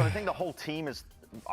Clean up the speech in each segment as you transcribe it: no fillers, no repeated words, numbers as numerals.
I think the whole team is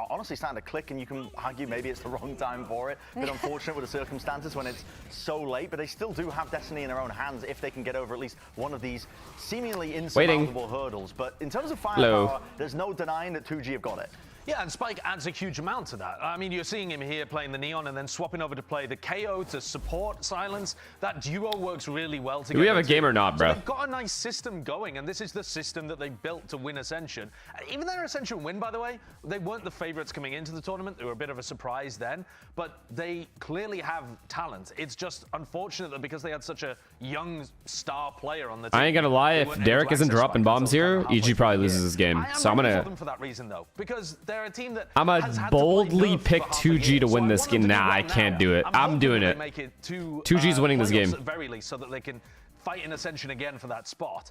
honestly starting to click, and you can argue maybe it's the wrong time for it. A bit unfortunate with the circumstances when it's so late, but they still do have destiny in their own hands if they can get over at least one of these seemingly insurmountable hurdles. But in terms of firepower, there's no denying that 2G have got it. Yeah, and Spike adds a huge amount to that. I mean, you're seeing him here playing the Neon and then swapping over to play the KO to support Silence. That duo works really well together. Do we have a game or not, bro? So they've got a nice system going, and this is the system that they built to win Ascension. Even their Ascension win, by the way, they weren't the favorites coming into the tournament. They were a bit of a surprise then, but they clearly have talent. It's just unfortunate that because they had such a young star player on the team. I ain't gonna lie, if Derek isn't dropping bombs here, EG probably loses this game. So I'm gonna... for them for that reason, though, because they're a team that I'm gonna boldly pick 2G to win this game. Nah, I can't do it. I'm doing it. 2G's winning this game. At very least, so that they can fight in Ascension again for that spot.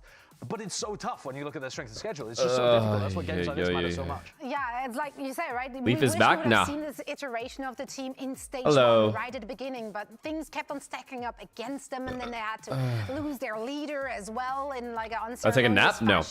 But it's so tough when you look at their strength of schedule. It's just so difficult. That's what games like this matter so much. Yeah, it's like you say, right? Leaf is back? We would Nah. have seen this iteration of the team in stage one right at the beginning, but things kept on stacking up against them, and then they had to lose their leader as well in like an uncertain. I'll take a nap? No.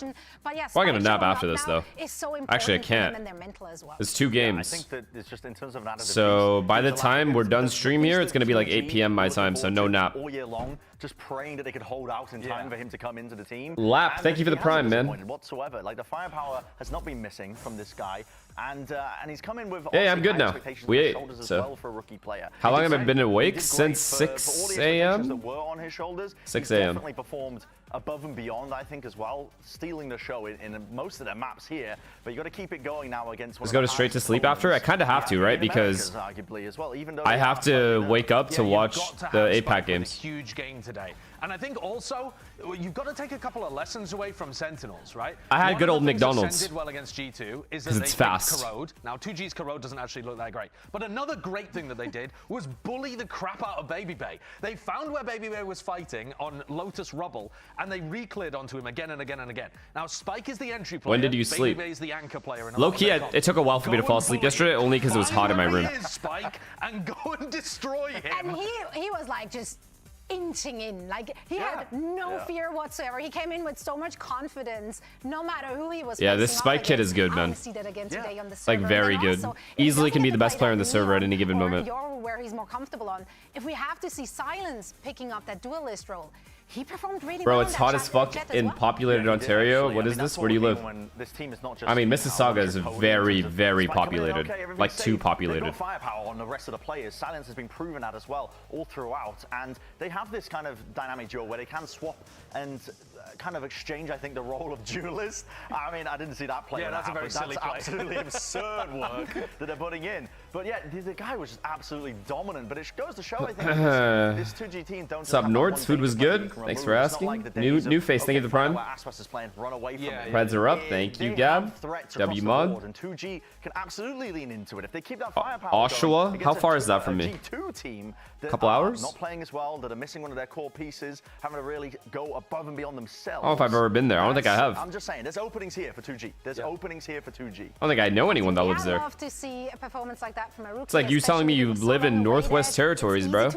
But yeah, I'm gonna nap after this though. Is so important. Actually, I can't. And their mental as well. It's 2 games. I think that it's just in terms of an So by the time we're done stream here, it's gonna be like 8 p.m. my time, so no nap. All year long, just praying that they could hold out in time for him to come into the team. Lap, thank you for the prime, man. Whatsoever, like the firepower has not been missing from this guy, and he's come in with I'm good now. We ate, so well for a rookie player. How long have I been awake? Since 6 a.m. That were on his shoulders. 6 a.m. a.m. Definitely performed above and beyond, I think, as well, stealing the show in most of their maps here. But you got to keep it going now against. Just go straight to sleep after. I kind of have to, right? Because arguably as well, even though I have to wake up to watch the APAC games. Huge game today. And I think also, you've got to take a couple of lessons away from Sentinels, right? I had good old McDonald's. Did well against G2 is that it's fast. Corrode. Now, 2G's Corrode doesn't actually look that great. But another great thing that they did was bully the crap out of Baby Bay. They found where Baby Bay was fighting on Lotus Rubble, and they re-cleared onto him again and again and again. Now, Spike is the entry player. When did you sleep? Baby Bay's the anchor player. Low-key, it took a while for me to fall asleep yesterday, only because it was hot in my room. Spike, and go and destroy him. And he was like just inching in, like he had no fear whatsoever. He came in with so much confidence, no matter who he was. Yeah, this Spike kid is good, man. See that again today on the like very good. Easily can be the best player on the server at any given moment. Where he's more comfortable on. If we have to see Silence picking up that duelist role, he performed really well. Bro, it's hot as fuck in populated Ontario. What is this? Where do you live? I mean, Mississauga is very, very populated. Like, too populated. They've got firepower on the rest of the players. Silence has been proven that as well all throughout. And they have this kind of dynamic duo where they can swap and kind of exchange, I think, the role of duelist. I mean, I didn't see that play. Yeah, that's a very silly play. Absolutely absurd work that they're putting in. But yeah, the guy was just absolutely dominant. But it goes to show, I think, this 2G team don't. What's up, Nords? Food was good. Thanks for asking. New face, thank you for the prime. Preds are up. Thank you, Gab. W mod. And 2G can absolutely lean into it if they keep that firepower. Oshawa? How far is that from me? G2 team. Couple hours? Not playing as well. That are missing one of their core pieces. Having to really go above and beyond themselves. I don't know if I've ever been there. I don't think I have. I'm just saying, there's openings here for 2G. There's openings here for 2G. I don't think I know anyone that lives there. I'd love to see a performance like that from a rookie. It's like you telling me you live in Northwest Territories, bro.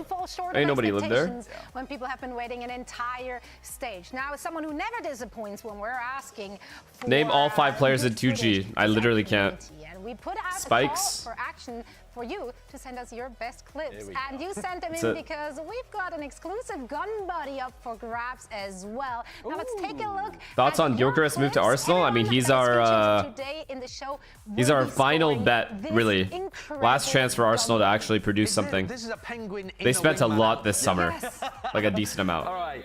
Ain't nobody lived there. When people have been waiting an entire stage. Now, as someone who never disappoints when we're asking for Name all 5 players at 2G. I literally can't. And we put out Spikes. a call for action for you to send us your best clips. And you sent them in because we've got an exclusive gun buddy up for grabs as well. Now let's take a look. Thoughts on Gyökeres move to Arsenal? I mean, he's our final bet, really. Last chance for Arsenal to actually produce something. They spent a lot this summer, like a decent amount.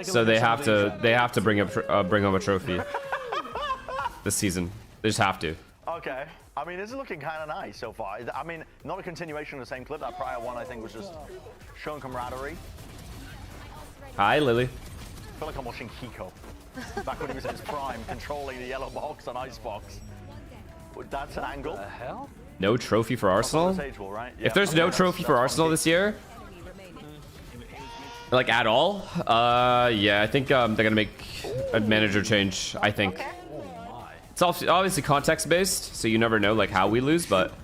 So they have to bring home a trophy this season. They just have to. Okay. I mean, this is looking kind of nice so far. I mean, not a continuation of the same clip. That prior one, I think, was just showing camaraderie. Hi, Lily. I feel like I'm watching Hiko. Back when he was in his prime, controlling the yellow box on Icebox. That's an angle. What the hell? No trophy for Arsenal? If there's no trophy for Arsenal this year, like at all, yeah, I think they're gonna make a manager change, I think. It's obviously context-based, so you never know like how we lose, but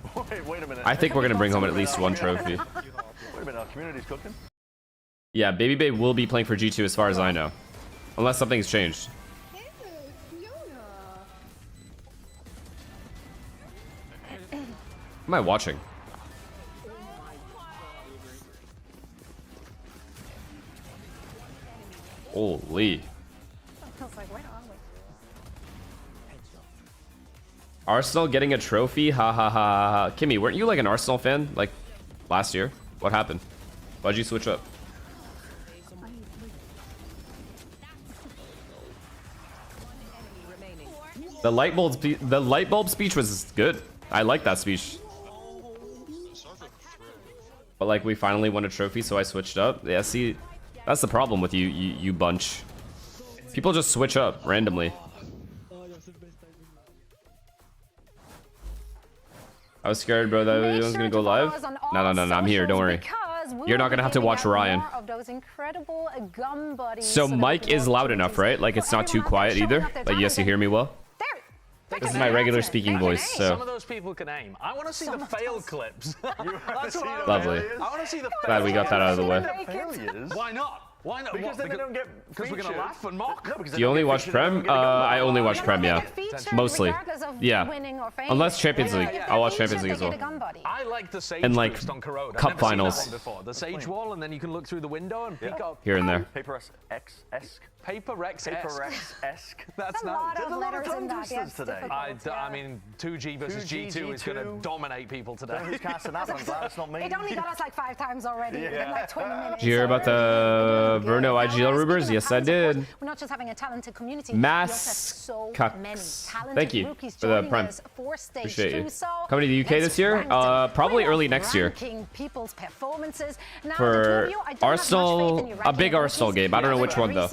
wait a minute. I think we're gonna bring home at least 1 trophy. Wait a minute, our community's cooking. Yeah, Baby Bay will be playing for G2 as far as I know, unless something's changed. Am I watching? Holy. I was like, where are we? Arsenal getting a trophy? Ha ha ha ha. Kimmy, weren't you like an Arsenal fan like last year? What happened? Why'd you switch up? The light bulb speech was good. I like that speech. But like we finally won a trophy, so I switched up. Yeah, see, that's the problem with you bunch. People just switch up randomly. I was scared, bro, that it was gonna go live. No, I'm here. Don't worry. You're not gonna have to watch Ryan. So mic is loud enough, right? Like it's not too quiet either. Like yes, you hear me well. This is my regular speaking voice, so. Some of those people can aim. I want to see the fail clips. That's what I Lovely. I want to see the. Glad we got that out of the way. Why not? Why not? Because then they don't get because we're gonna laugh and mock. No, because Do you only watch Prem? I only watch Prem, yeah. Mostly. Yeah. Unless Champions League. I'll watch Champions League as well. I like the Sage And like boost on Corrode. cup finals. The Sage wall, and then you can look through the window and peek up. Here and there. Paper X-esque. Paper Rex-esque. That's a nice. lot There's of a lot of letters in tongue that. Yeah, twisters today. I mean, 2G versus 2G, G2 is going to G2. dominate people today. Who's casting that? I'm glad it's not me. It only got us like 5 times already in like 20 minutes. Did you hear about the Verno IGL rumors? Yes, I did. We're not just having a talented community. Mass cucks. Thank you for the Prime. Appreciate you. Coming to the UK this year? Probably early next year. For Arsenal, a big Arsenal game. I don't know which one though.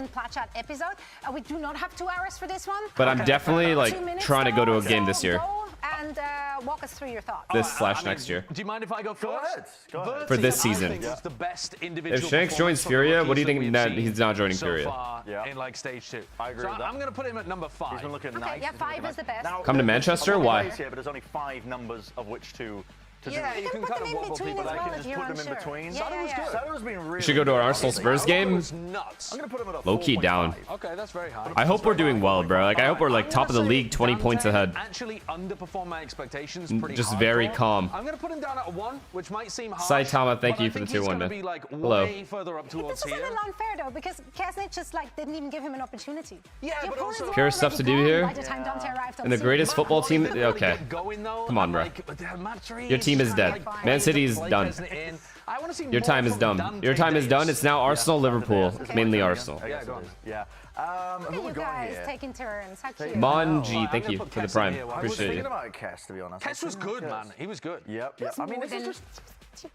We do not have 2 hours for this one. But I'm definitely like trying to go to a game this year. And walk us through your thoughts. Next year. Do you mind if I go first? Go ahead. For this season. Was the best individual If Shanks joins Furia, what do you think? Nah, he's not joining so Furia. far in like stage 2. I agree with that. I'm going to put him at number 5. He's been looking Okay, nice. yeah, 5 is the best. Now, Come to Manchester? Why? Here, but there's only 5 numbers of which to Yeah, do. you can put kind them of in wobble between people. as well I can if just you're put them in unsure. between. Yeah. Sato's been really. We should go to an Arsenal Spurs game. was nuts. I'm gonna put him at a Low-key 4.5. down. Okay, that's very high. I hope we're doing well, bro. Like I hope we're like top of the league, 20 points ahead. Actually underperformed my expectations pretty Just hardcore. very calm. I'm going to put him down at a 1, which might seem harsh. Saitama, thank but you I for the think he's 2-1, gonna man. be like Hello. way further up towards This is a here. little unfair though, because Kesnich just like didn't even give him an opportunity. Yeah, The but opponents also- were Pure stuff already to do gone here. by the time Dante arrived on And the scene. greatest football team. Really Okay. get going, though. Come on, I'm bro. like, map trees, Your team is trying dead. to, like, Man City's play done. Kesnet in. I want to see Your more time is from done. Dante Your time is done. Davis. It's now Arsenal, Liverpool. Okay. Mainly Arsenal. Yeah, go on. Yeah. Look Who at we you got guys here? taking turns. How cute. Monji, thank gonna you put for the Kes Prime. in here. I was Appreciate thinking you. about Kes, to be honest. Kes was good, man. He was good. Yep. That's I mean, more this is than- just.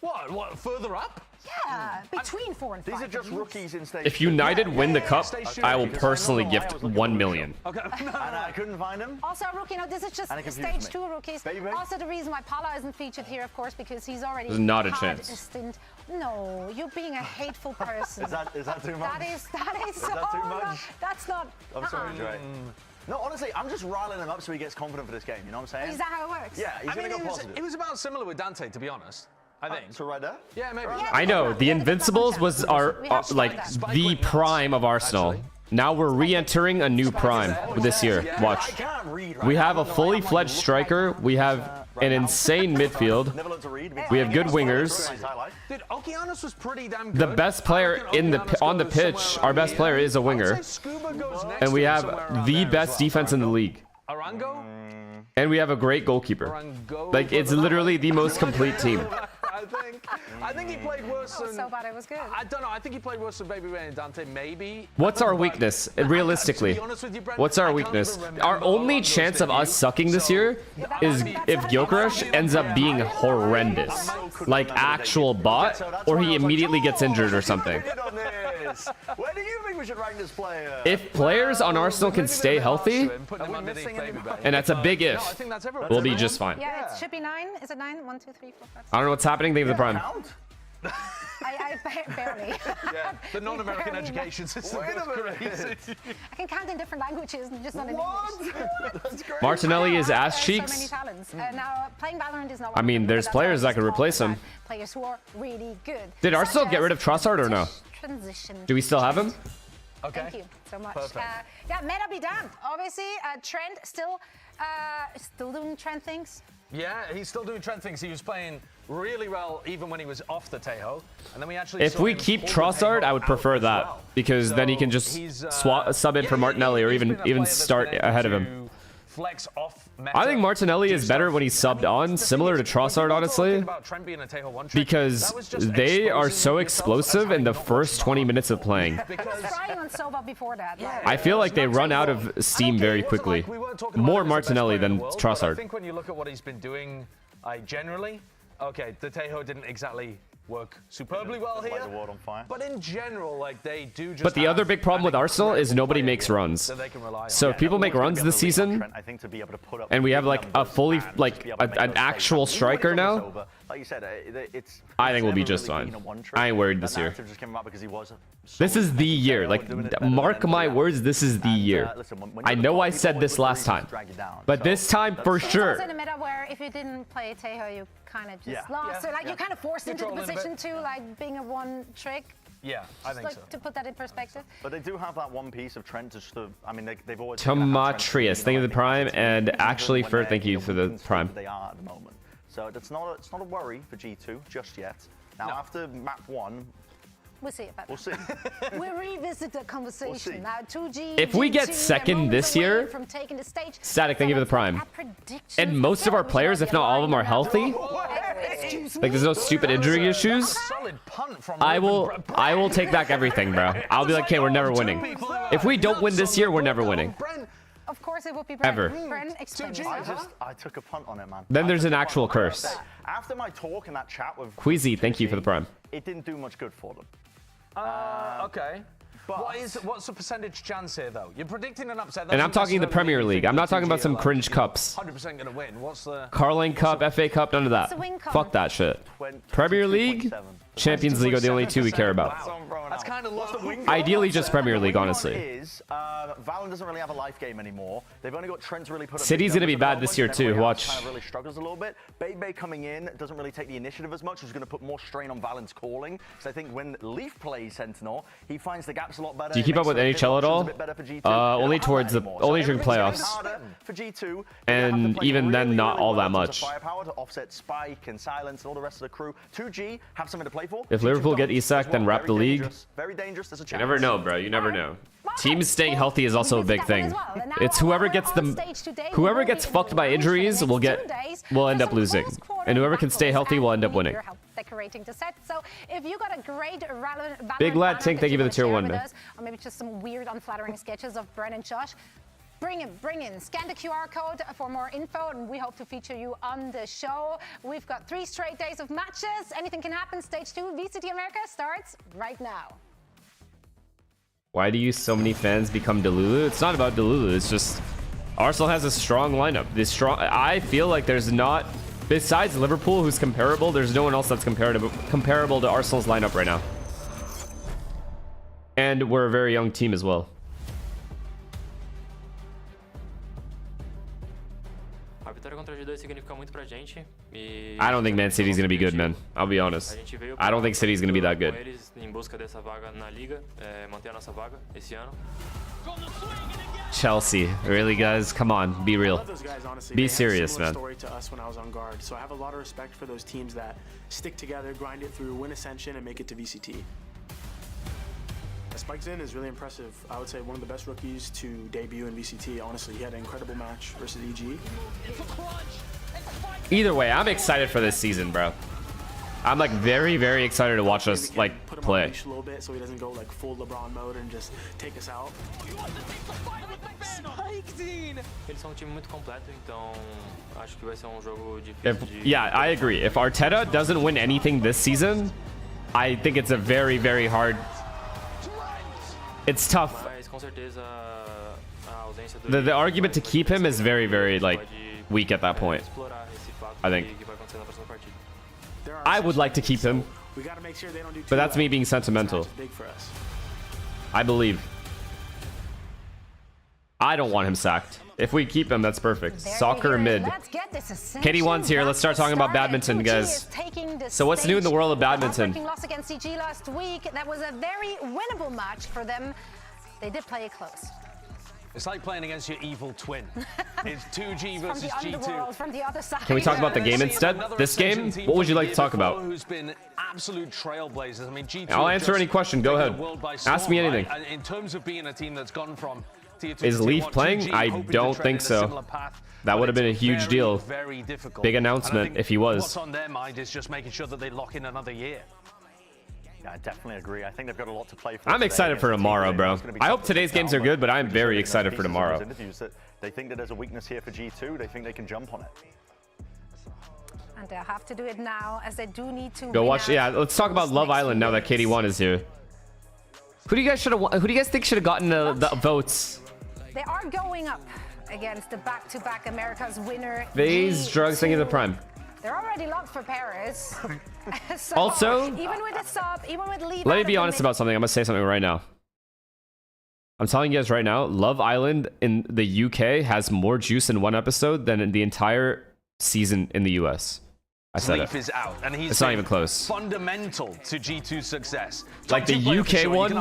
What? Further up? Yeah, between 4 and 5. These are just rookies in stage. If United win the cup, Stage I will two. personally gift 1 million. Okay. And I couldn't find him. Also, a rookie. No, this is just And it confused stage me. 2 rookies. Baby. Also, the reason why Pala isn't featured here, of course, because he's already There's not a had chance. a stint. No, you're being a hateful person. Is that too much? That is so. that too much? That's not. I'm sorry, Dre. No, honestly, I'm just riling him up so he gets confident for this game. You know what I'm saying? Is that how it works? Yeah, he's I mean, gonna go it positive. was about similar with Dante, to be honest. I think. So right there. Yeah, maybe. I know the Invincibles was our like the prime of Arsenal. Now we're re-entering a new prime this year. Watch. I can't read. Right We now. have a fully fledged striker. We have an insane midfield. Never learned to read. We have good wingers. Dude, Okeanos was pretty damn good. The best player in the on the pitch, our best player is a winger, and we have the best defense in the league. Arango? And we have a great goalkeeper. Like it's literally the most complete team. I think he played worse than. So bad it was good. I don't know. I think he played worse than Baby Ray and Dante, maybe. What's our weakness, realistically? To be honest with you, Brent, What's our I can't weakness? remember Our only those chance of us sucking this year is if Gyökeres ends up being horrendous, like actual bot, or he immediately gets injured or something. Where do you think we should rank this player? If players on Arsenal can stay healthy, and that's a big if, I think that's everyone. we'll be just fine. Yeah, it should be 9. Is it 9? 1, 2, 3, 4, 5. I don't know what's happening. Think of the prime. Count? I barely. The non-American Barely education system Wait a is minute. crazy. I can count in different languages, just not in English. What? That's great. Martinelli is ass So many cheeks. talents. Now, playing Valorant is not. I mean, there's players that could replace him. Players who are really good. Did Arsenal get rid of Trossard or no? Transition. Do we still have him? Okay. Thank you so much. Perfect. Yeah, meta be damned. Obviously, Trent still Still doing trend things. Yeah, he's still doing trend things. He was playing really well even when he was off the Tejo. And then we actually If we keep Trossard, I would prefer that because then he can just sub in for Martinelli or even start ahead of him. Flex off I think Martinelli is better when he's subbed on, similar to Trossard, honestly, because they are so explosive in the first 20 minutes of playing. I feel like they run out of steam very quickly. More Martinelli than Trossard. I think when you look at what he's been doing generally, okay, the Tejo didn't exactly work superbly well here, but in general, like they do just. But the other big problem with Arsenal is nobody makes runs. So if people make runs this season, and we have like a fully an actual striker now, like you said, I think we'll be just fine. I ain't worried this year. This is the year. Like, mark my words, this is the year. I know I said this last time, but this time for sure. It's in a meta where if you didn't play Tejo, you kind of just lost. So like you kind of forced into the position to like being a one trick. Yeah, I think so. To put that in perspective. But they do have that one piece of Trent. Just to, I mean, they've always. Tomatrius, thank you for the prime, and actually for thank you for the prime. They are at the moment, so it's not a worry for G2 just yet. Now after map 1. We'll see about that. We'll see. We'll revisit the conversation. Now, 2G, if we get second this year, from taking the stage, Static, thank you for the prime. And most of our players, if not all of them, are healthy. Like there's no stupid injury issues. I will take back everything, bro. I'll be like, okay, we're never winning. If we don't win this year, we're never winning. Of course it would be ever. I took a punt on it, man. Then there's an actual curse. After my talk in that chat with Queasy, thank you for the prime. It didn't do much good for them. Okay. What's the percentage chance here, though? You're predicting an upset. And I'm talking the Premier League. I'm not talking about some cringe cups. 100% gonna win. What's the Carling Cup, FA Cup, none of that. Fuck that shit. Premier League, Champions League are the only two we care about. That's kind of lost. Ideally, just Premier League, honestly. Valen doesn't really have a life game anymore. They've only got Trent to really put. City's gonna be bad this year too. Watch. Kind of really struggles a little bit. Bebe coming in doesn't really take the initiative as much, which is going to put more strain on Valen's calling. So I think when Leaf plays Sentinel, he finds the gaps a lot better. Do you keep up with NHL at all? Only towards the during playoffs. For G2, and even then, not all that much. Firepower to offset Spike and Silence and all the rest of the crew. 2G have something to play for. If Liverpool get Isak, then wrap the league. Very dangerous. There's a chance. You never know, bro. You never know. Teams staying healthy is also a big thing. It's whoever gets fucked by injuries will end up losing, and whoever can stay healthy will end up winning. Decorating the set. So if you got a great Big Lad Tink, thank you for the tier 1, man. Or maybe just some weird, unflattering sketches of Bren and Josh. Bring in. Scan the QR code for more info, and we hope to feature you on the show. We've got 3 straight days of matches. Anything can happen. Stage 2, VCT America starts right now. Why do so many fans become Delulu? It's not about Delulu. It's just Arsenal has a strong lineup. I feel like there's not, besides Liverpool, who's comparable. There's no one else that's comparable to Arsenal's lineup right now. And we're a very young team as well. I don't think Man City's gonna be good, man. I'll be honest. I don't think City's gonna be that good. Chelsea, really, guys? Come on, be real. Be serious, man. So I have a lot of respect for those teams that stick together, grind it through, win Ascension, and make it to VCT. Spike Zin is really impressive. I would say one of the best rookies to debut in VCT. Honestly, he had an incredible match versus EG. Either way, I'm excited for this season, bro. I'm like very, very excited to watch us like play. A little bit so he doesn't go like full LeBron mode and just take us out. Yeah, I agree. If Arteta doesn't win anything this season, I think it's a very, very hard. It's tough. The argument to keep him is very, very like weak at that point. I think. I would like to keep him, but that's me being sentimental. I believe. I don't want him sacked. If we keep him, that's perfect. Soccer mid. KD1's here. Let's start talking about badminton, guys. So what's new in the world of badminton? Loss against CG last week. That was a very winnable match for them. They did play it close. It's like playing against your evil twin. It's 2G versus G2. From the other side. Can we talk about the game instead? This game? What would you like to talk about? Who's been absolute trailblazers. I mean, G2 I'll answer any question. Go ahead. Ask me anything. Right? In terms of being a team that's gone from tier 2 Is Leaf playing? I don't think so. That would have been a huge deal. Very difficult. Big announcement if he was. What's on their mind is just making sure that they lock in another year. Yeah, I definitely agree. I think they've got a lot to play for. I'm excited for tomorrow, bro. I hope today's games are good, but I'm very excited for tomorrow. They think that there's a weakness here for G2. They think they can jump on it. And they'll have to do it now, as they do need to Go watch. Yeah, let's talk about Love Island now that KD1 is here. Who do you guys think should have gotten the votes? They are going up against the back-to-back America's winner. FaZe, Drugs, thinking the Prime. They're already locked for Paris. So, also, even with a sub, even with lead. Let me be honest about something. I'm gonna say something right now. I'm telling you guys right now, Love Island in the UK has more juice in one episode than in the entire season in the US. I said Leaf it. is out, and he's It's not even close. Fundamental to G2's success. Like the UK one,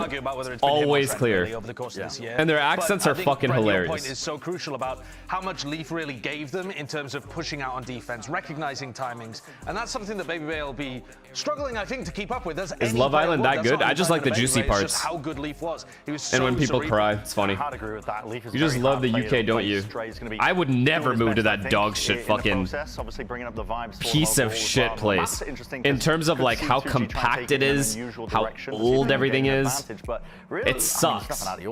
always clear. Over the course of this year. And their accents are fucking hilarious. Your point is so crucial about how much Leaf really gave them in terms of pushing out on defense, recognizing timings, and that's something that BabyBay will be struggling, I think, to keep up with. Is Love Island that good? I just like the juicy parts. Just how good Leaf was. He was so and when people cry, it's funny. I'd agree with that. Leaf is You just love the UK, don't you? I would never move to that dog shit fucking piece of shit place. In terms of like how compact it is, how old everything is, it sucks. The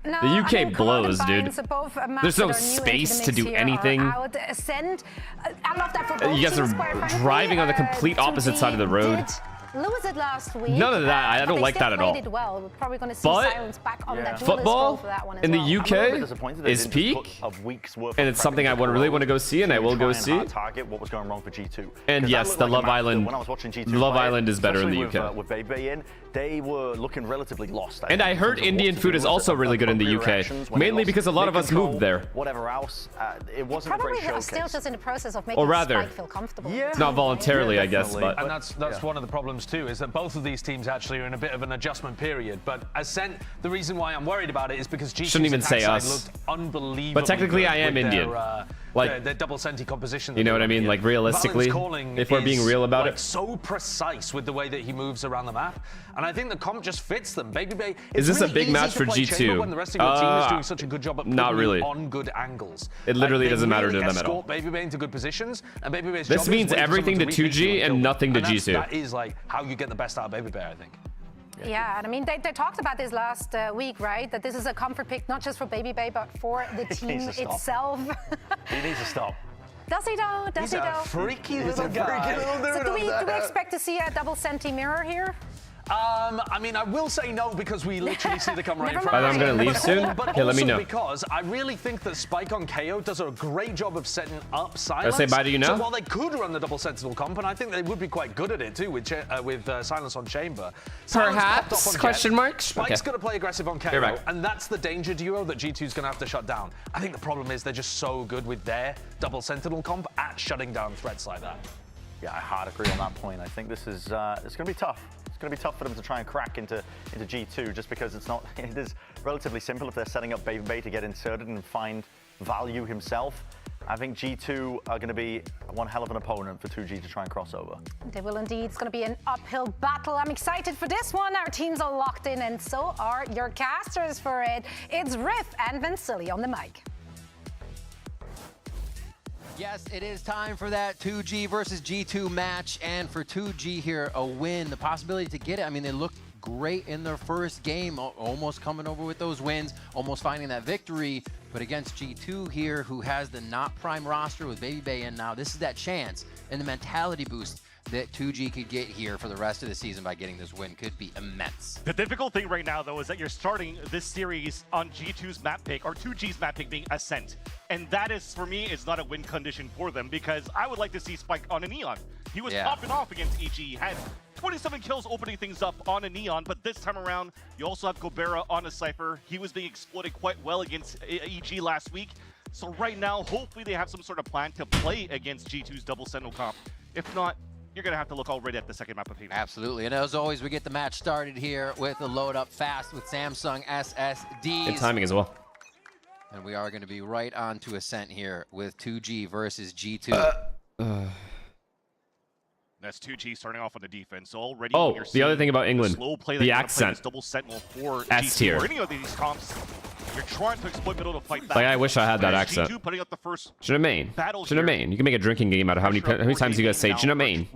UK blows, dude. There's no space to do anything. You guys are driving on the complete opposite side of the road. Lose it last week. None of that. I don't like that at all. Well. We're probably going to see but Silence back on that football in the UK is peak, and it's something I really want to go see, and I will go see. What was going wrong for G2? And yes, the Love Island. Love Island is better in the UK. With BabyBay in, they were looking relatively lost. And I heard Indian food is also really good in the UK, mainly because a lot of us moved there. Whatever else, it wasn't a great showcase. Still just in the process of making Spike feel comfortable. Not voluntarily, I guess, but and that's one of the problems too, is that both of these teams actually are in a bit of an adjustment period. But Ascent, the reason why I'm worried about it is because G2's shouldn't even say us. Looked unbelievable. But technically, I am Indian. Like their double senti composition. You know what I mean? Like realistically, if we're being real about it. So precise with the way that he moves around the map, and I think the comp just fits them. BabyBay. Is this a big match for G2? When the rest of your team is doing such a good job at not really on good angles. It literally doesn't matter to them at all. BabyBay into good positions, and BabyBay's this means everything to 2G and nothing to G2. That is like how you get the best out of BabyBay, I think. Yeah, and I mean, they talked about this last week, right? That this is a comfort pick, not just for BabyBay, but for the team itself. He needs to stop. Does he though? He's a freaky little guy. So do we expect to see a double senti mirror here? I mean, I will say no because we literally see the come right in front. I'm going to leave soon. But okay, let me know. Because I really think that Spike on KO does a great job of setting up Silence. I'll say bye to you now. So while they could run the double Sentinel comp, and I think they would be quite good at it too with Silence on Chamber. Perhaps? Question mark. Spike's going to play aggressive on KO, and that's the danger duo that G2's going to have to shut down. I think the problem is they're just so good with their double Sentinel comp at shutting down threats like that. Yeah, I hard agree on that point. I think this is it's going to be tough. It's going to be tough for them to try and crack into G2 just because it is relatively simple if they're setting up BabyBay to get inserted and find value himself. I think G2 are going to be one hell of an opponent for 2G to try and cross over. They will indeed. It's going to be an uphill battle. I'm excited for this one. Our teams are locked in, and so are your casters for it. It's Riff and Vincili on the mic. Yes, it is time for that 2G versus G2 match, and for 2G here, a win, the possibility to get it. I mean, they looked great in their first game, almost coming over with those wins, almost finding that victory, but against G2 here, who has the not prime roster with BabyBay in now, this is that chance and the mentality boost that 2G could get here for the rest of the season by getting this win could be immense. The difficult thing right now, though, is that you're starting this series on G2's map pick, or 2G's map pick being Ascent. And that is, for me, is not a win condition for them, because I would like to see Spike on a Neon. He was popping off against EG, had 27 kills opening things up on a Neon, but this time around, you also have Gobera on a Cypher. He was being exploited quite well against EG last week. So right now, hopefully they have some sort of plan to play against G2's double Sentinel comp. If not, you're going to have to look already at the second map of Payment. Absolutely. And as always, we get the match started here with the load up fast with Samsung SSDs. Good timing as well. And we are going to be right on to Ascent here with 2G versus G2. That's 2G starting off on the defense. Already oh, the other thing about England, the accent. Double Sentinel for S G2 tier. or any of these comps. You're trying to exploit middle to fight back. Like, I wish I had that accent. G2 putting up the first Shouldn't main. Shouldn't main. You can make a drinking game out of how many times you guys say shouldn't main.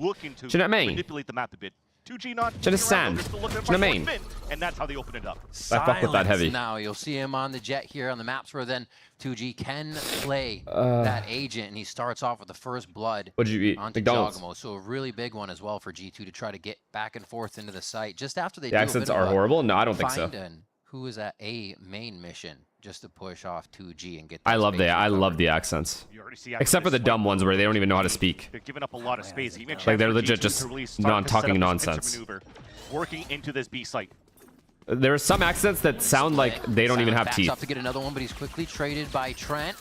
Shouldn't main. Manipulate the map a bit. 2G not. Shouldn't stand. Shouldn't main. And that's how they open it up. I fuck with that heavy. Now you'll see him on the jet here on the maps where then 2G can play that agent, and he starts off with the first blood. What did you eat? Onto McDonald's. Jogamo. So a really big one as well for G2 to try to get back and forth into the site just after they The accents are horrible? No, I don't think so. Who is at a main mission just to push off 2G and get. I love the accents. Except for the dumb ones where they don't even know how to speak. They're giving up a lot of space. Like they're legit just talking nonsense. Working into this B site. There are some accents that sound like they don't even have teeth. Up to get another one, but he's quickly traded by Trent.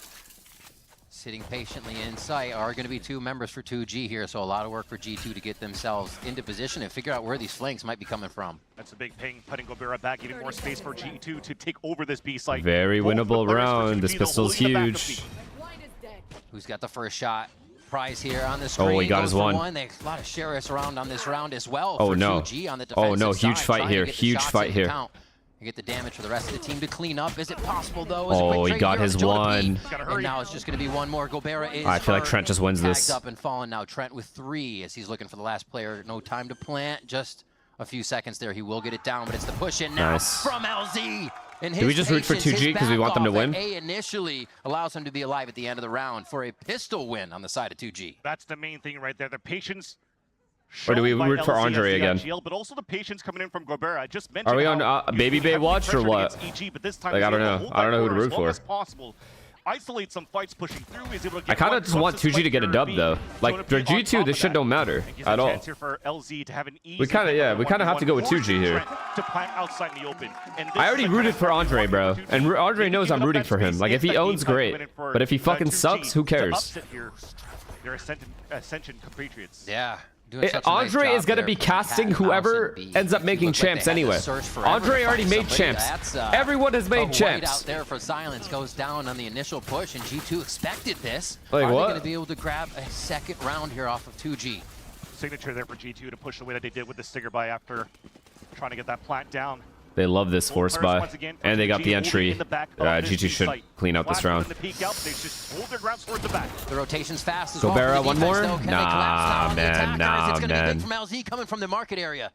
Sitting patiently in sight are going to be 2 members for 2G here, so a lot of work for G2 to get themselves into position and figure out where these flanks might be coming from. That's a big ping, putting Gobera back, giving more space for G2 to take over this B site. Very winnable round. This pistol's huge. Who's got the first shot? Prize here on the screen. Oh, he got his one. There's a lot of sheriffs around on this round as well. Oh, for no. 2G on the Oh, no. defensive Huge side, fight here. Huge fight here. You get the damage for the rest of the team to clean up. Is it possible, though? Oh, he got his one. And now it's just going to be one more. Gobera is I feel like Trent just wins this. up and fallen now. Trent with 3 as he's looking for the last player. No time to plant. Just a few seconds there. He will get it down, but it's the push in now from LZ. And did we just root for 2G because we want them to win? A initially allows him to be alive at the end of the round for a pistol win on the side of 2G. That's the main thing right there. The patience. Or do we root for Andre again? But also the patience coming in from Gobera. I just mentioned. Are we on Baby Bay watch or what? EG, but this time like, I don't know. I don't know who to root for. Possible. Isolate some fights pushing through. Is able to get I kind of just want 2G to get a dub though. Like for G2, this shit don't matter at all. We kind of have to go with 2G here. I already rooted for Andre, bro, and Andre knows I'm rooting for him. Like if he owns, great, but if he fucking sucks, who cares? They're Ascension compatriots. Yeah. Andre is going to be casting whoever ends up making champs anyway. Andre already made champs. Everyone has made champs. Out there for silence goes down on the initial push, and G2 expected this. Like Are what? they going to be able to grab a second round here off of 2G? Signature there for G2 to push the way that they did with the Stinger buy after trying to get that plant down. They love this force buy, and they got the entry. G2 should clean out this round. The rotation's fast as Gobera, well. One more? Nah, man, nah, it's man. From LZ coming from the market area.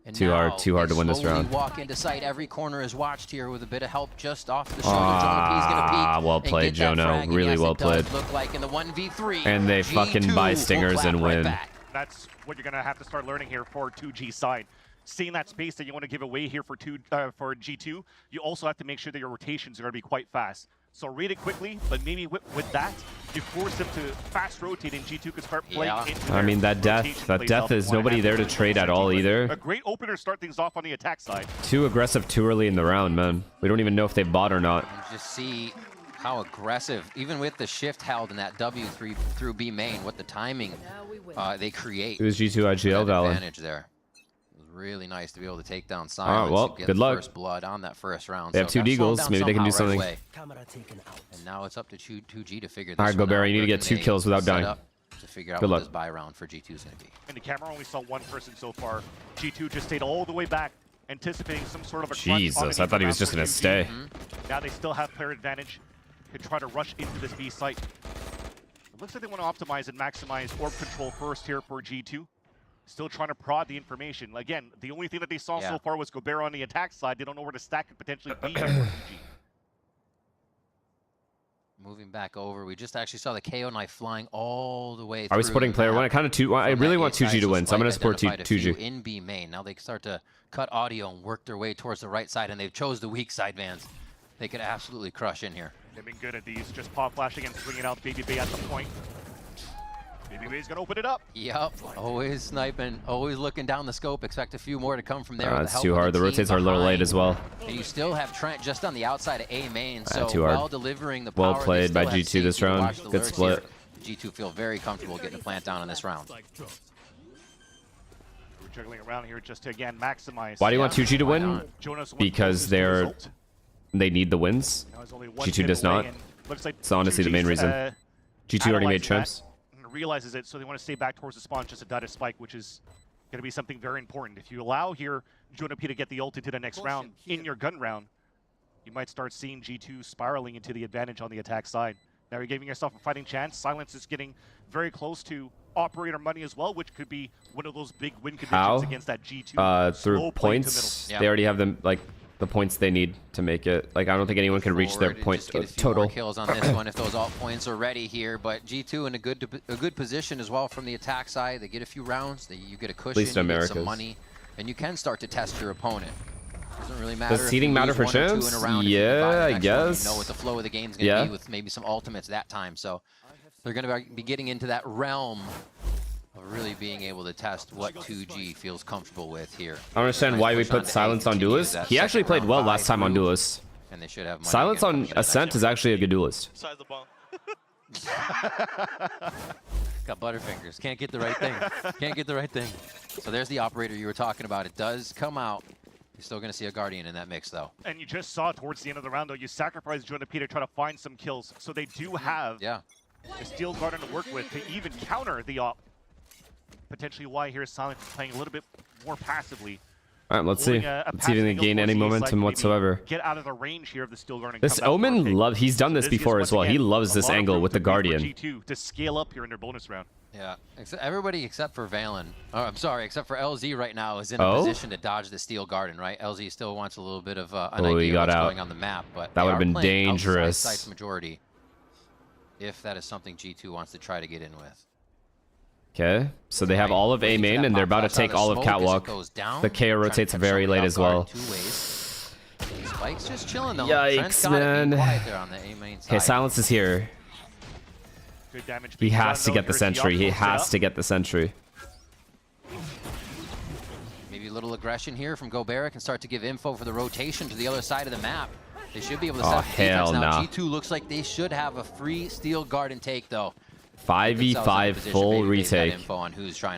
And too hard to win this round. Walk into sight. Every corner is watched here with a bit of help just off the shoulder. Jonah P's gonna peek. Well played, Jono. Really well played. Look like in the 1v3. And they fucking buy stingers and win. That's what you're gonna have to start learning here for 2G side. Seeing that space that you want to give away here for G2, you also have to make sure that your rotations are going to be quite fast. So read it quickly, but maybe with that, you force them to fast rotate, and G2 can start playing into their I mean, that death is nobody there to trade at all either. A great opener to start things off on the attack side. Too aggressive too early in the round, man. We don't even know if they bought or not. And just see how aggressive, even with the shift held in that W3 through B main, what the timing they create. It was G2 IGL Valor. Advantage there. Really nice to be able to take down Silence. Well, get good luck. First blood on that first round. They have 2 Deagles. Maybe they can do something. And now it's up to 2G to figure this out. All right, Gobera, you need to get 2 kills without dying. To figure out what this buy round for G2 is going to be. In the camera, only saw one person so far. G2 just stayed all the way back, anticipating some sort of a Jesus, I thought he was just going to stay. Now they still have player advantage. Could try to rush into this B site. It looks like they want to optimize and maximize orb control first here for G2. Still trying to prod the information. Again, the only thing that they saw so far was Gobera on the attack side. They don't know where the stack could potentially be for G. Moving back over, we just actually saw the KO knife flying all the way through. Are we supporting player one? I really want 2G to win, so I'm going to support 2G. In B main. Now they start to cut audio and work their way towards the right side, and they've chose the weak side vans. They could absolutely crush in here. They've been good at these, just pop flashing and swinging out Baby Bay at the point. Baby Bay's gonna open it up. Yep, always sniping, always looking down the scope. Expect a few more to come from there. That's too hard. The rotates are a little late as well. And you still have Trent just on the outside of A main, so too hard. while delivering the power, well played by G2 this round. Good split. G2 feel very comfortable getting the plant down in this round. We're juggling around here just to again maximize. Why do you want 2G to win? Because they're they need the wins. G2 does not. Looks like It's honestly the main reason. G2 already made champs. Realizes it, so they want to stay back towards the spawn just to die to Spike, which is going to be something very important. If you allow here Jonah P to get the ult into the next round in your gun round, you might start seeing G2 spiraling into the advantage on the attack side. Now you're giving yourself a fighting chance. Silence is getting very close to operator money as well, which could be one of those big win conditions against that G2. Through points. They already have them like the points they need to make it. Like I don't think anyone can reach their point total. Kills on this one if those alt points are ready here, but G2 in a good position as well from the attack side. They get a few rounds, you get a cushion, you get some money, and you can start to test your opponent. Doesn't really matter. Does seeding matter for champs? Yeah, I guess. You know what the flow of the game's gonna be with maybe some ultimates that time. So they're gonna be getting into that realm of really being able to test what 2G feels comfortable with here. I don't understand why we put Silence on Duelist. He actually played well last time on Duelist. And they should have Silence on Ascent is actually a good Duelist. Got butterfingers. Can't get the right thing. Can't get the right thing. So there's the operator you were talking about. It does come out. You're still going to see a Guardian in that mix, though. And you just saw towards the end of the round, though, you sacrificed Jonah P to try to find some kills. So they do have a Steel Guardian to work with to even counter the op. Potentially why here Silence is playing a little bit more passively. All right, let's see. Let's see if they gain any momentum whatsoever. Get out of the range here of the Steel Guardian. This Omen he's done this before as well. He loves this angle with the Guardian. G2 to scale up here in their bonus round. Yeah, everybody except for Valen. Oh, I'm sorry, except for LZ right now is in a position to dodge the Steel Guardian, right? LZ still wants a little bit of an idea of what's going on the map, but that would have been dangerous. Site's majority, if that is something G2 wants to try to get in with. Okay, so they have all of A main, and they're about to take all of Catwalk. The KO rotates very late as well. Spike's just chilling though. Yikes, man. Okay, Silence is here. Good damage. He has to get the sentry. He has to get the sentry. Maybe a little aggression here from Gobert can start to give info for the rotation to the other side of the map. They should be able to set defense now. G2 looks like they should have a free Steel Guardian take though. 5v5 full retake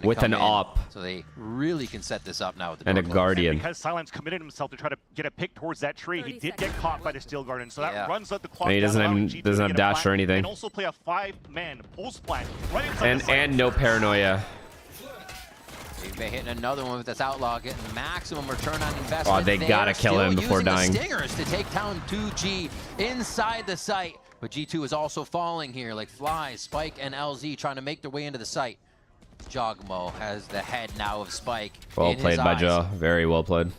with an op. So they really can set this up now with the and a Guardian. And because Silence committed himself to try to get a pick towards that tree, he did get caught by the Steel Guardian. So that runs out the clock. And he doesn't have dash or anything. And also play a 5-man post plant right inside and no paranoia. They've been hitting another one with this outlaw, getting maximum return on investment. Oh, they gotta kill him before dying. Stingers to take down 2G inside the site. But G2 is also falling here like flies. Spike and LZ trying to make their way into the site. Jogmo has the head now of Spike. Well played by Joe. Very well played.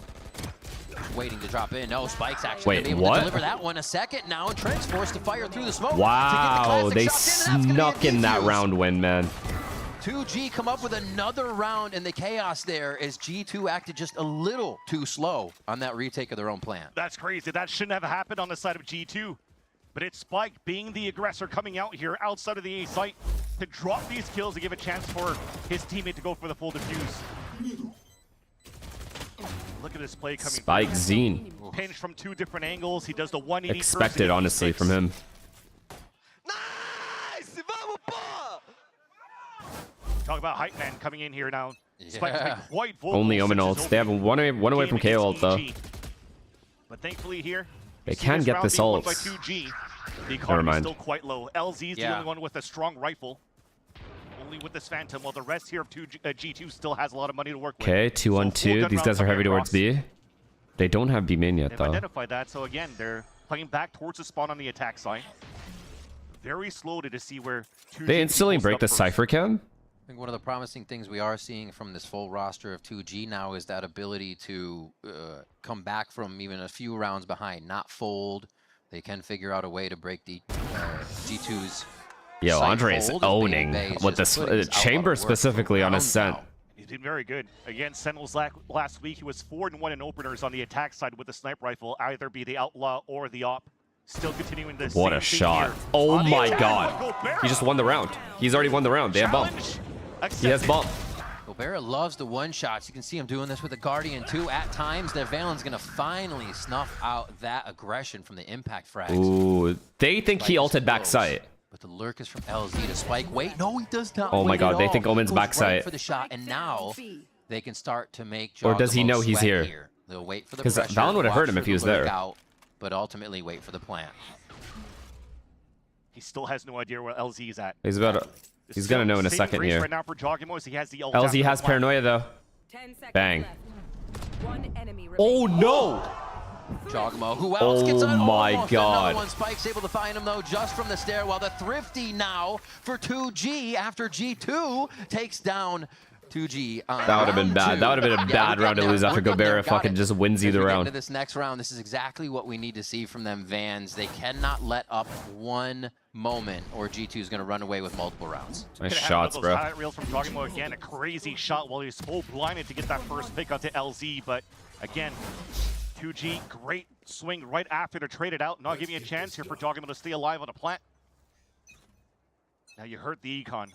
Waiting to drop in. No, Spike's actually gonna be able to deliver that one a second now. And Trent's forced to fire through the smoke. Wow, they snuck in that round win, man. 2G come up with another round in the chaos there as G2 acted just a little too slow on that retake of their own plan. That's crazy. That shouldn't have happened on the side of G2. But it's Spike being the aggressor coming out here outside of the A site to drop these kills to give a chance for his teammate to go for the full defuse. Look at this play coming. Spike Zine. Pinched from 2 different angles. He does the 180. Expected, honestly, from him. Nice! Talk about hype man coming in here now. Spike's been quite vocal. Only Omen ults. They have one away from KO ult, though. But thankfully here, they can get this ult. The economy is still quite low. LZ is the only one with a strong rifle. Only with this Phantom, while the rest here of G2 still has a lot of money to work with. Okay, 2-on-2. These guys are heavy towards B. They don't have B main yet, They've though. identified that, so again, they're playing back towards the spawn on the attack side. Very slow to see where 2G they instantly break the Cypher cam. I think one of the promising things we are seeing from this full roster of 2G now is that ability to come back from even a few rounds behind, not fold. They can figure out a way to break the G2's. Yo, Andre is owning with this chamber specifically on Ascent. He's been very good. Again, Sentinels last week, he was 4-1 in openers on the attack side with the sniper rifle, either be the Outlaw or the Op. Still continuing this. What a shot. Oh my god. He just won the round. He's already won the round. They have bump. He has bump. Gobert loves the one-shots. You can see him doing this with the Guardian, too. At times, their Valen's going to finally snuff out that aggression from the impact frags. Ooh, they think he ulted backside. But the lurk is from LZ to Spike. Wait, no, he does not. Oh my god, they think Omen's backside. For the shot, and now they can start to make Or does he know he's here? They'll wait for the pressure. Because Valen would have heard him if he was there. but ultimately wait for the plant. He still has no idea where LZ is at. He's gonna know in a second here. Right now for Jogimo, he has the ult LZ has paranoia though. Bang. Oh no! Jogimo, who else gets on? Oh my God. Another one. Spike's able to find him though, just from the stairwell. The Thrifty now for 2G after G2 takes down 2G. That would have been bad. That would have been a bad round to lose after Gobert fucking just wins you the round. Into this next round, this is exactly what we need to see from them Vans. They cannot let up one moment, or G2 is going to run away with multiple rounds. Nice shots, bro. Highlight reels from Jogimo again. A crazy shot while he's full blinded to get that first pick onto LZ, but again, 2G, great swing right after to trade it out. Not giving a chance here for Jogimo to stay alive on a plant. Now you hurt the econ.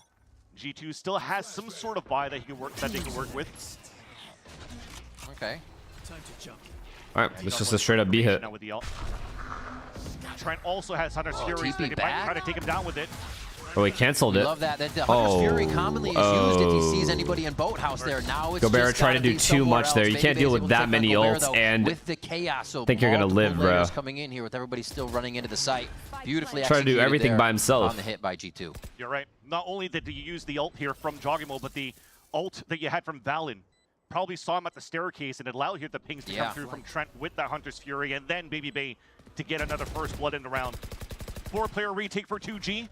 G2 still has some sort of buy that they can work with. Okay. All right, it's just a straight up B hit. Now with the ult. Trent also has Hunter's Fury, so they might try to take him down with it. Oh, he canceled it. Love that. The Hunter's Fury commonly is used if he sees anybody in Boathouse there. Now it's Gobert trying to do too much there. You can't deal with that many ults and with the chaos, so think you're gonna live, bro. Coming in here with everybody still running into the site. Beautifully trying to do everything by himself. On the hit by G2. You're right. Not only did you use the ult here from Jogimo, but the ult that you had from Valen. Probably saw him at the staircase and it allowed here the pings to come through from Trent with that Hunter's Fury, and then Baby Bay to get another first blood in the round. 4-player retake for 2G.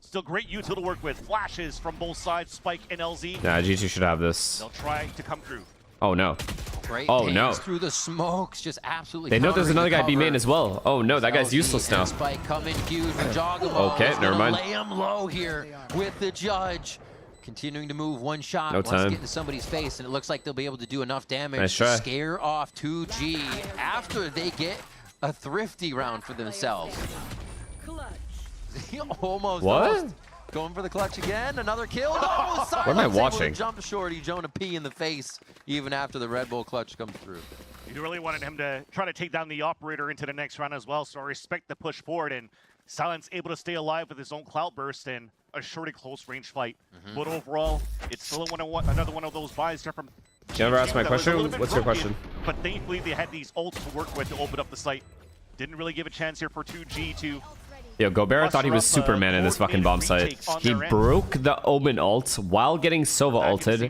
Still great util to work with. Flashes from both sides, Spike and LZ. Nah, G2 should have this. They'll try to come through. Oh no. Great no. Through the smokes, just absolutely. They know there's another guy B main as well. Oh no, that guy's useless now. Spike coming huge from Jogimo. Okay, never mind. Lay him low here with the judge. Continuing to move one shot, no time. Wants to get into somebody's face, and it looks like they'll be able to do enough damage nice to try. scare off 2G after they get a thrifty round for themselves. Almost. What? Almost. Going for the clutch again. Another kill. No, what am I watching? Jump shorty, Jonah P in the face, even after the Red Bull clutch comes through. You really wanted him to try to take down the operator into the next round as well, so I respect the push forward, and Silence able to stay alive with his own cloud burst and a shorty close range fight. But overall, it's still another one of those buys from. You ever ask my question? What's your question? But thankfully they had these ults to work with to open up the site. Didn't really give a chance here for 2G to. Yo, Gobert thought he was Superman in this fucking bomb site. He broke the Omen ult while getting Sova ulted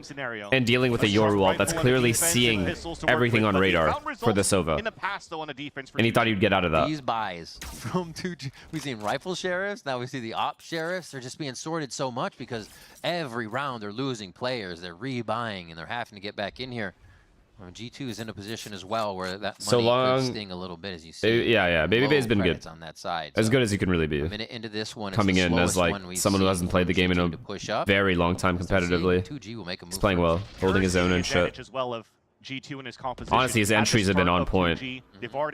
and dealing with a Yoru ult that's clearly seeing everything on radar for the Sova. And he thought he'd get out of that. These buys from 2G. We've seen rifle sheriffs, now we see the op sheriffs. They're just being sorted so much because every round they're losing players. They're rebuying and they're having to get back in here. G2 is in a position as well where that money could sting a little bit, as you see. Yeah. Baby Bay's been good. On that side. As good as he can really be. A minute into this one, coming in as like someone who hasn't played the game in a very long time competitively. 2G will make a move. He's playing well, holding his own and shit. As well of G2 in his composition. Honestly, his entries have been on point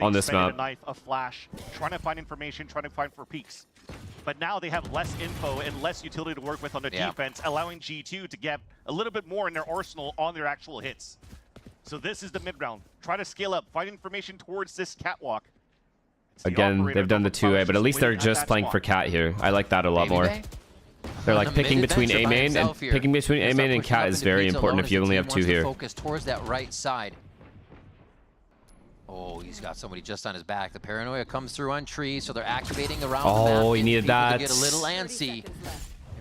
on this map. A knife, a flash, trying to find information, trying to find for peaks. But now they have less info and less utility to work with on the defense, allowing G2 to get a little bit more in their arsenal on their actual hits. So this is the mid-round. Try to scale up, find information towards this catwalk. Again, they've done the 2A, but at least they're just playing for cat here. I like that a lot more. They're like picking between A main, and picking between A main and cat is very important if you only have 2 here. Focus towards that right side. Oh, he's got somebody just on his back. The paranoia comes through on trees, so they're activating around the map. Oh, he needed that. To get a little antsy.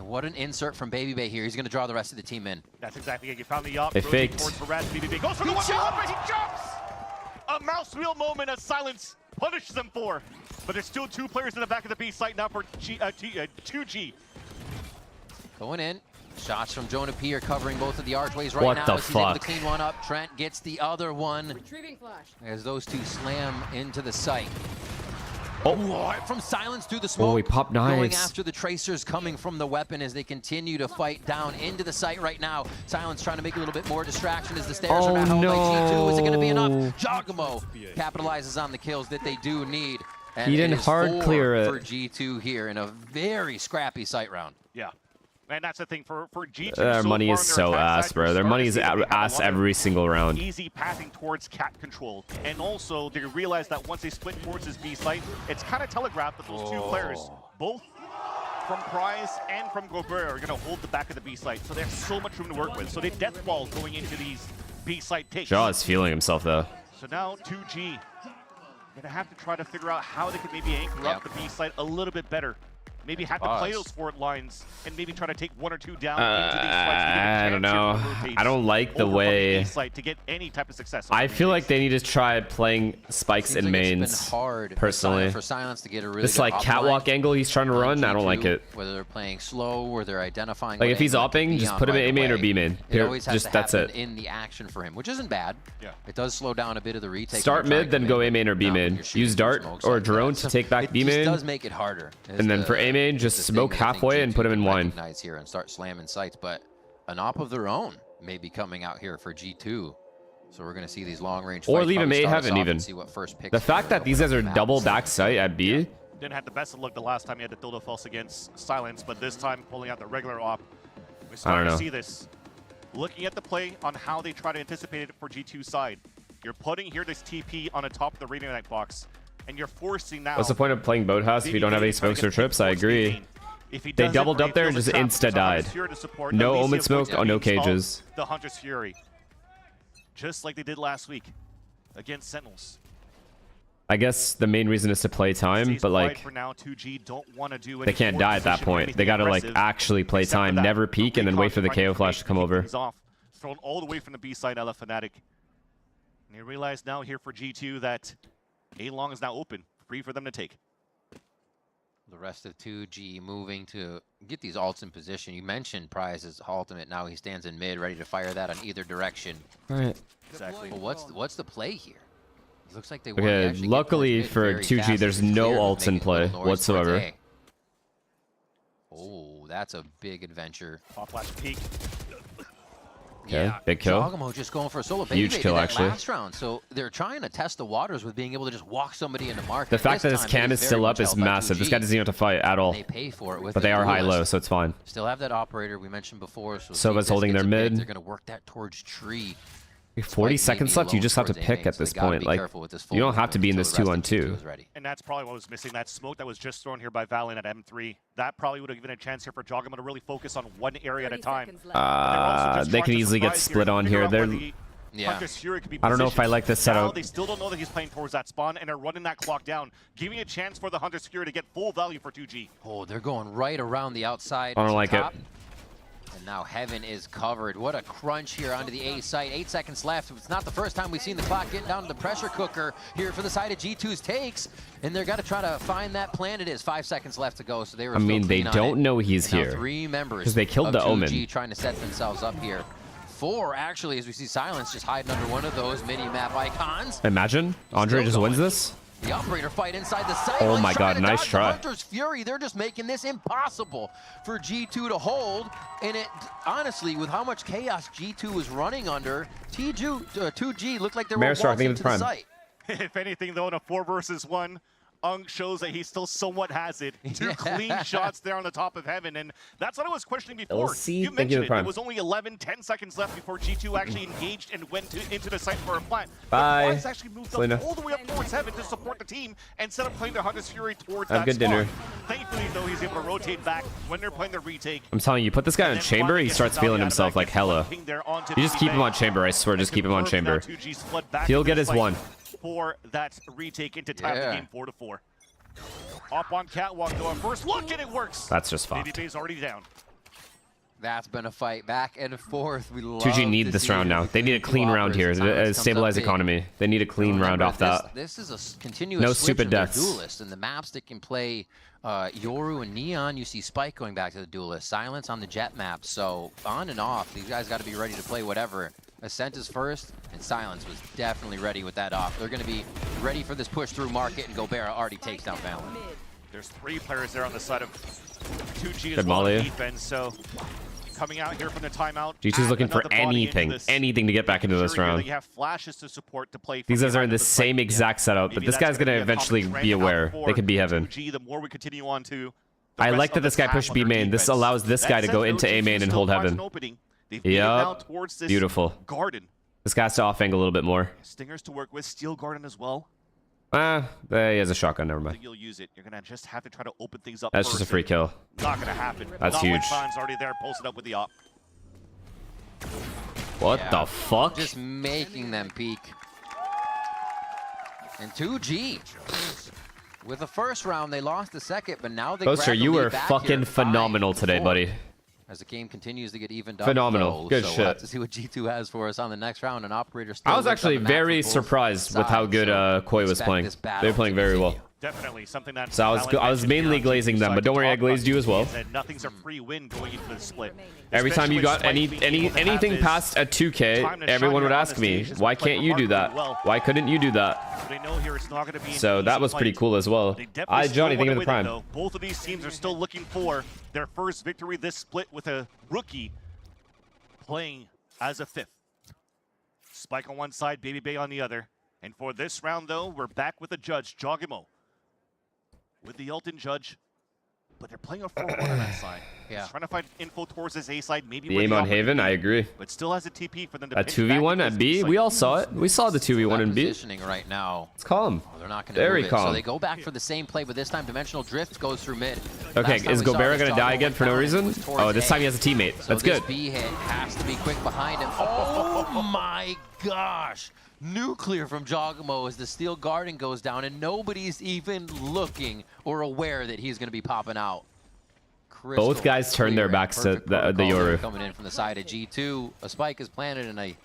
What an insert from Baby Bay here. He's going to draw the rest of the team in. That's exactly it. You found the op. They faked. Baby Bay goes for the one he jumps! A mouse wheel moment as Silence punishes them for. But there's still 2 players in the back of the B site now for 2G. Going in. Shots from Jonah P are covering both of the archways right now. What the He's able to fuck? clean one up. Trent gets the other one. As those 2 slam into the site. Oh, from Silence through the smoke. Oh, he popped knives. Going after the tracers coming from the weapon as they continue to fight down into the site right now. Silence trying to make a little bit more distraction as the stairs are now held by G2. Is it going to be enough? Jogimo capitalizes on the kills that they do need. And he didn't hard clear it for G2 here in a very scrappy site round. Yeah. And that's the thing for G2. Their money is so ass, bro. Their money is ass every single round. Easy pathing towards cat control. And also, they realize that once they split towards this B site, it's kind of telegraphed that those 2 players, both from Prize and from Gobert, are going to hold the back of the B site. So they have so much room to work with. So they death ball going into these B site takes. Jaw is feeling himself, though. So now 2G Gonna have to try to figure out how they can maybe anchor up the B side a little bit better. Maybe have to play those forward lines and maybe try to take 1 or 2 down into these fights to get a chance I don't know. I don't like the way to get any type of success. I feel like they need to try playing spikes and mains. It's been hard personally, for Silence to get a really this like catwalk angle he's trying to run, I don't like it. Whether they're playing slow or they're identifying. Like if he's opping, just put him in A main or B main. It always has just to that's happen it. in the action for him, which isn't bad. Yeah. It does slow down a bit of the retake. Start mid, then go A main or B main. Use dart or drone to take back B main. It does make it harder. And then for A main, just smoke halfway and put him in wine. Here and start slamming sights, but an op of their own may be coming out here for G2. So we're going to see these long range or fights leave him A heaven even. See what first picks the fact that these guys are double back sight at B. Didn't have the best of luck the last time he had the dildo false against Silence, but this time pulling out the regular op. We're starting to see this. Looking at the play on how they try to anticipate it for G2's side. You're putting here this TP on the top of the Radio Night box, and you're forcing now. What's the point of playing Boathouse if you don't have any smokes or trips? I agree. They doubled up there and just insta died. No Omen smoke, no cages. The Hunter's Fury. Just like they did last week against Sentinels. I guess the main reason is to play time, but like for now, 2G don't want to do they can't die at that point. They gotta like actually play time, never peek, and then wait for the KO flash to come over. Thrown all the way from the B side, LF Fnatic. And you realize now here for G2 that A long is now open, free for them to take. The rest of 2G moving to get these ults in position. You mentioned Prize's ultimate. Now he stands in mid, ready to fire that on either direction. All right. Exactly. Well, what's the play here? It looks like they okay. Luckily for 2G, there's no ults in play whatsoever. Oh, that's a big adventure. Pop flash peek. Okay, big kill. Jogamo just going for a solo. Huge kill, actually. Last round, so they're trying to test the waters with being able to just walk somebody into market. The fact that his cam is still up is massive. This guy doesn't even have to fight at all. They pay for it with but they are high-low, so it's fine. Still have that operator we mentioned before. Sova's holding their mid. They're going to work that towards tree. 40 seconds left, you just have to pick at this point. Like, you don't have to be in this 2-on-2. And that's probably what was missing. That smoke that was just thrown here by Valiant at M3. That probably would have given a chance here for Jogamo to really focus on one area at a time. They can easily get split on here. They're... I don't know if I like this setup. They still don't know that he's playing towards that spawn, and they're running that clock down, giving a chance for the Hunter's Fury to get full value for 2G. Oh, they're going right around the outside. I don't like it. And now Heaven is covered. What a crunch here onto the A site. 8 seconds left. It's not the first time we've seen the clock getting down to the pressure cooker here for the side of G2's takes. And they're got to try to find that plan. It is 5 seconds left to go. So they were they don't know he's here. 3 members because they killed the Omen. Trying to set themselves up here. 4 actually, as we see Silence just hiding under one of those mini-map icons. Imagine Andre just wins this. The operator fight inside the site. Oh my god, nice try. Hunter's Fury, they're just making this impossible for G2 to hold. And it, honestly, with how much chaos G2 was running under, 2G looked like they were walking into the site. If anything, though, in a 4 versus 1, Unk shows that he still somewhat has it. 2 clean shots there on the top of Heaven, and that's what I was questioning before. You mentioned it. It was only 10 seconds left before G2 actually engaged and went into the site for a plant. Bye. But actually moved up all the way up towards Heaven to support the team and set up playing their Hunter's Fury towards that good dinner. Thankfully, though, he's able to rotate back when they're playing the retake. I'm telling you, put this guy in chamber, he starts feeling himself like hella. You just keep him on chamber, I swear, just keep him on chamber. He'll get his 1. For that retake into time the game 4-4. Up on Catwalk though, first look and it works. That's just fine. BB's already down. That's been a fight back and forth. We love 2G need this round now. They need a clean round here. Stabilize economy. They need a clean round off that. This is a continuous stupid deaths. Duelist, and the maps that can play Yoru and Neon. You see Spike going back to the Duelist. Silence on the Jet map. So on and off, these guys got to be ready to play whatever. Ascent is first, and Silence was definitely ready with that off. They're going to be ready for this push through market, and Gobert already takes down Valen. There's 3 players there on the side of 2G as well on defense, so coming out here from the timeout. G2's looking for anything to get back into this round. You have flashes to support to play. These guys are in the same exact setup, but this guy's going to eventually be aware. They could be Heaven. The more we continue on to I like that this guy pushed B main. This allows this guy to go into A main and hold Heaven. Yep. Beautiful. Garden. This guy has to off angle a little bit more. Stingers to work with. Steel Garden as well. He has a shotgun. Never mind. You'll use it. You're gonna just have to try to open things up. That's just a free kill. Not gonna happen. That's huge. Time's already there. Posted up with the op. What the fuck? Just making them peek. And 2G. With the first round, they lost the second, but now they Poster, you were fucking phenomenal today, buddy. As the game continues to get evened up. Phenomenal. Good so shit. We'll have to see what G2 has for us on the next round. And Operator still I was actually very surprised with how good Koi was playing. They were playing very well. Definitely something that. So I was mainly glazing them, but don't worry, I glazed you as well. Nothing's a free win going into the split. Every time you got anything past a 2K, everyone would ask me, why can't you do that? Why couldn't you do that? So that was pretty cool as well. Johnny, thank you for the prime. Both of these teams are still looking for their first victory this split with a rookie playing as a fifth. Spike on one side, Baby Bay on the other. And for this round, though, we're back with the judge, Jogimo, with the Elton judge, but they're playing a 4-1 on that side. Yeah. He's trying to find info towards his A side, maybe The aim on Haven, I agree. but still has a TP for them to A 2v1 at B, we all saw it. We saw the 2v1 in B. Positioning right now. It's calm. Oh, they're not going to Very move it. calm. So they go back for the same play, but this time Dimensional Drift goes through mid. Okay, Last time is we saw Gobert this, gonna die again for no reason? was towards Oh, this A. time he has a teammate. So That's this good. B hit has to be quick behind him. Oh my gosh! Nuclear from Jogamo as the steel guarding goes down, and nobody's even looking or aware that he's going to be popping out. Both guys turned their backs to the Yoru. Coming in from the side of G2, a spike is planted, and a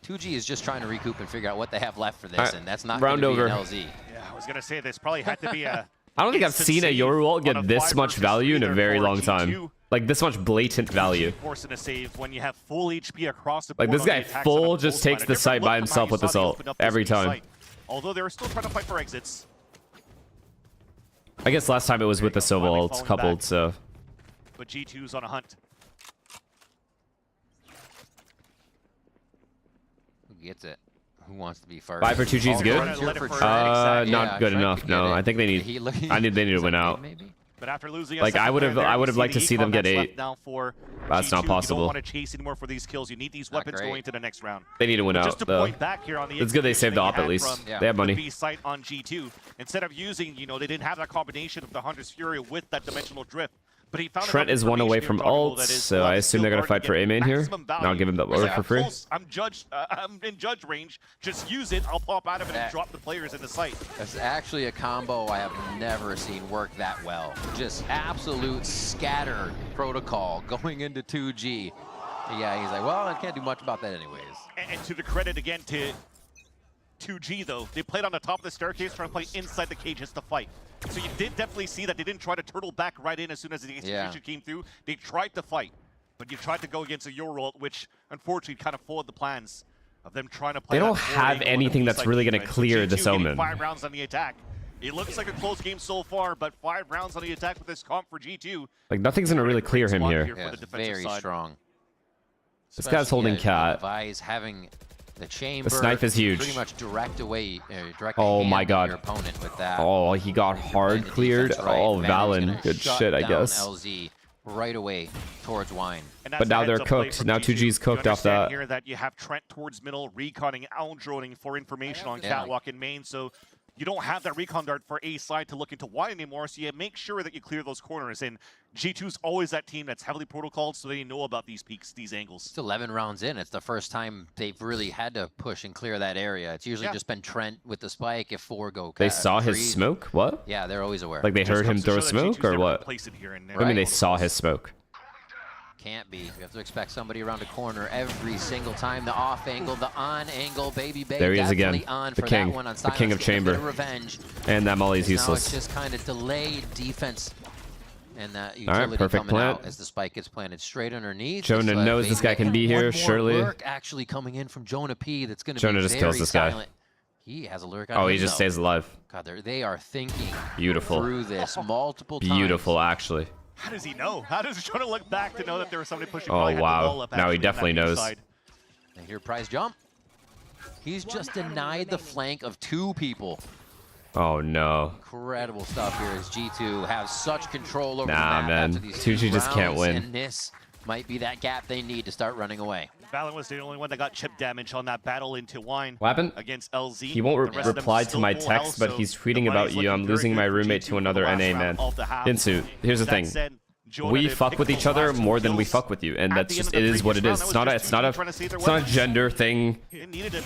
2G is just trying to recoup and figure out what they have left for this, and that's not going to be an LZ. Yeah, I was going to say this probably had to be a. I don't think I've seen a Yoru ult get this much value in a very long time. Like this much blatant value. Forcing a save when you have full HP across the Like board this guy full just takes the site by himself with this ult every time. Although they're still trying to fight for exits. I guess last time it was with the Sova ults coupled, so. But G2's on a hunt. Who gets it? Who wants to be first? 5 for 2G is good. Not good enough. No, I think they need. They need to win out. But after losing, Like I would have liked to see them get 8. That's not possible. You don't want to chase anymore for these kills. You need these weapons going to the next round. They need to win out. Just to though. point back here on the It's good they saved the op at least. They have money. The B site on G2 instead of using, they didn't have that combination of the Hunter's Fury with that dimensional drift. But he found Trent is 1 away from ults, so I assume they're gonna fight for A main here. And I'll give him the order for free. I'm in judge range. Just use it. I'll pop out of it and drop the players in the site. That's actually a combo I have never seen work that well. Just absolute scatter protocol going into 2G. Yeah, he's like, well, I can't do much about that anyways. And to the credit again to 2G though, they played on the top of the staircase trying to play inside the cages to fight. So you did definitely see that they didn't try to turtle back right in as soon as the execution came through. They tried to fight, but you tried to go against a Euro, which unfortunately kind of foiled the plans of them trying to play. They don't have anything that's really going to clear this Omen. 5 rounds on the attack. It looks like a close game so far, but 5 rounds on the attack with this comp for G2. Like nothing's going to really clear him here. Yeah, very strong. This guy's holding cat. Device having the chamber. The snipe is huge. Pretty much direct away. Oh my god. Your opponent with that. Oh, he got hard cleared. Oh, Valen. Good shit, I guess. LZ right away towards Wine. But now they're cooked. Now 2G's cooked off that. Here that you have Trent towards middle, reconning, out-droning for information on catwalk in main. So you don't have that recon dart for A side to look into wide anymore, so you make sure that you clear those corners. And G2's always that team that's heavily protocoled, so they know about these peaks, these angles. It's 11 rounds in. It's the first time they've really had to push and clear that area. It's usually just been Trent with the spike if 4 go. They saw his smoke? What? Yeah, they're always aware. Like they heard him throw smoke or what? I mean, they saw his smoke. Can't be. You have to expect somebody around a corner every single time. The off angle, the on angle, Baby Bay. There he is again. The king. The king of chamber. Revenge. And that molly's useless. Now it's just kind of delayed defense. And that utility perfect coming out as the spike gets planted straight underneath. Jonah knows this guy can be here, surely. Lurk actually coming in from Jonah P. That's going to be Jonah just kills this guy. He has a lurk. Oh, he just stays alive. God, they are thinking beautiful through this multiple times. Beautiful, actually. How does he know? How does Jonah look back to know that there was somebody pushing? Oh, wow. Now he definitely knows. And here, prize jump. He's just denied the flank of 2 people. Oh, no. Incredible stuff here as G2 has such control over the map man. After these 2G just can't win. And this might be that gap they need to start running away. Valen was the only one that got chip damage on that battle into Wine. What happened? Against LZ. He won't reply to my text, but he's tweeting about you. I'm losing my roommate to another NA, man. Insu, here's the thing. We fuck with each other more than we fuck with you, and that's just, it is what it is. It's not a gender thing.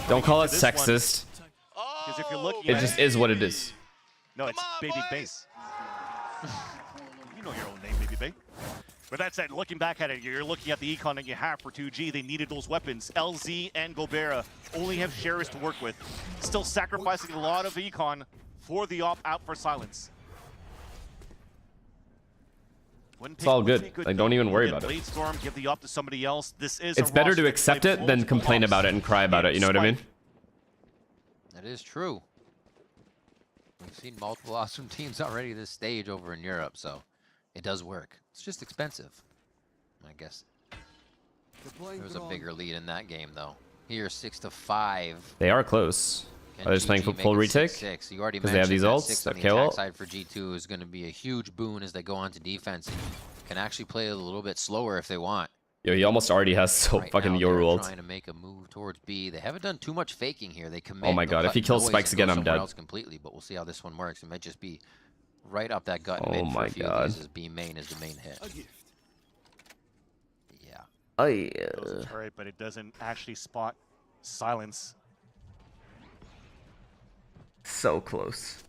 Don't call it sexist. Because if you're looking It at just is what it is. No, it's Baby Bay. You know your own name, Baby Bay. But that said, looking back at it, you're looking at the econ that you have for 2G. They needed those weapons. LZ and Gobera only have Sherris to work with. Still sacrificing a lot of econ for the op out for Silence. It's all good. Like, don't even worry about it. Storm, give the op to somebody else. This is it's better to accept it than complain about it and cry about it. You know what I mean? That is true. We've seen multiple awesome teams already this stage over in Europe, so it does work. It's just expensive, I guess. There was a bigger lead in that game, though. Here, 6-5. They are close. Are they just playing full retake? Because they have these ults. Okay, well. Side for G2 is going to be a huge boon as they go on to defense and can actually play a little bit slower if they want. Yo, he almost already has so fucking Yoru ult. Trying to make a move towards B. They haven't done too much faking here. They commit. Oh my god, if he kills Spikes again, I'm dead. Else completely, but we'll see how this one works. It might just be right up that gut. Oh my god. As B main is the main hit. Yeah. Oh yeah. Turret, but it doesn't actually spot Silence. So close.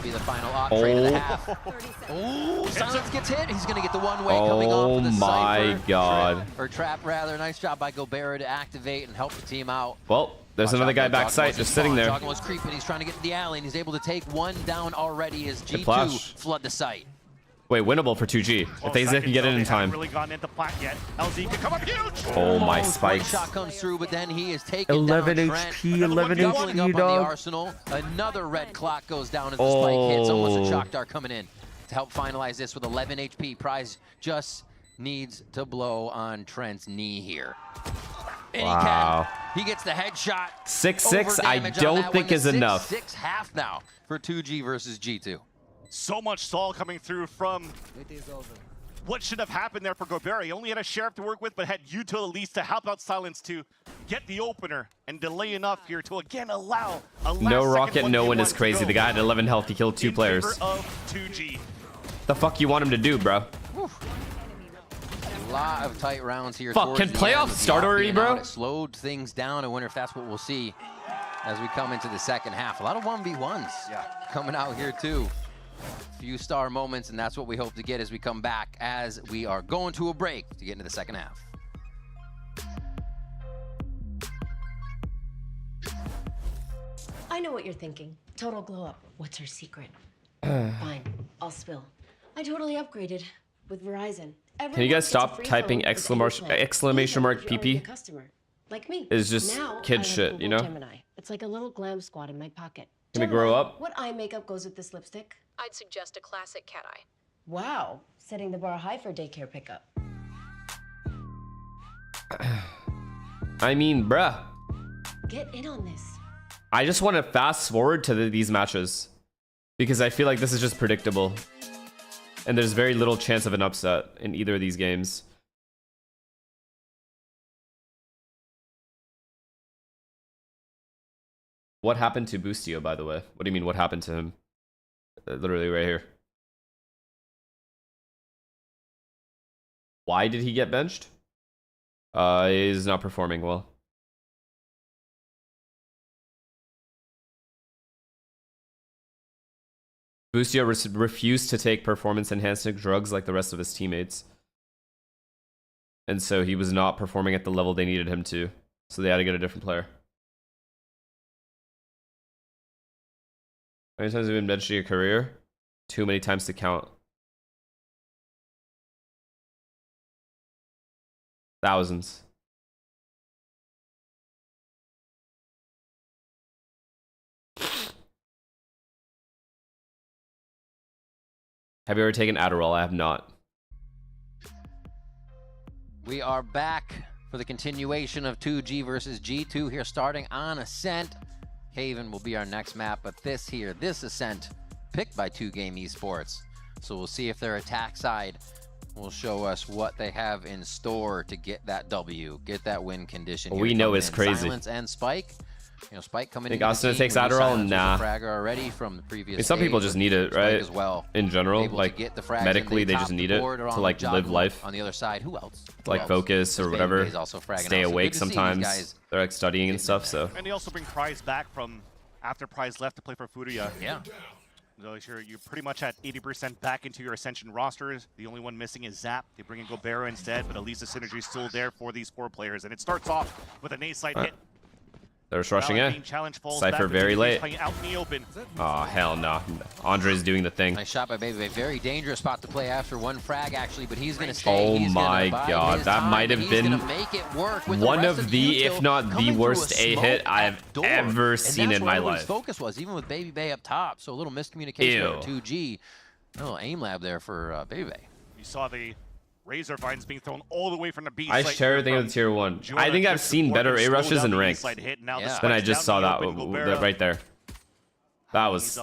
Be the final op trade of the half. Oh, Silence gets hit. He's going to get the one-way coming off of the my Cypher. god. Or trap, rather. Nice job by Gobera to activate and help the team out. Well, there's another guy backside just sitting there. Doggon was creeping. He's trying to get to the alley, and he's able to take one down already as G2 flood the site. Wait, winnable for 2G. If they can get it in time. Really gone into plat yet. LZ can come up huge. Oh my Spikes. Shot comes through, but then he is taken 11 down. HP, 11 HP, up dog. On the Arsenal. Another red clock goes down as the spike hits. Almost a shock dart coming in to help finalize this with 11 HP. Prize just needs to blow on Trent's knee here. And wow. He gets the headshot. 6-6, I don't think is enough. 6-6 now for 2G versus G2. So much stall coming through from what should have happened there for Gobera. He only had a Sheriff to work with, but had Yuto at least to help out Silence to get the opener and delay enough here to again allow a last no rocket, no one is crazy. The guy had 11 health, he killed 2 players. Of 2G. The fuck you want him to do, bro? A lot of tight rounds here. Fuck, can playoffs start already, bro? It slowed things down. I wonder if that's what we'll see as we come into the second half. A lot of 1v1s coming out here too. Few star moments, and that's what we hope to get as we come back, as we are going to a break to get into the second half. I know what you're thinking. Total glow up. What's her secret? Fine, I'll spill. I totally upgraded with Verizon. Can you guys stop typing exclamation mark PP? Like me. It's just kid shit, you know? Gemini. It's like a little glam squad in my pocket. Can we grow up? What eye makeup goes with this lipstick? I'd suggest a classic cat eye. Wow, setting the bar high for daycare pickup. I mean, bruh. Get in on this. I just want to fast forward to these matches because I feel like this is just predictable. And there's very little chance of an upset in either of these games. What happened to Boostio, by the way? What do you mean, what happened to him? Literally right here. Why did he get benched? He's not performing well. Boostio refused to take performance-enhancing drugs like the rest of his teammates. And so he was not performing at the level they needed him to. So they had to get a different player. How many times have you been benched in your career? Too many times to count. Thousands. Have you ever taken Adderall? I have not. We are back for the continuation of 2G versus G2 here, starting on Ascent. Haven will be our next map, but this Ascent, picked by 2Game Esports. So we'll see if their attack side will show us what they have in store to get that W, get that win condition. We know it's crazy. Silence and Spike You know, Spike coming Think in. Austin takes Adderall? Nah. Fragger already from the previous. I mean, some people just need it, right? As well. In general, like medically, they just need it to like live life. On the other side, who else? Like focus or whatever. Stay awake sometimes. They're like studying and stuff. So. And they also bring Prize back from after Prize left to play for Furia. Yeah. So you're pretty much at 80% back into your Ascension rosters. The only one missing is Zap. They bring in Gobera instead, but at least the synergy is still there for these 4 players. And it starts off with an A-side hit. They're just rushing in. Cypher very late. Out in the open. Oh, hell no. Andre's doing the thing. Nice shot by Baby. Very dangerous spot to play after one frag, actually, but he's going to stay. Oh my god. That might have been one of the, if not the worst A hit I've ever seen in my life. His focus was, even with Baby Bay up top, so a little miscommunication with 2G. A little aim lab there for Baby Bay. You saw the Razor Vines being thrown all the way from the B I site. share everything with tier 1. I think I've seen better A rushes in ranked than I just saw that right there. That was,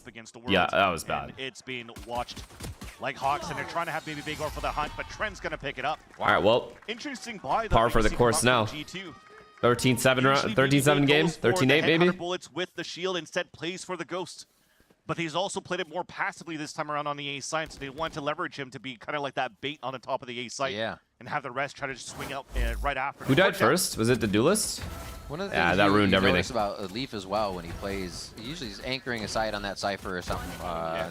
yeah, that was bad. It's being watched like hawks, and they're trying to have Baby Bay go for the hunt, but Trent's going to pick it up. All right, well, interesting buy, par for the course now. 13-7 game, 13-8 maybe. Bullets with the shield, instead plays for the Ghost. But he's also played it more passively this time around on the A site, so they want to leverage him to be kind of like that bait on the top of the A site. Yeah. And have the rest try to just swing out right after. Who died first? Was it the duelist? One of the yeah, things that ruined everything. Notice about Leaf as well when he plays, usually he's anchoring a side on that Cypher or something,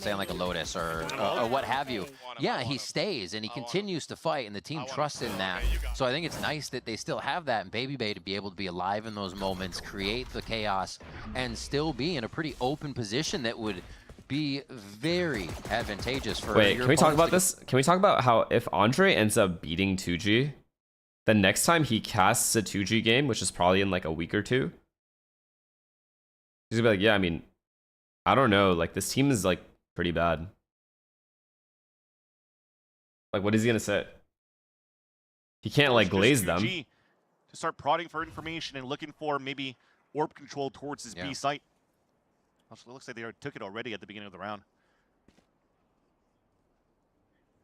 saying like a Lotus or what have you. Yeah, he stays and he continues to fight, and the team trusts in that. So I think it's nice that they still have that, and Baby Bay to be able to be alive in those moments, create the chaos, and still be in a pretty open position that would be very advantageous for. Wait, can we talk about this? Can we talk about how if Andre ends up beating 2G, the next time he casts a 2G game, which is probably in like a week or two, he's gonna be like, yeah, I mean, I don't know, like this team is like pretty bad. Like, what is he gonna say? He can't like glaze them. To start prodding for information and looking for maybe orb control towards his B site. Also, it looks like they took it already at the beginning of the round.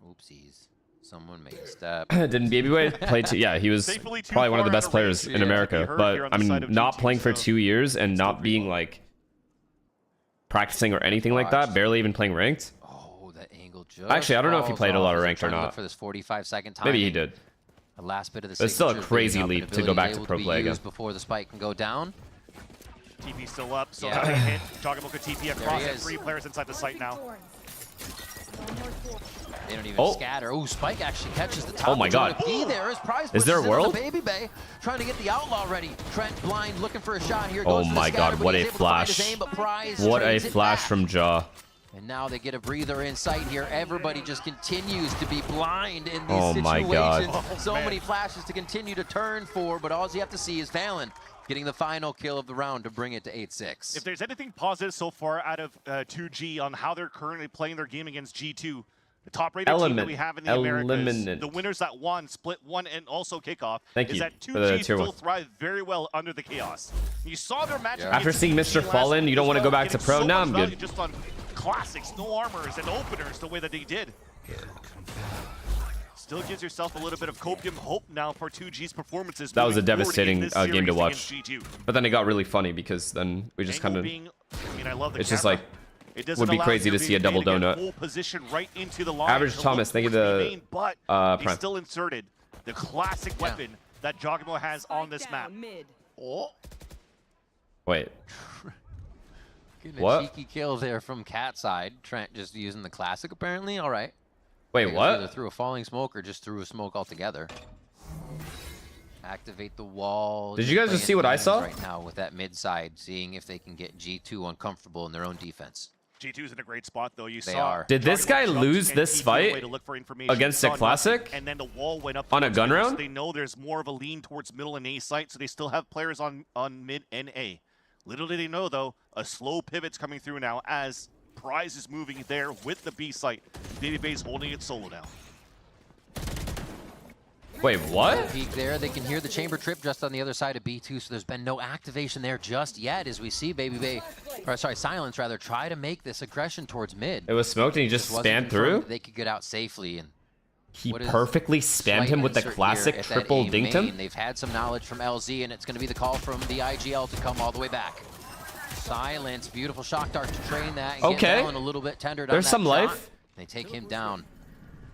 Oopsies. Someone made a step. Didn't Baby Bay play yeah, he was probably one of the best players in America. But I mean, not playing for 2 years and not being like practicing or anything like that, barely even playing ranked. Oh, that angle just actually, I don't know if he played a lot of ranked or not. For this 45-second time. Maybe he did. The last bit of the but it's still a crazy leap to go back to pro play again. Before the spike can go down. TP still up, so they hit. Jogamo could TP across it. 3 players inside the site now. They don't even scatter. Oh, Spike actually catches the top. Oh my god. There is prize. Is there a world? Baby Bay trying to get the outlaw ready. Trent blind looking for a shot here. Oh my god, what a flash. What a flash from Jaw. And now they get a breather in sight here. Everybody just continues to be blind in these situations. My god. So many flashes to continue to turn for, but all you have to see is Valen getting the final kill of the round to bring it to 8-6. If there's anything positive so far out of 2G on how they're currently playing their game against G2, the top-rated team that we have in the Americas, the winners that won, split one, and also kickoff, is that 2G still thrive very well under the chaos. You saw their match. After seeing Mr. Fallen, you don't want to go back to pro? Now I'm good. Just on classics, no armors, and openers the way that they did. Still gives yourself a little bit of copium hope now for 2G's performances. That was a devastating game to watch. But then it got really funny because then we just kind of... it's just like... It would be crazy to see a double donut. Right into the line. Average Thomas, thank you the he still inserted the classic weapon that Jogamo has on this map. Wait. Getting a cheeky kill there from Cat side. Trent just using the classic apparently. All right. Wait, what? Either threw a falling smoke or just threw a smoke altogether. Activate the wall. Did you guys just see what I saw? Right now with that mid side, seeing if they can get G2 uncomfortable in their own defense. G2's in a great spot though. You they saw. Are. Did this guy lose this fight against a classic? And then the wall went up on a gun round? So they know there's more of a lean towards middle and A site, so they still have players on mid and A. Little did they know though, a slow pivot's coming through now as Prize is moving there with the B site. Baby Bay's holding it solo now. Wait, what? Peek there. They can hear the chamber trip just on the other side of B2, so there's been no activation there just yet as we see Baby Bay, or sorry, Silence rather, try to make this aggression towards mid. It was smoked and he just spanned through? They could get out safely and He perfectly spammed him with the classic triple dinked him. They've had some knowledge from LZ, and it's going to be the call from the IGL to come all the way back. Silence, beautiful shock dart to train that. And get Valen a little bit tendered. There's some life. They take him down.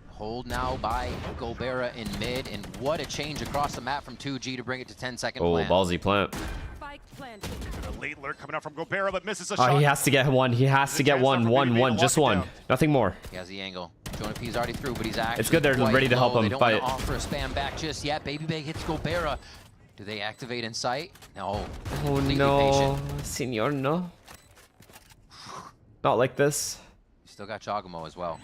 Hold now by Gobera in mid, and what a change across the map from 2G to bring it to 10-second plant. Ballsy plant. A late lurk coming out from Gobera, but misses a shot. Oh, he has to get one. He has to get one, just one. Nothing more. He has the angle. Jonah P's already through, but he's actually It's good they're ready to help him they don't fight. want to offer a spam back just yet. Baby Bay hits Gobera. Do they activate in sight? No. Oh no, Senor, no. Not like this. Still got Jogamo as well.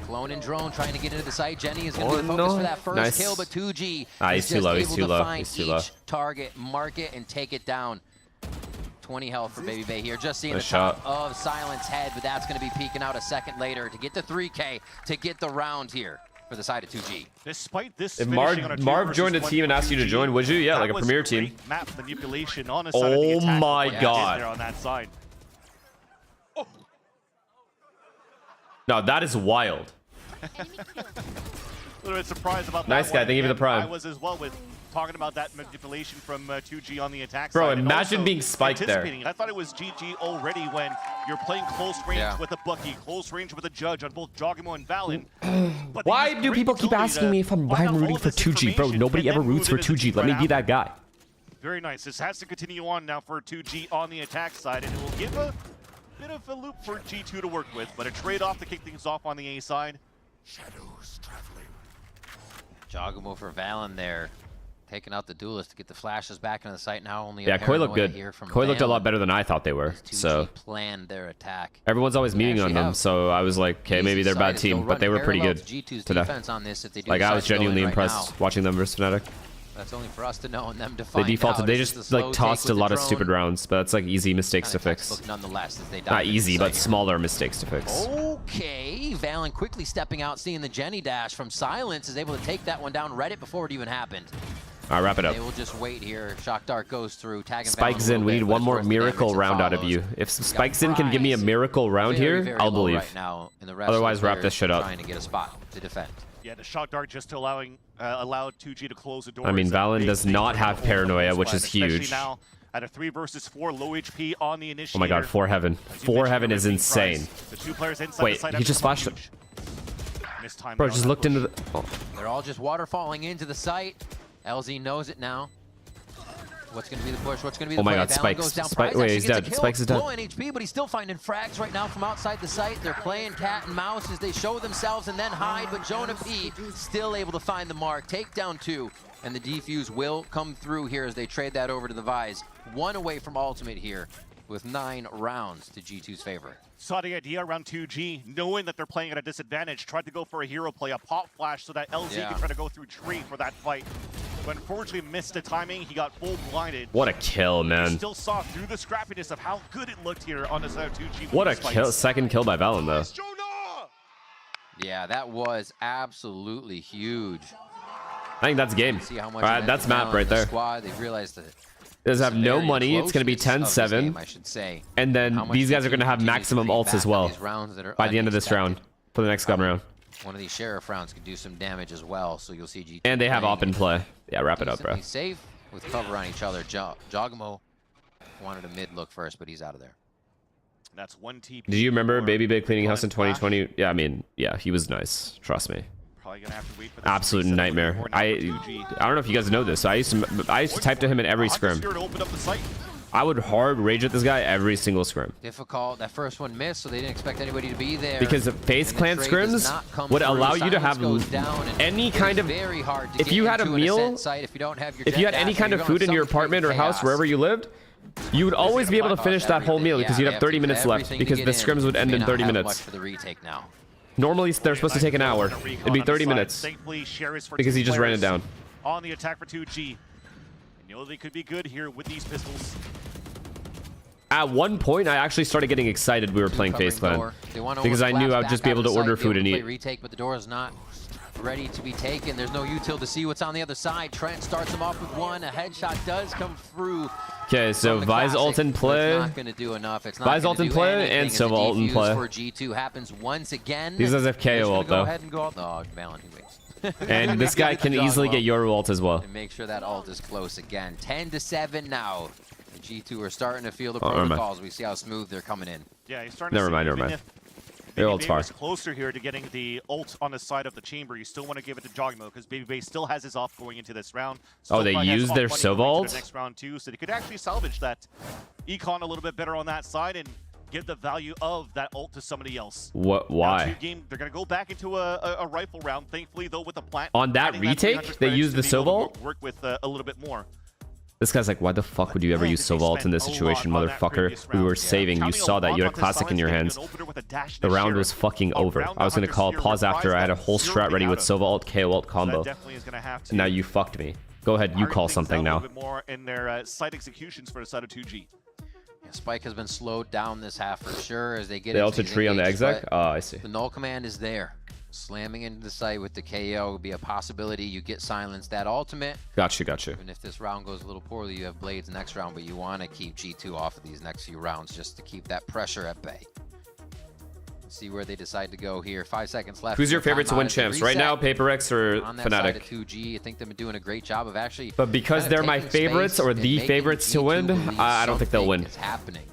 Clone and drone trying to get into the site. Jenny is going to be the focus for that first kill, but 2G he's too low. He's too low. He's too low. Target, mark it, and take it down. 20 health for Baby Bay here. Just seeing the shot top of Silence head, but that's going to be peeking out a second later to get the 3K to get the round here for the side of 2G. Despite this, if Marv joined a team and asked you to join, would you? Yeah, like a premier team. Map manipulation on the side of the oh my god! On that side. Oh. No, that is wild. A little bit surprised about that. Nice guy, thank you for the prime. I was as well with talking about that manipulation from 2G on the attack Bro, side. imagine being spiked there. I thought it was GG already when you're playing close range with a Bucky, close range with a Judge on both Jogamo and Valen. Why do people keep asking me if I'm rooting for 2G? Bro, nobody ever roots for 2G. Let me be that guy. Very nice. This has to continue on now for 2G on the attack side, and it will give a bit of a loop for G2 to work with, but a trade-off to kick things off on the A side. Shadows traveling. Jogamo for Valen there. Taking out the duelist to get the flashes back into the site now. Only Koi looked good. Koi looked a lot better than I thought they were. So planned their attack. Everyone's always memeing on them, so I was like, okay, maybe they're a bad team, but they were pretty good today. Like I was genuinely impressed watching them versus Fnatic. That's only for us to know and them to find They defaulted. Out. They just like tossed a lot of stupid rounds, but that's like easy mistakes to fix. Nonetheless, as they not easy, but smaller mistakes to fix. Okay, Valen quickly stepping out, seeing the Jenny dash from Silence, is able to take that one down, read it before it even happened. All right, wrap it up. They will just wait here. Shock Dart goes through, tagging Spikes in. We need one more miracle round out of you. If Spikes in can give me a miracle round here, I'll believe. Right now, and the rest otherwise, wrap this shit up. Trying to get a spot to defend. Yeah, the shock dart just allowed 2G to close the door. I mean, Valen does not have paranoia, which is huge. Now at a 3-versus-4, low HP on the initiator. Oh my god, 4 Heaven. 4 Heaven is insane. The 2 players inside wait, the site he just flashed him. Bro, just looked into the... Oh. They're all just waterfalling into the site. LZ knows it now. What's going to be the push? What's going to be the play? Oh my god, Spikes. Wait, he's dead. Spikes is dead. Low NHP, but he's still finding frags right now from outside the site. They're playing cat and mouse as they show themselves and then hide, but Jonah P still able to find the mark. Take down 2, and the defuse will come through here as they trade that over to the Vise. 1 away from ultimate here with 9 rounds to G2's favor. Saw the idea around 2G, knowing that they're playing at a disadvantage, tried to go for a hero play, a pop flash, so that LZ can try to go through tree for that fight. But unfortunately missed the timing, he got full blinded. What a kill, man. You still saw through the scrappiness of how good it looked here on the side of 2G. What a kill, second kill by Valen, though. Yeah, that was absolutely huge. I think that's game. All right, that's map right there. They've realized that does have no money. It's going to be 10-7. I should say. And then these guys are going to have maximum ults as well by the end of this round for the next gun round. One of these Sheriff rounds could do some damage as well, so you'll see G2. And they have op in play. Yeah, wrap it up, bro. Safe with cover on each other. Jogamo wanted a mid look first, but he's out of there. That's 1 TP. Do you remember Baby Big cleaning house in 2020? Yeah, I mean, yeah, he was nice. Trust me. Probably gonna have to wait for absolute nightmare. I don't know if you guys know this. I used to type to him in every scrim. I would hard rage at this guy every single scrim. Difficult. That first one missed, so they didn't expect anybody to be there. Because FaZe Clan scrims would allow you to have any kind of... If you had a meal, if you had any kind of food in your apartment or house, wherever you lived, you would always be able to finish that whole meal because you'd have 30 minutes left because the scrims would end in 30 minutes. Normally, they're supposed to take an hour. It'd be 30 minutes because he just ran it down. On the attack for 2G. You know they could be good here with these pistols. At one point, I actually started getting excited we were playing FaZe Clan because I knew I'd just be able to order food and eat. Retake, but the door is not ready to be taken. There's no util to see what's on the other side. Trent starts him off with 1. A headshot does come through. Okay, so Vi's ult in play. It's not going to do enough. It's not Vi's ult in play and Sova ult in play. For G2 happens once again. These guys have KO ult though. Go ahead and go out. Oh, Valen, he waits. And this guy can easily get your ult as well. And make sure that ult is close again. 10-7 now. The G2 are starting to feel the protocols. We see how smooth they're coming in. Yeah, he's starting never to mind, never mind. Their ult's far. Closer here to getting the ult on the side of the chamber. You still want to give it to Jogmo because BabyBay still has his off going into this round. Oh, they used their Sova ult? Next round too, so they could actually salvage that econ a little bit better on that side and give the value of that ult to somebody else. What? Why? They're going to go back into a rifle round. Thankfully, though, with the plant. On that retake, they used the Sova ult? Work with a little bit more. This guy's like, why the fuck would you ever use Sova ult in this situation, motherfucker? We were saving. You saw that. You had a classic in your hands. The round was fucking over. I was going to call pause after I had a whole strat ready with Sova ult, KO ult combo. And now you fucked me. Go ahead, you call something now. More in their site executions for the side of 2G. Yeah, Spike has been slowed down this half for sure as they get they ulted tree on the exec? Oh, I see. The null command is there. Slamming into the site with the KO would be a possibility. You get silenced that ultimate. Gotcha. And if this round goes a little poorly, you have Blades next round, but you want to keep G2 off of these next few rounds just to keep that pressure at bay. See where they decide to go here. 5 seconds left. Who's your favorite to win champs? Right now, PaperX or on that side of Fnatic? 2G, I think they've been doing a great job of actually. But because they're my favorites or the favorites to win, I don't think they'll win. It's happening.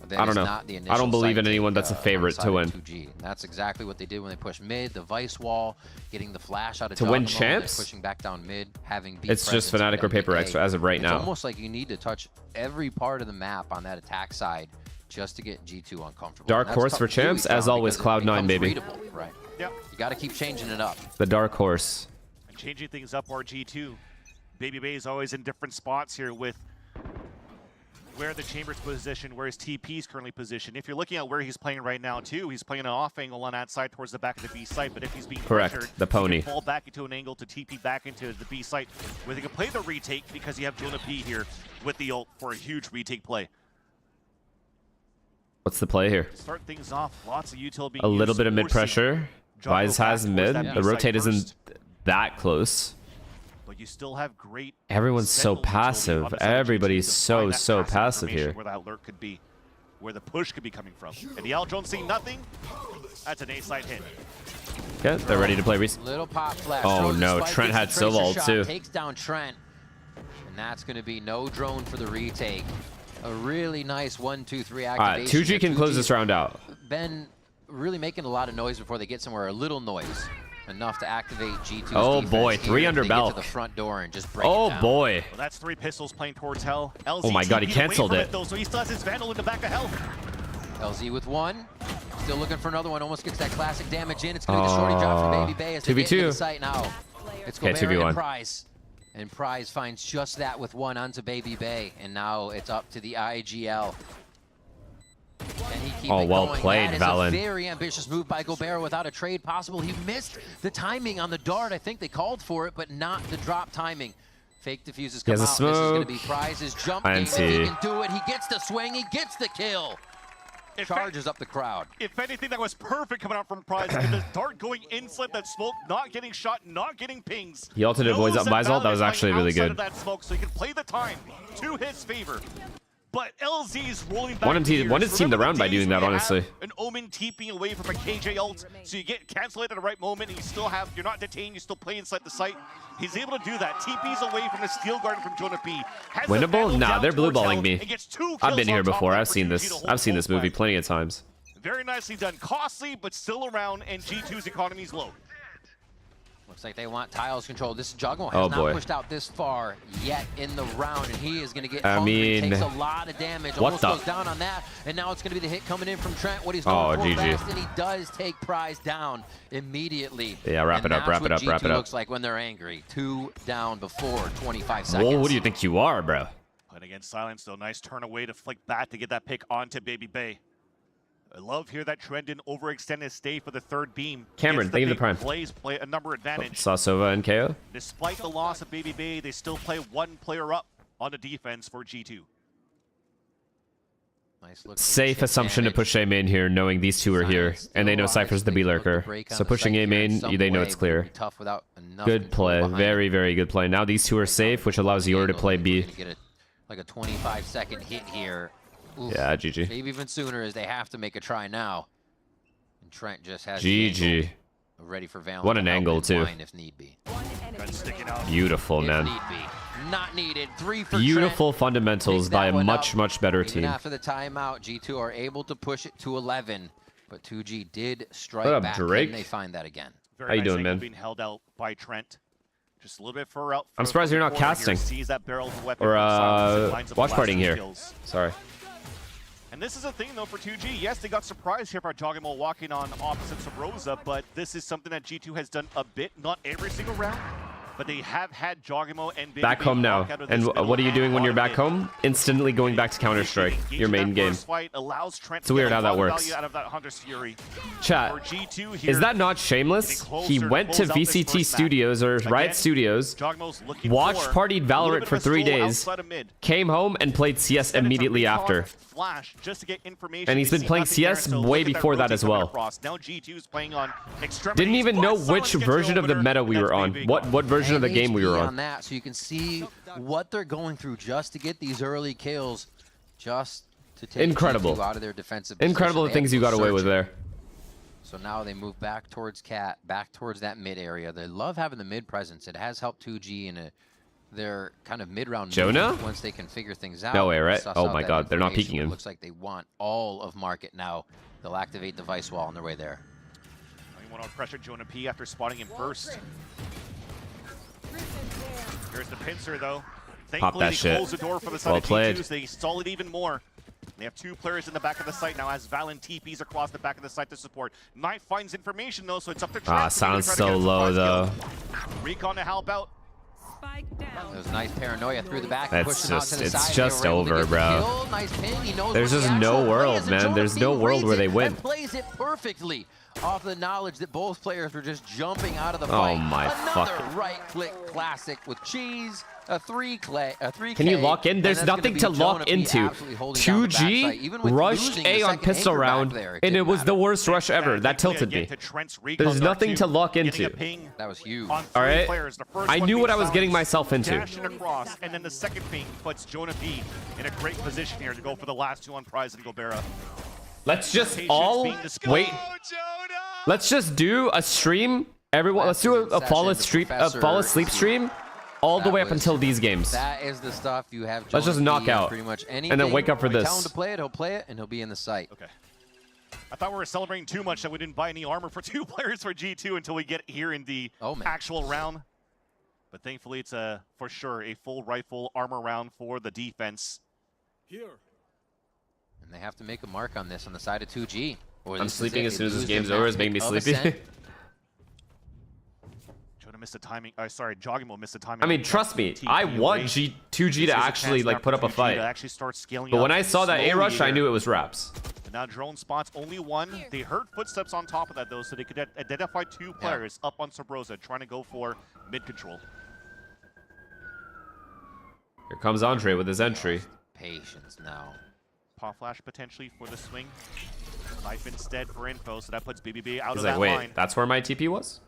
I don't know. I don't believe in anyone that's a favorite to win. 2G. And that's exactly what they did when they pushed mid, the Vice wall, getting the flash out of to win champs. Pushing back down mid, having B it's just Fnatic or PaperX as of right now. It's almost like you need to touch every part of the map on that attack side just to get G2 uncomfortable. Dark horse for champs, as always, Cloud9, baby. Right. Yep. You got to keep changing it up. The dark horse. And changing things up are G2. BabyBay is always in different spots here with where the chamber's positioned, where his TP is currently positioned. If you're looking at where he's playing right now too, he's playing an off angle on that side towards the back of the B site, but if he's being pressured, the pony. he can fall back into an angle to TP back into the B site, where they can play the retake because you have Jonah P here with the ult for a huge retake play. What's the play here? Start things off, lots of util being a little used, bit of mid pressure. Vise has mid. The rotate isn't that close. But you still have great. Everyone's so passive. Everybody's so passive here. Where that lurk could be, where the push could be coming from. And the Aldrone seeing nothing. That's an A-side hit. Okay, they're ready to play. Little pop flash. Oh no, Trent had Sova ult too. Takes down Trent, and that's going to be no drone for the retake. A really nice 1-2-3 activation. All right, 2G can close this round out. Ben really making a lot of noise before they get somewhere. A little noise. Enough to activate G2's oh boy, 3 under Belk. To the front door and just break oh it down. Boy. Well, that's 3 pistols playing towards Hell. LZ oh my god, he canceled it. Though, so he still has his Vandal in the back of Hell. LZ with 1. Still looking for another one. Almost gets that classic damage in. It's going to be the shorty drop from BabyBay as they get into the site now. It's okay, 2v1. And Prize. And Prize finds just that with 1 onto BabyBay. And now it's up to the IGL. Oh, well played, Valen. A very ambitious move by Gobert without a trade possible. He missed the timing on the dart. I think they called for it, but not the drop timing. Fake diffuses come out. This is going to be Prize's jump game. If he can do it, he gets the swing, he gets the kill. Charges up the crowd. If anything, that was perfect coming out from Prize. The dart going inside that smoke, not getting shot, not getting pings. He ulted Vise ult. That was actually really good. That smoke, so he can play the time to his favor. But LZ's rolling back. Won his team the round by doing that, honestly. An Omen TPing away from a KJ ult, so you get cancelled at the right moment, and you still have, you're not detained, you still play inside the site. He's able to do that. TP's away from the Steel Garden from Jonah P. Winnable? Nah, they're blue balling me. I've been here before. I've seen this. I've seen this movie plenty of times. Very nicely done. Costly, but still around, and G2's economy is low. Looks like they want tiles control. This Jugmo has not pushed out this far yet in the round, and he is going to get hungry. Takes a lot of damage. Almost goes down on that, and now it's going to be the hit coming in from Trent. What he's going for fast, and he does take Prize down immediately. Yeah, wrap it up, wrap it up, wrap it up. Looks like when they're angry. 2 down before 25 seconds. Whoa, what do you think you are, bro? But against Silence, though, nice turn away to flick back to get that pick onto BabyBay. I love here that Trent didn't overextend his stay for the 3rd beam. Cameron, thank you the prime. Plays play a number advantage. Saw Sova and KO. Despite the loss of BabyBay, they still play 1 player up on the defense for G2. Nice look. Safe assumption to push A main here, knowing these two are here, and they know Cypher's the B lurker. So pushing A main, they know it's clear. Good play, very good play. Now these two are safe, which allows Yor to play B. like a 25-second hit here. Oof. Yeah, GG. Maybe even sooner, as they have to make a try now. And Trent just has GG. ready for Valen. What an angle, too. If need be. Beautiful, If man. need be. Not needed. 3 for Beautiful Trent. fundamentals Picks by that a one much, up. much better Even team. after the timeout, G2 are able to push it to 11. But 2G did strike What up, back. Drake? Can they find that again? How you doing, man? Being held out by Trent. Just a little bit further out. I'm surprised you're not casting. Sees that barrel of a weapon Or from silence and lines up the watch last partying two here. kills. Sorry. And this is a thing, though, for 2G. Yes, they got surprised here by Jogimo walking on opposite Sabrosa, but this is something that G2 has done a bit, not every single round, but they have had Jogimo and Baby Back home now. And what are you doing when you're back home? Instantly going back to Counter-Strike, your main game. It's weird how that works. Out of that Hunter's Fury. Chat, is that not shameless? He went to VCT Studios or Riot Studios, watched partied Valorant for 3 days, came home and played CS immediately after. And he's been playing CS way before that as well. Didn't even know which version of the meta we were on. What version of the game we were on. That, so you can see what they're going through just to get these early kills, just to take Incredible. G2 out of their defensive Incredible the position. things you got away with there. So now they move back towards Cat, back towards that mid area. They love having the mid presence. It has helped 2G in their kind of mid-round Jonah? once they can figure things out. No way, right? Suss Oh out my that god, they're not information. peeking him. It looks like they want all of market now. They'll activate the Vice Wall on their way there. You want to pressure Jonah P after spotting him first. Here's the pincer, though. Pop Thankfully, that they shit. close the door for the side Well of played. G2s. They stall it even more. They have 2 players in the back of the site now as Valen TPs across the back of the site to support. Knife finds information, though, so it's up to Trent. Ah, sounds so low, though. Recon to help out. There's nice paranoia through the back. That's pushing out just- to the it's side. just They were able to over, get the bro. kill. Nice pin. He knows There's what just the no actual play world, is, and man. Jonah There's P no world reads where it they win. and plays it perfectly off the knowledge that both players were just jumping out of the Oh fight. my Another fuck. right-click classic with cheese. A 3K. Can you lock in? There's and that's nothing gonna to be lock Jonah P into. absolutely holding down the backside. 2G Even with rushed losing A the on second pistol anchor back round, there, it and it didn't was the matter. worst rush ever. That tilted me. There's nothing to lock into. That was huge. All right? I knew what I was getting myself into. Dashing across, and then the second ping puts Jonah P in a great position here to go for the last 2 on Prize and Gobera. Let's just all wait. Let's just do a stream. Everyone, let's do a fall asleep stream all the way up until these games. That is the stuff you have. Let's just Jonah knock P on out pretty much and anything. then wake up for We tell this. him to play it, he'll play it, and he'll be in the site. Okay. I thought we were celebrating too much that we didn't buy any armor for 2 players for G2 until we get here in the actual round. But thankfully, it's for sure a full rifle armor round for the defense. Here. And they have to make a mark on this on the side of 2G. I'm sleeping as soon as this game's over. It's making me sleepy. Jonah missed the timing. Sorry, Jogimo missed the timing. I mean, trust me, I want 2G to actually like put up a fight. But when I saw that A rush, I knew it was Raps. And now drone spots only 1. They heard footsteps on top of that though, so they could identify 2 players up on Sabrosa trying to go for mid control. Here comes Andre with his entry. Patience now. Pop flash potentially for the swing. Knife instead for info, so that puts BBB out He's of like, that wait, line. that's where my TP was?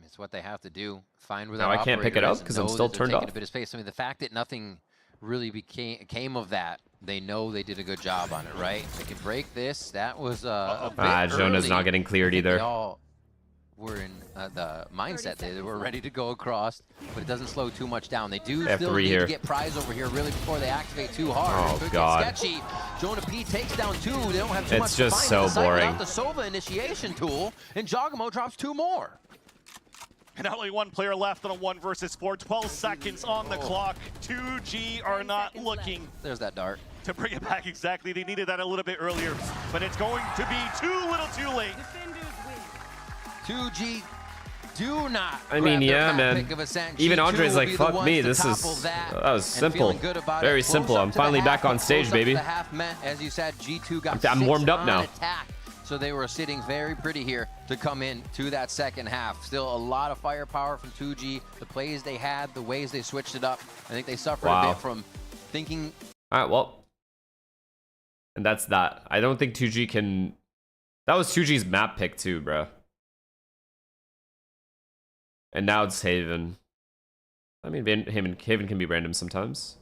It's what they have to do. Find where Now that I can't pick it operator up is and because I'm know still that they're turned taking off. a bit of space. I mean, the fact that nothing really came of that, they know they did a good job on it, right? They can break this. That was a bit Jonah's early. not getting cleared They either. all were in the mindset they were ready to go across, but it doesn't slow too much down. They do They have still 3 need here. to get Prize over here really before they activate too hard. Oh, It could God. get sketchy. Jonah P takes down 2. They don't have too much It's to just find in the so site boring. without the Sova initiation tool, and Jogimo drops 2 more. And only 1 player left on a 1 versus 4. 12 seconds on the clock. 2G are not looking There's that dart. to bring it back exactly. They needed that a little bit earlier, but it's going to be too little too late. 2G do not. I mean, grab their yeah, map man. pick of Ascent. Even G2 Andre's will like, be the fuck ones me. to This is topple that was and simple. feeling good about Very it. Close simple. up I'm to the finally half, back on but stage, close up to baby. the half meant, as you said, G2 got I'm 6 warmed up on now. attack. So they were sitting very pretty here to come in to that second half. Still a lot of firepower from 2G. The plays they had, the ways they switched it up. I think they suffered a bit from thinking. All right, well. And that's that. I don't think 2G can... That was 2G's map pick too, bro. And now it's Haven. I mean, him and Kevin can be random sometimes.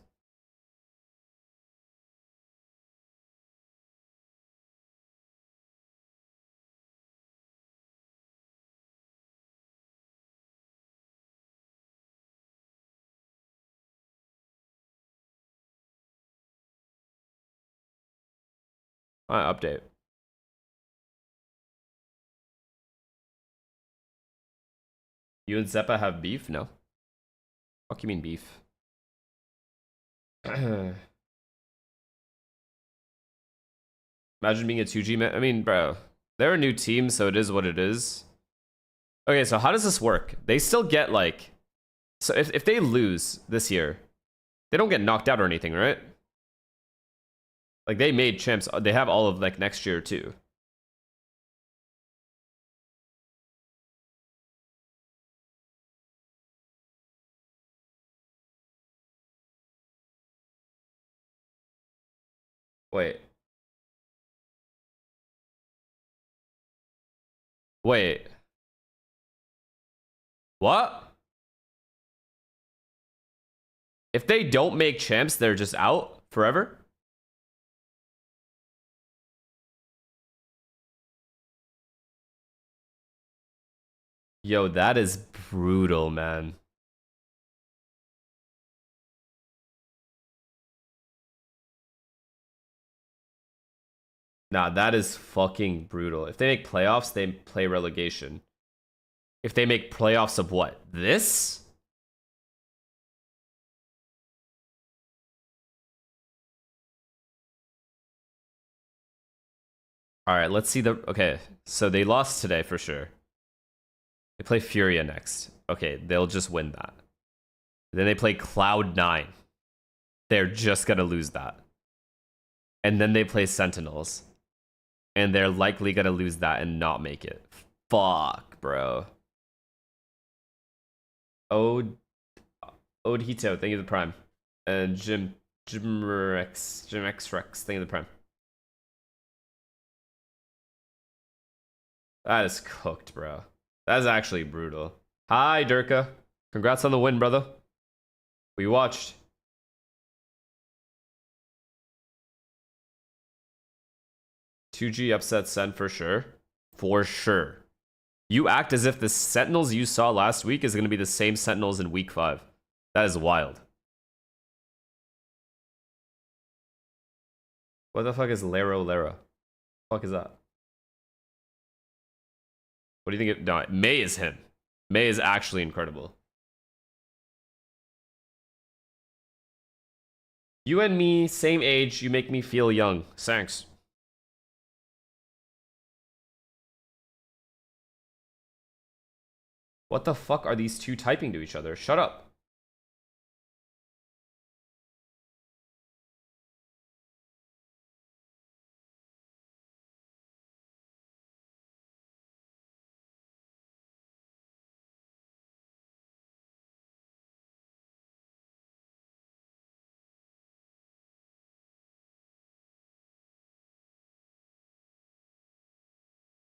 Update. You and Zeppa have beef? No. Fuck you mean beef? Imagine being a 2G man. I mean, bro, they're a new team, so it is what it is. Okay, so how does this work? They still get like, so if they lose this year, they don't get knocked out or anything, right? Like they made champs. They have all of like next year too. Wait. Wait. What? If they don't make champs, they're just out forever? Yo, that is brutal, man. Nah, that is fucking brutal. If they make playoffs, they play relegation. If they make playoffs of what? This? All right, let's see the... Okay, so they lost today for sure. They play Furia next. Okay, they'll just win that. Then they play Cloud9. They're just gonna lose that. And then they play Sentinels. And they're likely gonna lose that and not make it. Fuck, bro. Ode Hito, thank you for the prime. And Jim X Rex, thank you for the prime. That is cooked, bro. That is actually brutal. Hi, Durka. Congrats on the win, brother. We watched. $2G upset Sen for sure. For sure. You act as if the Sentinels you saw last week is going to be the same Sentinels in week 5. That is wild. What the fuck is Lero? What the fuck is that? What do you think? No, May is him. May is actually incredible. You and me, same age. You make me feel young. Thanks. What the fuck are these two typing to each other? Shut up.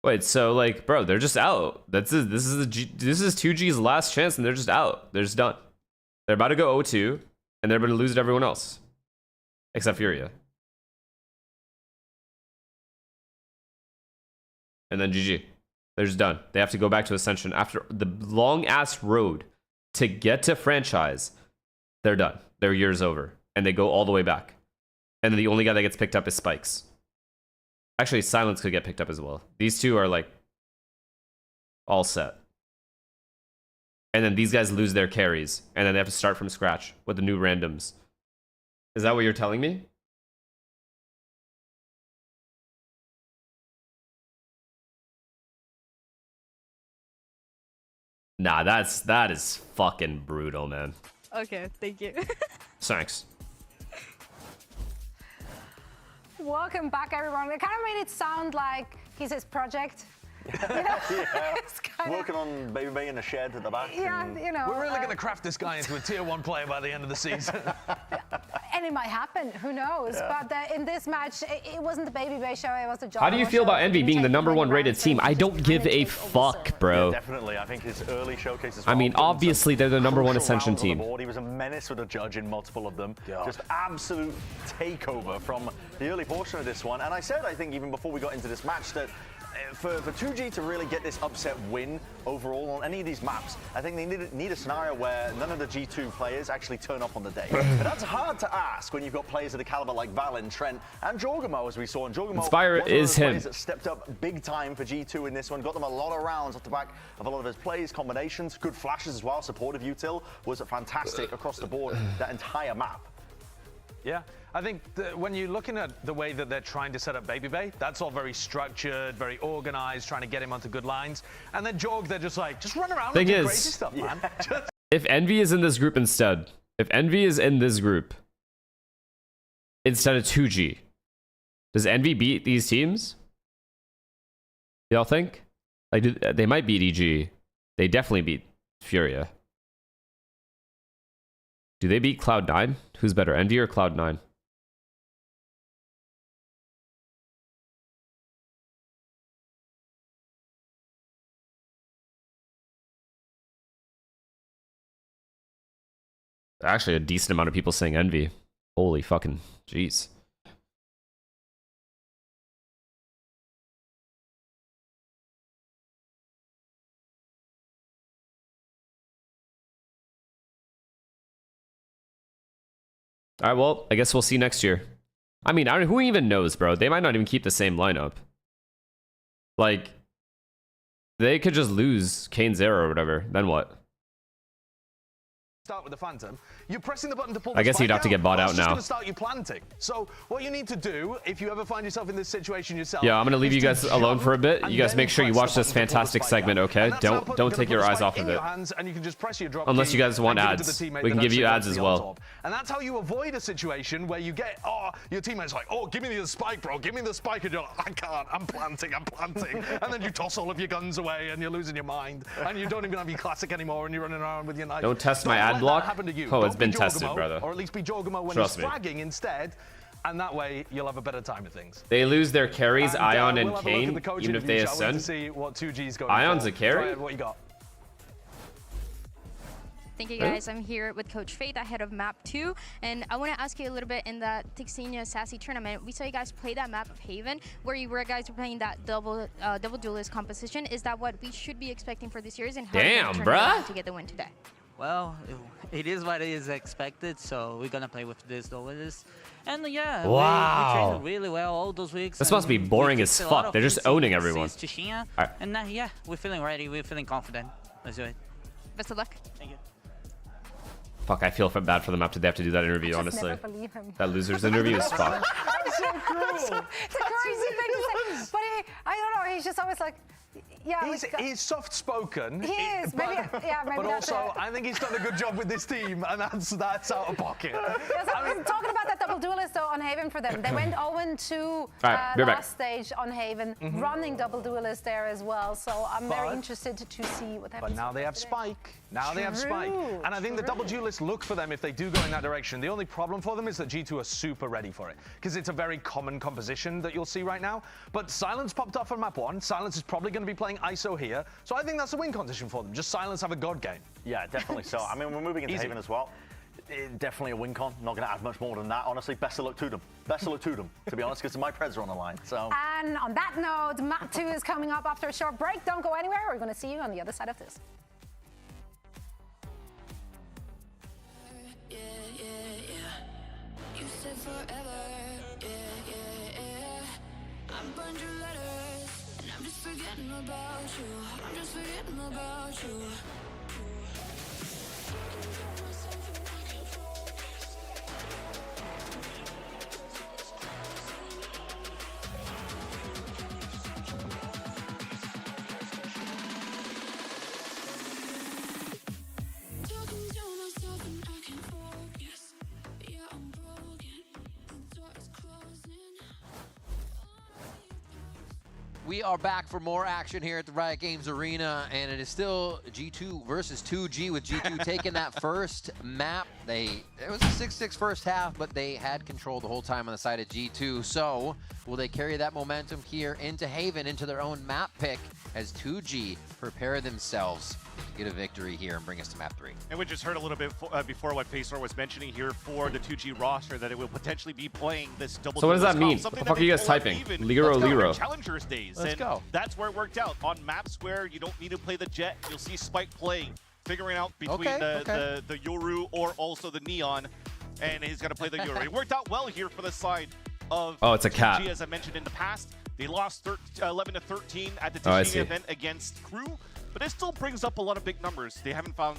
Wait, so like, bro, they're just out. This is 2G's last chance, and they're just out. They're just done. They're about to go 0-2, and they're going to lose to everyone else, except Furia. And then GG. They're just done. They have to go back to Ascension after the long ass road to get to franchise. They're done. Their year's over, and they go all the way back. And then the only guy that gets picked up is Spikes. Actually, Silence could get picked up as well. These two are like all set. And then these guys lose their carries. And then they have to start from scratch with the new randoms. Is that what you're telling me? Nah, that is fucking brutal, man. Okay, thank you. Thanks. Welcome back, everyone. It kind of made it sound like he's his project. You know? Yeah. Working on Baby Bay in a shed at the back. Yeah, you know. We're really going to craft this guy into a tier 1 player by the end of the season. And it might happen, who knows? Yeah. But in this match, it wasn't the Baby Bay show, it was the John. How do you feel about Envy being the #1 rated team? I don't give a fuck, bro. Yeah, definitely. I think his early showcases. I mean, obviously they're the #1 Ascension team. He was a menace with a judge in multiple of them. Just absolute takeover from the early portion of this one. And I said, I think even before we got into this match, that for 2G to really get this upset win overall on any of these maps, I think they need a scenario where none of the G2 players actually turn up on the day. But that's hard to ask when you've got players of the caliber like Valen, Trent, and Jorgamo, as we saw. And Jorgamo Inspire was one of is those him. players that stepped up big time for G2 in this one, got them a lot of rounds off the back of a lot of his plays, combinations, good flashes as well. Supportive util was fantastic across the board, that entire map. Yeah, I think when you're looking at the way that they're trying to set up Baby Bay, that's all very structured, very organized, trying to get him onto good lines. And then Jorg, they're just like, just run around and do crazy stuff, man. If Envy is in this group instead, if Envy is in this group instead of 2G, does Envy beat these teams? Y'all think? Like, they might beat EG. They definitely beat Furia. Do they beat Cloud9? Who's better, Envy or Cloud9? Actually, a decent amount of people saying Envy. Holy fucking jeez. All right, well, I guess we'll see next year. I mean, who even knows, bro? They might not even keep the same lineup. Like, they could just lose Kane 0 or whatever. Then what? Start with the Phantom. You're pressing the button to pull. I guess you'd have to get bought out now. Going to start you planting. So what you need to do, if you ever find yourself in this situation yourself, yeah, I'm gonna leave you guys alone for a bit. You guys make sure you watch this fantastic segment, okay? Don't take your eyes off of it. And you can just press your drop unless key you guys want ads, we can give you ads as well. And that's how you avoid a situation where you get, your teammate's like, give me the spike, bro, give me the spike, and you're like, I can't, I'm planting. And then you toss all of your guns away and you're losing your mind, and you don't even have your classic anymore, and you're running around with your knife. Don't test my ad block. Oh, it's been tested, brother. Or at least be Jorgamo when he's fragging instead, and that way you'll have a better time of things. They lose their carries, Ion and Kane, even if they ascend. See what 2G's going Ion's a carry? What you got? Thank you guys. I'm here with Coach Faith ahead of map 2, and I want to ask you a little bit in the Tixenia Sassy tournament. We saw you guys play that map of Haven, where you guys were playing that double duelist composition. Is that what we should be expecting for this series, and how damn, bruh, to get the win today? Well, it is what is expected, so we're gonna play with this duelist. And yeah, wow, we trained really well all those weeks. This must be boring as fuck. They're just owning everyone. Right. And yeah, we're feeling ready. We're feeling confident. Let's do it. Best of luck. Thank you. Fuck, I feel bad for them after they have to do that interview, honestly. That loser's interview is fucked. It's so cruel. It's a crazy thing to say. But I don't know, he's just always like, yeah. He's soft-spoken. He is. Maybe but also, I think he's done a good job with this team, and that's out of pocket. Talking about that double duelist though on Haven for them, they went 0-2 last stage on Haven, running double duelist there as well. So I'm very interested to see what happens. But now they have Spike. They have Spike. And I think the double duelists look for them if they do go in that direction. The only problem for them is that G2 are super ready for it, because it's a very common composition that you'll see right now. But Silence popped off on map 1. Silence is probably going to be playing ISO here. So I think that's a win condition for them. Just Silence have a god game. Yeah, definitely so. I mean, we're moving into Haven as well. Definitely a win con. Not going to add much more than that. Honestly, best of luck to them. Best of luck to them, to be honest, because my Preds are on the line. So. And on that note, map 2 is coming up after a short break. Don't go anywhere. We're going to see you on the other side of this. You said forever, I burned your letters, and I'm just forgetting about you. I'm just forgetting about you. We are back for more action here at the Riot Games Arena, and it is still G2 versus 2G, with G2 taking that first map. It was a 6-6 first half, but they had control the whole time on the side of G2. So will they carry that momentum here into Haven, into their own map pick, as 2G prepare themselves to get a victory here and bring us to map 3? And we just heard a little bit before what Pacer was mentioning here for the 2G roster, that it will potentially be playing this double. So what does that mean? What the fuck are you guys typing? Lero. Challengers days. Let's go. That's where it worked out. On maps where you don't need to play the Jet, you'll see Spike playing, figuring out between the Yoru or also the Neon, and he's going to play the Yoru. It worked out well here for the side of it's a cat. 2G, as I mentioned in the past. They lost 11-13 at the teaching event against Crew, but it still brings up a lot of big numbers. They haven't found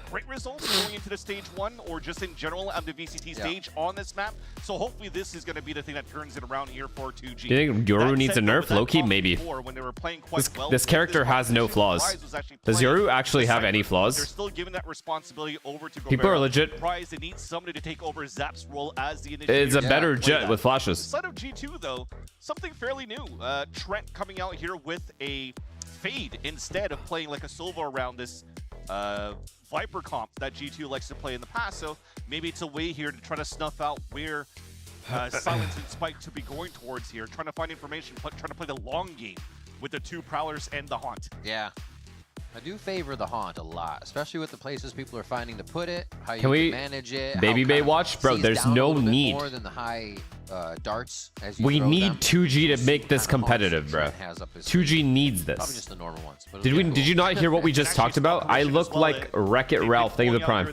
great results going into the stage 1 or just in general on the VCT stage on this map. So hopefully this is going to be the thing that turns it around here for 2G. You think Yoru needs a nerf? Low-key, maybe. When they were playing quite This character has no flaws. Does Yoru actually have any They're flaws? still giving that responsibility over to People are legit. They need somebody to take over Zap's role as the initiator. It's a better Jet with flashes. Side of G2 though, something fairly new. Trent coming out here with a Fade instead of playing like a Silva around this Viper comp that G2 likes to play in the past. So maybe it's a way here to try to snuff out where Silence and Spike to be going towards here, trying to find information, but trying to play the long game with the 2 Prowlers and the Haunt. Yeah. I do favor the Haunt a lot, especially with the places people are finding to put it, how you Can we manage it. Baby Bay watch? Bro, there's no need. More than the high darts as you We throw need them. 2G to make this competitive, bro. 2G needs Probably this. just the normal ones. But Did you not hear what we just talked about? I look like Wreck-It Ralph. Thank you for the prime.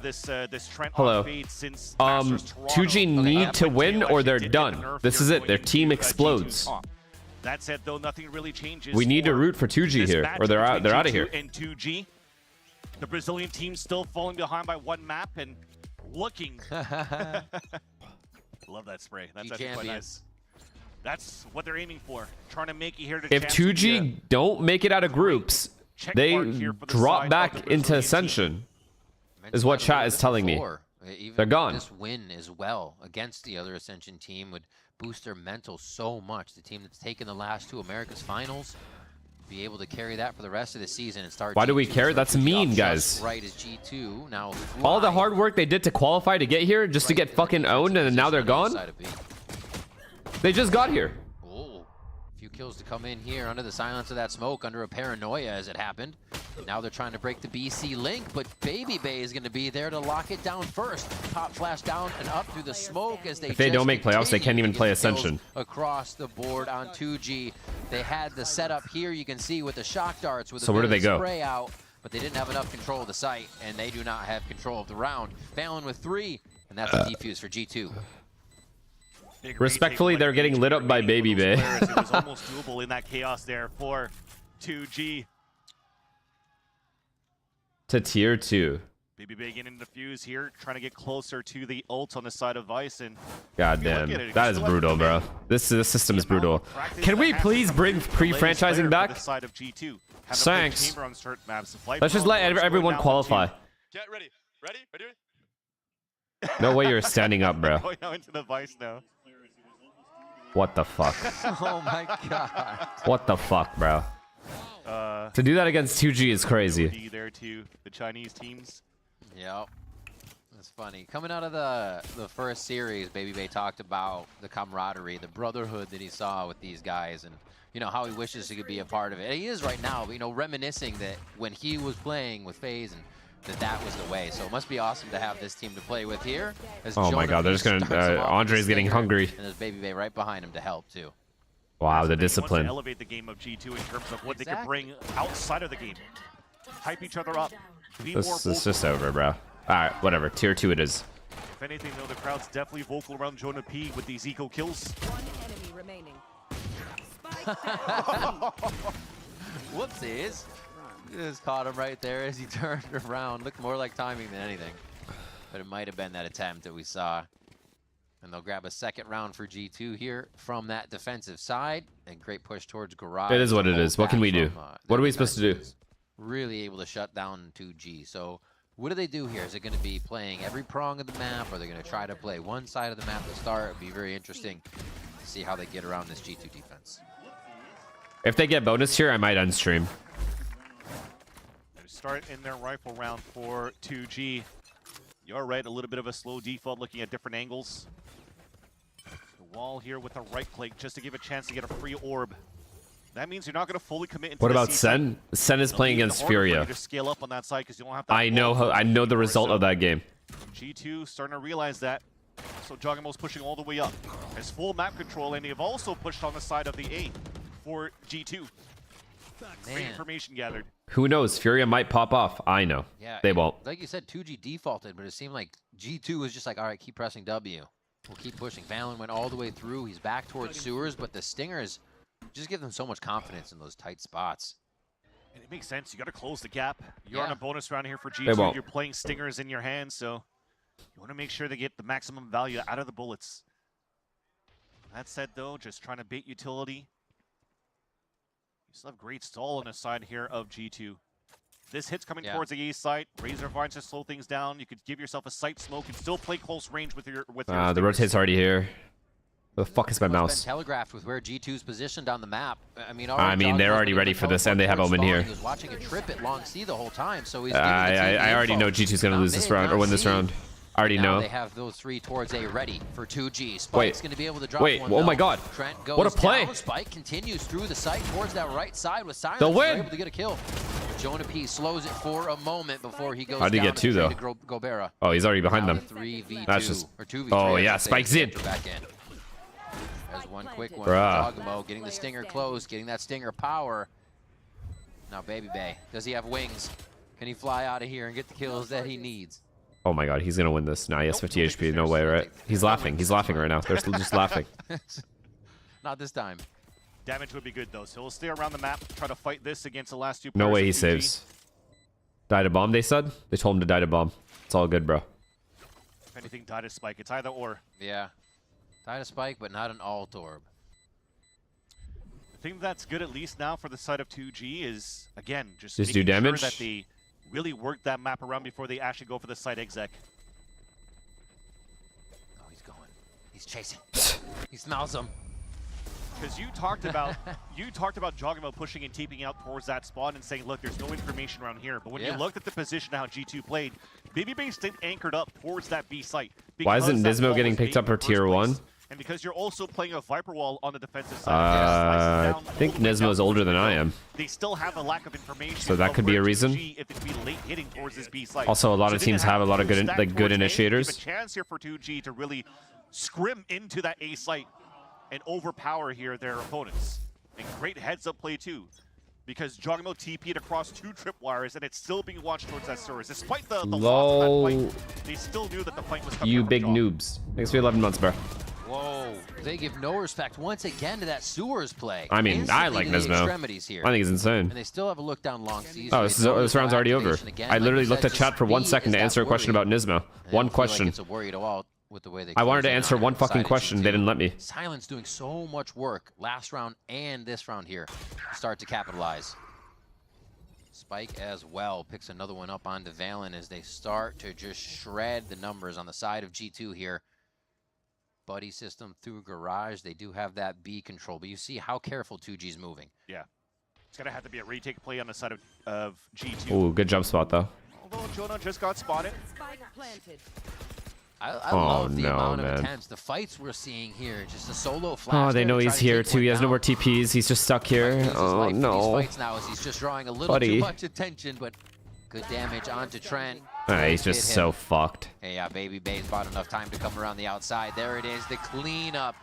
Hello. 2G need to win or they're done. This is it. Their team explodes. That said, though, nothing really changes. We need to root for 2G here, or they're out of here. And 2G, the Brazilian team still falling behind by 1 map and looking. Love that spray. That's actually quite nice. That's what they're aiming for. Trying to make it here to. If 2G don't make it out of groups, they drop back into Ascension. Is what chat is telling me. They're gone. This win as well against the other Ascension team would boost their mental so much. The team that's taken the last 2 Americas finals, be able to carry that for the rest of the season and start. Why do we care? That's mean, guys. Right as G2 now. All the hard work they did to qualify to get here, just to get fucking owned, and now they're gone. They just got here. Oh, a few kills to come in here under the silence of that smoke, under a paranoia as it happened. Now they're trying to break the BC link, but Baby Bay is going to be there to lock it down first. Pop flash down and up through the smoke as they. If they don't make playoffs, they can't even play Ascension. Across the board on 2G, they had the setup here. You can see with the shock darts, with so where do they go? Spray out, but they didn't have enough control of the site, and they do not have control of the round. Fallon with 3, and that's a defuse for G2. Respectfully, they're getting lit up by Baby Bay. It was almost doable in that chaos there for 2G. To tier 2. Baby Bay getting into the fuse here, trying to get closer to the ult on the side of Vice. And God damn, that is brutal, bro. This system is brutal. Can we please bring pre-franchising back? Thanks. Let's just let everyone qualify. Get ready. Ready? No way you're standing up, bro. Going out into the Vice now. What the fuck? Oh my god. What the fuck, bro? To do that against 2G is crazy. There to the Chinese teams. Yep. That's funny. Coming out of the first series, Baby Bay talked about the camaraderie, the brotherhood that he saw with these guys, and you know how he wishes he could be a part of it. And he is right now, you know, reminiscing that when he was playing with FaZe and that was the way. So it must be awesome to have this team to play with here. Oh my god, they're just gonna Andre's getting hungry. And there's Baby Bay right behind him to help too. Wow, the discipline. To elevate the game of G2 in terms of what they could bring outside of the game. Hype each other up. This is just over, bro. Alright, whatever. Tier 2 it is. If anything, though, the crowd's definitely vocal around Jonah P with these eco kills. One enemy remaining. Whoopsies. Just caught him right there as he turned around. Looked more like timing than anything. But it might have been that attempt that we saw. And they'll grab a second round for G2 here from that defensive side. And great push towards Garage. It is what it is. What can we do? What are we supposed to do? Really able to shut down 2G. So what do they do here? Is it going to be playing every prong of the map? Or are they going to try to play one side of the map to start? It'd be very interesting to see how they get around this G2 defense. If they get bonus here, I might unstream. Start in their rifle round for 2G. You're right, a little bit of a slow default looking at different angles. The wall here with the right click just to give a chance to get a free orb. That means you're not going to fully commit into What the about C Sen? Sen is playing against Furia. to scale up on that side because you don't have that. I know the result of that game. G2 starting to realize that. So Joggemo's pushing all the way up. Has full map control, and they've also pushed on the side of the A for G2. Great information gathered. Who knows? Furia might pop off. I know. Yeah, They won't. Like you said, 2G defaulted, but it seemed like G2 was just like, all right, keep pressing W. We'll keep pushing. Valen went all the way through. He's back towards sewers, but the stingers just give them so much confidence in those tight spots. And it makes sense. You got to close the gap. You're on a bonus round here for They G2. won't. You're playing stingers in your hands, so you want to make sure they get the maximum value out of the bullets. That said, though, just trying to bait utility. You still have great stall on the side here of G2. This hit's coming towards the east side. Razor Vines to slow things down. You could give yourself a sight smoke and still play close range with your The rotate's already here. Where the fuck is my mouse? Telegraphed with where G2's positioned on the map. I mean, they're already ready for this, and they have Omen here. He was watching a trip at long C the whole time, so he's I already know G2's gonna lose this round or win this round. I already know. They have those three towards A ready for 2G. Spike's going to be able to drop one. Oh my god. Trent goes What a play. down. Spike continues through the site towards that right side with Silence. They'll win. Able to get a kill. Jonah P slows it for a moment before he goes How'd he down get two, though? Gobera. Oh, he's already behind them. 3v2, That's just... or 2v3, Oh, yeah, Spike's in. back in. There's one quick one. Bruh. Dogmo getting the stinger close, getting that stinger power. Now, Baby Bay, does he have wings? Can he fly out of here and get the kills that he needs? Oh my god, he's gonna win this. Nah, he has 50 HP. No way, right? He's laughing. He's laughing right now. They're still just laughing. Not this time. Damage would be good, though. So he'll stay around the map, try to fight this against the last two players. No way he of 2G. saves. Die to bomb, they said? They told him to die to bomb. It's all good, bro. If anything, die to Spike. It's either or. Yeah. Die to Spike, but not an alt orb. The thing that's good, at least now, for the side of 2G is, again, just do making damage? sure that they really work that map around before they actually go for the side exec. Oh, he's going. He's chasing. He smells him. Because you talked about Joggamo pushing and TPing out towards that spot and saying, look, there's no information around here. But when you looked at the position how G2 played, Baby Bay stayed anchored up towards that B site. Why isn't Nismo getting picked up for tier 1? And because you're also playing a Viper Wall on the defensive side. I think Nismo's older than I am. They still have a lack of information. So that could be a reason. If it's be late hitting towards this B site. Also, a lot of teams have a lot of good, good initiators. Give a chance here for 2G to really scrim into that A site and overpower here their opponents. And great heads-up play too, because Joggamo TP'd across 2 tripwires and it's still being watched towards that Surus. Despite the loss of that fight, they still knew that the fight was coming. You from big Jog. noobs. Thanks for 11 months, bro. Whoa. They give no respect once again to that sewers play. I mean, Instantly I like to the Nismo. extremities here. I think he's insane. And they still have a look down long seas. Oh, this round's already over. I literally looked at chat for 1 second to answer a question about Nismo. One question. It's a worry at all with the way they I wanted to answer one fucking question. They didn't let me. Silence doing so much work last round and this round here. Start to capitalize. Spike as well picks another one up onto Valen as they start to just shred the numbers on the side of G2 here. Buddy system through garage. They do have that B control, but you see how careful 2G's moving. Yeah. It's going to have to be a retake play on the side of G2. Ooh, good jump spot, though. Although Jonah just got spotted. I love the amount of attempts. The fights we're seeing here, just a solo flash. Oh, they know he's here, too. He has no more TPs. He's just stuck here. Oh, no. Fights now as he's just drawing a little too much attention, but good damage onto Trent. He's just so fucked. Hey, yeah, Baby Bay's bought enough time to come around the outside. There it is, the cleanup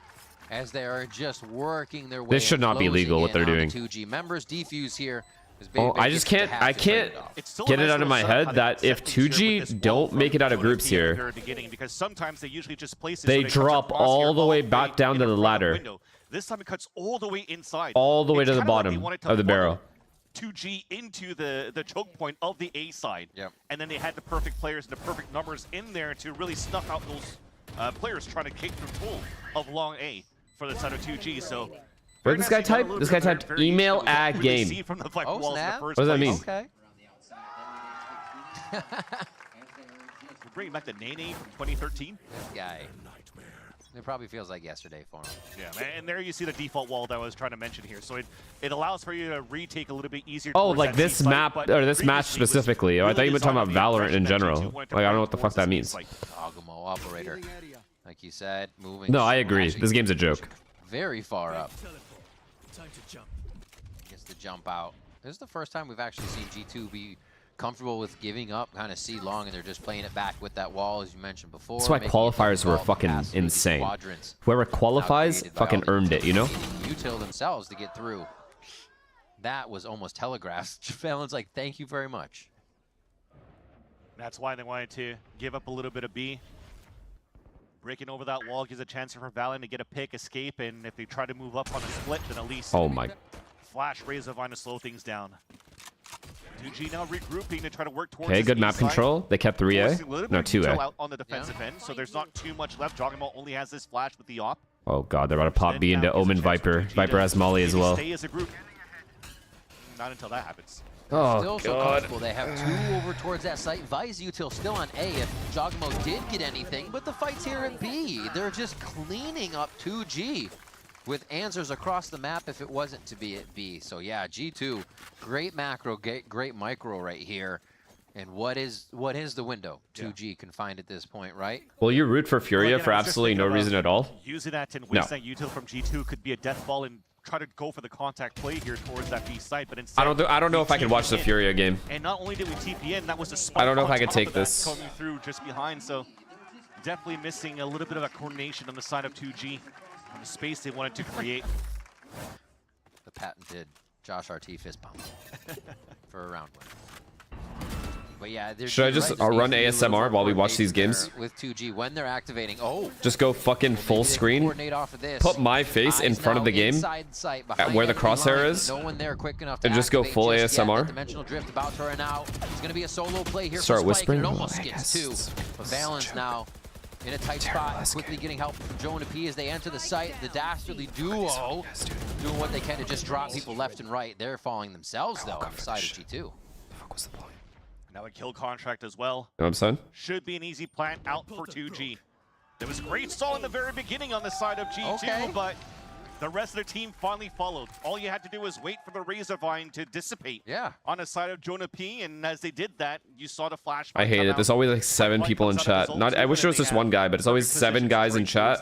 as they are just working their way. This should not be legal, what they're doing. 2G members defuse here. Oh, I just can't, get it out of my head that if 2G don't make it out of groups here, because sometimes they usually just place it they drop all the way back down to the ladder. This time it cuts all the way inside. All the way to the bottom of the barrel. 2G into the choke point of the A side. And then they had the perfect players and the perfect numbers in there to really snuff out those players trying to take control of long A for the side of 2G. So where did this guy type? This guy typed email ad game. Oh, snap. What does that mean? Okay. We're bringing back the Nene from 2013. This guy. It probably feels like yesterday for him. Yeah, and there you see the default wall that I was trying to mention here. So it allows for you to retake a little bit easier. Oh, like this map, or this match specifically. I thought you were talking about Valorant in general. Like, I don't know what the fuck that means. Dogamo operator, like you said, moving. No, I agree. This game's a joke. Very far up. Gets the jump out. This is the first time we've actually seen G2 be comfortable with giving up kind of C long, and they're just playing it back with that wall, as you mentioned before. That's why qualifiers were fucking insane. Whoever qualifies fucking earned it, you know? Util themselves to get through. That was almost telegraphed. Fallon's like, thank you very much. That's why they wanted to give up a little bit of B. Breaking over that wall gives a chance for Valen to get a pick, escape, and if they try to move up on a split, then at least Flash Razor Vine to slow things down. 2G now regrouping to try to work towards. Okay, good map control. They kept 3A. No, 2A. Out on the defensive end, so there's not too much left. Joggernaut only has this flash with the op. Oh god, they're about to pop B into Omen Viper. Viper has Molly as well. Stay as a group. Not until that happens. Oh still so comfortable. They have 2 over towards that site. Vice Util still on A if Jogmo did get anything, but the fight's here at B. They're just cleaning up 2G with answers across the map if it wasn't to be at B. So yeah, G2, great macro, great micro right here. And what is the window? 2G can find at this point, right? Will you root for Furia for absolutely no reason at all? Using that and wasting that Util from G2 could be a death ball and try to go for the contact play here towards that B site, but instead I don't know if I can watch the Furia game. And not only did we TP in, that was a spike. I don't know if I can take this. Coming through just behind, so definitely missing a little bit of that coordination on the side of 2G on the space they wanted to create. The patented Josh RT fist bump for a round win. But yeah, should I just run ASMR while we watch these games? With 2G when they're activating. Oh, just go fucking full screen. Put my face in front of the game at where the crosshair is. No one there quick enough and just go full ASMR. Dimensional drift about to run out. It's going to be a solo play here. Start whispering. It almost gets 2. But Valen's now in a tight spot, quickly getting help from Jonah P as they enter the site. The Dastardly duo doing what they can to just drop people left and right. They're falling themselves though on the side of G2. The fuck was the point? Now a kill contract as well. You know what I'm saying? Should be an easy plant out for 2G. There was great stall in the very beginning on the side of G2, but the rest of the team finally followed. All you had to do was wait for the Razor Vine to dissipate on the side of Jonah P, and as they did that, you saw the flash. I hate it. There's always like 7 people in chat. I wish it was just one guy, but it's always 7 guys in chat,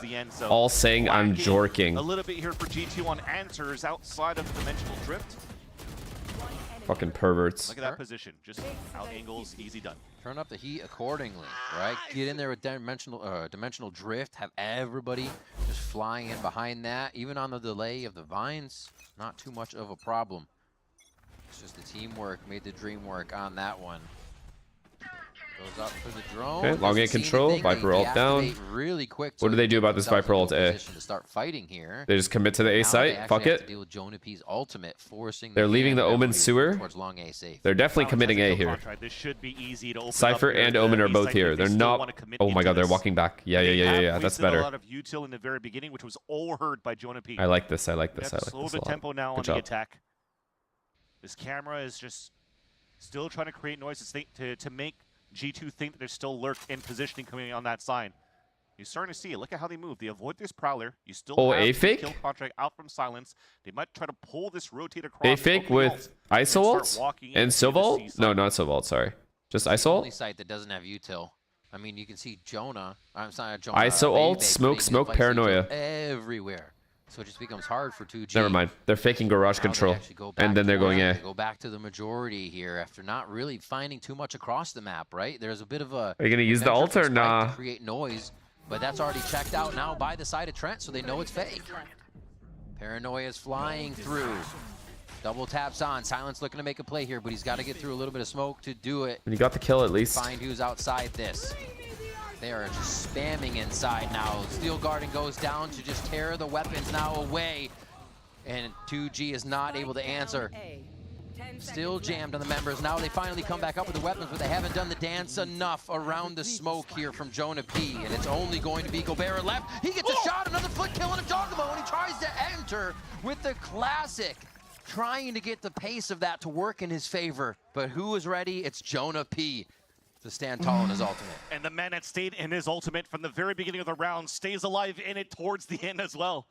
all saying I'm jorking. A little bit here for G2 on answers outside of Dimensional Drift. Fucking perverts. Look at that position. Just out angles, easy done. Turn up the heat accordingly, right? Get in there with dimensional drift. Have everybody just flying in behind that. Even on the delay of the vines, not too much of a problem. It's just the teamwork made the dream work on that one. Goes up for the drone. Okay, long game control. Viper ult down. Really quick. What do they do about this Viper ult A? To start fighting here. They just commit to the A site. Fuck it. Deal with Jonah P's ultimate, forcing they're leaving the Omen sewer. Long A safe. They're definitely committing A here. This should be easy to open Cypher and Omen are both here. They're not. Oh my god, they're walking back. Yeah. That's better. A lot of util in the very beginning, which was all heard by Jonah P. I like this. I like this. I like this. Slow the tempo now on the attack. This camera is just still trying to create noises to make G2 think that there's still lurk in positioning coming on that side. You're starting to see it. Look at how they move. They avoid this Prowler. You still have A fake? Kill contract out from silence. They might try to pull this rotate across. A fake with ISO ult and Silvault? No, not Silvault, sorry. Just ISO ult? Only site that doesn't have util. I mean, you can see Jonah. I'm sorry, Jonah. ISO ult, smoke, paranoia. Everywhere. So it just becomes hard for 2G. Never mind. They're faking garage control. And then they're going A. Go back to the majority here after not really finding too much across the map, right? There's a bit of a... Are you going to use the ult or nah? Create noise, but that's already checked out now by the side of Trent, so they know it's fake. Paranoia is flying through. Double taps on. Silence looking to make a play here, but he's got to get through a little bit of smoke to do it. And you got the kill at least. Find who's outside this. They are just spamming inside now. Steel Garden goes down to just tear the weapons now away. And 2G is not able to answer. Still jammed on the members. Now they finally come back up with the weapons, but they haven't done the dance enough around the smoke here from Jonah P. And it's only going to be Gobert left. He gets a shot, another foot kill on a Dogamo, and he tries to enter with the classic. Trying to get the pace of that to work in his favor. But who is ready? It's Jonah P. to stand tall in his ultimate. And the man that stayed in his ultimate from the very beginning of the round stays alive in it towards the end as well.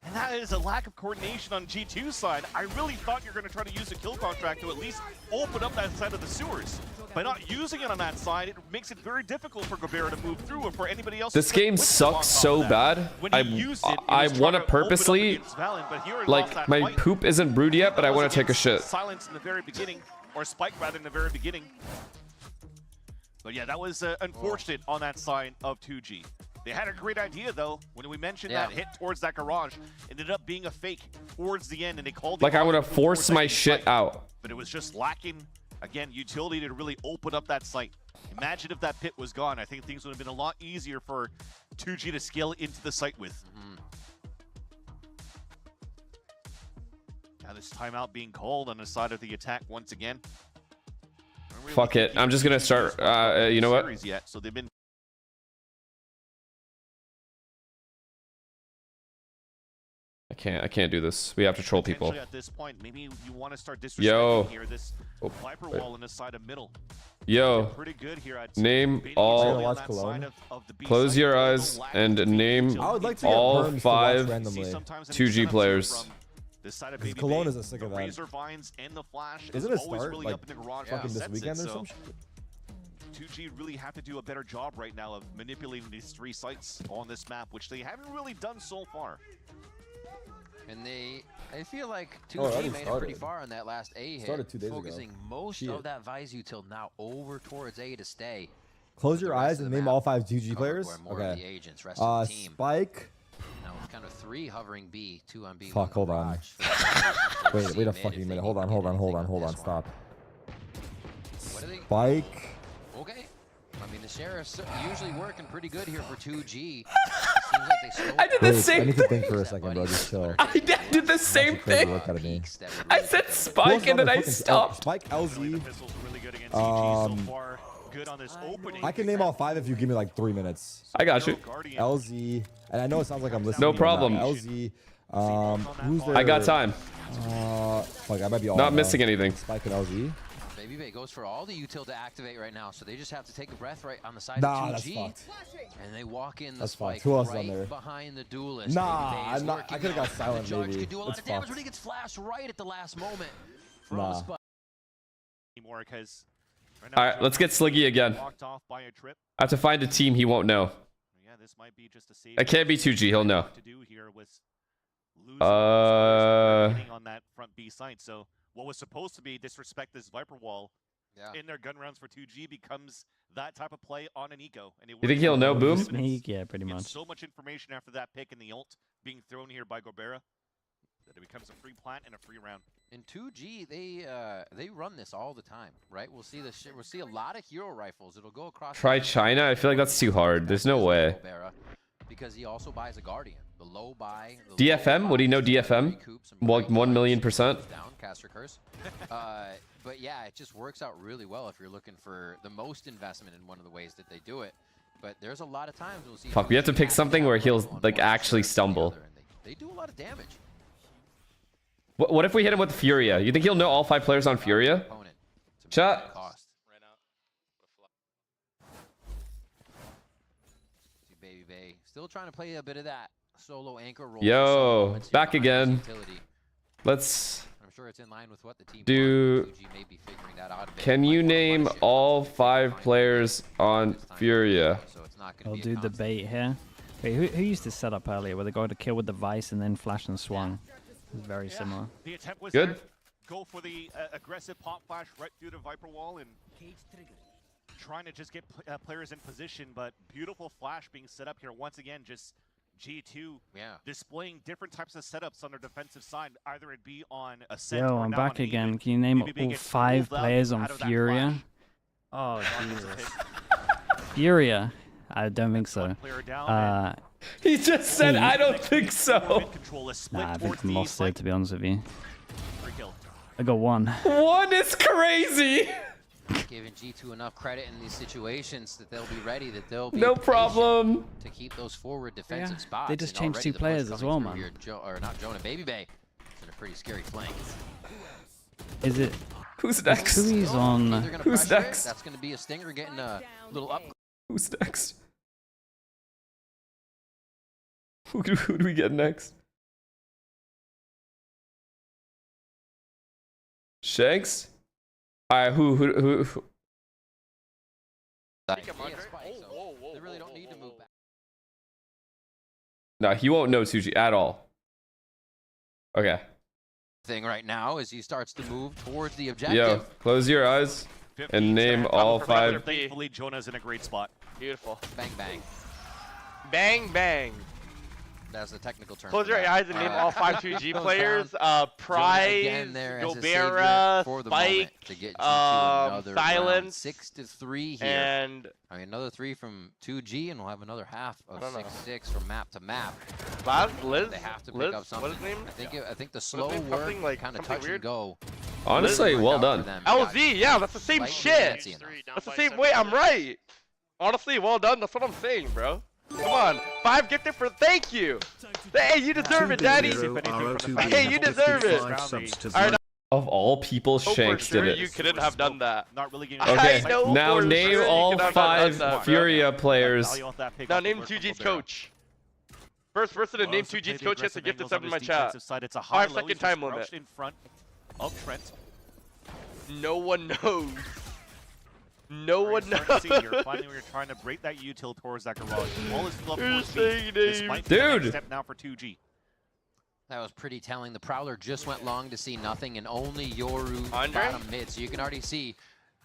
And that is a lack of coordination on G2's side. I really thought you were going to try to use a kill contract to at least open up that side of the sewers. By not using it on that side, it makes it very difficult for Gobera to move through, or for anybody else. This game sucks so bad. I want to purposely, like, my poop isn't brewed yet, but I want to take a shit. Silence in the very beginning, or Spike rather in the very beginning. But yeah, that was unfortunate on that side of 2G. They had a great idea, though. When we mentioned that hit towards that garage, it ended up being a fake towards the end, and they called it. Like, I want to force my shit out. But it was just lacking, again, utility to really open up that site. Imagine if that pit was gone. I think things would have been a lot easier for 2G to scale into the site with. Now this timeout being called on the side of the attack once again. Fuck it. I'm just going to start. You know what? Yet, so they've been. I can't do this. We have to troll people. At this point, maybe you want to start disrespecting here this Viper wall on the side of middle. Yo, pretty good here, name all. Close your eyes and name all 5 2G players. This side of Baby Cologne isn't sick of that. Razor vines and the flash isn't it start really like up in the garage fucking this weekend or some shit? 2G really have to do a better job right now of manipulating these 3 sites on this map, which they haven't really done so far. And I feel like 2G made it pretty far on that last A hit, 2 days focusing ago. most of that Vice util now over towards A to stay. Close your eyes and name all 5 2G players. Okay. The agents, rest of the team. Spike. Now it's kind of 3 hovering B, 2 on B. Fuck, hold on. wait a fucking minute. Hold on. Stop. Spike. Okay. I mean, the sheriff's usually working pretty good here for 2G. I did the same thing. I need to think for a second, bro. Just chill. I did the same thing. I said Spike and then I stopped. Spike, LZ. I can name all 5 if you give me like 3 minutes. I got you. LZ, and I know it sounds like I'm listening. No problem. LZ. Who's there? I got time. Fuck, I might be all not missing anything. Spike and LZ. Baby Bay goes for all the util to activate right now, so they just have to take a breath right on the side of 2G. That's fucked. And they walk in the Spike Who else right on there? Behind the duelist. Nah, I'm not. I could have got silent. Maybe. Could do a lot of damage when he gets flashed right at the last moment. Nah. All right, let's get Sliggy again. I have to find a team he won't know. It can't be 2G. He'll know. On that front B site, so what was supposed to be disrespect this Viper wall in their gun rounds for 2G becomes that type of play on an eco. And you think he'll know Boom? Sneak, yeah, pretty much. So much information after that pick and the ult being thrown here by Gobera that it becomes a free plant and a free round. In 2G, they run this all the time, right? We'll see this. We'll see a lot of hero rifles. It'll go across. Try China. I feel like that's too hard. There's no way. Because he also buys a Guardian. The low buy. DFM? Would he know DFM? Like 1,000,000%. Down, caster curse. But yeah, it just works out really well if you're looking for the most investment in one of the ways that they do it. But there's a lot of times we'll see. Fuck, we have to pick something where he'll like actually stumble. They do a lot of damage. What if we hit him with Furia? You think he'll know all 5 players on Furia? Chat. Baby Bay still trying to play a bit of that solo anchor role. Yo, back again. Let's I'm sure it's in line with what the team do. Can you name all 5 players on Furia? I'll do the bait here. Wait, who used this setup earlier where they go to kill with the Vice and then flash and swung? It's very similar. The attempt was good. Go for the aggressive pop flash right through the Viper wall and trying to just get players in position, but beautiful flash being set up here once again. Just G2 displaying different types of setups on their defensive side, either it be on Ascent Yo, or I'm now back on again. Even. Can you name BBB all 5 players on Furia? Oh, Jesus. Furia? I don't think so. He just said, I don't think so. Nah, I think I'm lost there, to be honest with you. I got 1. 1 is crazy. Giving G2 enough credit in these situations that they'll be ready, that they'll be no problem to keep those forward defensive spots. They just changed 2 players as well, man. Or not Jonah, Baby Bay. It's in a pretty scary flank. Is it? Who's next? Who's on? Who's next? That's going to be a Stinger getting a little up. Who's next? Who do we get next? Shanks? Alright, who? They really don't need to move back. No, he won't know 2G at all. Okay. Thing right now as he starts to move towards the objective. Yo, close your eyes and name all 5. Thankfully, Jonah's in a great spot. Beautiful. Bang, bang. Bang, bang. That's the technical term. Close your eyes and name all 5 2G players. Prize, Gobera, Spike, Silence, 6-3 here. And I mean, another 3 from 2G, and we'll have another half of 6-6 from map to map. Liz? They have to pick up something. What is his name? I think the slow work, like, kind of touch and go. Honestly, well done. LZ, yeah, that's the same shit. That's the same way. I'm right. Honestly, well done. That's what I'm saying, bro. Come on, 5 gifted for thank you. Hey, you deserve it, Daddy. Hey, you deserve it. Alright, Of all people, Shanks did it. You couldn't have done that. Okay, now name all 5 Furia players. Now name 2G's coach. First person to name 2G's coach has to gift a 7 in my chat. 5-second time limit. In front of Trent. No one knows. No one knows. Finally, we're trying to break that util towards that garage. Ball is still up towards B. This might be the next step now for 2G. That was pretty telling. The Prowler just went long to see nothing, and only Yoru bottom mid. So you can already see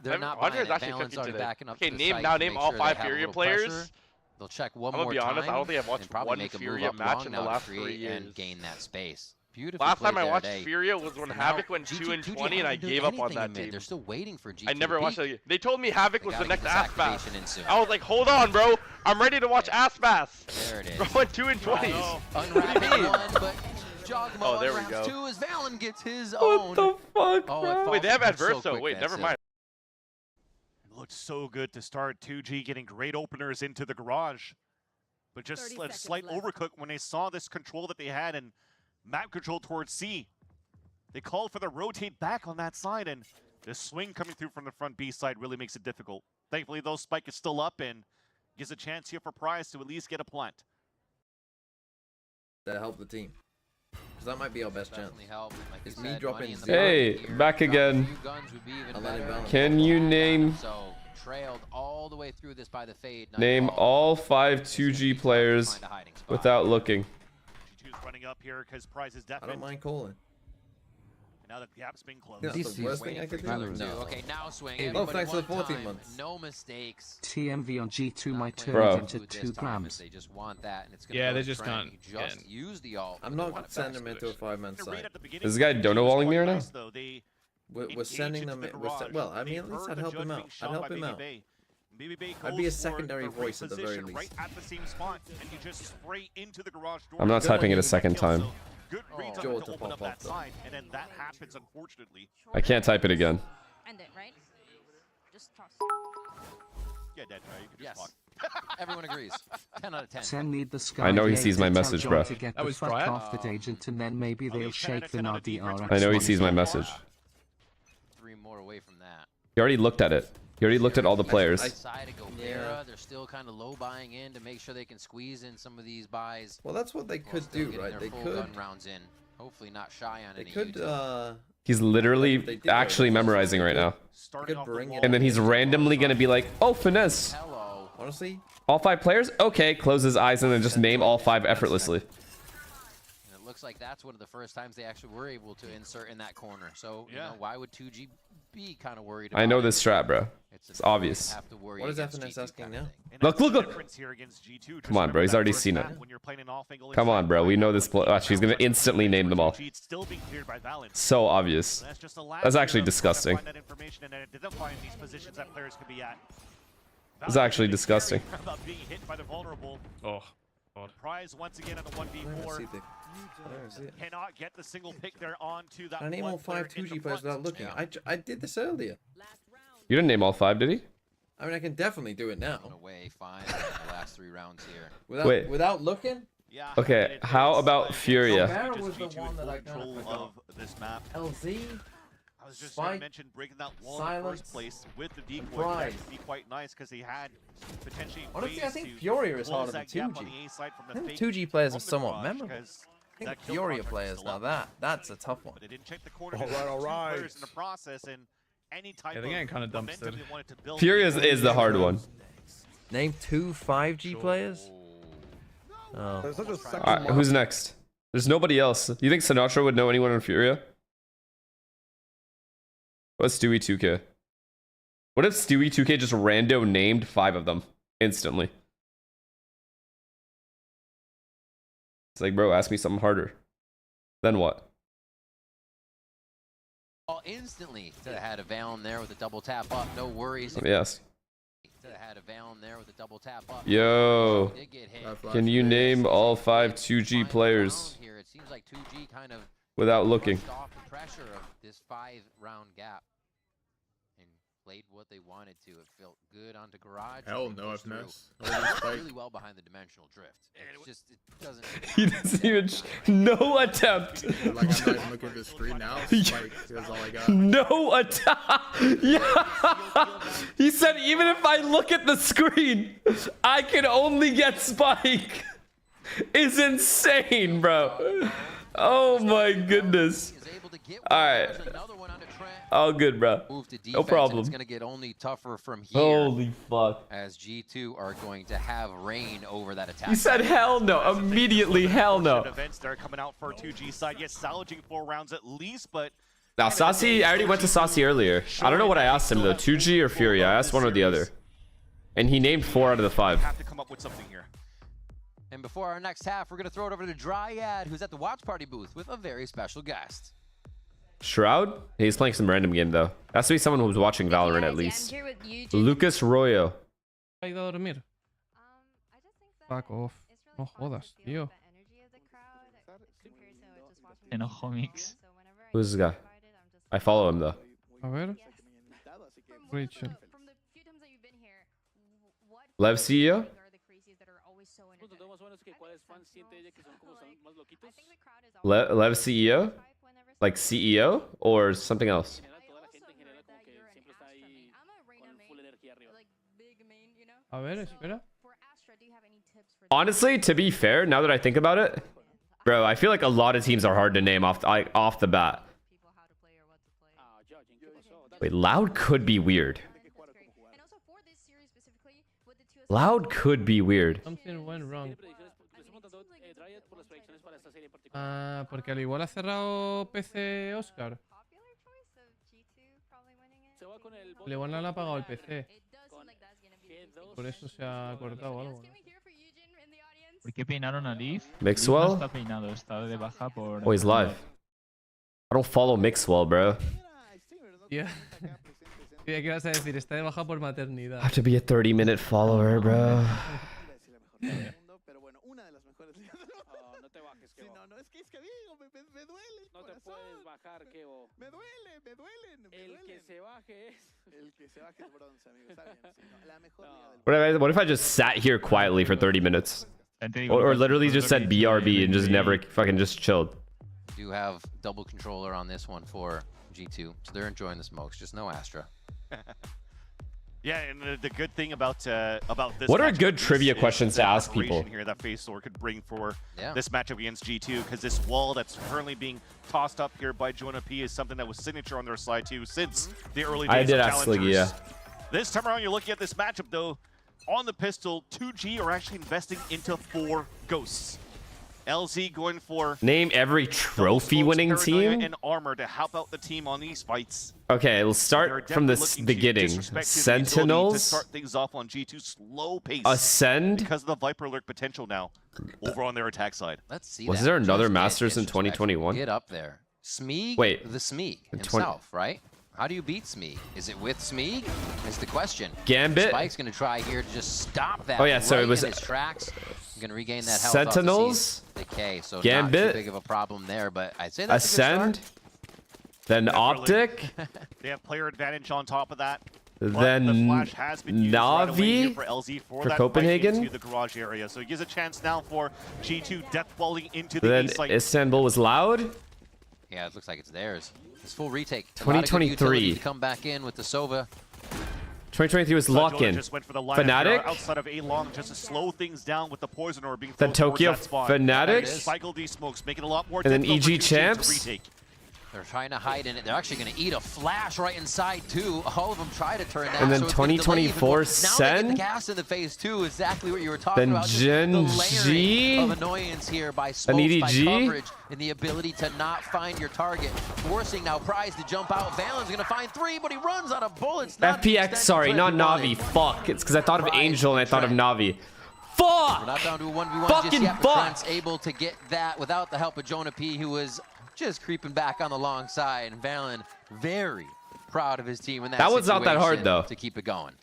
they're not buying it. Balance already backing up. Okay, to the site name all sure 5 Furia players. They'll check one I'm more gonna be time. honest, I don't think I've watched probably one make a Furia move up match long in the now last to 3 create years. and gain that space. Beautiful. Last time I watched today. Furia was when Havoc went 2-20 and I gave up on that team. They're still waiting for G2. I never watched it. They told me Havoc was the next Aspas. Soon. I was like, hold on, bro. I'm ready to watch Aspas. There it is. Bro went 2-20. Unwrapping one, but Jogmo oh, there we unwraps go. 2 as Valen gets his What own. the fuck, bro? Wait, they have Adverso. Wait, never mind. It looked so good to start. 2G getting great openers into the garage. But just a slight overcook when they saw this control that they had and map control towards C. They called for the rotate back on that side, and the swing coming through from the front B side really makes it difficult. Thankfully, though, Spike is still up and gives a chance here for Prize to at least get a plant. That help the team. Because that might be our best chance. Is me dropping Z. Hey, back again. Can you name... Trailed all the way through this by the fade. Name all 5 2G players without looking. G2's running up here because Prize is definite. I don't mind calling. Now that the gap's been closed. That's the worst thing I could do. No. Okay, now swing. Oh, thanks for the 14 months. No mistakes. TMV on G2 might turn Bro. into 2 grams. They just want that, and it's gonna yeah, go they just can't. Just use the ult. I'm not sending them into a 5-man site. Is this guy dono walling me right now? We're sending them. Well, I mean, at least I'd help him out. I'd help him out. I'd be a secondary voice at the very least. Right at the same spot, and you just spray into the garage door. I'm not typing it a second time. Good reads on it to open up that side, and then that happens, unfortunately. I can't type it again. End it, right? Just toss. Yeah, Dead, you can just Everyone agrees. 10 out of 10. Send me the sky. I know he sees my message, bro. To get the fuck off the agent, and then maybe they'll shake the NRDR. I know he sees my message. 3 more away from that. He already looked at it. He already looked at all the players. They're still kind of low buying in to make sure they can squeeze in some of these buys. Well, that's what they could do, right? They could gun rounds in. Hopefully not shy on any. They could. He's literally actually memorizing right now. And then he's randomly gonna be like, "Oh, finesse." Hello. Honestly. All 5 players? Okay. Close his eyes and then just name all 5 effortlessly. And it looks like that's one of the first times they actually were able to insert in that corner. So you know, why would 2G be kind of worried about I know this strat, bro. It's obvious. What is FNS asking now? Look. Come on, bro. He's already seen it. Come on, bro. We know this. Watch, he's going to instantly name them all. So obvious. That's actually disgusting. It's actually disgusting. Oh. Prize once again on the 1v4. Cannot get the single pick there onto that. I name all 5 2G players without looking. I did this earlier. You didn't name all 5, did he? I mean, I can definitely do it now. Away, fine. The last 3 rounds here. Wait. Without looking? Yeah. Okay, how about Furia? Was the one that I control of this map. LZ? I was just going to mention breaking that wall in the first place with the decoy would actually be quite nice because he had potentially. Honestly, I think Furia is harder than 2G. I think 2G players are somewhat memorable. I think Furia players now that's a tough one. But they didn't check the corner. All right. Players in the process and any type of kind of dumpstered. Furia is the hard one. Name 2 5G players. Oh. Who's next? There's nobody else. You think Sinatra would know anyone on Furia? What's Stewie 2K? What if Stewie 2K just rando named 5 of them instantly? It's like, bro, ask me something harder. Then what? Instantly. Could have had a Valen there with a double tap up. No worries. Yes. Could have had a Valen there with a double tap up. Yo, can you name all 5 2G players It seems like 2G kind of without looking? off the pressure of this 5-round gap and played what they wanted to. It felt good onto Garage. Hell no, FNS. Really well behind the dimensional drift. It's just, it doesn't. He doesn't even. No attempt. Like, I'm not even looking at the screen now. Like, that's all I got. No attempt. Yeah. He said, even if I look at the screen, I can only get Spike. Is insane, bro. Oh my goodness. All right. All good, bro. No problem. It's going to get only tougher from here. Holy fuck. As G2 are going to have reign over that attack. He said hell no. Immediately hell no. Events they're coming out for 2G side. Yes, salvaging 4 rounds at least, but Now, Saucy, I already went to Saucy earlier. I don't know what I asked him, though. 2G or Furia? I asked one or the other. And he named 4 out of the 5. Have to come up with something here. And before our next half, we're going to throw it over to Dryad, who's at the watch party booth with a very special guest. Shroud? He's playing some random game, though. Has to be someone who was watching Valorant, at least. Lucas Royo. ¿Ha ido a dormir? Fuck off. No jodas, tío. Enojo Mix. Who's this guy? I follow him, though. A ver. Rachel. Lev CEO? Lev CEO? Like CEO? Or something else? A ver, espera. Honestly, to be fair, now that I think about it, bro, I feel like a lot of teams are hard to name off the bat. Wait, Loud could be weird. Loud could be weird. Something went wrong. Ah, porque al igual ha cerrado PC Oscar. Al igual no le ha apagado el PC. Por eso se ha cortado algo. ¿Por qué peinaron a Leaf? Mixwell? No está peinado, está de baja por... Oh, he's live. I don't follow Mixwell, bro. Yeah. ¿Qué ibas a decir? Está de baja por maternidad. I have to be a 30-minute follower, bro. What if I just sat here quietly for 30 minutes? Or literally just said BRB and just never fucking just chilled. Do have double controller on this one for G2, so they're enjoying the smokes, just no Astra. Yeah, and the good thing about this. What are good trivia questions to ask people here that FaZe could bring for this matchup against G2? Because this wall that's currently being tossed up here by Jonah P is something that was signature on their side too since the early days. I did of ask Challengers. yeah. This time around, you're looking at this matchup though. On the pistol, 2G are actually investing into 4 ghosts. LZ going for name every trophy-winning team and armor to help out the team on these fights. Okay, let's start from the beginning. Sentinels. To start things off on G2 slow pace. Ascend. Because of the Viper Lurk potential now over on their attack side. Let's see. Was there another Masters in 2021? Get up there. Smeeg. Wait. The Smeeg himself, right? How do you beat Smeeg? Is it with Smeeg? Is the question. Gambit. Spike's going to try here to just stop that. Oh yeah, so it was in his tracks. Going to regain that health. Sentinels. Decay, so Gambit. not too big of a problem there, but I'd say that's Ascend. A good start. Then Optic. They have player advantage on top of that. Then the flash has been Navi right for LZ for that Copenhagen. Into the garage area, so it gives a chance now for G2 death falling into the then east side. Istanbul was Loud. Yeah, it looks like it's theirs. This full retake. 2023. To come back in with the Sova. 2023 was lock-in. Fnatic. Outside of A-Long, just to slow things down with the poison orb being Then Tokyo Fnatic. Cycle D smokes, make it a lot more. And then EG Champs. They're trying to hide in it. They're actually going to eat a flash right inside too. All of them try to turn that. And then so 2024 Sen. Now they get the gas in the phase 2. Exactly what you were talking about. Then Gen G. Of annoyance here by smokes, by coverage, and the ability to not find your target, forcing now Prize to jump out. Valen's going to find 3, but he runs out of bullets. FPX, sorry, not Navi. Fuck. It's because I thought of Angel and I thought of Navi. Fuck! We're not down to a 1v1 fucking just yet, fuck! but Trent's able to get that without the help of Jonah P, who was just creeping back on the long side. And Valen very proud of his team in that was not that hard, though. To keep it going.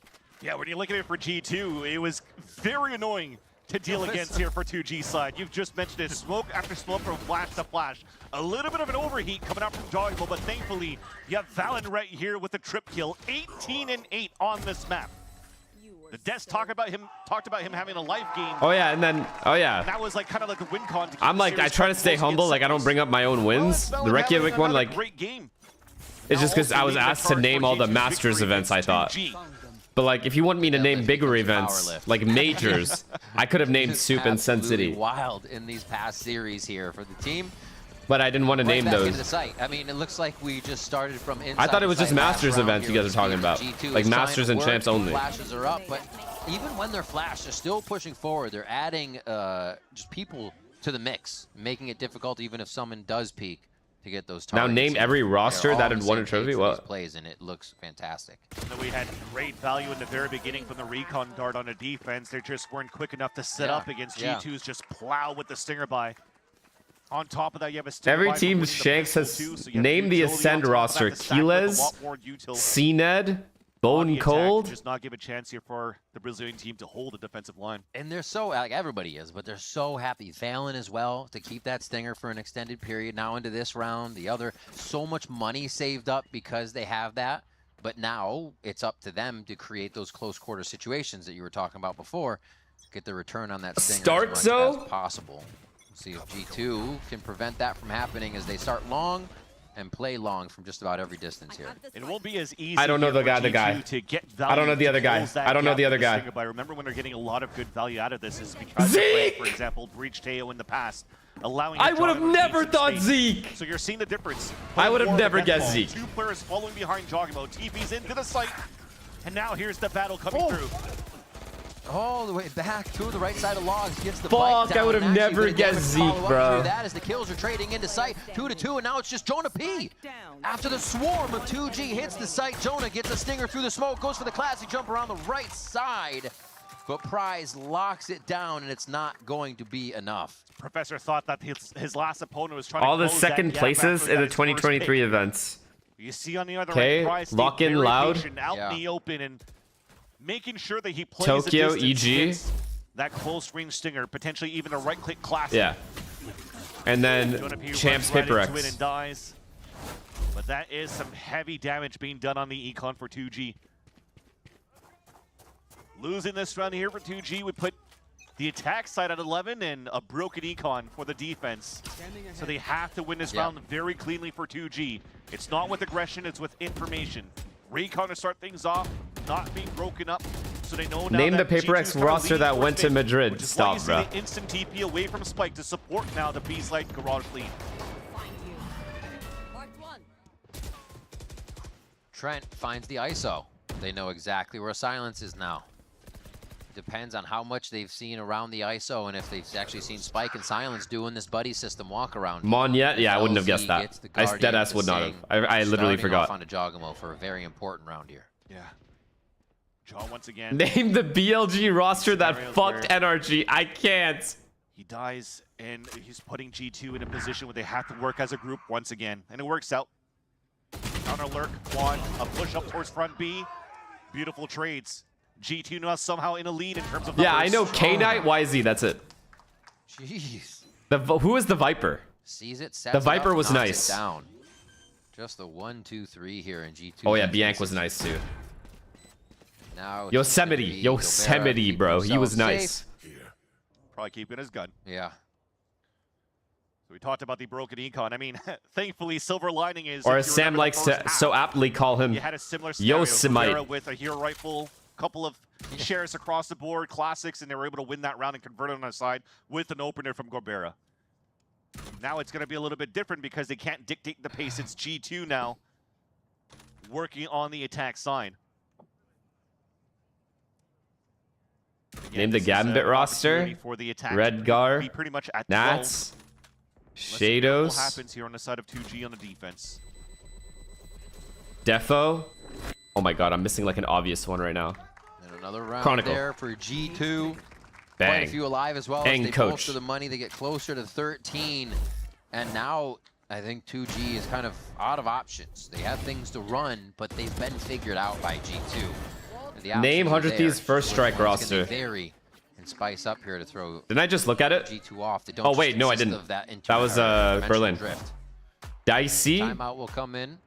Yeah, when you look at it for G2, it was very annoying to deal against here for 2G side. You've just mentioned it, smoke after smoke from flash to flash. A little bit of an overheat coming out from Joggable, but thankfully you have Valen right here with the trip kill. 18-8 on this map. The Des talked about him having a life game. Oh yeah, and then and that was like kind of like the win con. I'm like, I try to stay humble, like I don't bring up my own wins. The Reykjavik one, like, it's just because I was asked to name all the Masters events, I thought. But like, if you want me to name bigger events, like majors, I could have named Soup and Sen City. Wild in these past series here for the team. But I didn't want to name those. Into the site. I mean, it looks like we just started from inside. I thought it was just Masters events you guys are talking about. Like Masters and Champs only. Flashes are up, but even when they're flashed, they're still pushing forward. They're adding just people to the mix, making it difficult even if someone does peak to get those targets. Now name every roster that had won a trophy. What? Plays and it looks fantastic. And we had great value in the very beginning from the recon guard on a defense. They just weren't quick enough to set up against G2's just plow with the stinger by. On top of that, you have a every team Shanks has named the Ascend roster: Keylez, CNED, Bone Cold. Just not give a chance here for the Brazilian team to hold a defensive line. And they're so, like everybody is, but they're so happy. Valen as well to keep that stinger for an extended period. Now into this round, the other, so much money saved up because they have that. But now it's up to them to create those close quarter situations that you were talking about before. Get the return on that stinger as much as possible. See if G2 can prevent that from happening as they start long and play long from just about every distance here. It won't be as easy. I don't know the guy. To get I don't know the other guy. I don't know the other guy. But remember when they're getting a lot of good value out of this is because Zeke! For example, breach Teo in the past, allowing. I would have never thought Zeke. So you're seeing the difference. I would have never guessed Zeke. 2 players following behind Joggamo. TP's into the site, and now here's the battle coming through. All the way back to the right side of Logs, gets the Fuck, down. I would have never guessed Zeke, bro. That as the kills are trading into sight, 2-2, and now it's just Jonah P. After the swarm of 2G hits the site, Jonah gets a stinger through the smoke, goes for the classic jump around the right side, but Prize locks it down, and it's not going to be enough. Professor thought that his last opponent was trying all to the second places in the 2023 events. You see on the other right, Prize lock in loud out in the open and making sure that he plays Tokyo the EG. That close range stinger, potentially even a right click classic. Yeah. And then Champs Paper X. And dies. But that is some heavy damage being done on the econ for 2G. Losing this round here for 2G would put the attack side at 11 and a broken econ for the defense. So they have to win this round very cleanly for 2G. It's not with aggression, it's with information. Recon to start things off, not being broken up, so they know now. Name the that Paper X roster that went to Madrid. Stop, bro. Instant TP away from Spike to support now the Beast-like Garage Fleet. Trent finds the ISO. They know exactly where Silence is now. Depends on how much they've seen around the ISO and if they've actually seen Spike and Silence doing this buddy system walk around. Monyet? Yeah, I wouldn't have guessed that. I deadass would not have. I literally forgot. On a Joggamo for a very important round here. Yeah. John once again. Name the BLG roster that fucked NRG. I can't. He dies and he's putting G2 in a position where they have to work as a group once again. And it works out. Counter lurk, one, a push up towards front B. Beautiful trades. G2 now somehow in a lead in terms of numbers. Yeah, I know K-Knight, YZ, that's it. Jeez. Who is the Viper? Sees it, sets the Viper it up, was nice. Down. Just the 1-2-3 here in G2. Oh yeah, Bianc was nice too. Now Yosemite, bro. He was nice. Probably keeping his gun. Yeah. So we talked about the broken econ. I mean, thankfully, silver lining is... Or as Sam likes to so aptly call him, you had a similar scenario. Yosemite. With a hero rifle, couple of shares across the board, classics, and they were able to win that round and convert it on the side with an opener from Gorbera. Now it's going to be a little bit different because they can't dictate the pace. It's G2 now working on the attack side. Name the Gambit roster. Redgar, pretty much at Nats, 12. Shadows. What happens here on the side of 2G on the defense? Defo. Oh my god, I'm missing like an obvious one right now. And another round Chronicle. there for G2. Bang. Quite a few alive as well. Bang, as they coach. bolster the money, they get closer to 13. And now I think 2G is kind of out of options. They have things to run, but they've been figured out by G2. Name 100 Thieves first strike roster. Vary and spice up here to throw. Didn't I just look at it? G2 off. They don't Oh wait, no, I didn't. That was Berlin. Drift. Dicey. Timeout will come in.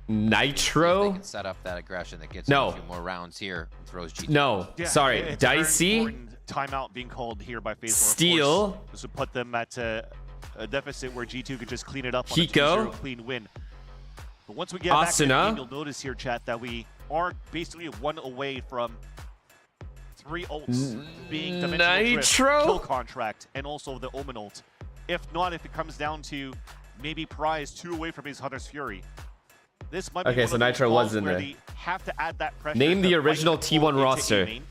Nitro. They can set up that aggression that gets No. a few more rounds here and throws G2. No, Yeah, sorry. it's a very Dicey. important timeout being called here by FaZe. Steel. This would put them at a deficit where G2 could just clean it up on Hiko. a 2-0 clean win. But once we get back to the Asuna. game, you'll notice here, chat, that we are basically one away from 3 ults being Dimensional Drift, Nitro? Kill Contract, and also the Omen ult. If not, if it comes down to maybe Prize 2 away from his Hunter's Fury. This might be Okay, one so of those Nitro calls was in where there. they have to add that pressure Name to the fight original the pull T1 into roster. A-main.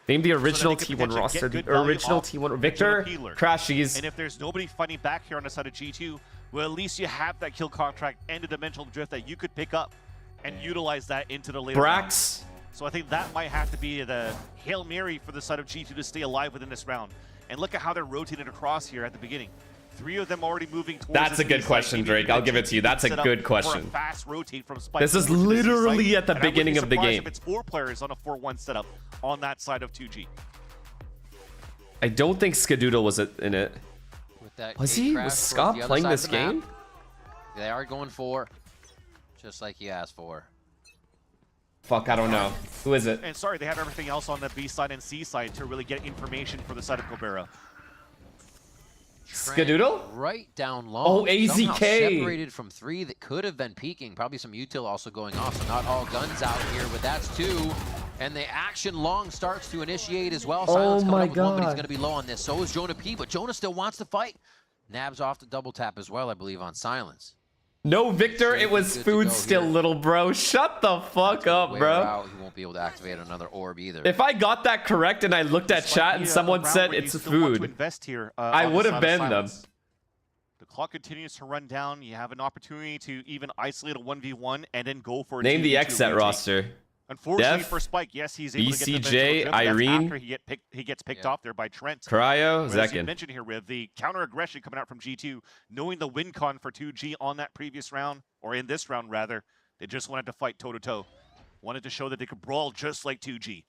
Name the So that original they could T1 potentially roster. get The good value original off T1. the Victor, healer. Crashies. And if there's nobody fighting back here on the side of G2, well, at least you have that kill contract and a dimensional drift that you could pick up and utilize that into the later Brax. rounds. So I think that might have to be the Hail Mary for the side of G2 to stay alive within this round. And look at how they're rotated across here at the beginning. 3 of them already moving towards That's a this good side. question, Maybe Drake. I'll give it to you. That's a set up good for question. fast rotate from Spike This is towards this literally side. at the And I wouldn't be beginning of the surprised game. If it's 4 players on a 4-1 setup on that side of 2G. I don't think Skadoodle was in it. With that Was gate he? crash Was towards Scott the other playing side of this the map. game? They are going for, just like you asked for. Fuck, I don't know. Who is it? And sorry, they have everything else on the B side and C side to really get information for the side of Gorbera. Skadoodle? Right down low. Oh, AZK. Somehow separated from 3 that could have been peeking. Probably some util also going off, so not all guns out here, but that's 2. And the action long starts to initiate as well. Silence coming up with 1, but he's going to be low on this. So is Jonah P, but Jonah still wants to fight. Nabs off the double tap as well, I believe, on Silence. No, Victor, it was food still, little bro. Shut the fuck up, Wear bro. out. He won't be able to activate another orb either. If I got that correct and I looked at chat and someone said where it's you still want to food, invest here, I on the would side have of banned them. Silence. The clock continues to run down. You have an opportunity to even isolate a 1v1 and then go for a Name the 2v2 X-Set retake. roster. Unfortunately Def, for Spike, yes, he's able to get the BCJ, dimensional drift. That's Irene. after he gets picked off there by Trent. Cryo, But as you Zekin. mentioned here, with the counter aggression coming out from G2, knowing the win con for 2G on that previous round, or in this round rather, they just wanted to fight toe-to-toe. Wanted to show that they could brawl just like 2G.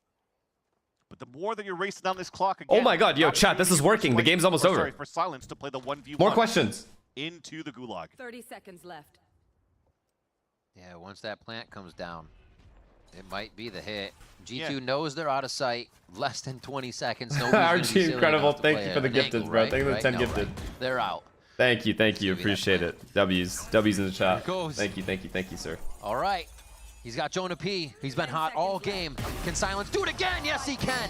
But the more that you're racing down this clock again, Oh my god, yo, chat, this is working. The game's almost over. Sorry, for Silence to play the 1v1. More questions. Into the Gulag. 30 seconds left. Yeah, once that plant comes down, it might be the hit. G2 knows they're out of sight. Less than 20 seconds. RG Incredible, thank you for the gifted, bro. Thank you for the 10 gifted. They're out. Thank you. Appreciate it. W's in the chat. goes. Thank you, sir. All right. He's got Jonah P. He's been hot all game. Can Silence do it again? Yes, he can.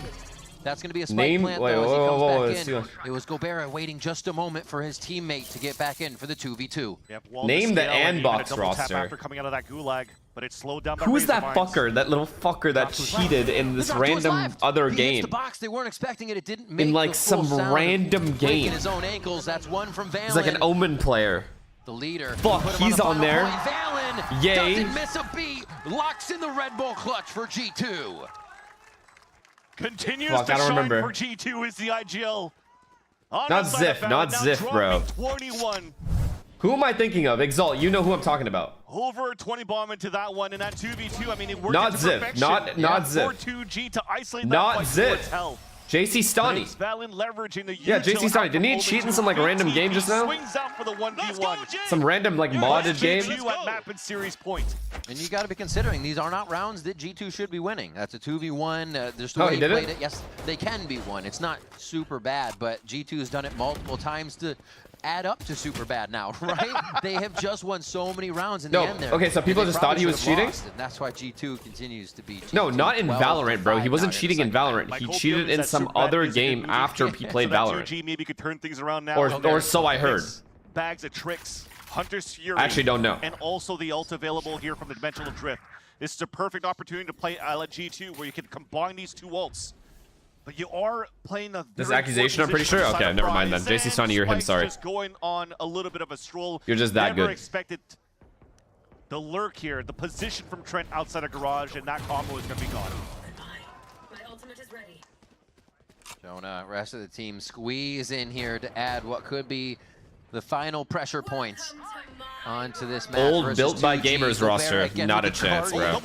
That's going to be a spike Name- plant, wait, though, as he whoa, comes whoa, back let's in. see. It was Gobera waiting just a moment for his teammate to get back in for the 2v2. Yep, Name the scale and even a Andbox double tap roster. After coming out of that Gulag, but it's slowed down by Who is that Razormines. fucker? That little fucker that cheated in this random other He hits game. the box. They weren't expecting it. It didn't make In like the full some sound of random breaking game. his own ankles. That's 1 from Valen. He's like an Omen player. The leader. Fuck, Put him he's the on final there. point. Valen Yay. doesn't miss a beat. Locks in the Red Bull clutch for G2. Continues Fuck, to I don't shine remember. for G2 is the IGL. On Not the side of Ziff, Valen, not now Ziff, bro. dropping 21. Who am I thinking of? Exalt, you know who I'm talking about. Over 20 bomb into that one, and that 2v2, I mean, it worked Not into Ziff, perfection. not Ziff. For 2G to isolate Not that fight towards Ziff. hell. JC Stoney. It's Valen leveraging the Yeah, JC util Stoney. out Didn't he from cheat in Omen some like to random game just now? Swings out for the 1v1. Some random like modded game? G2 at map and series point. And you got to be considering these are not rounds that G2 should be winning. That's a 2v1. There's the Oh, way he did played it. Yes, they can be won. It's not super bad, but G2 has done it multiple times to add up to super bad now, right? They have just won so many rounds in No, the end there. okay, so people And they just thought probably he was should have cheating? lost, and that's why G2 continues to be G2. No, not in 12 to Valorant, bro. He 5 wasn't now cheating in Valorant. He cheated in some other game after he played Valorant. 2G maybe could turn things around now. Or so I heard. Bags of tricks, Hunter's Fury. I actually don't know. And also the ult available here from the Dimensional Drift. This is a perfect opportunity to play at G2 where you can combine these two ults. But you are playing a This accusation, I'm pretty sure? Okay, never mind then. JC Sonny, you're him, sorry. Just going on a little bit of a stroll. You're just that Never good. expected the lurk here, the position from Trent outside of Garage, and that combo is going to be gone. My ultimate is ready. Jonah, rest of the team squeeze in here to add what could be the final pressure points onto this match. Old built by gamers roster, not a chance, bro.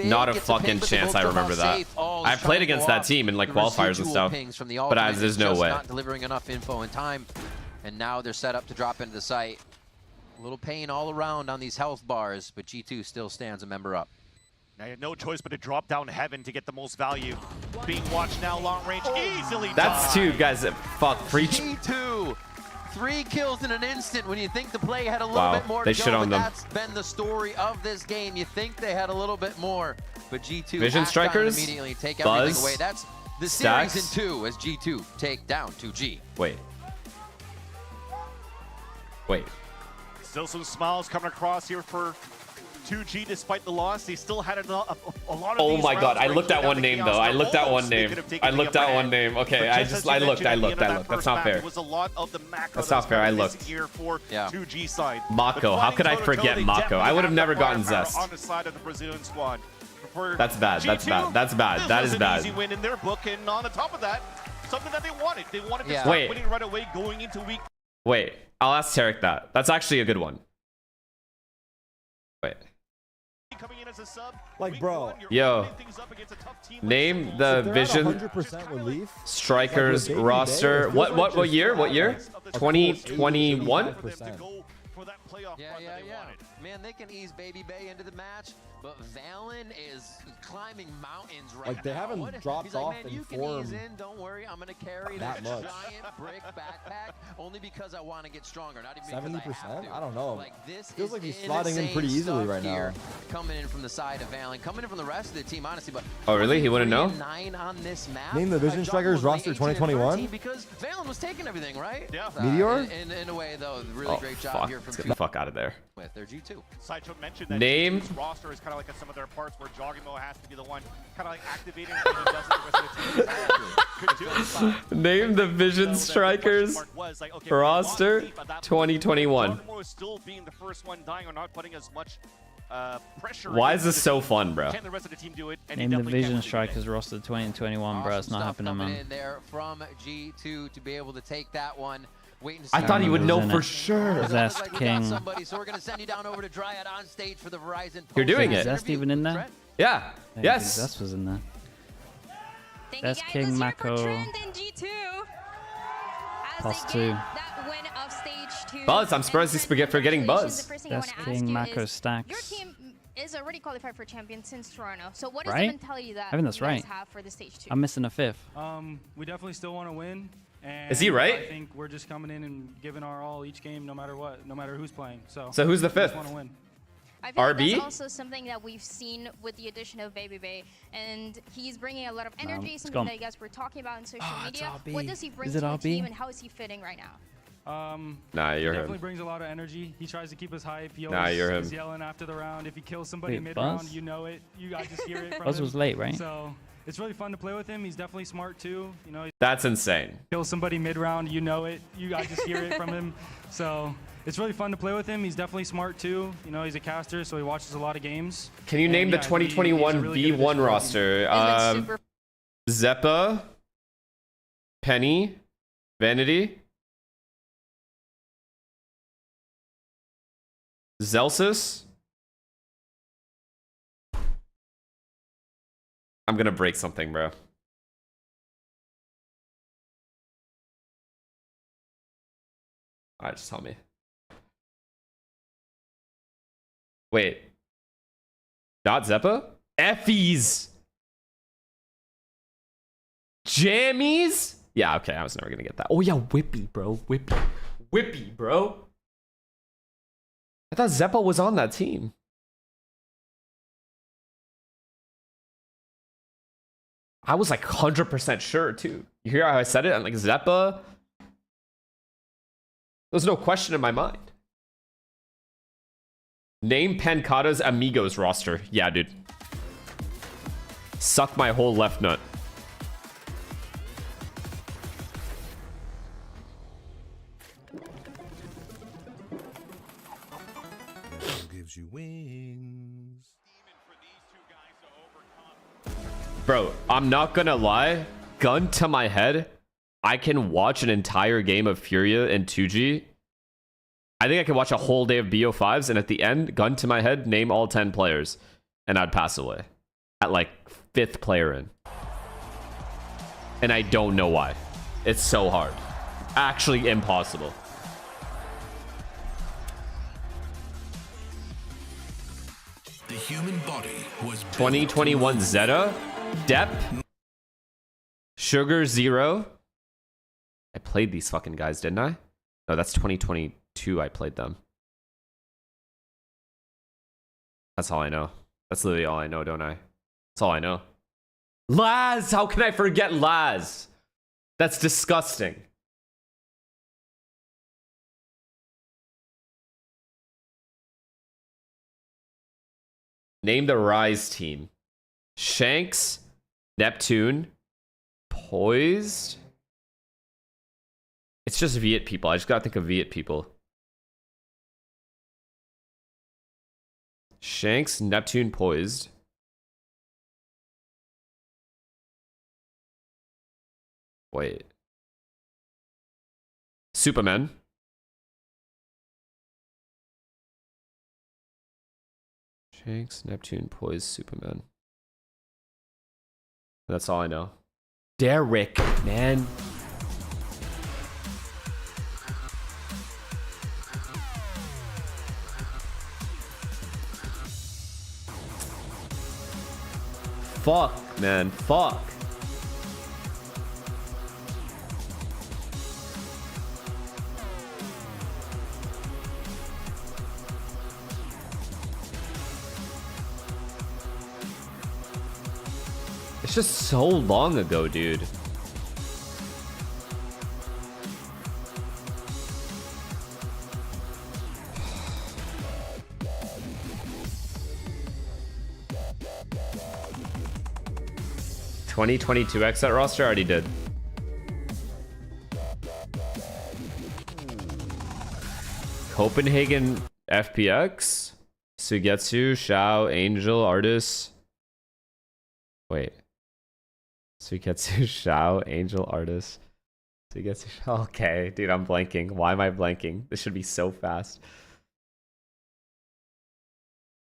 Not a fucking chance. I remember that. I played against that team in like qualifiers and stuff, but there's no way. Not delivering enough info in time, and now they're set up to drop into the site. A little pain all around on these health bars, but G2 still stands a member up. Now you have no choice but to drop down Heaven to get the most value. Being watched now, long range, easily. That's two guys that fuck preach. G2. 3 kills in an instant when you think the play had a little bit more to they go, shit on them. That's been the story of this game. You think they had a little bit more, but G2 Vision Strikers, immediately take Buzz, everything away. That's the Stacks. series in 2 as G2 take down 2G. Wait. Still some smiles coming across here for 2G despite the loss. They still had a lot of Oh these my god, rounds I where looked they at got one the name chaos. though. I looked at one They name. could have taken I the looked upper at one hand. name. Okay, But I just just as you mentioned at the end of that That's first not map, fair. It was a lot of the macro That's not fair, I looked. here for 2G side. Mako, how could I forget Mako? I would have never gotten Zest. On the side of the Brazilian squad. For That's bad, that's G2, bad, that's bad. this That was is an bad. easy win in their book, and on the top of that, something that they wanted. They wanted to start Wait. winning right away going into week. Wait, I'll ask Tarek that. That's actually a good one. Wait. Coming in as a sub. Like, bro. Yo, name the Vision 100% relief. Strikers Like, roster. What year? What year? 2021? Yeah. Man, they can ease Baby Bay into the match, but Valen is climbing mountains right Like, they now. haven't What if- dropped he's like, off man, in you can form ease in, don't worry, I'm gonna carry that this much. giant brick backpack only because I want to get stronger, not even because I have 70%? to. I don't know. Like, this Feels is like he's slotting in pretty insane easily stuff right here, now. coming in from the side of Valen, coming in from the rest of the team, honestly, but Oh, really? He wouldn't know? 9 on this map. Name the Vision Strikers roster 2021? Because Valen was taking everything, right? Yeah. Meteor? In a way, though, really great job fuck. here from Let's get the fuck out of there. with their G2. Sideshow mentioned that Name- G2's roster is kind of like a, some of their parts where Joggimo has to be the one kind of like activating when he does it, the rest of the team could do it. Name the Vision Strikers roster 2021. Joggimo is still being the first one dying or not putting as much pressure. Why is this so fun, bro? Can the rest of the team do it? And he Name the definitely can Vision with the game. Strikers roster 2021, bro. It's not happening, Coming man. in there from G2 to be able to take that one. Waiting to I see thought he would know Isn't for it? sure. Zest like we got King. somebody, so we're gonna send you down over to Dryad on stage for the Verizon. You're doing Is it. Zest even in there? Yeah. Yes. Zest was in there. Thank Zest you guys. King, Let's hear it for Mako. Trent and G2. As Plus they 2. get that win of stage 2. Buzz, I'm surprised he's forgetting Buzz. The first thing I Zest wanna ask King, you Mako, is, Stacks. Your team is already qualified for champion since Toronto. So what is Right? the mentality that I think that's you guys right. have for the stage 2? I'm missing a 5th. We definitely still want to win. And Is he right? I think we're just coming in and giving our all each game, no matter what, no matter who's playing. So who's the we just 5th? want to win. I feel like RB? that's also something that we've seen with the addition of Baby Bay, and he's bringing a lot of energy, it's something gone. that you guys were talking about on social it's media. RB. What does he bring Is to it the RB? team, and how is he fitting right now? Nah, you're Definitely him. brings a lot of energy. He tries to keep us hype. He Nah, always you're is him. yelling after the round. If he kills somebody Wait, mid-round, Buzz? you know it. I just hear it from Buzz him. was late, right? So it's really fun to play with him. He's definitely smart too. You know, he That's insane. kills somebody mid-round, you know it. I just hear it from him. So it's really fun to play with him. He's definitely smart too. You know, he's a caster, so he watches a lot of games. Can you And name the yeah, 2021 he's a really good B1 addition to our team. roster? Zeppa, Penny, Vanity, Zelsus. I'm gonna break something, bro. Alright, just tell me. Wait. Dot Zeppa? Effies! Jammies? Yeah, okay, I was never gonna get that. Oh yeah, Whippy, bro. Whippy. Whippy, bro. I thought Zeppo was on that team. I was like 100% sure too. You hear how I said it? I'm like, Zeppa. There's no question in my mind. Name Pancata's Amigos roster. Yeah, dude. Suck my whole left nut. Gives you wings. Bro, I'm not gonna lie. Gun to my head, I can watch an entire game of Furia in 2G. I think I could watch a whole day of BO5s, and at the end, gun to my head, name all 10 players, and I'd pass away at like 5th player in. And I don't know why. It's so hard. Actually impossible. The human body was 2021 Zeta, Dep, Sugar Zero. I played these fucking guys, didn't I? No, that's 2022 I played them. That's all I know. That's literally all I know, don't I? That's all I know. Laz! How can I forget Laz? That's disgusting. Name the Rise team. Shanks, Neptune, Poised. It's just Viet people. I just gotta think of Viet people. Shanks, Neptune, Poised. Wait. Superman. Shanks, Neptune, Poised, Superman. That's all I know. Derek, man. Fuck, man. Fuck. It's just so long ago, dude. (2022X) that roster already did. Copenhagen FPX, Sugetsu, Shao, Angel, Artis. Wait. Sugetsu, Shao, Angel, Artis. Sugetsu, Shao. Okay, dude, I'm blanking. Why am I blanking? This should be so fast.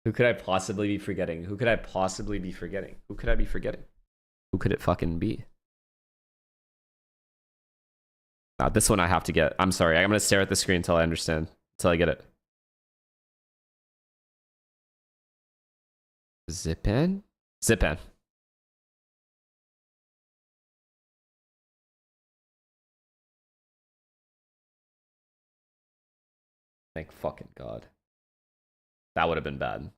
Who could I possibly be forgetting? Who could I possibly be forgetting? Who could I be forgetting? Who could it fucking be? This one I have to get. I'm sorry. I'm going to stare at the screen until I understand. Until I get it. Zipan? Zipan. Thank fucking God. That would have been bad.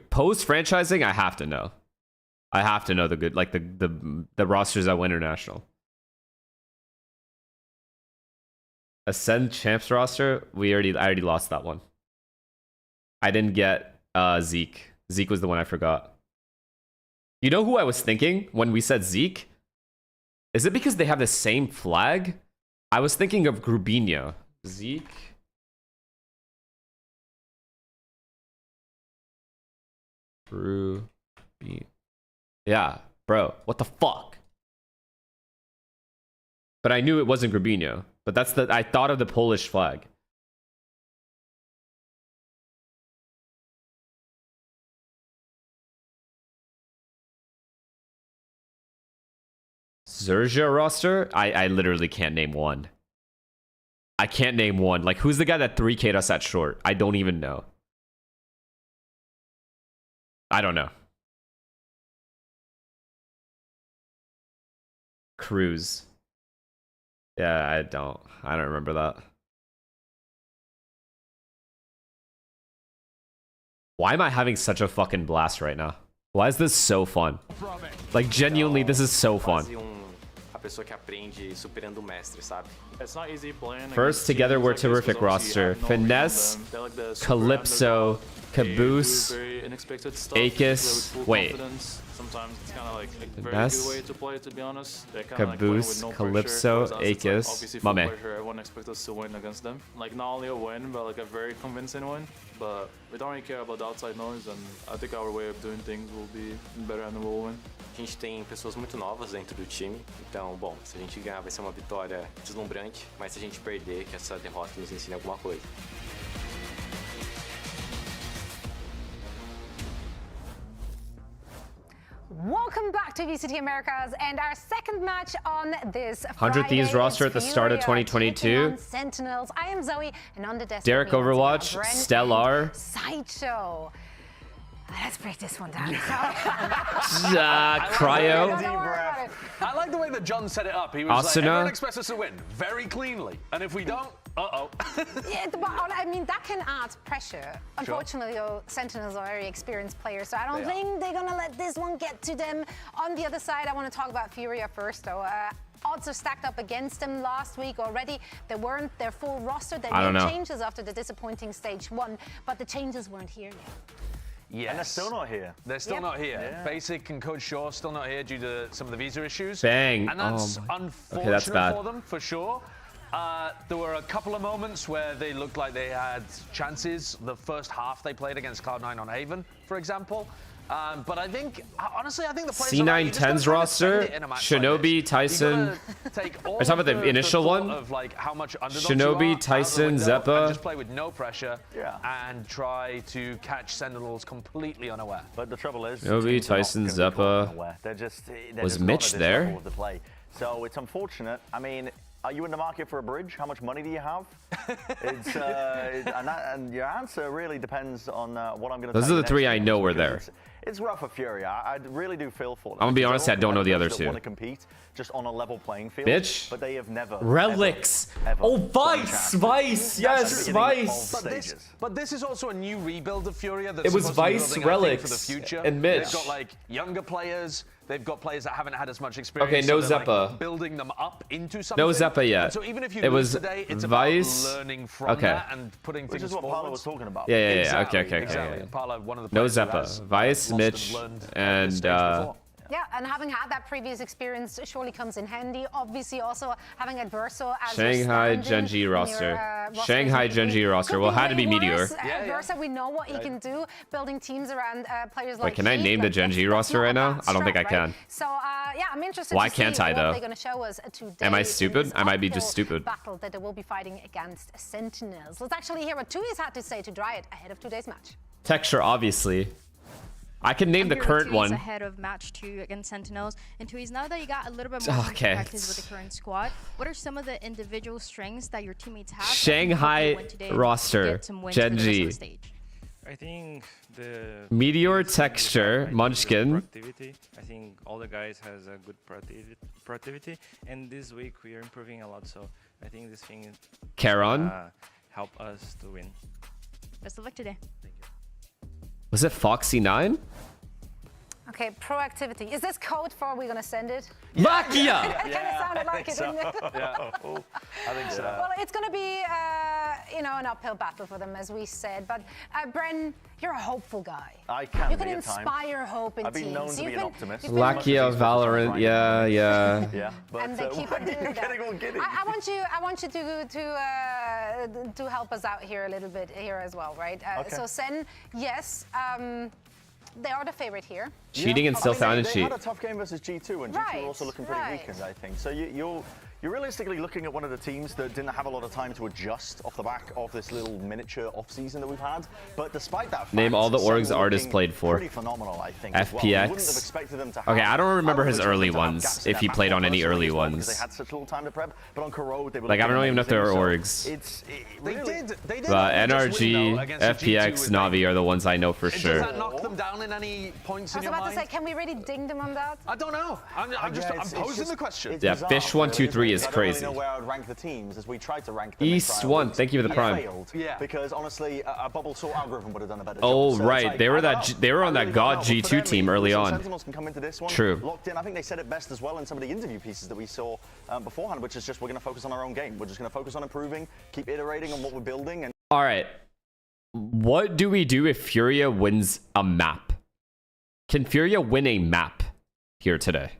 Post franchising, I have to know. I have to know the good, like the rosters that win international. Ascend champs roster. I already lost that one. I didn't get Zeke. Zeke was the one I forgot. You know who I was thinking when we said Zeke? Is it because they have the same flag? I was thinking of Grubinho. Zeke. Yeah, bro. What the fuck? But I knew it wasn't Grubinho. But that's the I thought of the Polish flag. Zerja roster? I literally can't name one. I can't name one. Like, who's the guy that 3K'd us at short? I don't even know. I don't know. Cruz. Yeah, I don't remember that. Why am I having such a fucking blast right now? Why is this so fun? Like, genuinely, this is so fun. First, together, we're terrific roster. Finesse, Calypso, Caboose, Aegis. Wait. Sometimes it's kind of like a very Finesse, good way to play, to be honest. They kind of Caboose, like Calypso, Aegis. Obviously, My for man. pleasure, everyone expects us to win against them. Like, not only a win, but like a very convincing win. But we don't really care about the outside noise, and I think our way of doing things will be better and we'll win. A gente tem pessoas muito novas dentro do time, então, bom, se a gente ganhar vai ser uma vitória deslumbrante, mas se a gente perder, que essa derrota nos ensine alguma coisa. Welcome back to VCT Americas and our second match on this 100 Thieves Friday. roster at the start of Furia 2022. on Sentinels. I am Zoe, and on the desk Derek with me once Overwatch, again are Bren Stellar. and Sideshow. Let's break this one down. Cryo. I like the way that John set it up. He was Asuna. like, everyone expects us to win very cleanly. And if we don't, uh-oh. Yeah, but I mean, that can add pressure. Unfortunately, though, Sentinels are very experienced players, so I don't think they're going to let this one get to them. On the other side, I want to talk about Furia first, though. Odds are stacked up against them last week already. They weren't their full roster. They made changes after the disappointing stage 1, but the changes weren't here yet. Yes. And they're still not here. They're still not here. Yeah. Basic and Coach Shaw still not here due to some of the visa issues. Bang. And that's unfortunate that's bad. for them, for sure. There were a couple of moments where they looked like they had chances. The first half they played against Cloud9 on Haven, for example. But I think, honestly, I think the players C910's roster, Shinobi, Tyson. Are you talking about the initial one? Of like how much Shinobi, Tyson, Zeppa. Just play with no pressure and try to catch Sentinels completely unaware. But the trouble is, Shinobi, Tyson, Zeppa. Was Mitch there? The play. So it's unfortunate. I mean, are you in the market for a bridge? How much money do you have? It's and your answer really depends on what I'm going to. Those are the three I know were there. It's rough for Furia. I really do feel for them. I'm gonna be honest, I don't know the other two. Want to compete just on a level playing field, Bitch. but they have never. Relics. Ever oh, Vice. Vice. Yes, Vice. But this is also a new rebuild of Furia. That's it was Vice, Relics for the future. And Mitch. They've got like younger players. They've got players that haven't had as much experience. Okay, no so Zeppa. Like building them up into something. No Zeppa yet. And so even if you it lose was today, it's Vice. about learning from that and putting things forward. Which is what Paolo was talking about. Yeah. Exactly, Okay. Exactly. Paolo, one of the No Zeppa. Vice, Mitch, and yeah, and having had that previous experience surely comes in handy. Obviously, also having Adverso as Shanghai Genji roster. Shanghai Genji roster. Well, had to be Meteor. Adverso, we know what he can do, building teams around players like. Wait, can I name the Genji roster right now? I don't think I can. So yeah, I'm interested. Why to can't see I what though? they're going to show us today. Am I stupid? I might be just stupid. Battle that they will be fighting against Sentinels. Let's actually hear what Tui's had to say to Dryad ahead of today's match. Texture, obviously. I can name the current one. Ahead of match 2 against Sentinels. And Tui's, now that you got a little bit more practice with the current squad, what are some of the individual strengths that your teammates have? Shanghai roster, Genji. I think the Meteor, Texture, Munchkin. I think all the guys has a good productivity, and this week we are improving a lot. So I think this thing Charon. Help us to win. Best of luck today. Was it Foxy9? Okay, proactivity. Is this code for we're going to send it? Makia! It kind of sounded like it, didn't it? Yeah, I think so. Well, it's going to be, an uphill battle for them, as we said. But, Bren, you're a hopeful guy. I can You can inspire hope in I've been teams. known to be an optimist. Lakia, Valorant, yeah. Yeah, but and they keep on doing that. Getting all giddy. I want you to help us out here a little bit here as well, right? So Sen, yes, they are the favorite here. Cheating and still sounded They cheat. had a tough game versus G2, and G2 were also looking pretty weakened, I think. So you're realistically looking at one of the teams that didn't have a lot of time to adjust off the back of this little miniature off-season that we've had. But despite that fact, Name all the orgs artists played for. Pretty phenomenal, I think. FPX. Well. You wouldn't have expected them to have, okay, I don't remember his early to have ones, gaps in if their he map played on any personally early as well, ones. because they had such little time to prep. But on Corrode, they were Like, I don't even know if there are amazing, orgs. They did But NRG, FPX, Navi are the ones I know for sure. Does that knock them down in any points in your mind? about to say, can we really ding them on that? I don't know. I'm posing the question. Yeah, Fish 123 is crazy. I don't really know where I would rank the teams as we tried to rank them. East 1, thank you for the prime. Failed because honestly, a bubble sort algorithm would have done a better job. So right, like, they were on that God G2 team early on. Sentinels can come into this one True. locked in. I think they said it best as well in some of the interview pieces that we saw beforehand, which is just we're going to focus on our own game. We're just going to focus on improving, keep iterating on what we're building. And all right, what do we do if Furia wins a map? Can Furia win a map here today?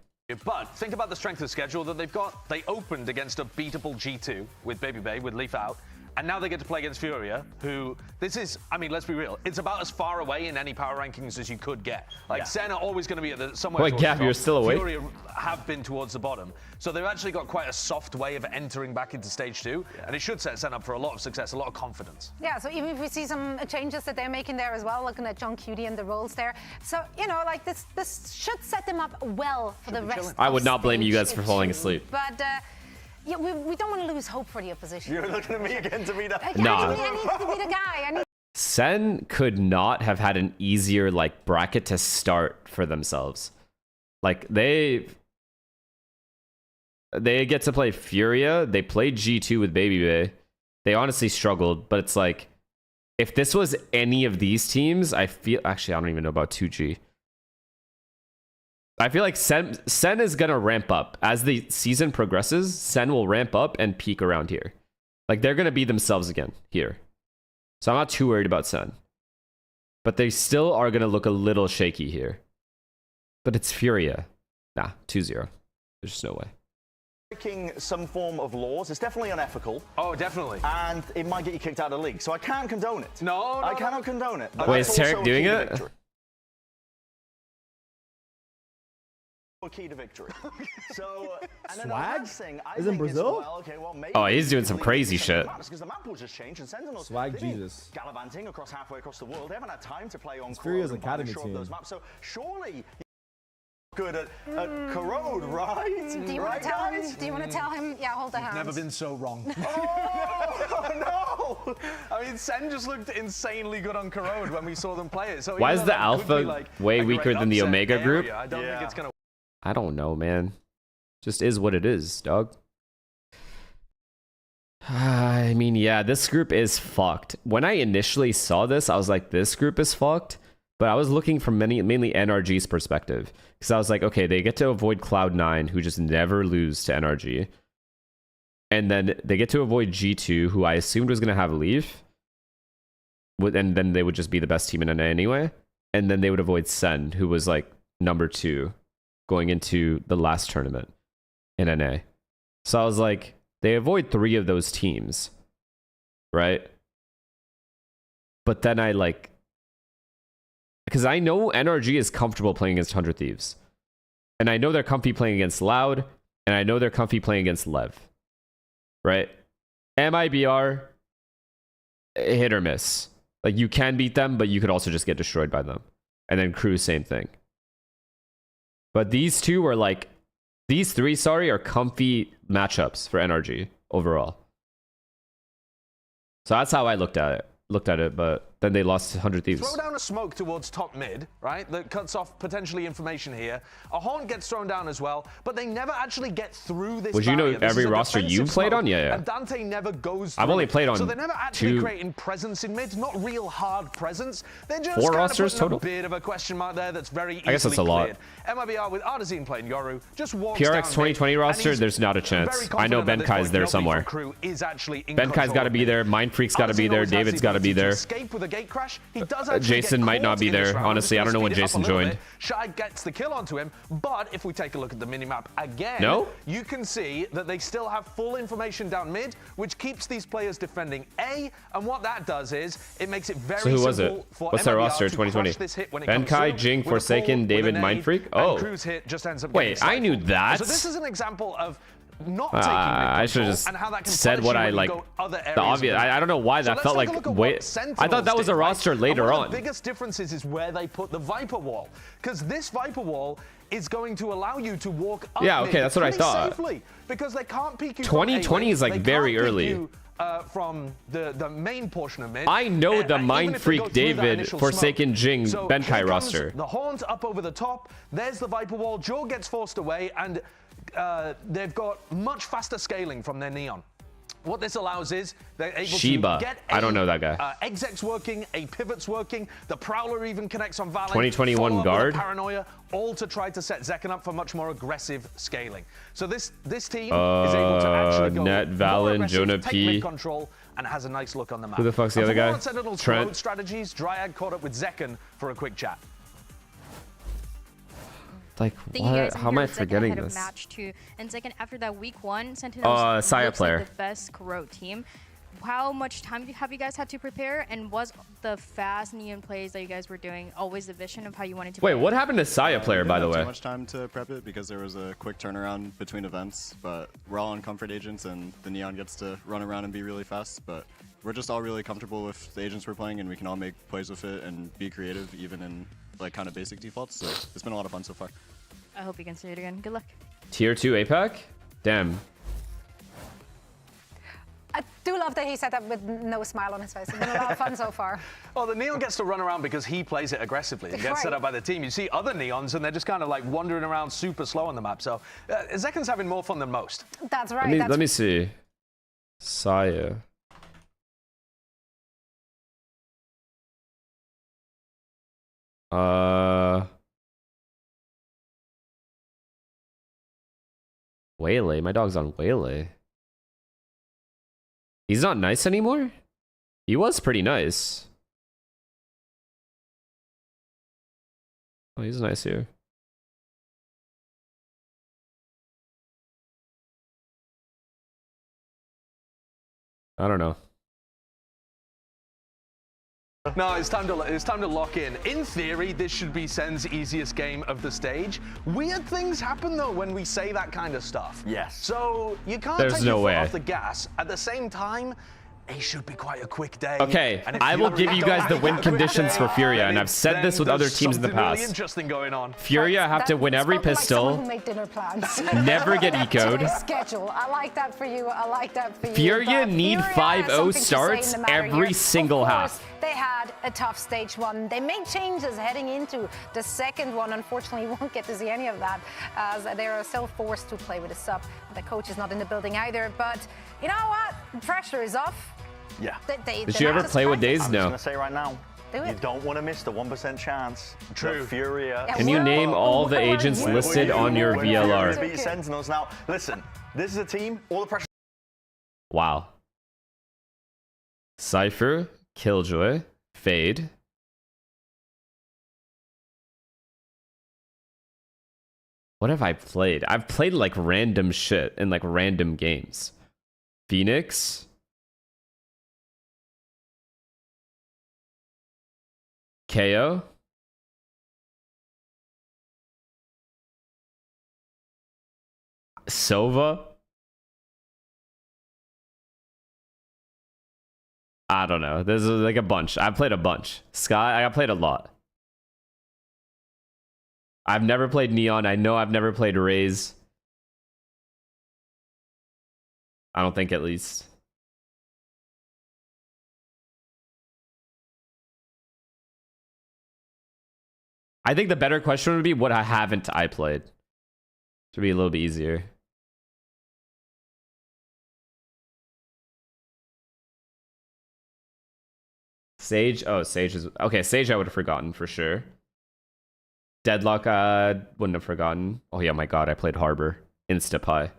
But think about the strength of schedule that they've got. They opened against a beatable G2 with Baby Bay, with Leaf out. And now they get to play against Furia, who, this is, I mean, let's be real, it's about as far away in any power rankings as you could get. Like, Sen are always going to be at the, somewhere Wait, towards Gab, the top. you're still awake? Furia have been towards the bottom. So they've actually got quite a soft way of entering back into stage 2, and it should set Sen up for a lot of success, a lot of confidence. Yeah, so even if we see some changes that they're making there as well, looking at John Cutie and the roles there. So, you know, like, this should set them up well for the rest of I would not blame you guys stage for falling 2. asleep. But, yeah, we don't want to lose hope for the opposition. You're looking at me again to be the... Nah. I need to be the guy. Sen could not have had an easier like bracket to start for themselves. Like they get to play Furia. They played G2 with Baby Bay. They honestly struggled, but it's like if this was any of these teams, I feel actually I don't even know about 2G. I feel like Sen is gonna ramp up as the season progresses. Sen will ramp up and peak around here. Like they're gonna be themselves again here. So I'm not too worried about Sen. But they still are gonna look a little shaky here. But it's Furia. Nah, 2-0. There's just no way. Breaking some form of laws, it's definitely unethical. Oh, definitely. And it might get you kicked out of the league. So I can't condone it. No, I cannot condone it. Wait, is Tarek doing it? A key to victory. So, and then Swag? the last thing I Is in think Brazil? Well, okay, well, maybe Oh, he's doing some crazy shit. Because the map will just change and Sentinels Swag Jesus. gallivanting halfway across the world. They haven't had time to play on Furia's Corrode academy and team. those maps. So surely good at Corrode, right? Do you want to tell him? Do you want to tell him? Yeah, hold the hand. Never been so wrong. Oh, no! I mean, Sen just looked insanely good on Corrode when we saw them play it. So Why is the Alpha way weaker than the Omega group? I don't think it's gonna. I don't know, man. Just is what it is, dog. I mean, yeah, this group is fucked. When I initially saw this, I was like, this group is fucked. But I was looking from mainly NRG's perspective. Because I was like, okay, they get to avoid Cloud9, who just never lose to NRG. And then they get to avoid G2, who I assumed was going to have Leaf. And then they would just be the best team in NA anyway. And then they would avoid Sen, who was like number 2 going into the last tournament in NA. So I was like, they avoid 3 of those teams, right? But then I like, because I know NRG is comfortable playing against 100 Thieves. And I know they're comfy playing against Loud, and I know they're comfy playing against Lev, right? MIBR, hit or miss. Like you can beat them, but you could also just get destroyed by them. And then Crew, same thing. But these two are like, these 3, sorry, are comfy matchups for NRG overall. So that's how I looked at it, but then they lost to 100 Thieves. Throw down a smoke towards top mid, right? That cuts off potentially information here. A Haunt gets thrown down as well, but they never actually get through this. Would you know every roster you played on? Yeah, yeah. And Dante never goes through. I've only played on so they're never actually creating presence in mid, not real hard presence. They're just 4 kind rosters of putting total? a bit of a question mark there that's very easily I guess that's a lot. MIBR with Artazine playing Yoru just walks PRX down 2020 mid, roster, there's not a chance. I know Benkai's there somewhere. Benkai's got to be there. Mindfreak's got to be there. David's got to be there. Escape with a gate crash. He does Jason might not be there. Honestly, I don't know when Jason joined. Shy gets the kill onto him, but if we take a look at the minimap again, you can see that they still have full information down mid, which keeps these players defending A, and what that does is it makes it very simple. So who was it? What's their roster? 2020. Benkai, Jing, Forsaken, David, Mindfreak. Oh, wait, I knew that. So this is an example of not taking I should have just said what I like. The obvious. I don't know why that felt like. Wait, I thought that was a roster later on. The biggest difference is where they put the Viper wall, because this Viper wall is going to allow you to walk up okay, that's what I thought. Safely, because they can't peek you 2020 is like very early. from the main portion of mid. I know the even Mind if they go Freak through that David, initial Forsaken smoke. Jing, So Benkai here comes roster. The horns up over the top. There's the Viper Wall. Jaw gets forced away, and they've got much faster scaling from their Neon. What this allows is they're able Shiba. to get I don't know that guy. exec's working, a pivot's working, the Prowler even connects on Valen. 2021 guard. Paranoia, all to try to set Zekken up for much more aggressive scaling. So this team is able to actually go Net, more Valen, aggressive, Jonah take P. mid control, and has a nice look on the map. Who the fuck's the And other for more guy? on Sentinels' Trent. road strategies, Dryad caught up with Zekken for a quick chat. Like, Thank you guys. what? How am I Zekken forgetting ahead of this? Match 2. And Zekken, after that week 1, Sentinels Saya looks player. like the best Corrode team. How much time have you guys had to prepare? And was the fast Neon plays that you guys were doing always the vision of how you wanted to Wait, play? what happened to Saya player, by the We way? didn't have too much time to prep it because there was a quick turnaround between events, but we're all on comfort agents and the Neon gets to run around and be really fast, but we're just all really comfortable with the agents we're playing and we can all make plays with it and be creative even in like kind of basic defaults, so it's been a lot of fun so far. I hope you can see it again. Good luck. Tier 2 APAC? Damn. I do love that he said that with no smile on his face. It's been a lot of fun so far. Well, the Neon gets to run around because he plays it aggressively and gets set up by the team. You see other Neons and they're just kind of like wandering around super slow on the map. So Zekken's having more fun than most. That's right. Let me see. Saya. Waylay. My dog's on Waylay. He's not nice anymore? He was pretty nice. Oh, he's nice here. I don't know. No, it's time to lock in. In theory, this should be Sen's easiest game of the stage. Weird things happen though when we say that kind of stuff. Yes. So you can't There's take no your way. foot off the gas. At the same time, it should be quite a quick day. Okay, And if I will Furia give you don't guys the have win a quick conditions day, for Furia, and then I've said this with there's other teams in the something really past. interesting going on. Furia have to win every Spoken like someone pistol, who made dinner plans. never get eco'd. Today's schedule. I like that for you. I like that for you. Furia But need Furia 5-0 has something to say starts in the matter every here. single Of half. course, they had a tough stage 1. They made changes heading into the second one. Unfortunately, you won't get to see any of that as they are still forced to play with a sub. The coach is not in the building either. But you know what? Pressure is off. Yeah. Did you ever play with Days? I'm No. just gonna say right now, Do you it. don't want to miss the 1% chance. True. that Furia. Can you name all the agents listed on your VLR? Beat Sentinels. Now, listen, this is a team. All the pressure. Wow. Cypher, Killjoy, Fade. What have I played? I've played like random shit in like random games. Phoenix. KO. Sova. I don't know. There's like a bunch. I've played a bunch. Sky, I played a lot. I've never played Neon. I know I've never played Raze. I don't think, at least. I think the better question would be what haven't I played. Should be a little bit easier. Sage? Oh, Sage is... Okay, Sage I would have forgotten for sure. Deadlock I wouldn't have forgotten. Oh yeah, my god, I played Harbor. Instapie.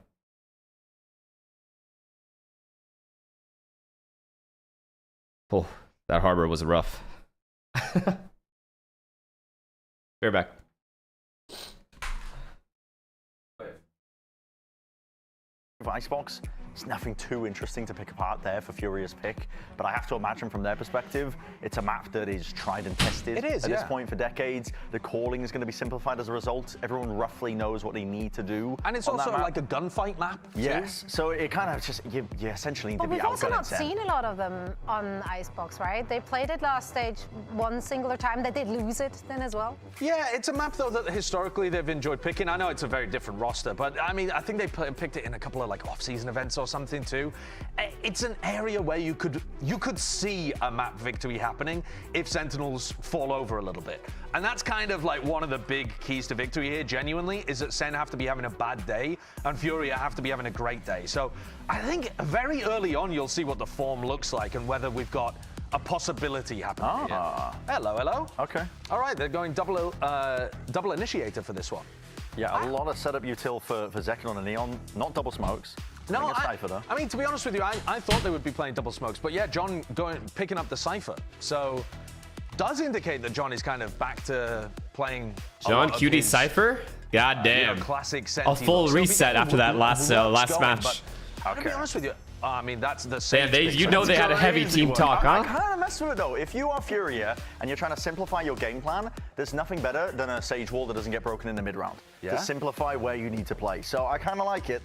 Oh, that Harbor was rough. Fair back. Icebox, it's nothing too interesting to pick apart there for Furia's pick, but I have to imagine from their perspective, it's a map that is tried and tested It is, at this yeah. point for decades. The calling is going to be simplified as a result. Everyone roughly knows what they need to do. And it's on also that map. like a gunfight map. too. Yes, so it kind of just, you essentially need But to be we've also outgunned not and sent. seen a lot of them on Icebox, right? They played it last stage one singular time. They did lose it then as well. Yeah, it's a map though that historically they've enjoyed picking. I know it's a very different roster, but I mean, I think they picked it in a couple of like off-season events or or something too. It's an area where you could see a map victory happening if Sentinels fall over a little bit. And that's kind of like one of the big keys to victory here, genuinely, is that Sen have to be having a bad day and Furia have to be having a great day. So I think very early on you'll see what the form looks like and whether we've got a possibility happening. Hello, hello. Okay. All right, they're going double initiator for this one. Yeah, a lot of setup util for Zekin and Neon, not double smokes. No, Cypher, though. I mean, to be honest with you, I thought they would be playing double smokes, but yeah, John picking up the Cypher. So does indicate that John is kind of back to playing John QD Cypher? God damn. Classic A full reset after that last match. To be honest with you, I mean, that's the same. Damn, you know they had a heavy team talk, huh? I kind of mess with it, though. If you are Furia and you're trying to simplify your game plan, there's nothing better than a Sage wall that doesn't get broken in the mid-round. To simplify where you need to play. So I kind of like it.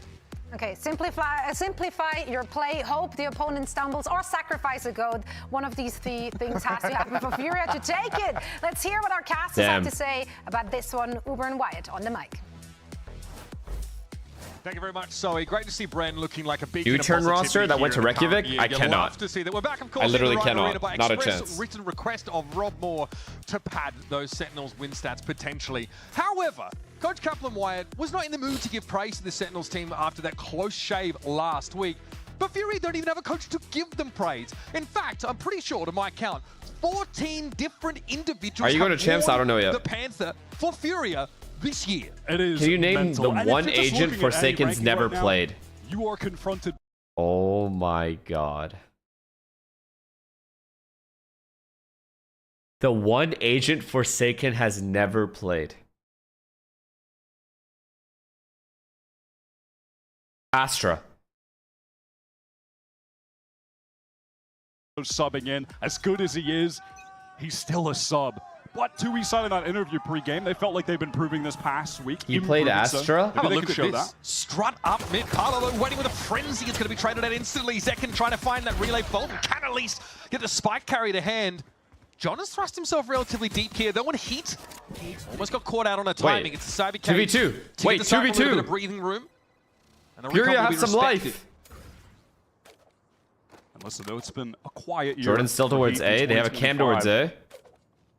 Okay, simplify your play, hope the opponent stumbles, or sacrifice a goat. One of these three things has to happen for Furia to take it. Let's hear what our casters have to say about this one. Uber and Wyatt on the mic. Thank you very much, Zoe. Great to see Bren looking like a big U-turn roster that went to Reykjavik? I cannot. To see that. We're back, of course, I literally in the cannot. Arena by Not a express chance. Written request of Rob Moore to pad those Sentinels win stats potentially. However, Coach Kaplan Wyatt was not in the mood to give praise to the Sentinels team after that close shave last week. But Fury don't even have a coach to give them praise. In fact, I'm pretty sure, to my count, 14 different individuals Are you going to champs? I don't know yet. The Panther for Furia this year. It is. Can you name mental. the one agent Forsaken's never right now, played? You are confronted. Oh my god. The one agent Forsaken has never played. Astra. Subbing in, as good as he is, he's still a sub. What 2 said in that interview pre-game, they felt like they've been proving this past week. He played Astra? Have a look at this. Strut up mid. Carlo waiting with a frenzy. It's going to be traded out instantly. Zekin trying to find that relay fault and can at least get the spike carry to hand. John has thrust himself relatively deep here. That one hit. Almost got caught out on a timing. It's a Cyber 2v2. Wait, 2v2. A breathing room. And Furia have some life. And listen, though, it's been a quiet year. Jordan's still towards A. They have a cam towards A.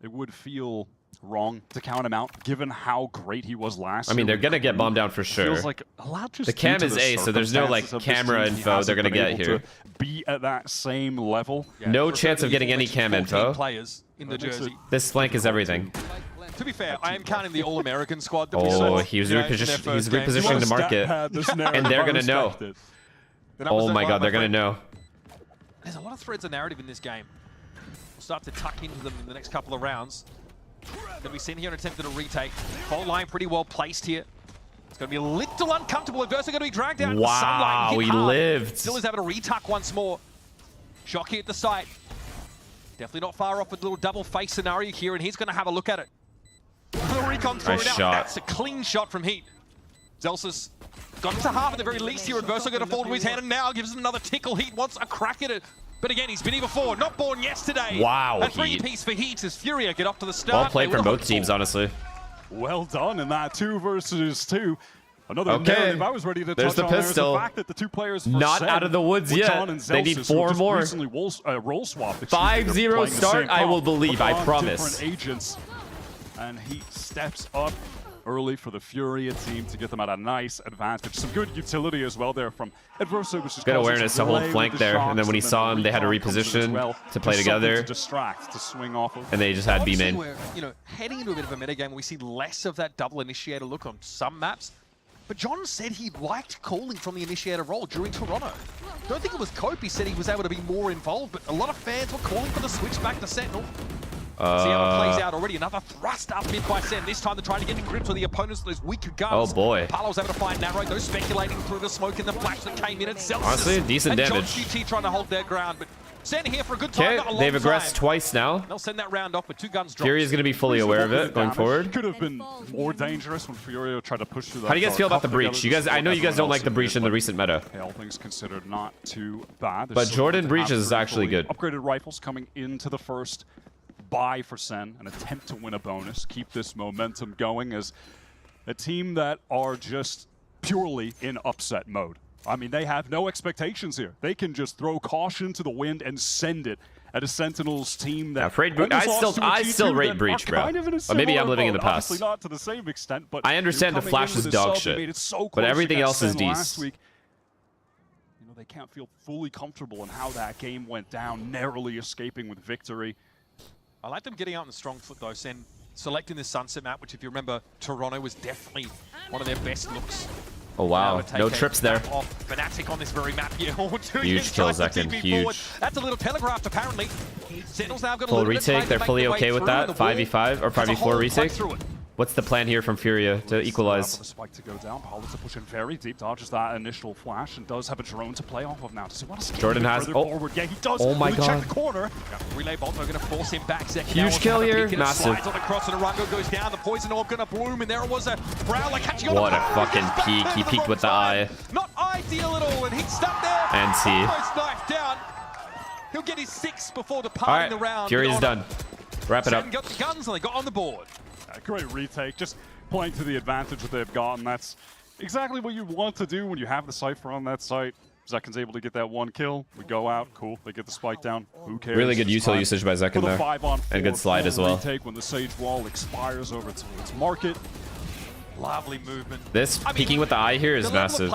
It would feel wrong to count him out, given how great he was last year. I mean, they're gonna get bombed down for sure. Feels like a lot just the cam is A, so there's no like camera info they're gonna get here. Be at that same level. No chance of getting any cam info. Players in the jersey. This flank is everything. To be fair, I am counting the All-American squad. That he was repositioning the market, and they're gonna know. Oh my god, they're gonna know. There's a lot of threads of narrative in this game. We'll start to tuck into them in the next couple of rounds. Going to be seen here and attempted a retake. Fault line pretty well placed here. It's going to be a little uncomfortable. Adversary going to be dragged down to the sunlight. Wow, he lived. Still is having a retuck once more. Shocky at the site. Definitely not far off a little double face scenario here, and he's going to have a look at it. The recon throw it out. That's a clean shot from Heat. Zelsus got to half at the very least here. Adversary going to fall to his hand, and now gives it another tickle. Heat wants a crack at it. But again, he's been here before, not born yesterday. Wow, a three-piece for Heat as Furia get off to the start. Well played from both teams, honestly. Well done in that 2 versus 2. Another narrative I was ready to There's touch the on pistol. There is the fact that the 2 players not out of the woods yet. They need 4 more. 5-0 start, I will believe, I promise. Different agents. And Heat steps up early for the Furia team to get them at a nice advantage. Some good utility as well there from Adversary, which is good awareness to hold flank there, and then when he saw him, they had to reposition to play together. To distract, to swing off of. And they just had B main. We're, heading into a bit of a metagame where we see less of that double initiator look on some maps. But John said he liked calling from the initiator role during Toronto. Don't think it was Cope. He said he was able to be more involved, but a lot of fans were calling for the switch back to Sentinel. See how it plays out already. Another thrust up mid by Sen. This time they're trying to get in grips with the opponents, those weaker guns. Oh boy. Palo's able to find Narrow. Those speculating through the smoke in the flash that came in itself. Honestly, decent and damage. John GT trying to hold their ground, but Sen here for a good time. Okay, they've aggressed twice now. They'll send that round off with 2 guns dropped. Fury is going to be fully aware of it going forward. Could have been more dangerous when Furia tried to push through that. How do you guys feel about the breach? You guys, I know you guys don't like the breach in the recent meta. All things considered, not too bad. But Jordan breach is actually good. Upgraded rifles coming into the first buy for Sen, an attempt to win a bonus, keep this momentum going as a team that are just purely in upset mode. I mean, they have no expectations here. They can just throw caution to the wind and send it at a Sentinels team that I still rate Breach, bro. Or maybe I'm living in the past. Obviously not to the same extent, but I understand the Flash is dog shit, but everything else is decent. You know, they can't feel fully comfortable in how that game went down, narrowly escaping with victory. I like them getting out on the strong foot, though, Sen. Selecting the Sunset map, which, if you remember, Toronto was definitely one of their best looks. Oh, wow. No trips there. Fnatic on this very map here. Huge kill, Zekin. Huge. That's a little telegraphed, apparently. Sentinels now got a Full little retake. They're fully okay with that. 5v5 or 5v4 retake. What's the plan here from Furia to equalize? The spike to go down. Paula to push in very deep, dodges that initial flash, and does have a drone to play off of now. Does he want to Jordan has. Forward? Yeah, he does. Oh my god. Check the corner. Relay Bolt are going to force him back. Huge kill here. Massive. On the cross and Arango goes down. The poison orb going to bloom, and there was a Prowler catching on. What a fucking peek. He peeked with the eye. Not ideal at all, and he's stuck there. And see. Almost knifed down. He'll get his 6 before departing the round. Furia's done. Wrap it up. Got the guns, and they got on the board. Great retake. Just playing to the advantage that they've gotten. That's exactly what you want to do when you have the Cypher on that site. Zekin's able to get that 1 kill. We go out. Cool. They get the spike down. Who cares? Really good util usage by Zekin there. 5-on-4 and good slide as well. Retake when the Sage Wall expires over to its market. Lovely movement. This peeking with the eye here is massive.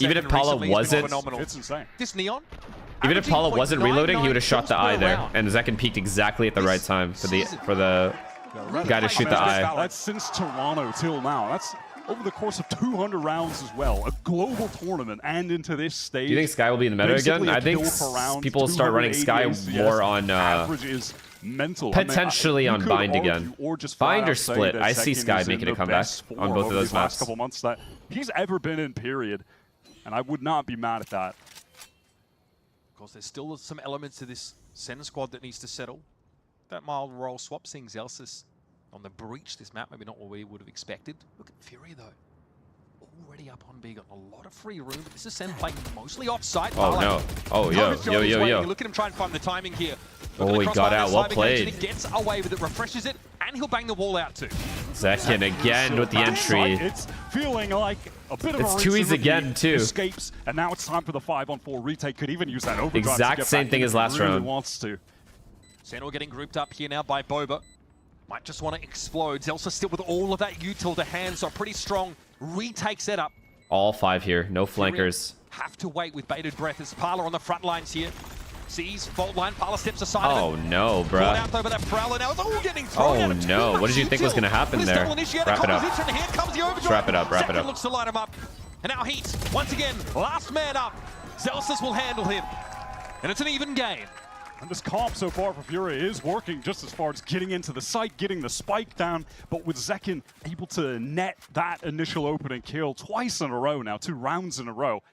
Even if Paula wasn't... It's insane. This Neon? Even if Paula wasn't reloading, he would have shot the eye there. And Zekin peeked exactly at the right time for the guy to shoot the eye. That's since Toronto till now. That's over the course of 200 rounds as well. A global tournament and into this stage. Do you think Sky will be in the meta again? I think people will start running Sky more on potentially on Bind again. Bind or Split. I see Sky making a comeback on both of those maps. Couple months that he's ever been in, period. And I would not be mad at that. Of course, there's still some elements to this Sen squad that needs to settle. That mild role swap, seeing Zelsis on the breach this map, maybe not what we would have expected. Look at Fury, though. Already up on B, got a lot of free room. But this is Sen playing mostly off-site. Oh, no. Oh, yo. Look at him try and find the timing here. Oh, he got out. Well played. He gets away with it, refreshes it, and he'll bang the wall out too. Zekin again with the entry. It's feeling like a bit of it's 2E's again, too. Escapes, and now it's time for the 5-on-4 retake. Could even use that overdrive. Exact same thing as last round. Wants to. Sentinel getting grouped up here now by Boba. Might just want to explode. Zelsa still with all of that util to hand, so a pretty strong retake setup. All 5 here, no flankers. Have to wait with bated breath as Parla on the front lines here. Sees fault line, Parla steps aside. Oh no, bruh. Out over that Prowler now. It's all getting thrown out. No, what did you think was going to happen there? Wrap it up. Let's wrap it up, wrap it up. Looks to light him up. And now Heat, once again, last man up. Zelsis will handle him. And it's an even game. And this comp so far for Furia is working just as far as getting into the site, getting the spike down, but with Zekin able to net that initial opening kill twice in a row now, 2 rounds in a row.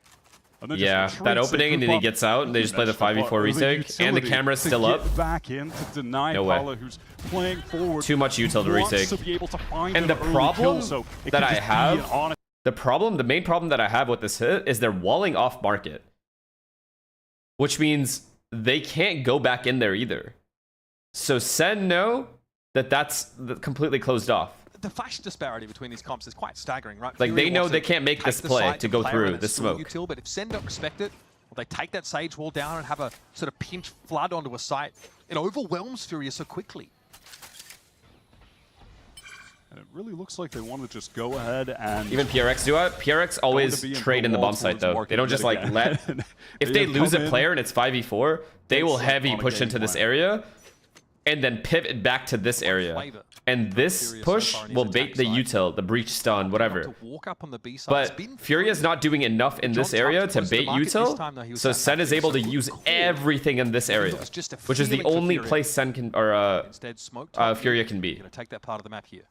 Yeah, that opening, and then he gets out, and they just play the 5v4 retake, and the camera's still up. Back in to deny no way. Paula, who's playing forward. Too much util to retake. And the problem that I have, the main problem that I have with this hit is they're walling off market, which means they can't go back in there either. So Sen know that that's completely closed off. The flash disparity between these comps is quite staggering, right? Like, they know they can't make this play to go through the smoke. Util, but if Sen don't respect it, or they take that Sage Wall down and have a sort of pinch flood onto a site, it overwhelms Furia so quickly. And it really looks like they want to just go ahead and... Even PRX do it. PRX always trade in the bomb site, though. They don't just, like, let... If they lose a player and it's 5v4, they will heavy push into this area and then pivot back to this area. And this push will bait the util, the breach stun, whatever. But Furia's not doing enough in this area to bait util, so Sen is able to use everything in this area, which is the only place Sen can, or Furia can be. Take that part of the map here.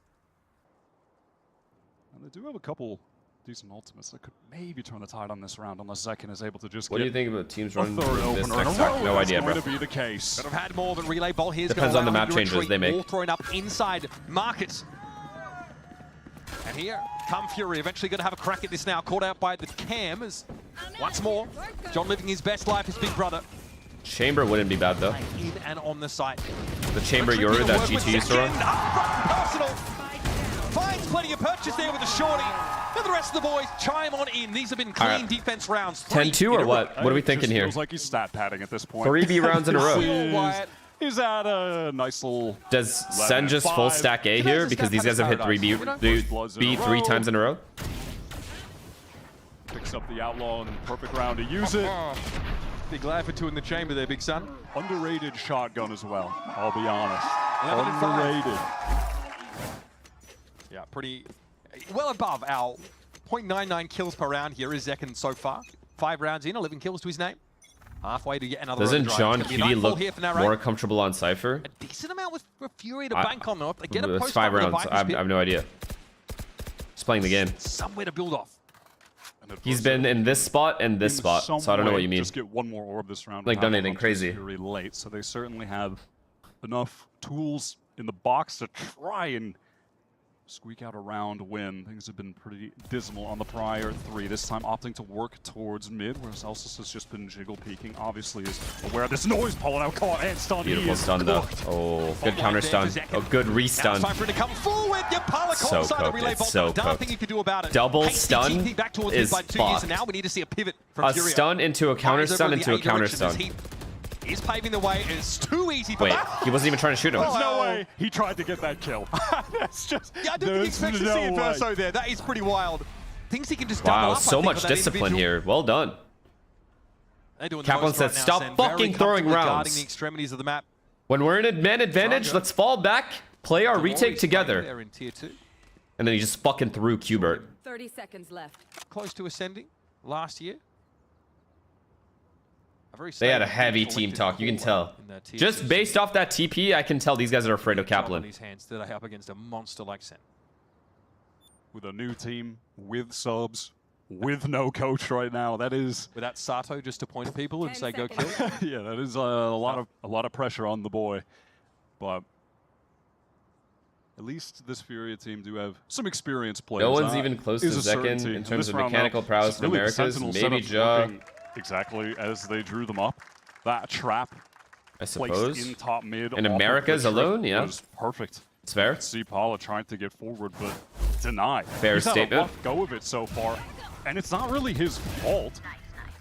And they do have a couple decent ultimates that could maybe turn the tide on this round, unless Zekin is able to just What do you think about teams running this opener? next track? No idea, bro. Going to be the case. Could have had more than Relay Ball. Here's depends on the map changes they make. All thrown up inside markets. And here come Fury, eventually going to have a crack at this now. Caught out by the cam as once more John living his best life, his big brother. Chamber wouldn't be bad though. In and on the site. The Chamber Yoru that GT used to run. Personal. Finds plenty of purchase there with the shorty. of the rest of the boys chime on in. These have been clean defense rounds. 10-2 or what? What are we thinking here? Feels like he's stat padding at this point. 3B rounds in a row. He's at a nice little... Does Sen just full stack A here because these guys have hit 3B 3 times in a row? Picks up the Outlaw in the perfect round to use it. Be glad for 2 in the chamber there, big son. Underrated shotgun as well, I'll be honest. Underrated. Yeah, pretty well above our 0.99 kills per round here is Zekken so far. 5 rounds in, 11 kills to his name. Halfway to yet another. Doesn't John QD QD look more comfortable on Cypher? A decent amount with Furia to bank on though. They get a it's 5 rounds. I have no idea. Just playing the game. Somewhere to build off. He's been in this spot and this spot, so I don't know what you mean. Just get one more orb this round. Like done anything crazy. Very late, so they certainly have enough tools in the box to try and squeak out a round win. Things have been pretty dismal on the prior 3. This time opting to work towards mid, whereas Elsis has just been jiggle peeking. Obviously is aware of this noise pulling out caught and stun. Beautiful stun though. Oh, good counter stun. Oh, good re-stun. Time for it to come forward. So cooked. It's so cooked. Double stun is fucked. Now we need to see a pivot from a stun into a counter stun into a counter stun. He's paving the way. It's too easy for Wait, that. he wasn't even trying to shoot him. There's no way he tried to get that kill. That's just... Yeah, I don't think he expects to see it Verso there. That is pretty wild. Thinks he can just double wow, up, so much discipline here. Well done. Kaplan said, stop fucking throwing rounds. The extremities of the map. When we're in a man advantage, let's fall back, play our retake together. There in tier 2. And then he just fucking threw Qbert. 30 seconds left. Close to ascending last year. They had a heavy team talk, you can tell. Just based off that TP, I can tell these guys are afraid of Kaplan. His hands that are up against a monster like Sen. With a new team, with subs, with no coach right now, that is... Without Sato just to point at people and say, go kill. Yeah, that is a lot of pressure on the boy. But at least this Furia team do have some experienced players. No one's even close to Zekken in terms of mechanical prowess in Americas. Maybe Ja. Exactly as they drew them up. That trap, I suppose, in top mid. In Americas alone, yeah. Was perfect. It's fair. See Paula trying to get forward, but denied. Fair statement. He's had a rough go of it so far. And it's not really his fault.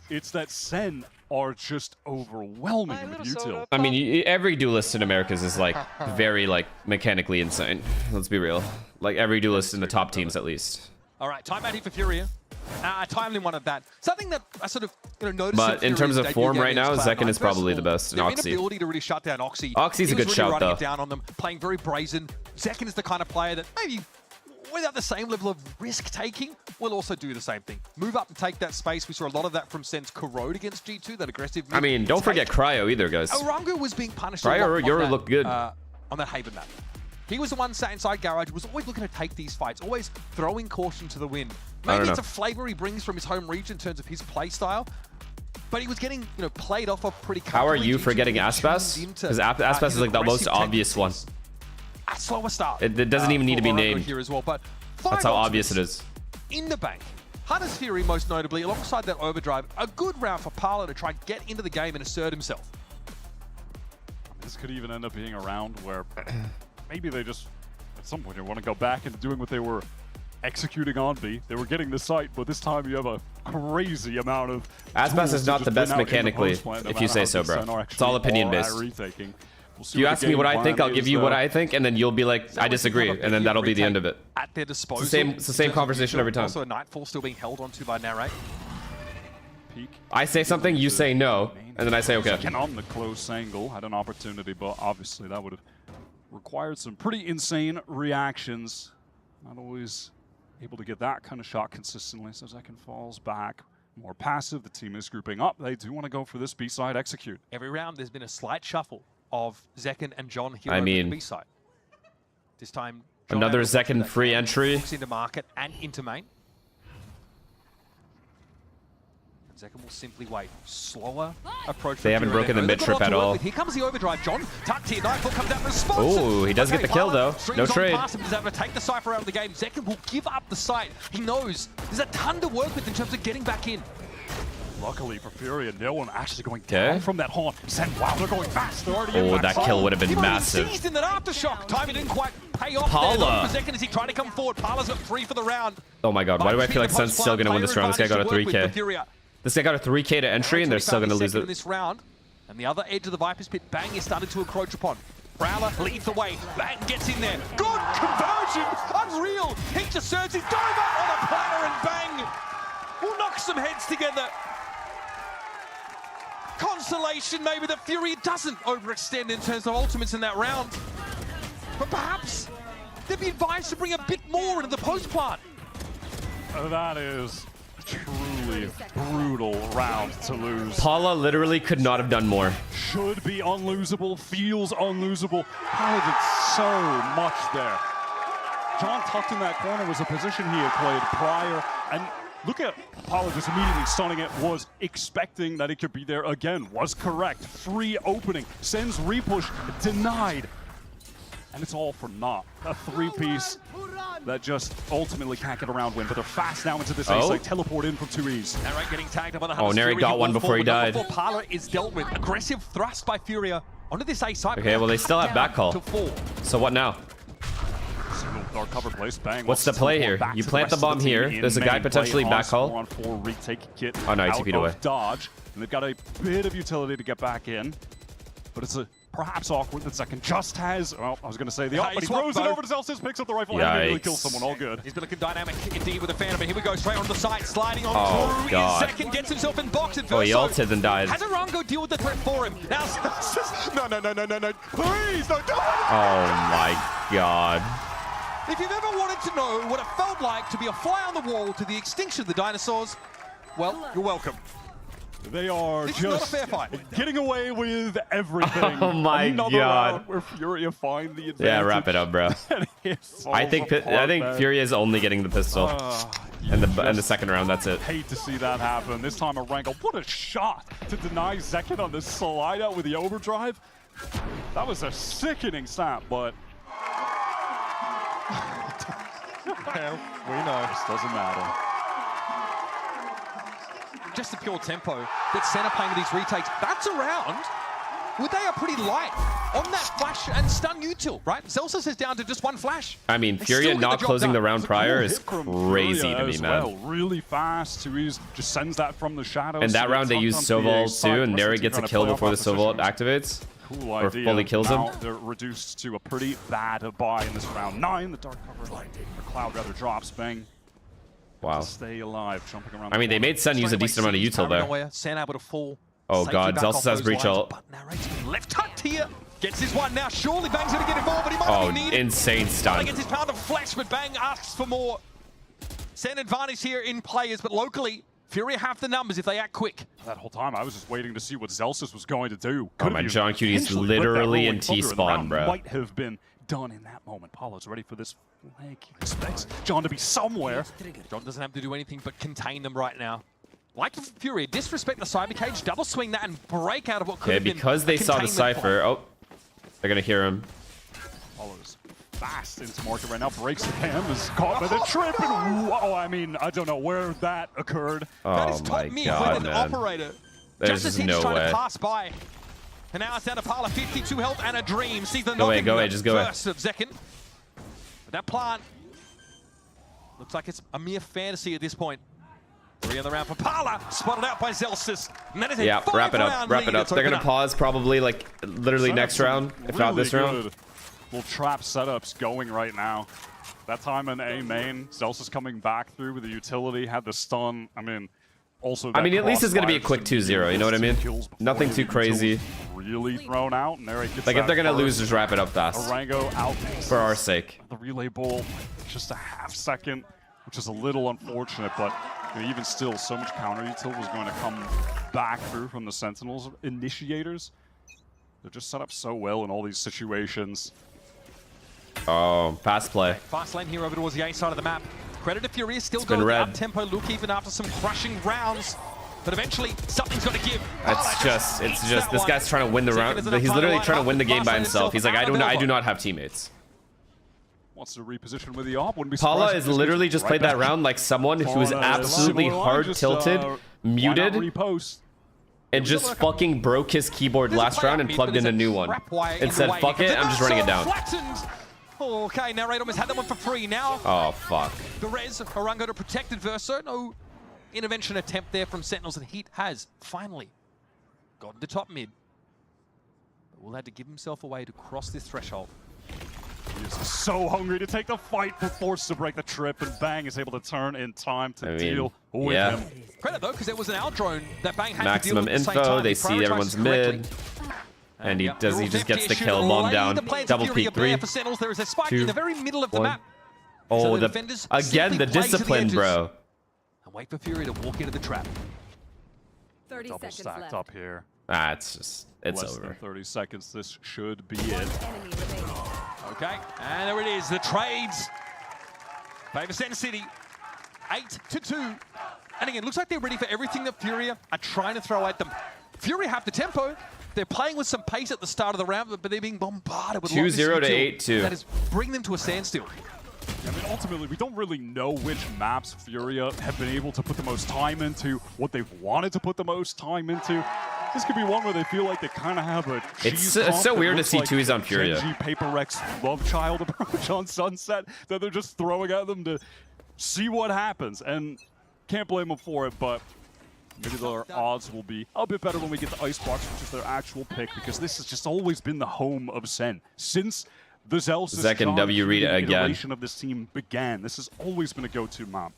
It's that Sen are just overwhelming with util. I mean, every duelist in Americas is like very like mechanically insane. Let's be real. Like every duelist in the top teams at least. All right, timeout here for Furia. Timely one of that. Something that I sort of noticed. But in terms of form right now, Zekken is probably the best in Oxy. Inability to really shut down Oxy. Oxy's a good shout though. Down on them, playing very brazen. Zekken is the kind of player that maybe without the same level of risk taking will also do the same thing. Move up and take that space. We saw a lot of that from Sen's Corrode against G2. That aggressive. I mean, don't forget Cryo either, guys. Orango was being punished. Cryo, you look good on that Haven map. He was the one sat inside Garage, was always looking to take these fights, always throwing caution to the wind. Maybe it's a flavor he brings from his home region in terms of his play style, but he was getting, played off of pretty comfortably. How are you forgetting Aspas? Because Aspas is like the most obvious one. A slower start. It doesn't even need to be named. Here as well, but that's how obvious it is. In the bank. Hunter's Fury, most notably, alongside that overdrive, a good round for Parla to try and get into the game and assert himself. This could even end up being a round where maybe they just, at some point, want to go back into doing what they were executing on B. They were getting the site, but this time you have a crazy amount of... Aspas is not the best mechanically, if you say so, bro. It's all opinion-based. If you ask me what I think, I'll give you what I think, and then you'll be like, I disagree, and then that'll be the end of it. At their disposal. It's the same conversation every time. Also, a Nightfall still being held onto by Narrate. I say something, you say no, and then I say okay. On the close angle, had an opportunity, but obviously that would have required some pretty insane reactions. Not always able to get that kind of shot consistently, so Zekken falls back. More passive, the team is grouping up. They do want to go for this B-side execute. Every round there's been a slight shuffle of Zekken and John here on the B-side. This time, John another Zekken free entry. Looks into market and into main. Zekken will simply wait. Slower approach. They haven't broken the mid trip at all. Here comes the overdrive. John tucked here. Nightfall comes out responsive. Oh, he does get the kill though. No trade. Does have to take the Cypher out of the game. Zekken will give up the site. He knows there's a ton to work with in terms of getting back in. Luckily for Furia, no one actually going down from that haunt. Wow, they're going fast. They're already Oh, that kill would have been massive. Seized in that aftershock. Timing didn't quite pay off Paula. there. For a second as he tried to come forward. Paula's got 3 for the round. Oh my god, why do I feel like Sun's still going to win this round? This guy got a 3k. This guy got a 3k to entry and they're still going to lose it. This round, and the other edge of the Viper's Pit, Bang is starting to encroach upon. Prowler leads the way. Bang gets in there. Good conversion. Unreal. He just serves his dive out on a platter and Bang will knock some heads together. Consolation maybe that Fury doesn't overextend in terms of ultimates in that round. But perhaps they'd be advised to bring a bit more into the post plant. That is truly brutal round to lose. Paula literally could not have done more. Should be unlosable, feels unlosable. Paula did so much there. John tucked in that corner was a position he had played prior, and look at Paula just immediately stunning it, was expecting that it could be there again, was correct. Free opening, sends repush, denied. And it's all for naught. A 3-piece that just ultimately can't get around win, but they're fast now into this ace, like teleport in from 2Es. Narek getting tagged up on the Oh, Narek got one before he died. Paula is dealt with. Aggressive thrust by Furia onto this ace side. Okay, well they still have back call. So what now? Dark cover place, Bang. What's the play here? You plant the bomb here. There's a guy potentially back call. Oh no, he 2 feet away. Dodge, and they've got a bit of utility to get back in, but it's a perhaps awkward that Second just has. Well, I was going to say the op, but he throws it over to Zelsis, picks up the rifle, and really kills someone. All good. He's been looking dynamic indeed with the Phantom, but here we go, straight onto the side, sliding on through. God. Second gets himself in box at first. Oh, he ulted and died. Has Arango deal with the threat for him? Now, no, please don't do it. Oh my god. If you've ever wanted to know what it felt like to be a fly on the wall to the extinction of the dinosaurs, well, you're welcome. They are This is just not a fair fight. getting away with everything. Oh my Another god. round where Furia find the advantage. Yeah, wrap it up, bro. I think Furia is only getting the pistol. And the second round, that's it. Hate to see that happen. This time Arango, what a shot to deny Zekin on this slide out with the overdrive. That was a sickening snap, but well, we know. This doesn't matter. Just the pure tempo that Senna playing with these retakes. That's around. Well, they are pretty light on that flash and stun util, right? Zelsis is down to just 1 flash. I mean, Furia not closing the round prior is crazy to me, man. Well. Really fast. 2Es just sends that from the shadows. And that round they use Sovol too, and Narek gets a kill before the Sovol activates. Cool or idea. fully kills him. Now they're reduced to a pretty bad buy in this round 9. The dark cover, or Cloud rather, drops. Bang. Wow. Stay alive, jumping around. I mean, they made Sun use a decent amount of util there. Sen able to fall. Oh god, Zelsis has breach ult. Left tucked here. Gets his one now. Surely Bang's going to get involved, but he might not be needed. Insane stun. Gets his pound of flesh, but Bang asks for more. Sen advantage here in players, but locally, Furia have the numbers if they act quick. That whole time, I was just waiting to see what Zelsis was going to do. Oh my, John Cutie's literally in T-spawn, bro. Might have been done in that moment. Paula's ready for this flank. He expects John to be somewhere. John doesn't have to do anything but contain them right now. Like Furia, disrespect the cyber cage, double swing that, and break out of what could have been because they saw the Cypher. Oh, they're gonna hear him. Paula's fast into market right now. Breaks the cam, is caught by the trip, and whoa, I mean, I don't know where that occurred. Oh my god, man. Operator. There's just no trying way. to pass by. And now it's down to Paula, 52 health and a dream. See the go away, just go away. Of Zekin. But that plant looks like it's a mere fantasy at this point. 3 on the round for Paula, spotted out by Zelsis. And that is yeah, wrap it up, wrap it up. They're gonna pause probably like literally next round, if not this round. Little trap setups going right now. That time in A main, Zelsis coming back through with the utility, had the stun. I mean, also. I mean, at least it's gonna be a quick 2-0. You know what I mean? Nothing too crazy. Really thrown out, and Narek gets like if they're gonna lose, just wrap it up fast. Arango out for our sake. The relay bowl, just a half second, which is a little unfortunate, but you know, even still, so much counter util was going to come back through from the Sentinels initiators. They're just set up so well in all these situations. Oh, fast play. Fast lane here over towards the A side of the map. Credit to Furia, still going the up-tempo look even after some crushing rounds. But eventually, something's got to give. It's just, this guy's trying to win the round. He's literally trying to win the game by himself. He's like, I do not have teammates. Wants to reposition with the op. Paula is literally just played that round like someone who is absolutely hard tilted muted repost? and just fucking broke his keyboard last round and plugged in a new one and said, fuck it, I'm just running it down. Okay, now Radom has had that one for free now. Oh, fuck. The res, Orango to protected Verso. No intervention attempt there from Sentinels, and Heat has finally gotten to top mid. But will have to give himself away to cross this threshold. He's so hungry to take the fight, but forced to break the trip, and Bang is able to turn in time to deal with him. Credit though, because there was an out drone that Bang had Maximum to deal with at the info, same time. they see everyone's mid. And he just gets the kill, bomb down, double peek 3, for Sentinels. There is a spike 2, in the very middle of the 1. map. Oh, So the the defenders again simply the play to the discipline, edges. bro. And wait for Furia to walk into the trap. 30 Double seconds stacked left. up here. Ah, it's Less over. than 30 seconds. This should be it. Okay, and there it is. The trades favor Sen City, 8-2. And again, looks like they're ready for everything that Furia are trying to throw at them. Furia have the tempo. They're playing with some pace at the start of the round, but they're being bombarded with 2-0 to 8-2. That is bringing them to a standstill. I mean, ultimately, we don't really know which maps Furia have been able to put the most time into, what they've wanted to put the most time into. This could be one where they feel like they kind of have a It's cheese so comp weird that to see looks Tui's on like Furia. Genji, Paper Rex, Love Child approach on Sunset that they're just throwing at them to see what happens. And can't blame them for it, but maybe their odds will be a bit better when we get the Icebox, which is their actual pick, because this has just always been the home of Sen. Since the Zelsis Second W read again. iteration of this team began, this has always been a go-to map.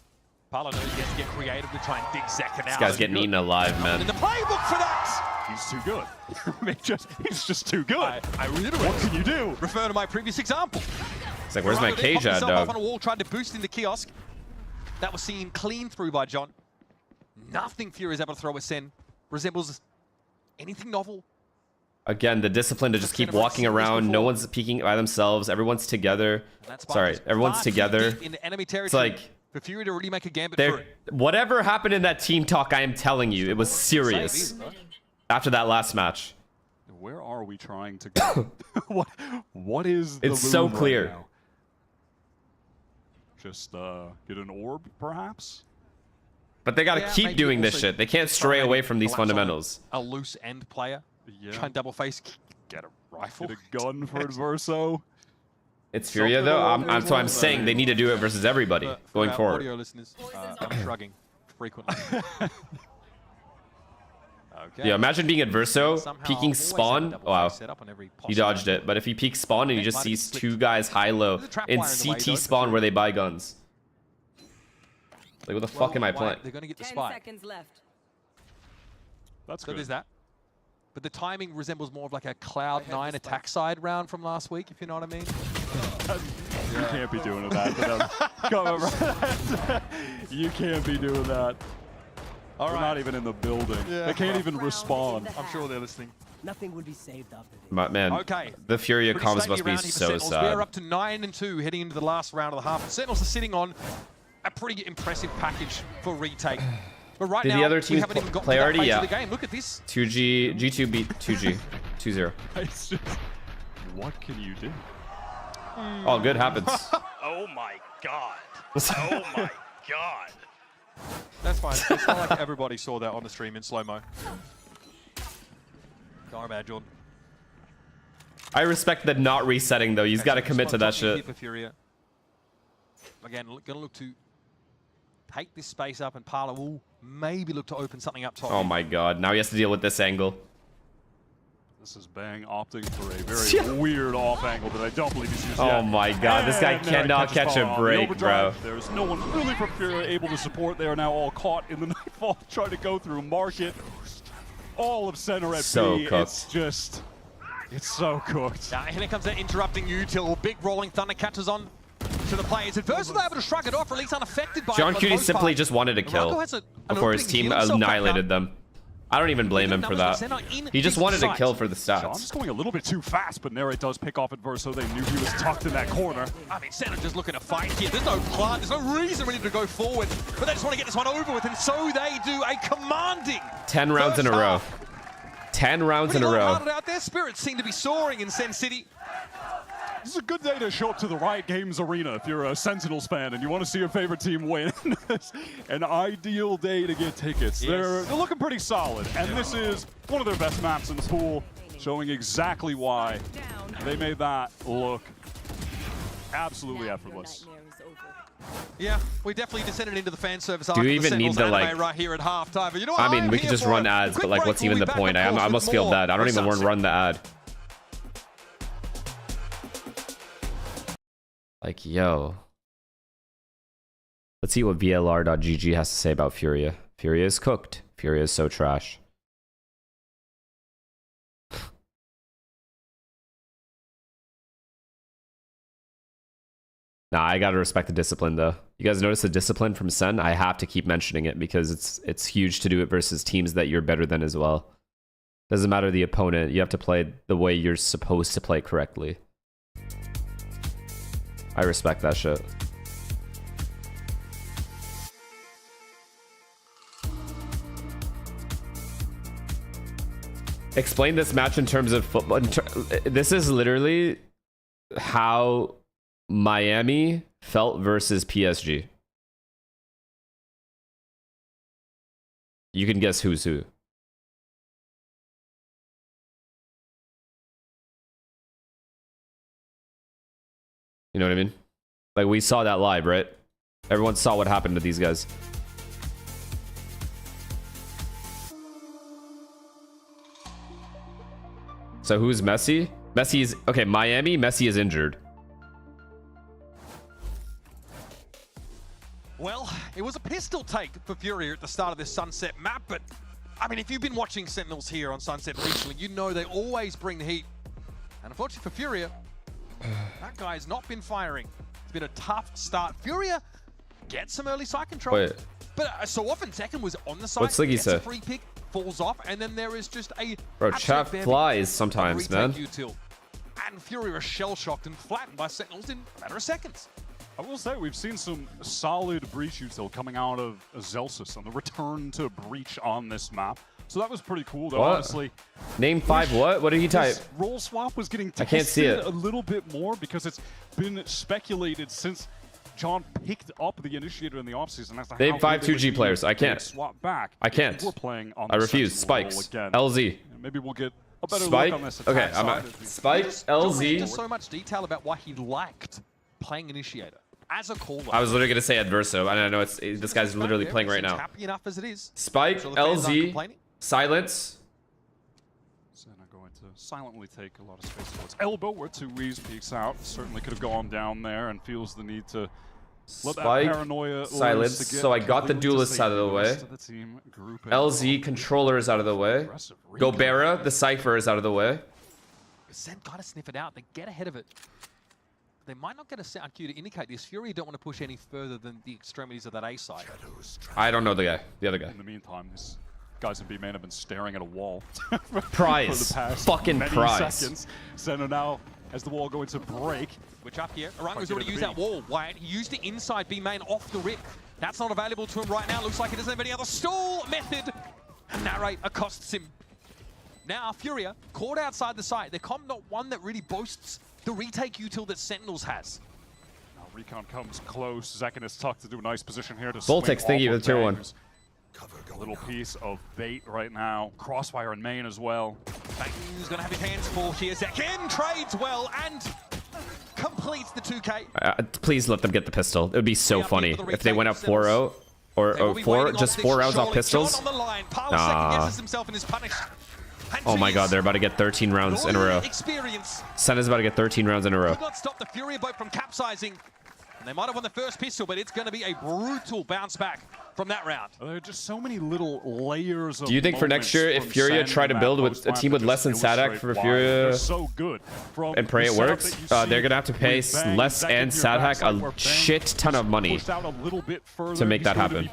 Paolo knows he has to get creative to try and dig Zek out. This guy's getting eaten alive, In man. the playbook for that! He's too good. I mean, he's just too good. I reiterate. What can you do? Refer to my previous example. It's like, where's my Orango there, cage popped at, himself up dog? on a wall, tried to boost in the kiosk. That was seen clean through by John. Nothing Fury is able to throw at Sen resembles anything novel. Again, the discipline to just keep walking around. No one's peeking by themselves. Everyone's together. Sorry, everyone's together. In enemy territory. It's like for Fury to really make a gambit for it. whatever happened in that team talk, I am telling you, it was serious. After that last match. Where are we trying to go? what is the It's so loom right clear. now? Just get an orb, perhaps? But they gotta keep maybe doing this also shit. They can't stray try away and from these collapse on fundamentals. A loose end player. Yeah. Try and double face. Get a rifle. Get a gun for Verso. It's Furia though. So I'm saying they need to do it versus everybody going our forward. Audio listeners, I'm shrugging frequently. Okay. Yeah, imagine being at Verso, Somehow peeking always have a spawn. double Wow. face set up on every He possible dodged it. But if he peeks spawn and he just sees two guys high-low in CT spawn where they buy guns. Like, what the fuck am I playing? They're going to get the 10 spy. seconds left. That's So good. there's that. But the timing resembles more of like a Cloud9 attack side round from last week, if you know what I mean. You can't be doing that to them. Come on, you can't be doing that. They're not even in the building. They can't even respond. I'm sure they're listening. Nothing would be saved after this. But man, Okay. the Furia Pretty comms stately must be round here for so Sentinels. We are sad. up to 9-2 heading into the last round of the half. Sentinels are sitting on a pretty impressive package for retake. But right Did now, the other we teams haven't even got play to that already? phase Yeah. of the game. Look at this. 2G, G2 beat 2G. 2-0. It's just, what can you do? All good happens. Oh my god. Oh my god. That's fine. It's not like everybody saw that on the stream in slow-mo. Sorry about Jordan. I respect the not resetting though. You've got to commit to that shit. For Furia. Again, gonna look to take this space up, and Parla will maybe look to open something up top. Oh my god. Now he has to deal with this angle. This is Bang opting for a very weird off angle that I don't believe he's used yet. Oh my god. This guy And there it cannot catches catch a Paul on the break, bro. overdrive. There's no one really from Furia able to support. They are now all caught in the nightfall, trying to go through market. All of center at So B. cooked. It's just, it's so cooked. Now, here comes that interrupting util. Big rolling thunder catches on to the players. Adverse are able to shrug it off, or at least unaffected by it. John for the Cutie most simply part. just wanted to kill Morocco has an before his opening, team heal himself back annihilated up. them. I don't even blame him for that. He just wanted to kill for the John's stats. going a little bit too fast, but Nere does pick off Adverse, so they knew he was tucked in that corner. I mean, Senna just looking to fight here. There's no plan, there's no reason really to go forward, but they just want to get this one over with, and so they do. A commanding 10 rounds in a row. 10 rounds in a row. Out there, spirits seem to be soaring in Sen City. This is a good day to show up to the Riot Games Arena if you're a Sentinels fan and you want to see your favorite team win. An ideal day to get tickets. Yes. They're looking pretty solid, and this is one of their best maps in the pool, showing exactly why they made that look absolutely effortless. Yeah, we definitely descended into the fan service. Do you even need the like? Right here at halftime. But you know what? I mean, we could just run ads, but like, what's even the point? I almost feel bad. I don't even want to run the ad. Like, yo. Let's see what VLR.gg has to say about Furia. Furia is cooked. Furia is so trash. Nah, I gotta respect the discipline though. You guys notice the discipline from Sen? I have to keep mentioning it because it's huge to do it versus teams that you're better than as well. Doesn't matter the opponent, you have to play the way you're supposed to play correctly. I respect that shit. Explain this match in terms of football. This is literally how Miami felt versus PSG. You can guess who's who. You know what I mean? Like, we saw that live, right? Everyone saw what happened to these guys. So who's Messi? Messi is... Okay, Miami, Messi is injured. Well, it was a pistol take for Furia at the start of this Sunset map, but I mean, if you've been watching Sentinels here on Sunset recently, you know they always bring the heat. And unfortunately for Furia, that guy's not been firing. It's been a tough start. Furia gets some early side control. Wait. But so often Tekken was on the side, What's Sliggy gets say? a free pick, falls off, and then there is just a... Bro, chat flies sometimes, man. Util. And Furia are shell-shocked and flattened by Sentinels in a matter of seconds. I will say we've seen some solid breach util coming out of Zelsis on the return to breach on this map. So that was pretty cool, though, What? honestly. Name 5 what? What did he type? This role swap was getting I can't see it. tested a little bit more because it's been speculated since John picked up the initiator in the offseason. Name 5 2G players. I can't. Swap back. I can't. We're playing on I the refuse. Sentinel Spikes. again. LZ. Maybe we'll get a better Spike. look on this. Okay, attack I'm side at as we- Spike, LZ. Just so much detail about why he liked playing Initiator as a caller. I was literally gonna say Adverso, and I know this guy's literally playing right now. Happy enough as it is. Spike, I'm sure the fans aren't LZ, complaining. Silence. Senna going to silently take a lot of space towards elbow, where Tuiz peeks out. Certainly could have gone down there and feels the need to let that Spike, paranoia silence. to get So I got the completely duelist out of the way. rest of the team group LZ controller is out of the way. Gobera, the Cypher, is out of the way. Sen gotta sniff it out. They get ahead of it. They might not get a sound cue to indicate this. Fury don't want to push any further than the extremities of that A side. I don't know the guy. The other guy. In the meantime, these guys in B main have been staring at a wall Prize. for the past Fucking many prize. seconds. Senna now has the wall going to break. Which up here, Arango's already used that wall. Wyatt, he used it inside B main off the rip. That's not available to him right now. Looks like he doesn't have any other stall method. Narrate accosts him. Now, Furia, caught outside the site. They're not one that really boasts the retake util that Sentinels has. Now Recon comes close. Zekin is tucked to do a nice position here to Voltex, thank you for the tier 1. A little piece of bait right now. Crossfire in main as well. Bang's gonna have his hands full here. Zekin trades well and completes the 2K. Please let them get the pistol. It would be so funny if they went up 4-0 or 4, just 4 rounds off pistols. Nah. Oh my god, they're about to get 13 rounds in a row. Senna's about to get 13 rounds in a row. Could not stop the Furia boat from capsizing. And they might have won the first pistol, but it's going to be a brutal bounce back from that round. There are just so many little layers of Do you think for next year, if Furia try to build with a team with less than Sadak for Furia and pray it works, they're going to have to pay less and Sadak a shit ton of money to make that happen.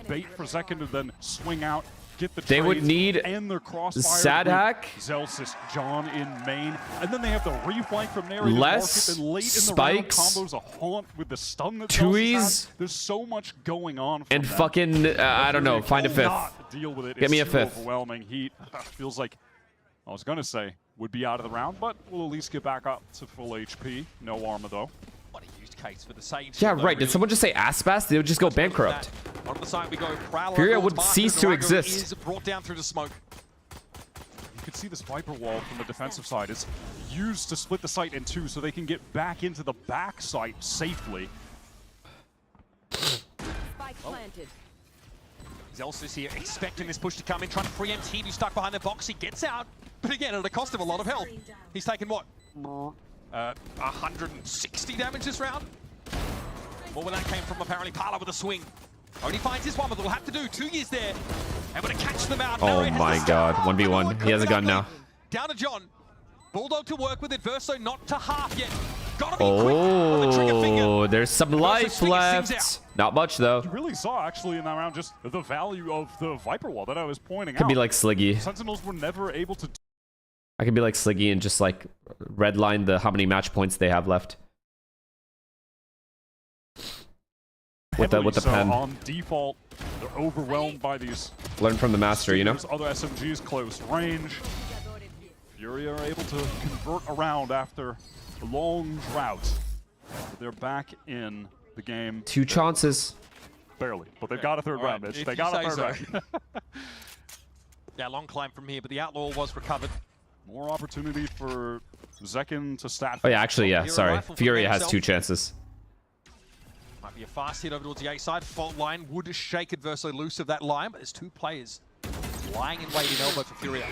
They would need Sadak, Zelsis, John in main, and then they have the reflank from there. less spikes, combos a haunt with the stun that Tuiz, there's so much going on. and fucking I don't know, find a fifth. Deal with it. Get me a It's fifth. Overwhelming heat. Feels like I was gonna say would be out of the round, but we'll at least get back up to full HP. No armor, though. What a used case for the Sage. Yeah, right. Did someone just say Aspas? They would just go bankrupt. On the side we go. Prowler Furia would cease to exist. Is brought down through the smoke. You can see this Viper wall from the defensive side is used to split the site in two so they can get back into the back site safely. Spike planted. Zelsis here expecting this push to come in, trying to preempt Heat, who's stuck behind the box. He gets out, but again, at a cost of a lot of health. He's taken what? 160 damage this round? More where that came from, apparently. Parla with a swing. Only finds his one, but they'll have to do. 2 years there. Able to catch them out. Oh my god. 1v1. He has a gun now. Down to John. Bulldog to work with it. Verso not to half yet. Gotta be quick on the trigger finger. Oh, there's some life left. Not much, though. You really saw, actually, in that round, just the value of the Viper wall that I was pointing out. Could be like Sliggy. Sentinels were never able to... I could be like Sliggy and just like redline the how many match points they have left. With the pen. On default, they're overwhelmed by these. Learn from the master, you know? Other SMGs close range. Furia are able to convert around after a long drought. But they're back in the game. 2 chances. Barely, but they've got a third round, Mitch. They got a third round. Yeah, long climb from here, but the Outlaw was recovered. More opportunity for Zekin to stat. Oh yeah, actually, yeah, sorry. Furia has 2 chances. Might be a fast hit over towards the A side. Fault line would shake Adverso loose of that line, but there's 2 players lying in wait in elbow for Furia.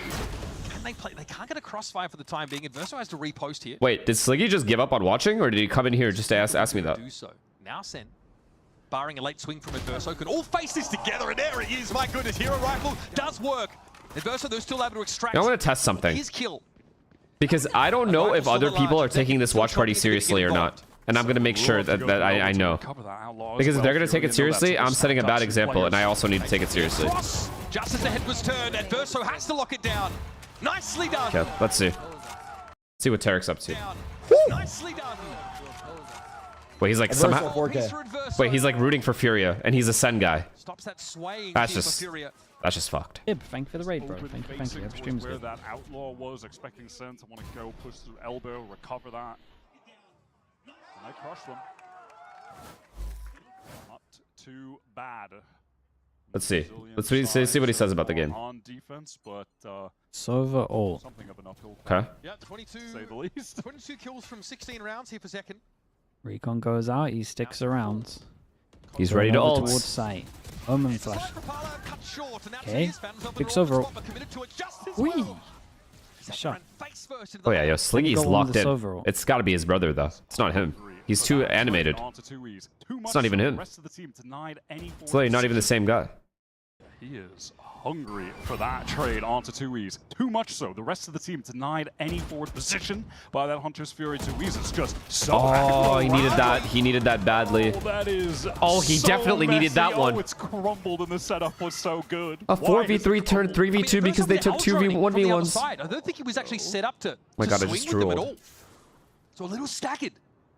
Can they play? They can't get a crossfire for the time being. Adverso has to repost here. Wait, did Sliggy just give up on watching, or did he come in here just to ask me that? Do so. Now Sen, barring a late swing from Adverso, can all face this together, and there he is. My goodness, hero rifle does work. Adverso, they're still able to extract. I want to test something. His kill. Because I don't know if other people are taking this watch party seriously or not. And I'm going to make sure that I know. Because if they're going to take it seriously, I'm setting a bad example, and I also need to take it seriously. Just as the head was turned, Adverso has to lock it down. Nicely done. Okay, let's see. See what Tarek's up to. Nicely done. Wait, he's like somehow... Wait, he's like rooting for Furia, and he's a Sen guy. Stops that swaying. That's just fucked. Ib, thank you for the raid, bro. Thank you. Every stream's where good. that Outlaw was expecting Sen to want to go push through elbow, recover that. And they crush them. Not too bad. Let's see. Let's see what he says about the game. On defense, but Sova all. something of enough. Okay. Yeah, 22. Say the least. 22 kills from 16 rounds here for second. Recon goes out. He sticks around. He's ready to ult. Towards sight. Omen flash. Okay. Fix overall. Whee! Shot. Oh yeah, yo, Sliggy's locked in. It's got to be his brother though. It's not him. He's too animated. It's not even him. Sliggy, not even the same guy. He is hungry for that trade onto 2Es. Too much so. The rest of the team denied any forward position by that Hunter's Fury. 2Es is just so Oh, he needed that. He needed that badly. Oh, that is oh, he so definitely needed that one. Oh, it's crumbled and the setup was so good. A 4v3 turned 3v2 because they took 1v1s. I don't think he was actually set up to, my God, I swing just with them at all. drooled. So a little staggered.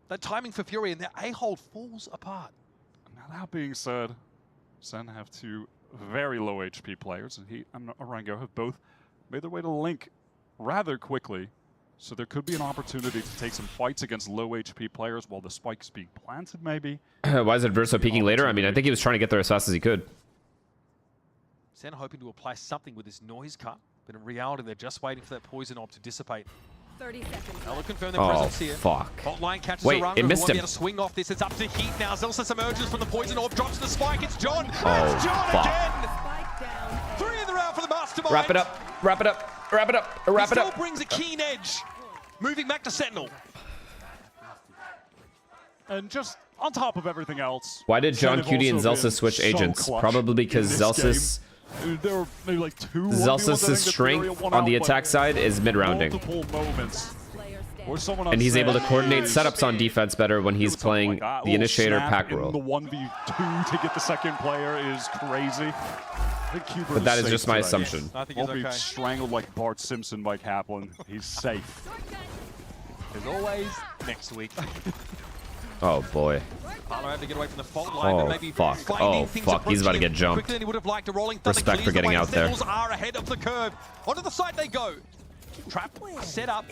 That timing for Fury and their A-hold falls apart. Now that being said, Sen have 2 very low HP players, and he and Orango have both made their way to Link rather quickly. So there could be an opportunity to take some fights against low HP players while the spike's being planted, maybe. Why is Adverso peeking later? I mean, I think he was trying to get there as fast as he could. Sen hoping to apply something with this noise cut, but in reality, they're just waiting for that poison orb to dissipate. 30 seconds. Now they'll confirm their Oh, presence here. fuck. Hotline catches Wait, Orango, it missed who won't be him. able to swing off this. It's up to Heat now. Zelsis emerges from the poison orb, drops the spike. It's John. Oh, It's John fuck. again. 3 in the round for the mastermind. Wrap it up. Wrap it up. Wrap it up. Wrap it Still up. brings a keen edge. Moving back to Sentinel. And just on top of everything else, Why did John Sen have Cutie and also Zelsis switch been so agents? clutch Probably because in this Zelsis... game. There were maybe like 2 Zelsis' strength on the attack side is mid-rounding. Multiple moments. And he's able to coordinate setups on defense better when he's playing the initiator pack in role. The 1v2 to get the second player is crazy. But that is just my assumption. I think Won't he's be okay. strangled like Bart Simpson by Kaplan. He's safe. As always, next week. Oh boy. Parla had to get away from the fault line, Oh but maybe fuck. finding Oh things fuck. He's about to approaching get him jumped. quicker than he would have liked. A rolling thunder Respect for clears the getting way. out there. Sentinels are ahead of the curve. Onto the side they go. Trap set up.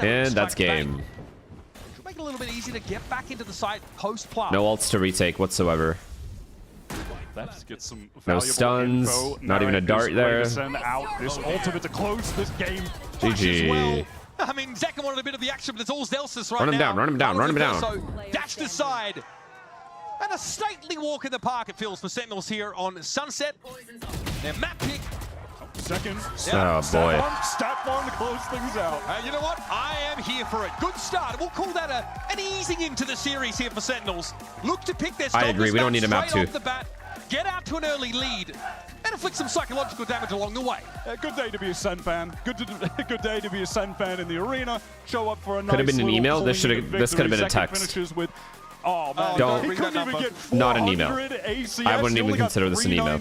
And that's game. Should make it a little bit easier to get back into the site post-plant. No ults to retake whatsoever. Let's get some No stuns, info. not even a dart there. To send out this ultimate to close this game. GG. I mean, Zeka wanted a bit of the action, but it's all Zelsis right now. Run him down, run him down, run him down. So dashed aside. And a stately walk in the park it feels for Sentinels here on Sunset. Their map pick. Second. Oh boy. Step on to close things out. You know what? I am here for it. Good start. We'll call that an easing into the series here for Sentinels. Look to pick their I agree. We don't need a map 2. off the bat. Get out to an early lead and inflict some psychological damage along the way. Good day to be a Sen fan. Good day to be a Sen fan in the arena. Show up for a Could have been an email. This could have been a text. Oh man, Don't. He couldn't even get Not an email. ACS. I wouldn't even consider this an email.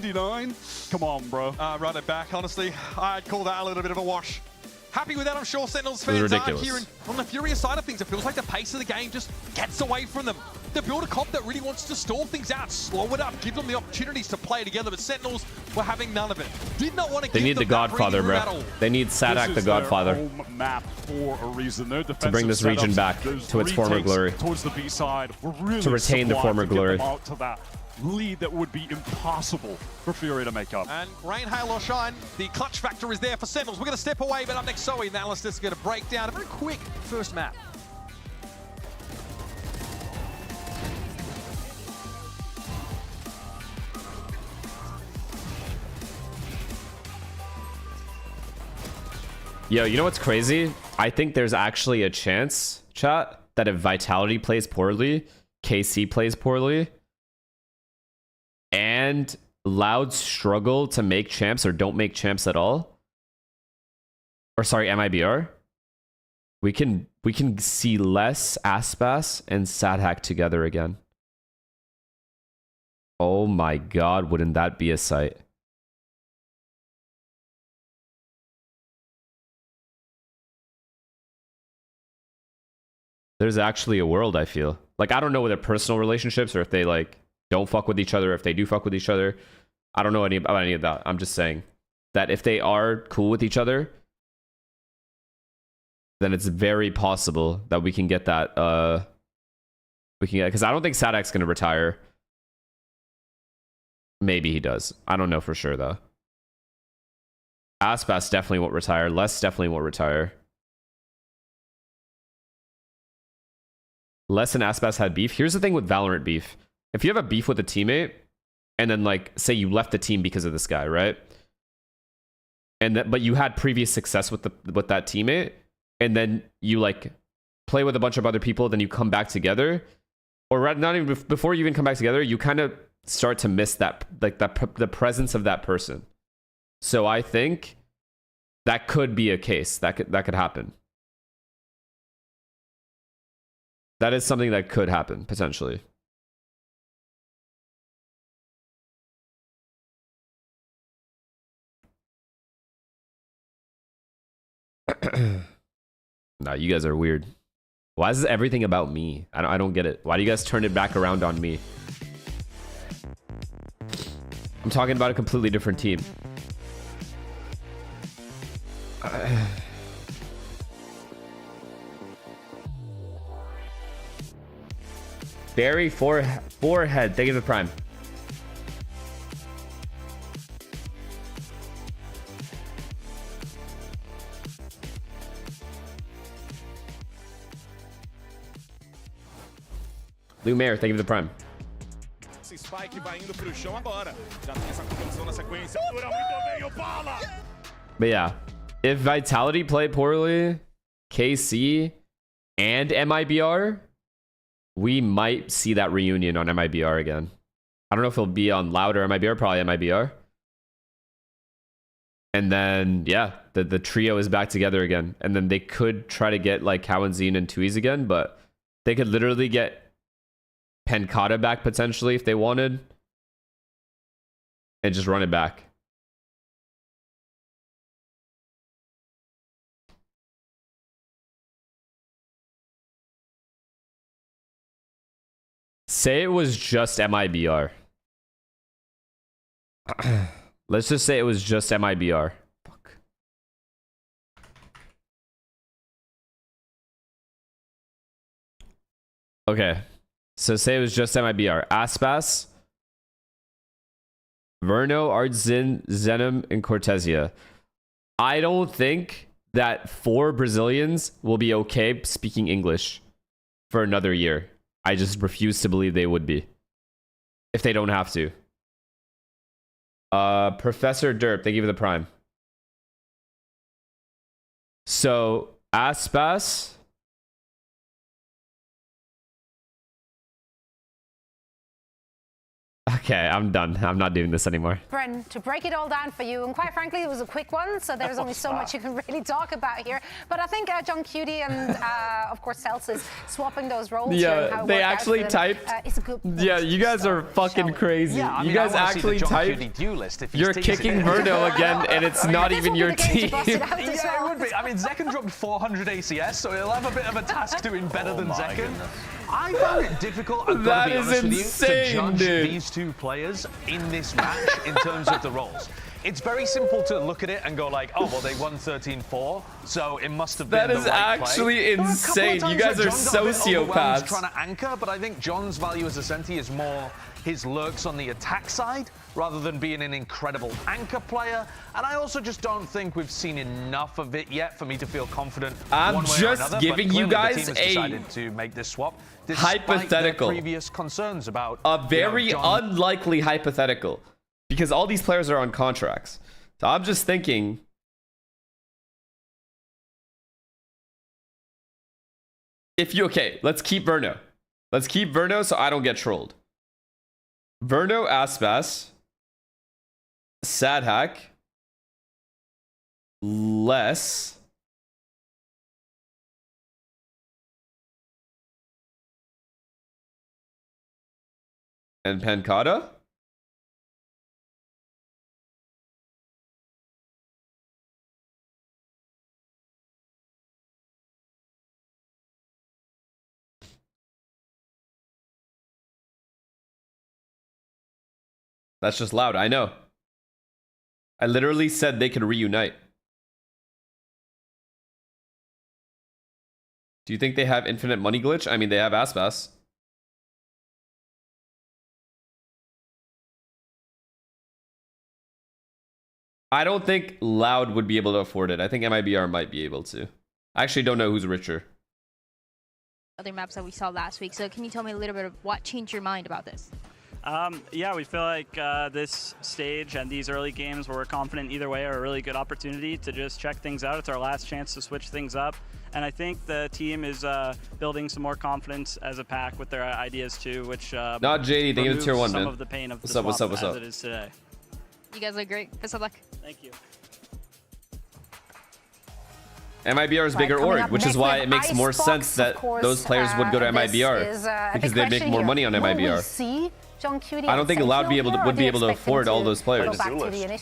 Come on, bro. Run it back. Honestly, I'd call that a little bit of a wash. Happy with that, I'm sure Sentinels It was fans are ridiculous. here. And from the Furia side of things, it feels like the pace of the game just gets away from them. They build a comp that really wants to stall things out, slow it up, give them the opportunities to play together, but Sentinels were having none of it. Did not want to They give need the them that Godfather, breathing room bro. at all. They need Sadak the Godfather Their home map for a reason. Their to bring this region setups, back those to its former retakes glory. Towards the B side, were really To retain the sublime former to get glory. them out to that lead that would be impossible for Furia to make up. And rain, hail or shine, the clutch factor is there for Sentinels. We're going to step away, but up next, Zoe and Alistair is going to break down a very quick first map. Yo, you know what's crazy? I think there's actually a chance, chat, that if Vitality plays poorly, KC plays poorly, and Loud struggle to make champs or don't make champs at all, or sorry, MIBR, we can see less Aspas and Sadhack together again. Oh my god, wouldn't that be a sight? There's actually a world, I feel. Like, I don't know their personal relationships or if they, like, don't fuck with each other, if they do fuck with each other. I don't know about any of that. I'm just saying that if they are cool with each other, then it's very possible that we can get that, because I don't think Sadak's going to retire. Maybe he does. I don't know for sure, though. Aspas definitely won't retire. Les definitely won't retire. Les and Aspas had beef. Here's the thing with Valorant beef. If you have a beef with a teammate, and then, like, say you left the team because of this guy, right? And that, but you had previous success with that teammate, and then you, like, play with a bunch of other people, then you come back together, or not even before you even come back together, you kind of start to miss that, like, the presence of that person. So I think that could be a case that could happen. That is something that could happen, potentially. Nah, you guys are weird. Why is everything about me? I don't get it. Why do you guys turn it back around on me? I'm talking about a completely different team. Barry forehead. Thank you for the prime. Lumaire, thank you for the prime. Esse Spike vai indo pro chão agora. Já tem essa condição na sequência. Dura muito bem o bala. But yeah, if Vitality play poorly, KC and MIBR, we might see that reunion on MIBR again. I don't know if it'll be on Loud or MIBR, probably MIBR. And then, yeah, the trio is back together again. And then they could try to get like Cowanzine and Tui's again, but they could literally get Pencata back potentially if they wanted. And just run it back. Say it was just MIBR. Let's just say it was just MIBR. Okay. So say it was just MIBR. Aspas, Verno, Artzin, Zenom, and Cortesia. I don't think that 4 Brazilians will be okay speaking English for another year. I just refuse to believe they would be. If they don't have to. Professor Derp, thank you for the prime. So, Aspas. Okay, I'm done. I'm not doing this anymore. Bren, to break it all down for you, and quite frankly, it was a quick one, so there's only so much you can really talk about here. But I think John Cutie and, of course, Celsius swapping those roles. Yeah, they actually typed. It's a good point. Yeah, you guys are fucking crazy. Yeah, I mean, you guys actually typed. You're kicking Verno again, and it's not even your team. Yeah, it would be. I mean, Zekken dropped 400 ACS, so he'll have a bit of a task doing better than Zekken. I found it difficult, I've got to be honest with you, to judge these two players in this match in terms of the roles. It's very simple to look at it and go like, oh, well, they won 13-4, so it must have been the right play. That is actually insane. You guys are sociopaths. Trying to anchor, but I think John's value as a Senti is more his lurks on the attack side rather than being an incredible anchor player. And I also just don't think we've seen enough of it yet for me to feel confident. I'm one way just or another, giving you guys the team has decided to make this swap. Hypothetical. Previous concerns about a very unlikely hypothetical, because all these players are on contracts. So I'm just thinking, let's keep Verno. Let's keep Verno so I don't get trolled. Verno, Aspas, Sadhack, less and Pancata. That's just loud. I know. I literally said they could reunite. Do you think they have infinite money glitch? I mean, they have Aspas. I don't think Loud would be able to afford it. I think MIBR might be able to. I actually don't know who's richer. Other maps that we saw last week. So can you tell me a little bit of what changed your mind about this? Yeah, we feel like this stage and these early games where we're confident either way are a really good opportunity to just check things out. It's our last chance to switch things up. And I think the team is building some more confidence as a pack with their ideas too, which not JD, thank you to tier 1, man. Some of the pain of the what's up? as it is today. You guys look great. Best of luck. Thank you. MIBR is bigger org, which is why it makes more sense that those players would go to MIBR because they make more money on MIBR. I don't think Loud would be able to afford all those players.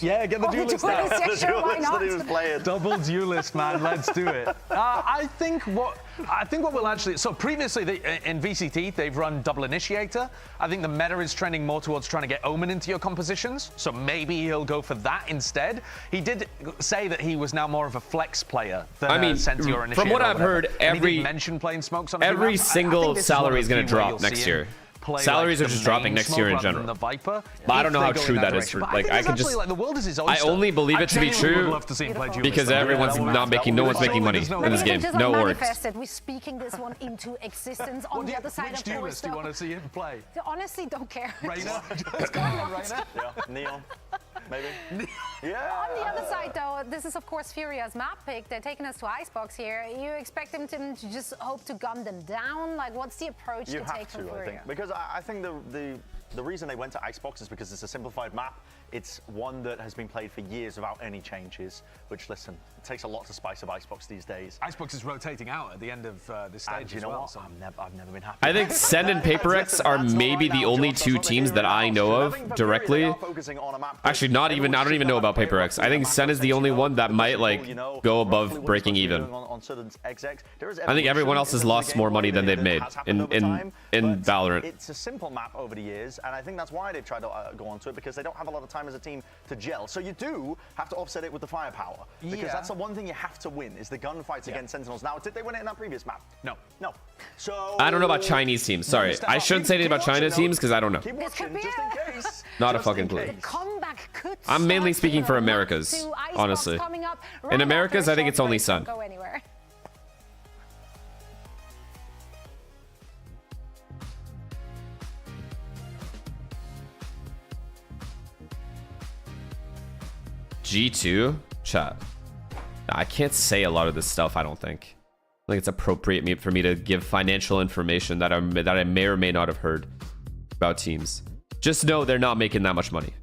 Yeah, get the duelist now. The duelist that he was playing. Double duelist, man. Let's do it. I think what we'll actually. So previously in VCT they've run double initiator. I think the meta is trending more towards trying to get Omen into your compositions. So maybe he'll go for that instead. He did say that he was now more of a flex player than Senti or initiator. From what I've heard, every single salary is going to drop next year. Salaries are just dropping next year in general. But I don't know how true that is. I can just. I only believe it to be true because everyone's not making. No one's making money in this game. No orgs. We're speaking this one into existence on the other side of the Which duelist do you want to see him play? Honestly, don't care. Reyna? Yeah, Neon. Maybe. Yeah. On the other side, though, this is of course Furia's map pick. They're taking us to Icebox here. You expect them to just hope to gun them down? Like, what's the approach to take from Furia? I think, because I think the reason they went to Icebox is because it's a simplified map. It's one that has been played for years without any changes, which, listen, it takes a lot to spice up Icebox these days. Icebox is rotating out at the end of this stage you know as well. what? So I've never been happy. I think Send and PaperX are maybe the only two teams that I know of directly. Actually, not even. I don't even know about PaperX. I think Send is the only one that might like go above breaking even. I think everyone else has lost more money than they've made in Valorant. It's a simple map over the years, and I think that's why they've tried to go onto it, because they don't have a lot of time time as a team to gel. So you do have to offset it with the firepower. Because that's the one thing you have to win, is the gunfights against Sentinels. Now, did they win it in that previous map? No. No. So I don't know about Chinese teams. Sorry, I shouldn't say anything about China teams because I don't know. Keep watching, just in case. Not a fucking clue. The comeback could I'm mainly start speaking for here. Americas, Two Icebox honestly. coming up In right Americas, after a I think short it's only break. Sun. Don't go anywhere. G2? Chat. I can't say a lot of this stuff, I don't think. I think it's appropriate for me to give financial information that I may or may not have heard about teams. Just know they're not making that much money.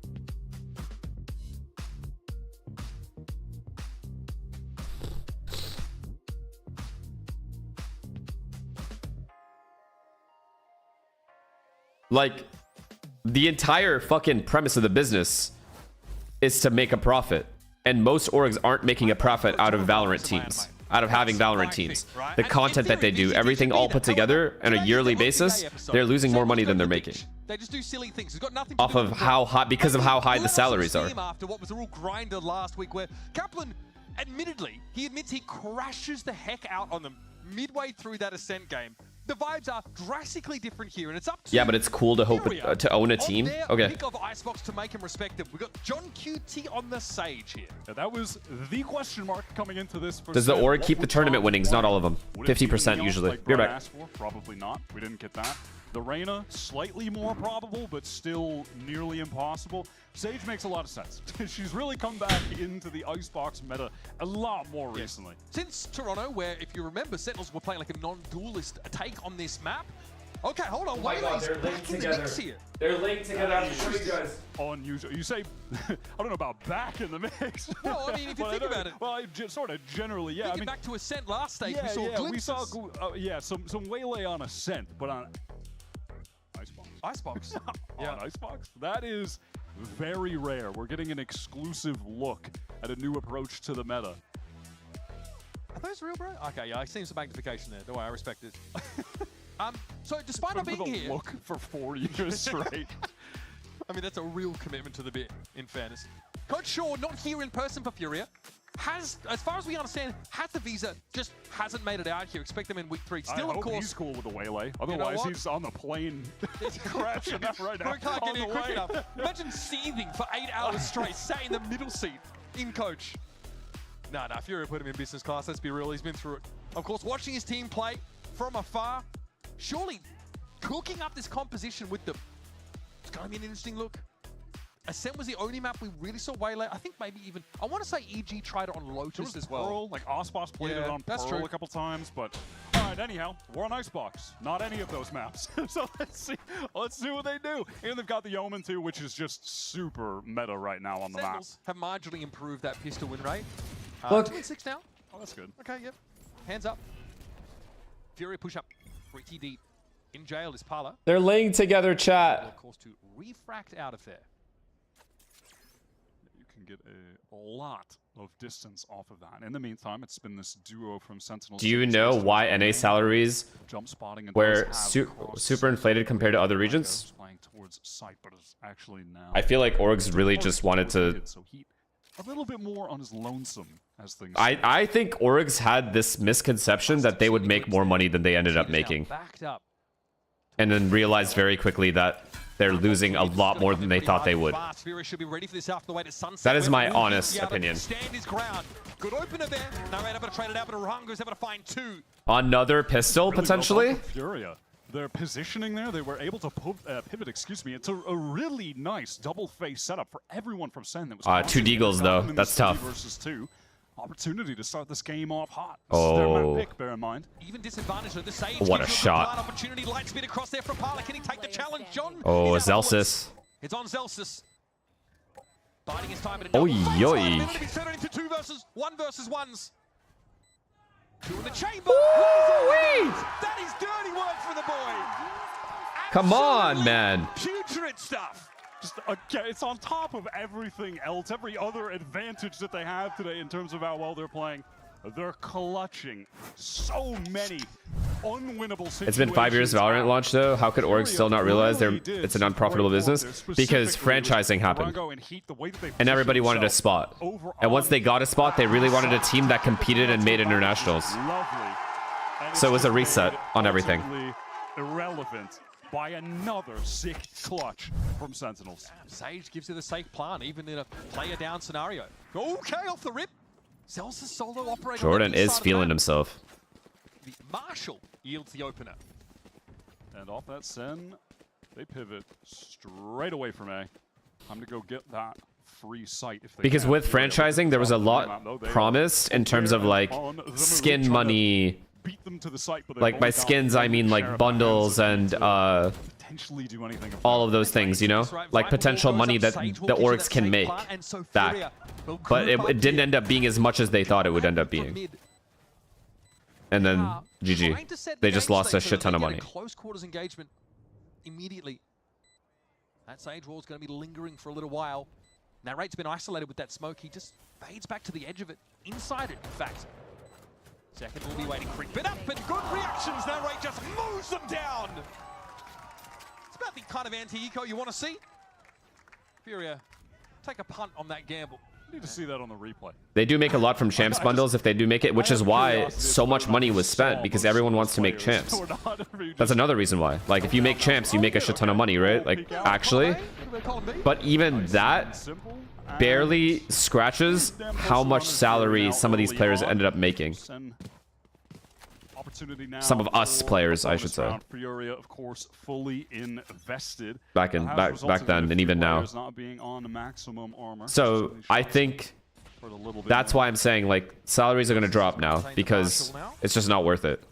Like, the entire fucking premise of the business is to make a profit. And most orgs aren't making a profit out of Valorant teams, out of having Valorant teams. The content that they do, everything all put together on a yearly basis, they're losing more money than they're making. They just do silly things. It's got nothing Off of how high, because of how high the salaries are. After what was a real grinder last week, where Kaplan, admittedly, he admits he crashes the heck out on them midway through that Ascent game. The vibes are drastically different here, and it's up to Yeah, but it's cool to hope to own a team. Okay. Pick of Icebox to make him respected. We've got John QT on the Sage here. Yeah, that was the question mark coming into this. Does the org keep the tournament winnings? Not all of them. 50% usually. Like Be right back. Probably not. We didn't get that. The Reyna, slightly more probable, but still nearly impossible. Sage makes a lot of sense. She's really come back into the Icebox meta a lot more recently. Since Toronto, where, if you remember, Sentinels were playing like a non-duelist take on this map. Okay, hold on. my God, they're linked together. They're linked together. I'll show you guys. Unusual. You say, I don't know about back in the mix. Well, I mean, if you think about it. Well, sort of generally, yeah. Thinking back to Ascent last stage, yeah, we saw glimpses. We saw, some waylay on Ascent, but on Icebox. On Icebox. That is very rare. We're getting an exclusive look at a new approach to the meta. Are those real, bro? Okay, yeah, I see some magnification there. Don't worry, I respect it. So despite not being here, look for 4 years straight. I mean, that's a real commitment to the bit, in fairness. Coach Shaw, not here in person for Furia. Has, as far as we understand, has the visa, just hasn't made it out here. Expect them in week 3. Still, of course, he's cool with the waylay. Otherwise, he's on the plane crashing out right now. We can't get in quick enough. Imagine seething for 8 hours straight, sat in the middle seat in coach. Nah, Furia put him in business class. Let's be real. He's been through it. Of course, watching his team play from afar, surely cooking up this composition with them. It's going to be an interesting look. Ascent was the only map we really saw waylay. I think maybe even, I want to say EG tried it on Lotus as well. Pearl, like Osboss played it on Pearl a couple times, but all right, anyhow, we're on Icebox. Not any of those maps. So let's see what they do. And they've got the Omen too, which is just super meta right now on the map. Have marginally improved that pistol win rate. Look. 2-6 now. Oh, that's good. Okay, yep. Hands up. Furia push up pretty deep. In jail is Parla. They're laying together, chat. Of course, to refract out of there. You can get a lot of distance off of that. In the meantime, it's been this duo from Sentinels. Do you know why NA salaries jump spotting and were super inflated compared to other regions? Playing towards site, but it's actually now. I feel like orgs really just wanted to. So he a little bit more on his lonesome as things. I think orgs had this misconception that they would make more money than they ended up making, and then realized very quickly that they're losing a lot more than they thought they would. That is my honest opinion. Stand his ground. Good opener there. Now able to trade it out, but Orango's able to find 2. Another pistol, potentially? Furia. Their positioning there, they were able to pivot, it's a really nice double face setup for everyone from Sen. That was 2 Deagles, though. That's tough. Versus 2. Opportunity to start this game off hot. Oh. Their map pick, bear in mind. Even disadvantage of the Sage. What a shot. Opportunity, light speed across there from Parla. Can he take the challenge, John? Oh, Zelsis. It's on Zelsis. Biding his time. Oh, yoy. Into 2 versus 1 versus 1s. 2 in the chamber. That is dirty work for the boy. Come on, man. Putrid stuff. Just it's on top of everything else, every other advantage that they have today in terms of how well they're playing. They're clutching so many unwinnable situation. It's been 5 years Valorant launch though. How could orgs still not realize it's an unprofitable business? Because franchising happened. And everybody wanted a spot. And once they got a spot, they really wanted a team that competed and made internationals. So it was a reset on everything. Irrelevant by another sick clutch from Sentinels. Sage gives it a safe plan, even in a player down scenario. Okay, off the rip. Sells the solo operator. Jordan is feeling himself. The Marshall yields the opener. And off that Sen, they pivot straight away from A. Time to go get that free site. If they Because can. with franchising, there was a lot promised in terms of like skin money. Beat them to the site, but like by skins, I mean like bundles and potentially do anything all of those things, you know, like potential money that the orgs can make back. But it didn't end up being as much as they thought it would end up being. And then GG, they just lost a shit ton of money. Close quarters engagement immediately. That Sage wall is going to be lingering for a little while. Narrate's been isolated with that smoke. He just fades back to the edge of it, inside it, in fact. Second will be waiting, creep it up, and good reactions. Narrate just moves them down. It's about the kind of anti-eco you want to see. Furia, take a punt on that gamble. Need to see that on the replay. They do make a lot from champs bundles if they do make it, which is why so much money was spent, because everyone wants to make champs. That's another reason why. Like if you make champs, you make a shit ton of money, right? Like actually. But even that barely scratches how much salary some of these players ended up making. Some of us players, I should say. Furia, of course, fully invested. Back then, and even now. So I think that's why I'm saying like salaries are going to drop now, because it's just not worth it.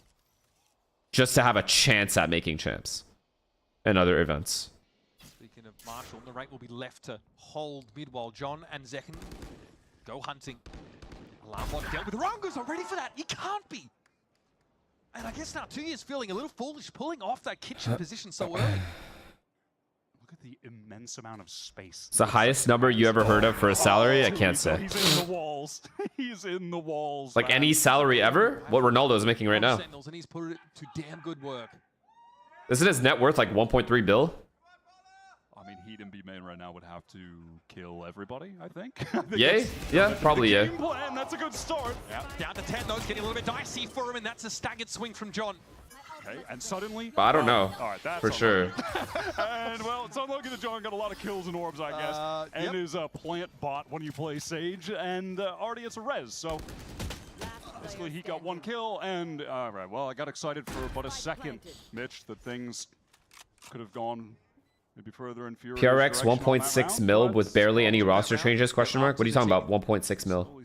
Just to have a chance at making champs and other events. Speaking of Marshall, the rate will be left to hold mid while John and Zekken go hunting. Alarm bot dealt with. Rango's not ready for that. You can't be. And I guess now 2 years feeling a little foolish pulling off that kitchen position so early. Look at the immense amount of space. It's the highest number you ever heard of for a salary? I can't say. He's in the walls. He's in the walls. Like any salary ever? What Ronaldo's making right now. And he's put it to damn good work. Isn't his net worth like 1.3 bill? I mean, Heat and B-Main right now would have to kill everybody, I think. Yay? Yeah, probably yeah. Plan, that's a good start. Yeah. Down to 10, though, it's getting a little bit dicey for him, and that's a staggered swing from John. Okay, and suddenly... I don't know, all right, that's for sure. And, well, it's unlucky that John got a lot of kills and orbs, I guess. And his plant bot when you play Sage, and already it's a res, so... Basically, he got one kill, and... all right, well, I got excited for but a second, Mitch, that things could have gone... maybe further in Furia's PRX direction 1.6 mil with barely any roster changes, question mark? What are you talking about, 1.6 mil?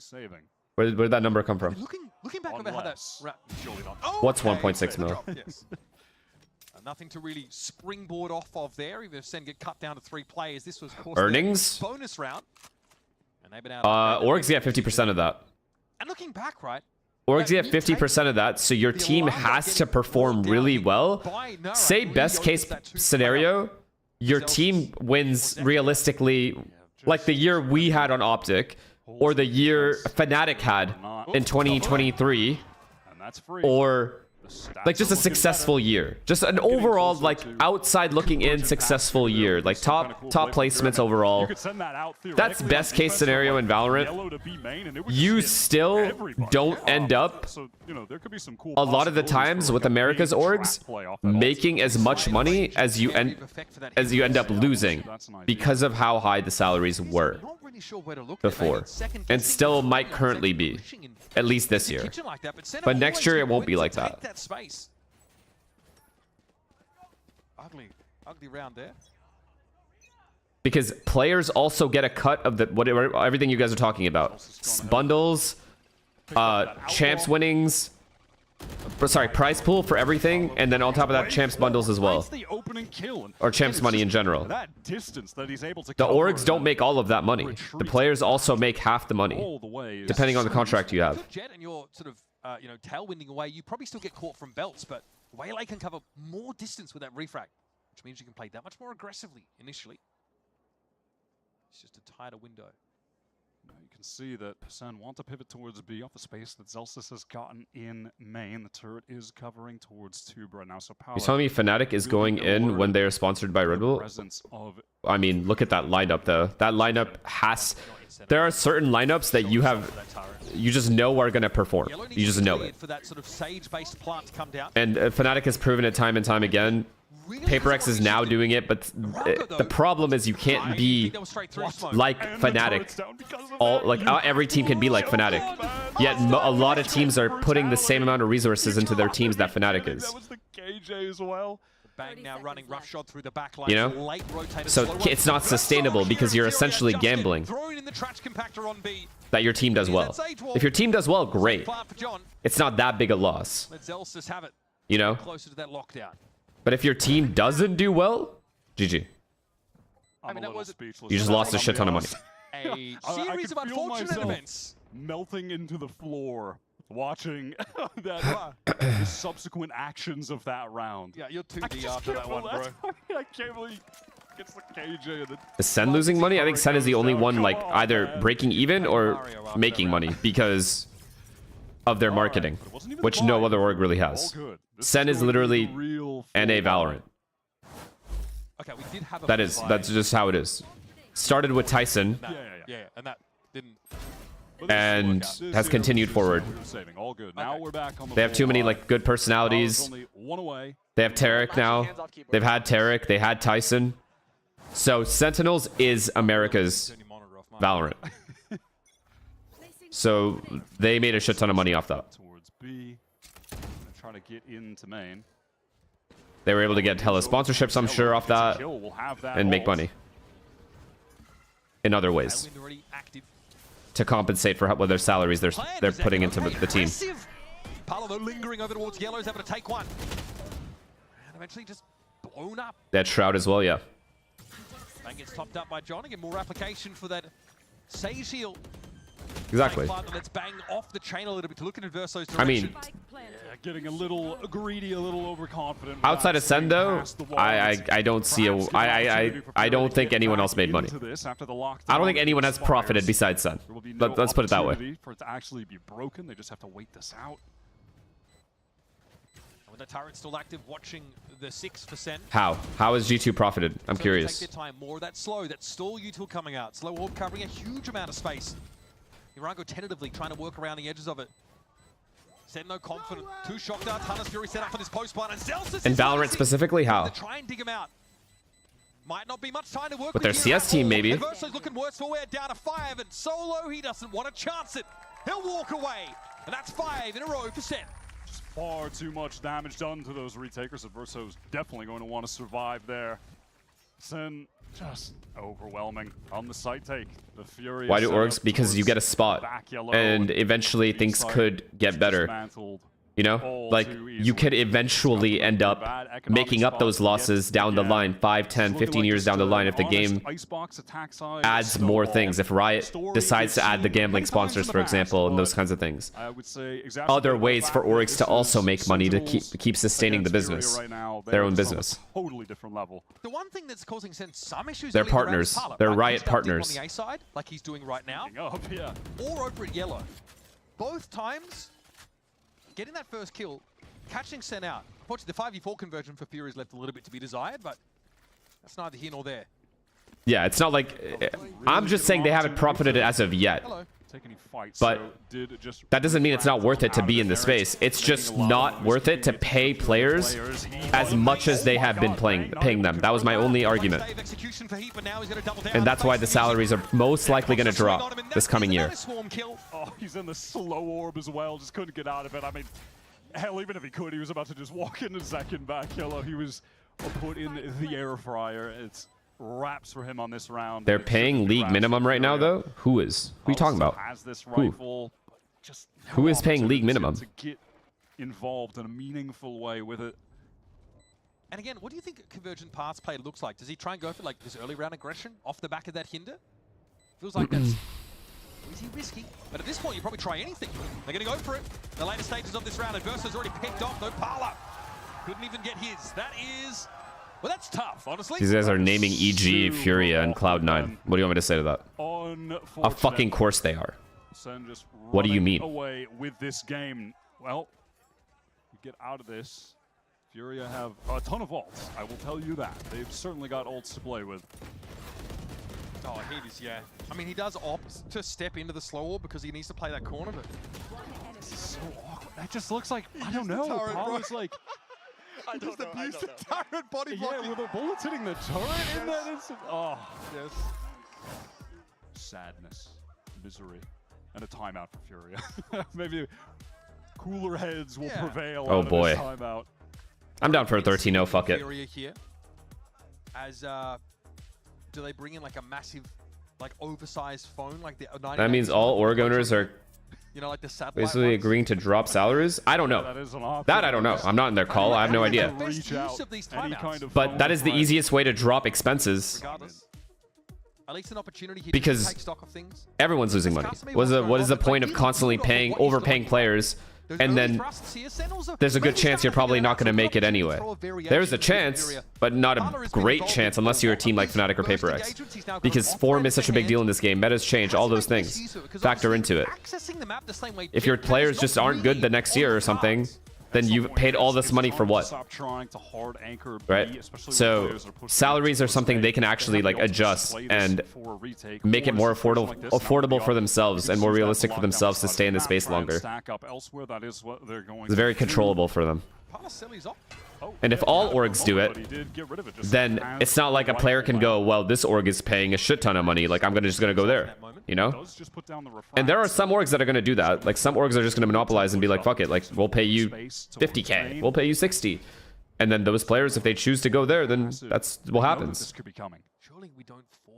Where did that number come from? Looking back on how that... What's 1.6 mil? Yes. Nothing to really springboard off of there. Even if Sen get cut down to 3 players, this was, of course, Earnings? the bonus round. And they've been out Orgs get 50% of that. And looking back, right? Orgs get 50% of that, so your team has to perform really well. Say best case scenario, your team wins realistically like the year we had on Optic, or the year Fnatic had in 2023, or like just a successful year, just an overall like outside looking in successful year, like top placements overall. That's best case scenario in Valorant. You still don't end up a lot of the times with America's orgs making as much money as you end up losing because of how high the salaries were before, and still might currently be, at least this year. But next year it won't be like that. Ugly round there. Because players also get a cut of the whatever everything you guys are talking about. Bundles, champs winnings, sorry, prize pool for everything, and then on top of that, champs bundles as well. Or champs money in general. The orgs don't make all of that money. The players also make half the money, depending on the contract you have. Jet and you're sort of tailwinding away, you probably still get caught from belts, but Waylay can cover more distance with that refract, which means you can play that much more aggressively initially. It's just a tighter window. You can see that Sen want to pivot towards B off the space that Zelsis has gotten in main. The turret is covering towards Tuber right now. So You're telling me Fnatic is going in when they're sponsored by Red Bull? I mean, look at that lineup though. That lineup has... There are certain lineups that you just know are going to perform. You just know it. For that sort of sage-based plant to come down. And Fnatic has proven it time and time again. PaperX is now doing it, but the problem is you can't be like Fnatic. Every team can be like Fnatic. Yet a lot of teams are putting the same amount of resources into their teams that Fnatic is. That was the KJ as well. Bang now running roughshod through the back line. You know? So it's not sustainable because you're essentially gambling that your team does well. If your team does well, great. It's not that big a loss. You know? Closer to that lockdown. But if your team doesn't do well, GG. I mean, that was You just lost a shit ton of money. A series of unfortunate events. Melting into the floor, watching the subsequent actions of that round. Yeah, you're 2D after that one, bro. I can't believe it's the KJ. And Is Sen losing money? I think Sen is the only one like either breaking even or making money because of their marketing, which no other org really has. Sen is literally NA Valorant. Okay, we did have That's just how it is. Started with Tyson. Yeah, and that didn't. And has continued forward. They have too many like good personalities. They have Tarek now. They've had Tarek. They had Tyson. So Sentinels is America's Valorant. So they made a shit ton of money off that. Towards B. Trying to get into main. They were able to get hella sponsorships, I'm sure, off that, and make money in other ways to compensate for what their salaries they're putting into the team. Palo though lingering over towards yellow is able to take one, and eventually just blown up. That Shroud as well, yeah. Bang gets topped up by John. Again, more application for that Sage heal. Exactly. Let's bang off the chain a little bit to look at Adverso's direction. I mean, getting a little greedy, a little overconfident. Outside of Sen though, I don't see I don't think anyone else made money. I don't think anyone has profited besides Sen. Let's put it that way. For it to actually be broken, they just have to wait this out. With the turret still active, watching the 6 for Sen. How has G2 profited? I'm curious. Take their time. More of that slow, that stall util coming out. Slow orb covering a huge amount of space. Irango tentatively trying to work around the edges of it. Sen no confident. 2 shock darts. Hunter's Fury set up for this post plant. And Zelsis In Valorant specifically, how? Try and dig him out. Might not be much time to work with their CS team, maybe. Adverso's looking worse for wear. Down to 5. And solo, he doesn't want to chance it. He'll walk away. And that's 5 in a row for Sen. Just far too much damage done to those retakers. Adverso's definitely going to want to survive there. Sen just overwhelming on the site take. The Furia. Why do orgs? Because you get a spot, and eventually things could get better. You know, like you could eventually end up making up those losses down the line, 5, 10, 15 years down the line if the game adds more things. If Riot decides to add the gambling sponsors, for example, and those kinds of things. Other ways for orgs to also make money to keep sustaining the business, their own business. Totally different level. The one thing that's causing Sen some issues. They're partners. They're Riot partners. On the A side, like he's doing right now, yeah. Or over at yellow. Both times. Getting that first kill, catching Sen out. Unfortunately, the 5v4 conversion for Fury is left a little bit to be desired, but that's neither here nor there. Yeah, it's not like... I'm just saying they haven't profited as of yet. But that doesn't mean it's not worth it to be in the space. It's just not worth it to pay players as much as they have been paying them. That was my only argument. And that's why the salaries are most likely going to drop this coming year. Oh, he's in the slow orb as well. Just couldn't get out of it. I mean, hell, even if he could, he was about to just walk in a second back. Yellow, he was put in the air fryer. It's wraps for him on this round. They're paying league minimum right now, though? Who is? Who are you talking about? Who is paying league minimum? To get involved in a meaningful way with it. And again, what do you think Convergent Path's play looks like? Does he try and go for like this early round aggression off the back of that hinder? Feels like that's easy risky. But at this point, you probably try anything. They're going to go for it. The later stages of this round, Adverso's already picked off. No Parla. Couldn't even get his. That is Well, that's tough, honestly. These guys are naming EG, Furia, and Cloud9. What do you want me to say to that? Of fucking course they are. What do you mean? Away with this game. Well, you get out of this. Furia have a ton of ults. I will tell you that. They've certainly got ults to play with. Oh, Hades, yeah. I mean, he does opt to step into the slow orb because he needs to play that corner, but this is so awkward. That just looks like, I don't know. Paula's like, I just abused the turret body blocking. Yeah, with the bullets hitting the turret in that instant. Oh, yes. Sadness, misery, and a timeout for Furia. Maybe cooler heads will prevail. Oh boy. Timeout. I'm down for a 13-0. Fuck it. Furia here. As do they bring in like a massive, like oversized phone, like the? That means all org owners are. You know, like the satellite basically ones? agreeing to drop salaries? I don't know. That I don't know. I'm not in their call. I have no idea. But that is the easiest way to drop expenses. At least an opportunity here because to take stock of things. Everyone's losing money. What is the point of constantly overpaying players, and then there's a good chance you're probably not going to make it anyway? There's a chance, but not a great chance unless you're a team like Fnatic or PaperX. Because form is such a big deal in this game. Metas change, all those things factor into it. If your players just aren't good the next year or something, then you've paid all this money for what? Right? So salaries are something they can actually like adjust and make it more affordable for themselves and more realistic for themselves to stay in the space longer. It's very controllable for them. And if all orgs do it, then it's not like a player can go, well, this org is paying a shit ton of money, like I'm just gonna go there, you know? And there are some orgs that are gonna do that. Like some orgs are just gonna monopolize and be like, fuck it, like we'll pay you 50k, we'll pay you 60. And then those players, if they choose to go there, then that's what happens.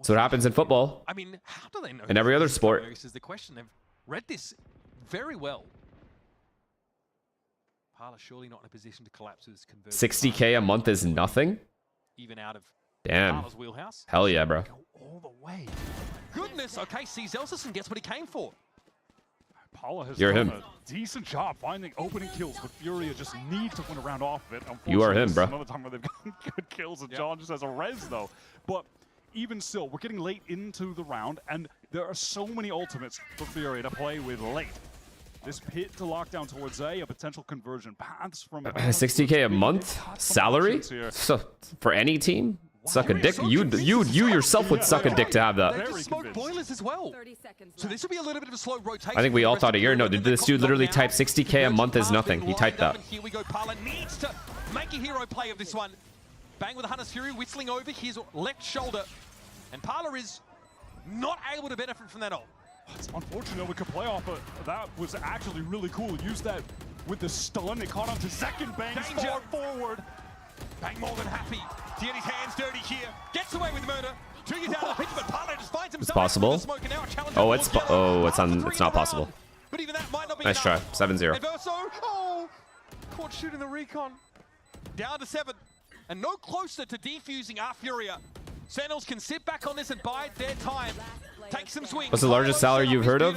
So it happens in football. I mean, how do they know? And every other sport. This is the question. They've read this very well. Parla surely not in a position to collapse with this conversion. 60k a month is nothing? Even out of damn. Parla's wheelhouse. Hell yeah, bro. All the way. Goodness. Okay, sees Elsison gets what he came for. Paula has You're done him. a decent job finding opening kills, but Furia just need to win a round off of it. You are him, bro. Another time where they've gotten good kills, and John just has a res though. But even still, we're getting late into the round, and there are so many ultimates for Furia to play with late. This pit to lock down towards a potential conversion paths from 60k a month salary? So for any team? Suck a dick. You yourself would suck a dick to have that. They just smoke boilers as well. So this will be a little bit of a slow rotation. I think we all thought a year. No, this dude literally typed 60k a month is nothing. He typed that. Here we go. Parla needs to make a hero play of this one. Bang with the Hunter's Fury, whistling over his left shoulder. And Parla is not able to benefit from that ult. It's unfortunate we could play off, but that was actually really cool. Use that with the stun. It caught onto second. Bang far forward. Bang more than happy to get his hands dirty here. Gets away with murder. 2 years out of the pitch, but Parla just finds himself. It's possible. It's not possible. But even that might not be nice try. 7-0. Oh, caught shooting the recon. Down to 7, and no closer to defusing our Furia. Sentinels can sit back on this and bide their time. Take some swings. What's the largest salary you've heard of?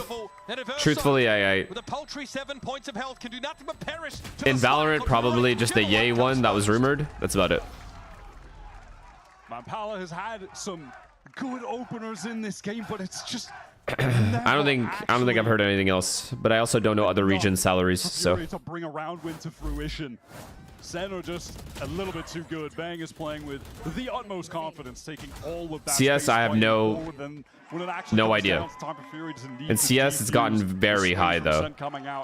Truthfully, with a paltry 7 points of health can do nothing but perish. In Valorant, probably just the Yay one that was rumored. That's about it. Parla has had some good openers in this game, but it's just I don't think I've heard anything else, but I also don't know other regions' salaries. So to bring a round win to fruition. Sen are just a little bit too good. Bang is playing with the utmost confidence, taking all of that. CS, I have no idea. In CS, it's gotten very high though.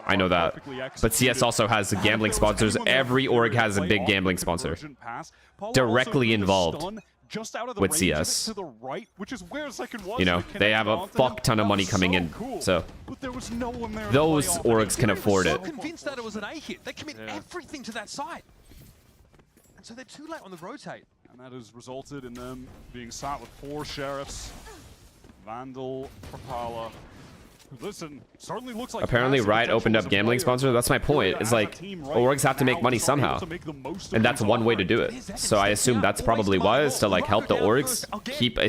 I know that. But CS also has gambling sponsors. Every org has a big gambling sponsor directly involved with CS. You know, they have a fuck ton of money coming in, so those orgs can afford it. Convinced that it was an A hit. They commit everything to that site, and so they're too late on the rotate. And that has resulted in them being sat with 4 sheriffs. Vandal for Parla. Listen, certainly looks like apparently Riot opened up gambling sponsors. That's my point. It's like orgs have to make money somehow, and that's one way to do it. So I assume that's probably why, is to like help the orgs keep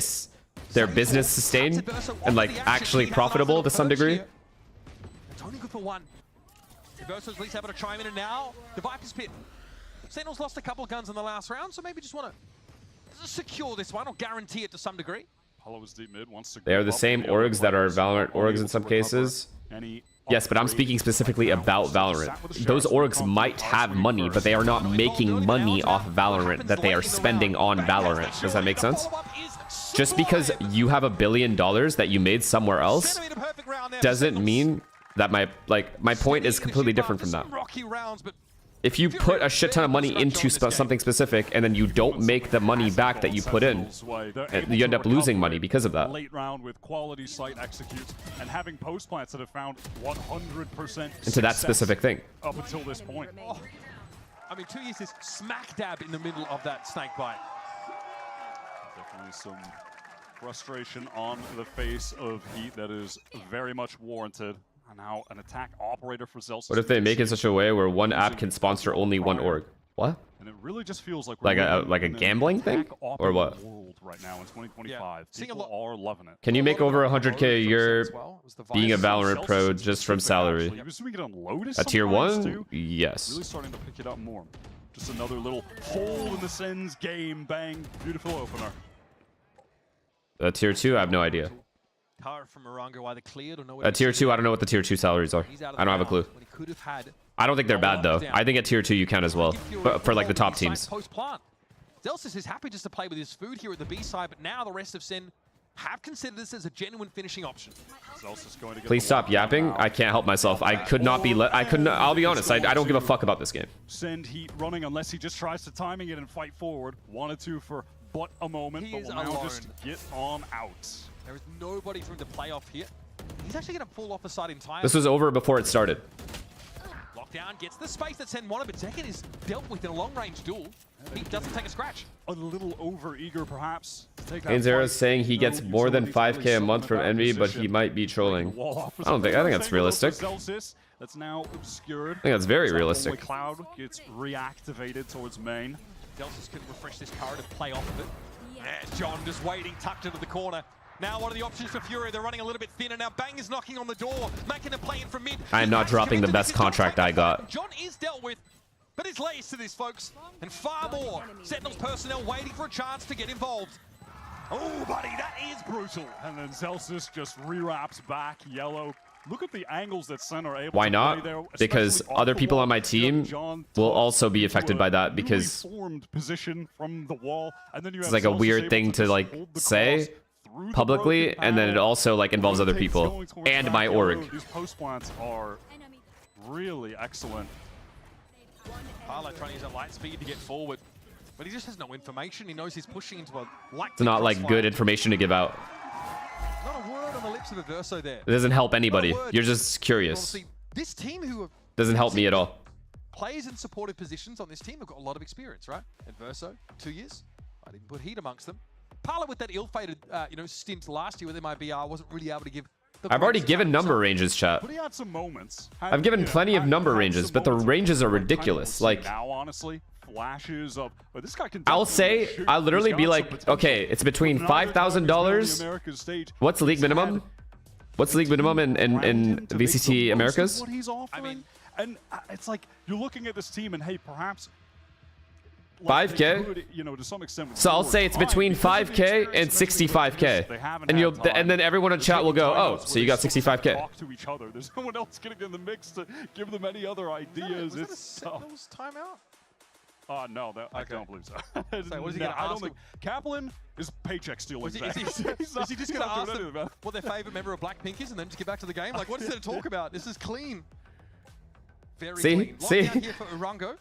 their business sustained and like actually profitable to some degree. It's only good for 1. Versus at least having to chime in, and now the Viper's pit. Sentinels lost a couple of guns in the last round, so maybe just want to secure this one or guarantee it to some degree. Apollo is deep mid, wants to They are the same orgs that are Valorant orgs in some cases. Yes, but I'm speaking specifically about Valorant. Those orgs might have money, but they are not making money off Valorant that they are spending on Valorant. Does that make sense? Just because you have $1 billion that you made somewhere else doesn't mean that my point is completely different from that. If you put a shit ton of money into something specific and then you don't make the money back that you put in, you end up losing money because of that. Late round with quality site executes and having post plants that have found 100% into that specific thing. Up until this point. Oh. I mean, 2 years is smack dab in the middle of that snake bite. Definitely some frustration on the face of Heat that is very much warranted. And now an attack operator for Zelsis. What if they make it such a way where one app can sponsor only one org? What? And it really just feels like a gambling thing, or what? World right now in 2025, people are loving it. Can you make over 100K a year being a Valorant pro just from salary? At tier 1? Yes. Really starting to pick it up more. Just another little hole in the Sens game. Bang. Beautiful opener. Tier 2, I have no idea. From Morongo either cleared or no. At tier 2, I don't know what the tier 2 salaries are. I don't have a clue. I don't think they're bad though. I think at tier 2 you can as well, but for like the top teams. Zelsis is happy just to play with his food here at the B side, but now the rest of Sen have considered this as a genuine finishing option. Please stop yapping. I can't help myself. I could not be. I'll be honest. I don't give a fuck about this game. Send Heat running unless he just tries to timing it and fight forward. Wanted to for but a moment, but will now just get on out. There is nobody for him to play off here. He's actually going to fall off the side entirely. This was over before it started. Lockdown gets the space that Sen wanted, but Tekken is dealt with in a long-range duel. He doesn't take a scratch. A little over-eager, perhaps. Ainzero is saying he gets more than 5K a month from Envy, but he might be trolling. I think that's realistic. That's now obscured. I think that's very realistic. Cloud gets reactivated towards main. Delsis can refresh this turret and play off of it. Yeah, John just waiting, tucked into the corner. Now, what are the options for Furia? They're running a little bit thinner. Now, Bang is knocking on the door, making a play in from mid. I am not dropping the best contract I got. John is dealt with, but it's layers to this, folks. And far more. Sentinels personnel waiting for a chance to get involved. Oh, buddy, that is brutal. And then Zelsis just rewraps back yellow. Look at the angles that Sen are able Why to not? play there, Because other people on my team will also be affected by that because formed position from the wall, and then you it's have like a Zelsis weird able thing to like say publicly, and then it also like involves other people and my org. These post plants are really excellent. Parla trying to use that light speed to get forward, but he just has no information. He knows he's pushing into a light. It's not like good information to give out. Not a word on the lips of Averso there. It doesn't help anybody. You're just curious. Honestly, this team who doesn't help me at all. Plays in supportive positions on this team have got a lot of experience, right? Adverso, 2 years. I didn't put Heat amongst them. Parla with that ill-fated, stint last year with MIBR wasn't really able to give. I've already given number ranges, chat. But he had some moments. I've given plenty of number ranges, but the ranges are ridiculous. Like now, honestly, flashes of. But this guy can. I'll say, I'll literally be like, okay, it's between $5,000. What's the league minimum? What's the league minimum in VCT Americas? What he's offering, and it's like you're looking at this team, and hey, perhaps. 5K. To some extent. So I'll say it's between 5K and 65K, and then everyone in chat will go, "Oh, so you got 65K." Talk to each other. There's no one else getting in the mix to give them any other ideas. It's tough. Timeout? No, I don't believe so. So what is he going to I ask don't think Kaplan is paycheck stealing. Is he just going to ask them what their favorite member of Blackpink is, and then just get back to the game? Like, what is there to talk about? This is clean. Very clean. Lockdown here for Urango.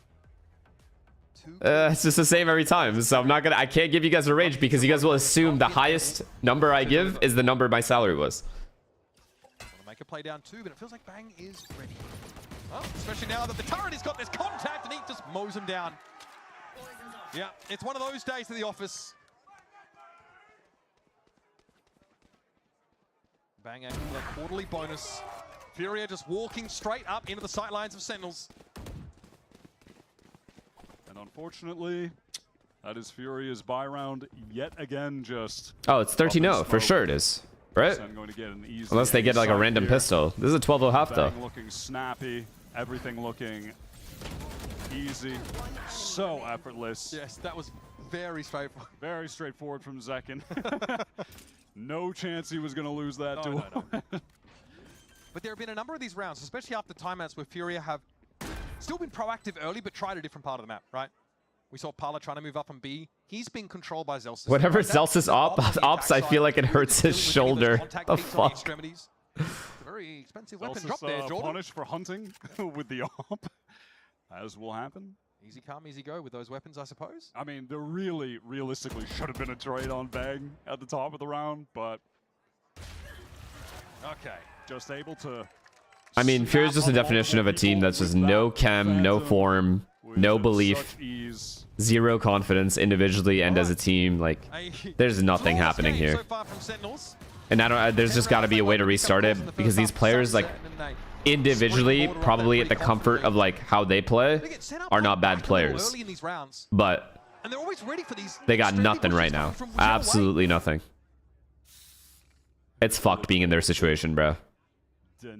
It's just the same every time, so I can't give you guys a range because you guys will assume the highest number I give is the number my salary was. Want to make a play down 2, but it feels like Bang is ready. Well, especially now that the turret has got this contact and he just mows him down. Yeah, it's one of those days to the office. Bang aiming for that quarterly bonus. Furia just walking straight up into the sightlines of Sentinels. And unfortunately, that is Furia's buy round yet again. Just oh, it's 13-0 for sure. It is right. Unless they get like a random pistol. This is a 12-0 half though. Looking snappy, everything looking easy, so effortless. Yes, that was Very straightforward. Very straightforward from Zekin. No chance he was going to lose that duel. No. But there have been a number of these rounds, especially after timeouts, where Furia have still been proactive early, but tried a different part of the map, right? We saw Parla trying to move up on B. He's being controlled by Zelsis. Whatever Zelsis ops, I feel like it hurts his shoulder. The fuck? It's a very expensive weapon drop there, Jordan. Punished for hunting with the op, as will happen. Easy come, easy go with those weapons, I suppose. I mean, there really, realistically should have been a trade on Bang at the top of the round, but okay, just able to. I mean, Furia is just a definition of a team that's just no chem, no form, no belief, zero confidence individually and as a team. Like, there's nothing happening here. And there's just got to be a way to restart it, because these players, like, individually, probably at the comfort of like how they play, are not bad players. But they got nothing right now. Absolutely nothing. It's fucked being in their situation, bro.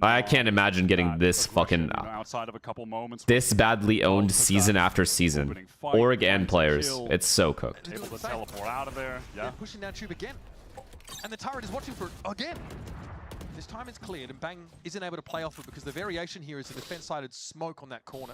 I can't imagine getting this fucking this badly owned season after season. Org and players. It's so cooked. Able to teleport out of there. Yeah. Pushing that tube again. And the turret is watching for it again. This time it's cleared, and Bang isn't able to play off it because the variation here is the defense-sided smoke on that corner.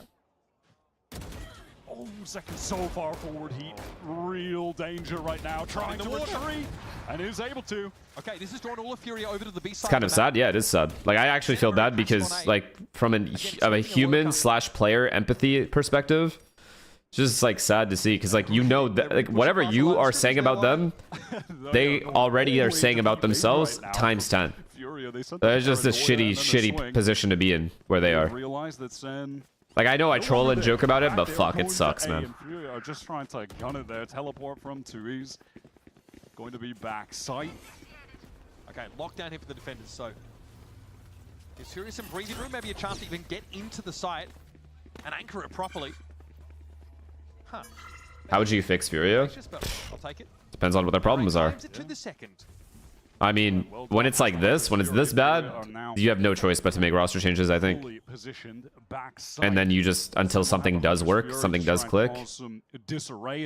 Oh, Zekin so far forward. He real danger right now, trying to retreat, and is able to. Okay, this is drawing all of Furia over to the B side. It's kind of sad. Yeah, it is sad. Like, I actually feel bad because, like, from a human/player empathy perspective, it's just like sad to see, because like, you know, that like whatever you are saying about them, they already are saying about themselves times 10. That's just a shitty position to be in where they are. Like, I know I troll and joke about it, but fuck, it sucks, man. Furia are just trying to gun it there. Teleport from 2Es. Going to be back sight. Okay, lockdown here for the defenders. So, gives Furia some breathing room, maybe a chance to even get into the site and anchor it properly. Huh. How would you fix Furia? I'll take it. Depends on what their problems are. I mean, when it's like this, when it's this bad, you have no choice but to make roster changes, I think. And then you just, until something does work, something does click.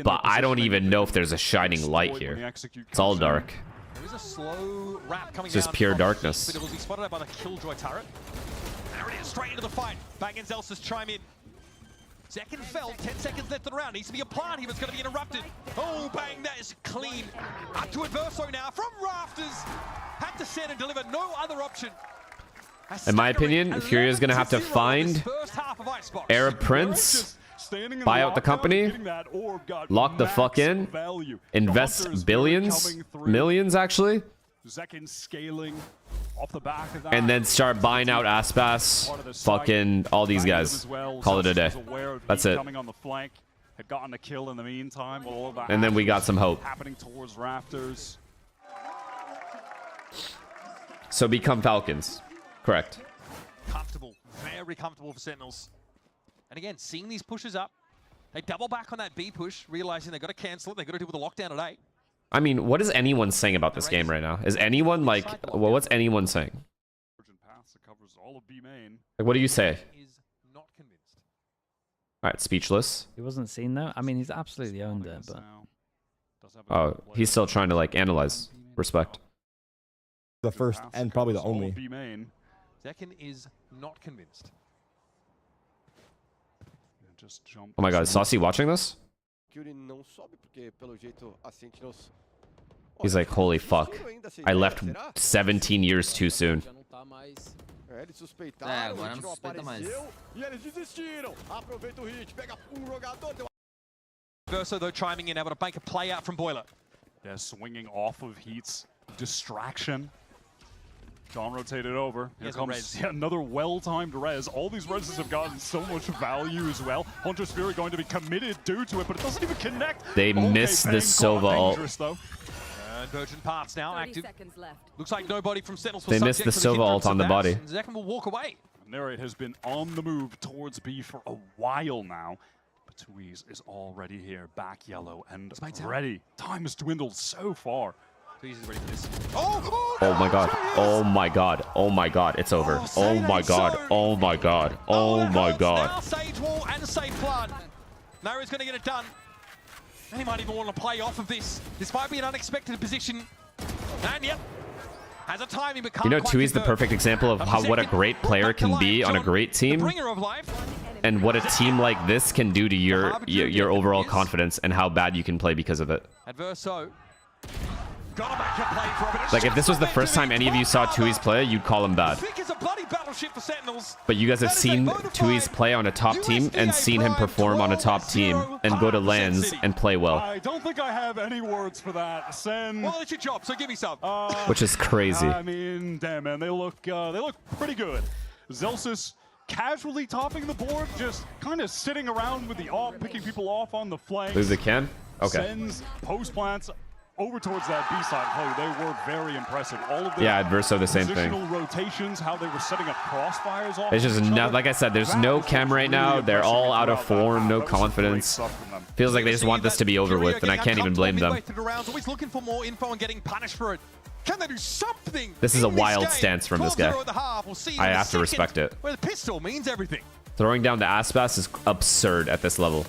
But I don't even know if there's a shining light here. It's all dark. There is a slow wrap coming It's just pure darkness. But it will be spotted out by the Killjoy turret. There it is, straight into the fight. Bang and Zelsis chime in. Zekin fell, 10 seconds left in the round. Needs to be applied here, but it's going to be interrupted. Oh, Bang, that is clean. Up to Adverso now, from rafters. Had to send and deliver, no other option. In my opinion, Furia is going to have to find Arab Prince, buy out the company, lock the fuck in, invest billions, millions actually, Zekin scaling off the back of that. and then start buying out Aspas, fucking all these guys. Call it a day. That's it. Coming on the flank, had gotten a kill in the meantime. All of that And then we got some hope. happening towards rafters. So become Falcons. Correct. Comfortable, very comfortable for Sentinels. And again, seeing these pushes up, they double back on that B push, realizing they've got to cancel it. They've got to deal with the lockdown at 8. I mean, what is anyone saying about this game right now? Is anyone like, well, what's anyone saying? Like, what do you say? All right, speechless. He wasn't seen though. I mean, he's absolutely owned it, but Oh, he's still trying to like analyze. Respect. The first and probably the only. Zekin is not convinced. Oh my God, is Saucy watching this? He's like, holy fuck. I left 17 years too soon. Agora não suspeita mais. Verso though chiming in, able to bank a play out from Boiler. They're swinging off of Heat's distraction. John rotated over. Here comes another well-timed res. All these reses have gotten so much value as well. Hunter's Fury going to be committed due to it, but it doesn't even connect. They missed the Sova ult. And Virgin parts now active. Looks like nobody from Sentinels They missed the Sova ult on the body. Zekin will walk away. Narrate has been on the move towards B for a while now. But 2Es is already here, back yellow and ready. Time has dwindled so far. 2Es is ready for this. Oh my God. Oh my God. Oh my God. It's over. Oh my God. Oh my God. Oh my God. Now Sage Wall and Safe Flood. Naru's going to get it done. And he might even want to play off of this. This might be an unexpected position. And yep, has a timing but can't You know, quite Tui's the convert. perfect example of how what a great player can be on a great team, Bringer of life. and what a team like this can do to your overall confidence, and how bad you can play because of it. Adverso. Gotta make a play for it, but it's Like, if just this was the first time any of you saw Tui's play, you'd call him bad. Thick as a bloody battleship for Sentinels. But you guys have seen Tui's play on a top team and seen him perform on a top team and go to LANs and play well, I don't think I have any words for that. Sen. Well, it's your job, so give me some. which is crazy. I mean, damn, man, they look pretty good. Zelsis casually topping the board, just kind of sitting around with the AWP, picking people off on the flanks. Lose the can? Okay. Sends post plants over towards that B side. Oh, they were very impressive. All of the Yeah, Adverso the same thing. positional rotations, how they were setting up crossfires off It's just each no, other. like I said, there's no chem right now. They're all out of form, no confidence. Feels like they just want this to be over with, and I can't even blame them. Always looking for more info and getting punished for it. Can they do something? This is a in this wild game? stance from this guy. 12-0 at the half. We'll see I in a have to second, respect it. Where the pistol means everything. Throwing down the Aspas is absurd at this level.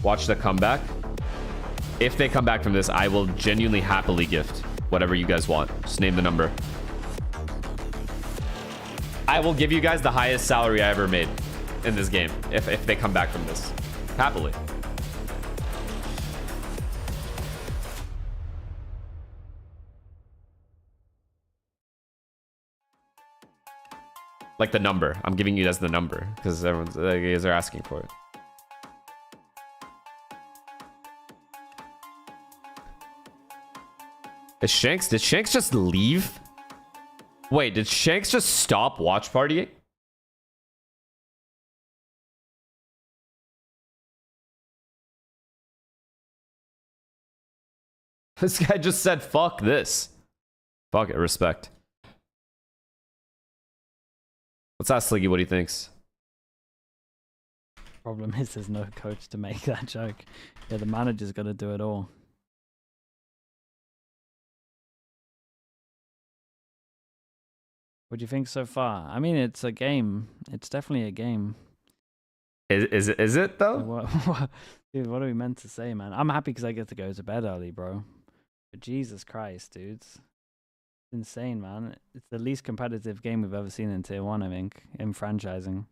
Watch the comeback. If they come back from this, I will genuinely happily gift whatever you guys want. Just name the number. I will give you guys the highest salary I ever made in this game if they come back from this. Happily. Like the number. I'm giving you guys the number because you guys are asking for it. Did Shanks just leave? Wait, did Shanks just stop watch partying? This guy just said, fuck this. Fuck it, respect. Let's ask Sliggy what he thinks. Problem is, there's no coach to make that joke. Yeah, the manager's got to do it all. What do you think so far? I mean, it's a game. It's definitely a game. Is it though? Dude, what are we meant to say, man? I'm happy because I get to go to bed early, bro. But Jesus Christ, dudes. It's insane, man. It's the least competitive game we've ever seen in Tier 1, I think, in franchising.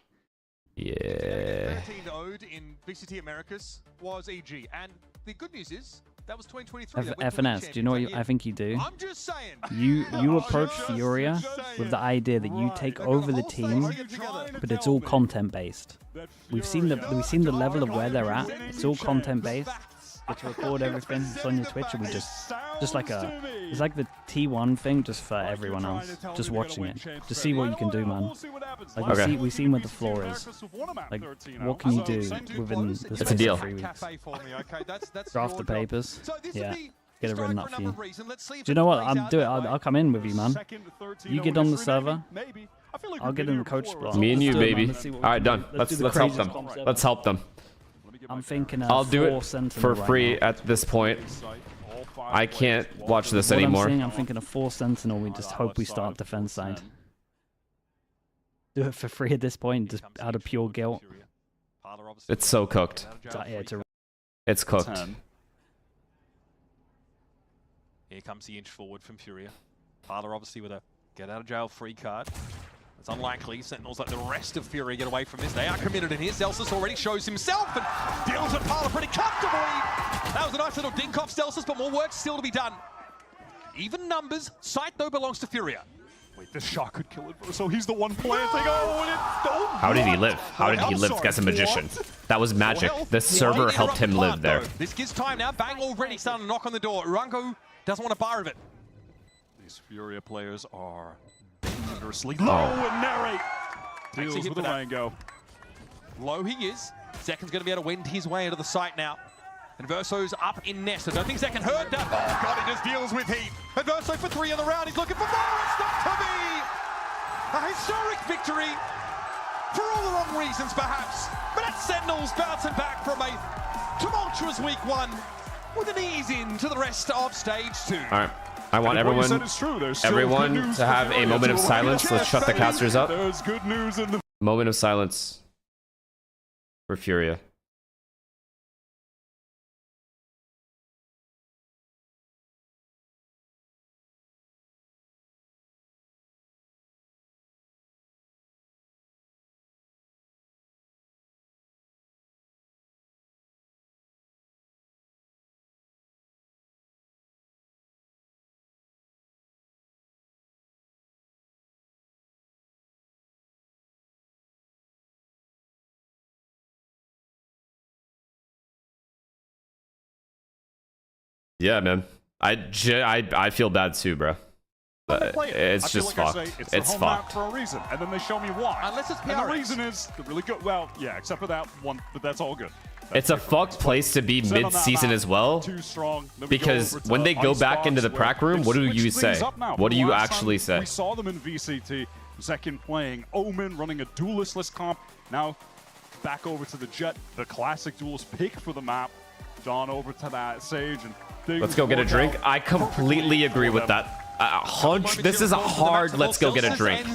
Yeah. 13 owed in VCT Americas was EG, and the good news is that was 2023. FNS, do you know what I think you do? I'm just saying. You approach Furia with the idea that you take over the team, but it's all content based. We've seen the level of where they're at. It's all content based. Get to record everything. It's on your Twitch, and we just like it's like the T1 thing, just for everyone else, just watching it, to see what you can do, man. Like we've seen where the floor is. Like, what can you do within the space of 3 weeks? Draft the papers, yeah. Get it written up for you. Do you know what? I'll come in with you, man. You get on the server. I'll get in the coach spot. Me and you, baby. All right, done. Let's help them. Let's help them. I'm thinking I'll do it for free at this point. I can't watch this anymore. I'm thinking a 4 Sentinel. We just hope we start defense side. Do it for free at this point, just out of pure guilt. It's so cooked. It's cooked. Here comes the inch forward from Furia. Parler obviously with a get out of jail free card. It's unlikely. Sentinels, like the rest of Furia, get away from this. They are committed in here. Zelsis already shows himself and deals with Parler pretty comfortably. That was a nice little dink off Zelsis, but more work still to be done. Even numbers. Sight, though, belongs to Furia. Wait, this shot could kill it. So he's the one planting. Oh, How did he live? How did he live? This guy's a magician. That was magic. The server helped him live there. This gives time now. Bang already starting to knock on the door. Urango doesn't want a bar of it. These Furia players are dangerously low, and Narrate deals with the Rango. Low he is. Zekin's going to be able to wend his way into the site now. And Verso's up in nest. I don't think Zek can hurt that. Oh, God, he just deals with heat. And Verso for 3 on the round. He's looking for more. It's not to be. A historic victory. For all the wrong reasons, perhaps. But that's Sentinels bouncing back from a tumultuous week 1 with an ease in to the rest of stage 2. All right. I want everyone to have a moment of silence. Let's shut the casters up. There's good news in the Moment of silence for Furia. Yeah, man. I feel bad too, bro. But it's just fucked. It's fucked. For a reason, and then they show me why. Unless it's and the reason is the really good. Well, yeah, except for that one, but that's all good. It's a fucked place to be mid-season as well, because when they go back into the prac room, what do you say? What do you actually say? We saw them in VCT. Zekin playing Omen, running a duelist-less comp. Now back over to the Jet, the classic duelist pick for the map. John over to that Sage, and let's go get a drink. I completely agree with that. Hunch. This is a hard. Let's go get a drink.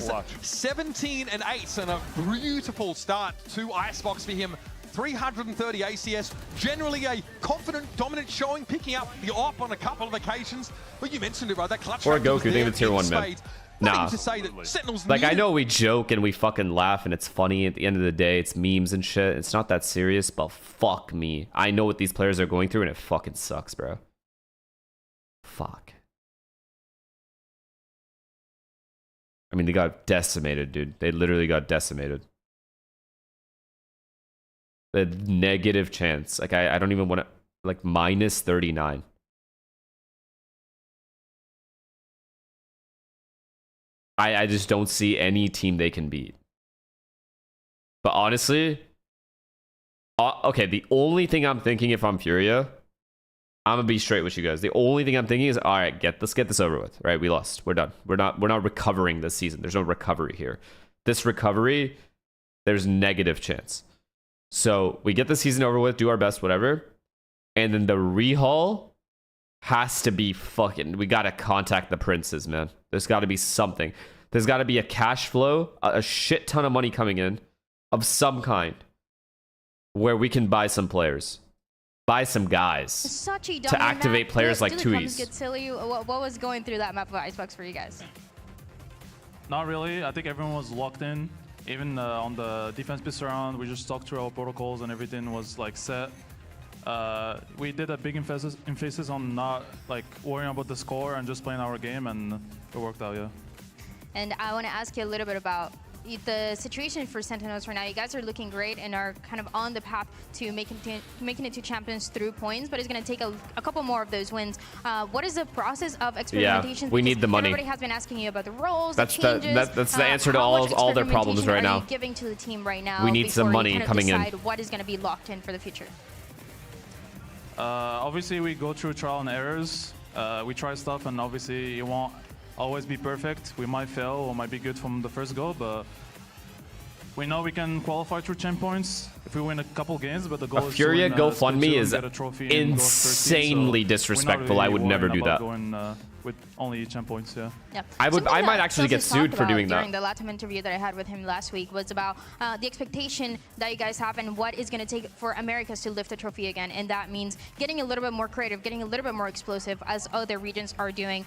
17 and 8, and a beautiful start to Icebox for him. 330 ACS, generally a confident, dominant showing, picking up the AWP on a couple of occasions. But you mentioned it, right? That clutch. Or Goku, think of the tier 1 man. Nah. Like, I knew know we joke and we fucking laugh and it's funny. At the end of the day, it's memes and shit. It's not that serious, but fuck me. I know what these players are going through and it fucking sucks, bro. Fuck. I mean, they got decimated, dude. They literally got decimated. The negative chance. Like, I don't even want to... Like, minus 39. I just don't see any team they can beat. But honestly... okay, the only thing I'm thinking if I'm Furia... I'm gonna be straight with you guys. The only thing I'm thinking is, all right, let's get this over with. Right, we lost. We're done. We're not recovering this season. There's no recovery here. This recovery, there's negative chance. So we get the season over with, do our best, whatever, and then the rehaul has to be fucking. We gotta contact the princes, man. There's got to be something. There's got to be a cash flow, a shit ton of money coming in, of some kind, where we can buy some players. Buy some guys to activate players like Tui's. What was going through that map of Icebox for you guys? Not really. I think everyone was locked in. Even on the defense piece round, we just talked through our protocols and everything was like set. We did a big emphasis on not like worrying about the score and just playing our game, and it worked out, yeah. And I want to ask you a little bit about the situation for Sentinels right now. You guys are looking great and are kind of on the path to making it to champions through points, but it's going to take a couple more of those wins. What is the process of experimentation? Yeah, we need the money. Everybody has been asking you about the roles, that's the changes. That's the answer to all their problems right now. What are you giving to the team right now? We need some money coming in. What is going to be locked in for the future? Obviously, we go through trial and errors. We try stuff, and obviously, it won't always be perfect. We might fail or might be good from the first go, but we know we can qualify through 10 points if we win a couple games, but the goal is Furia to win, GoFundMe is insanely so disrespectful. I would never do that. Going, with only 10 points, yeah. I might actually get sued for doing that. During the LATAM interview that I had with him last week was about the expectation that you guys have and what is going to take for Americas to lift the trophy again, and that means getting a little bit more creative, getting a little bit more explosive as other regions are doing.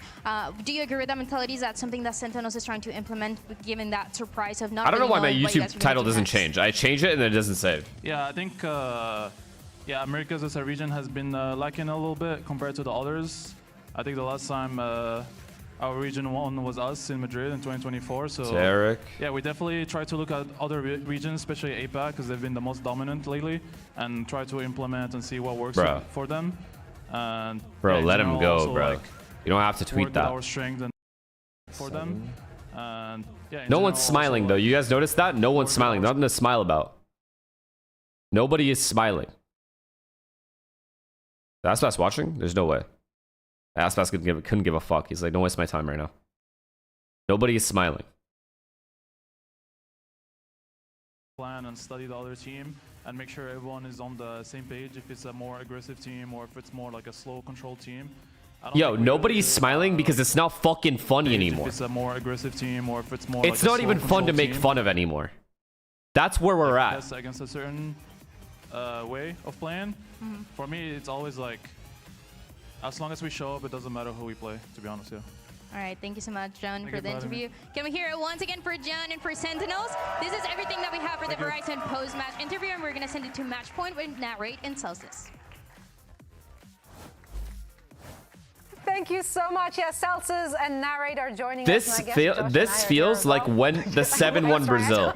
Do you agree with that mentality? Is that something that Sentinels is trying to implement, given that surprise of not? I don't know why my YouTube title doesn't change. I change it and then it doesn't save. Yeah, I think yeah, Americas as a region has been lacking a little bit compared to the others. I think the last time our region won was us in Madrid in 2024. So Derek. Yeah, we definitely try to look at other regions, especially APAC, because they've been the most dominant lately, and try to implement and see what works for them. And bro, yeah, let him go, bro. Like, you don't have to tweet that. Our strength and for them. And yeah, no one's smiling though. You guys noticed that? No one's smiling. Nothing to smile about. Nobody is smiling. That's us watching? There's no way. Aspas couldn't give a fuck. He's like, don't waste my time right now. Nobody is smiling. Plan and study the other team and make sure everyone is on the same page. If it's a more aggressive team or if it's more like a slow control team, Yo, nobody's smiling because it's not fucking funny anymore. If it's a more aggressive team or if it's more It's like not a even slow fun to control make team. fun of anymore. That's where we're at. That's against a certain way of playing. For me, it's always like, as long as we show up, it doesn't matter who we play, to be honest, yeah. All right, thank you so much, John, for you the for having me. interview. Can we hear it once again for John and for Sentinels? This is everything that we have for the Verizon post-match interview, and we're going to send it to Match Point with Narrate and Celsius. Thank you so much. Yeah, Celsius and Narrate are joining us. This and I guess Josh and I this are feels here like as well. when the 7-1 Brazil.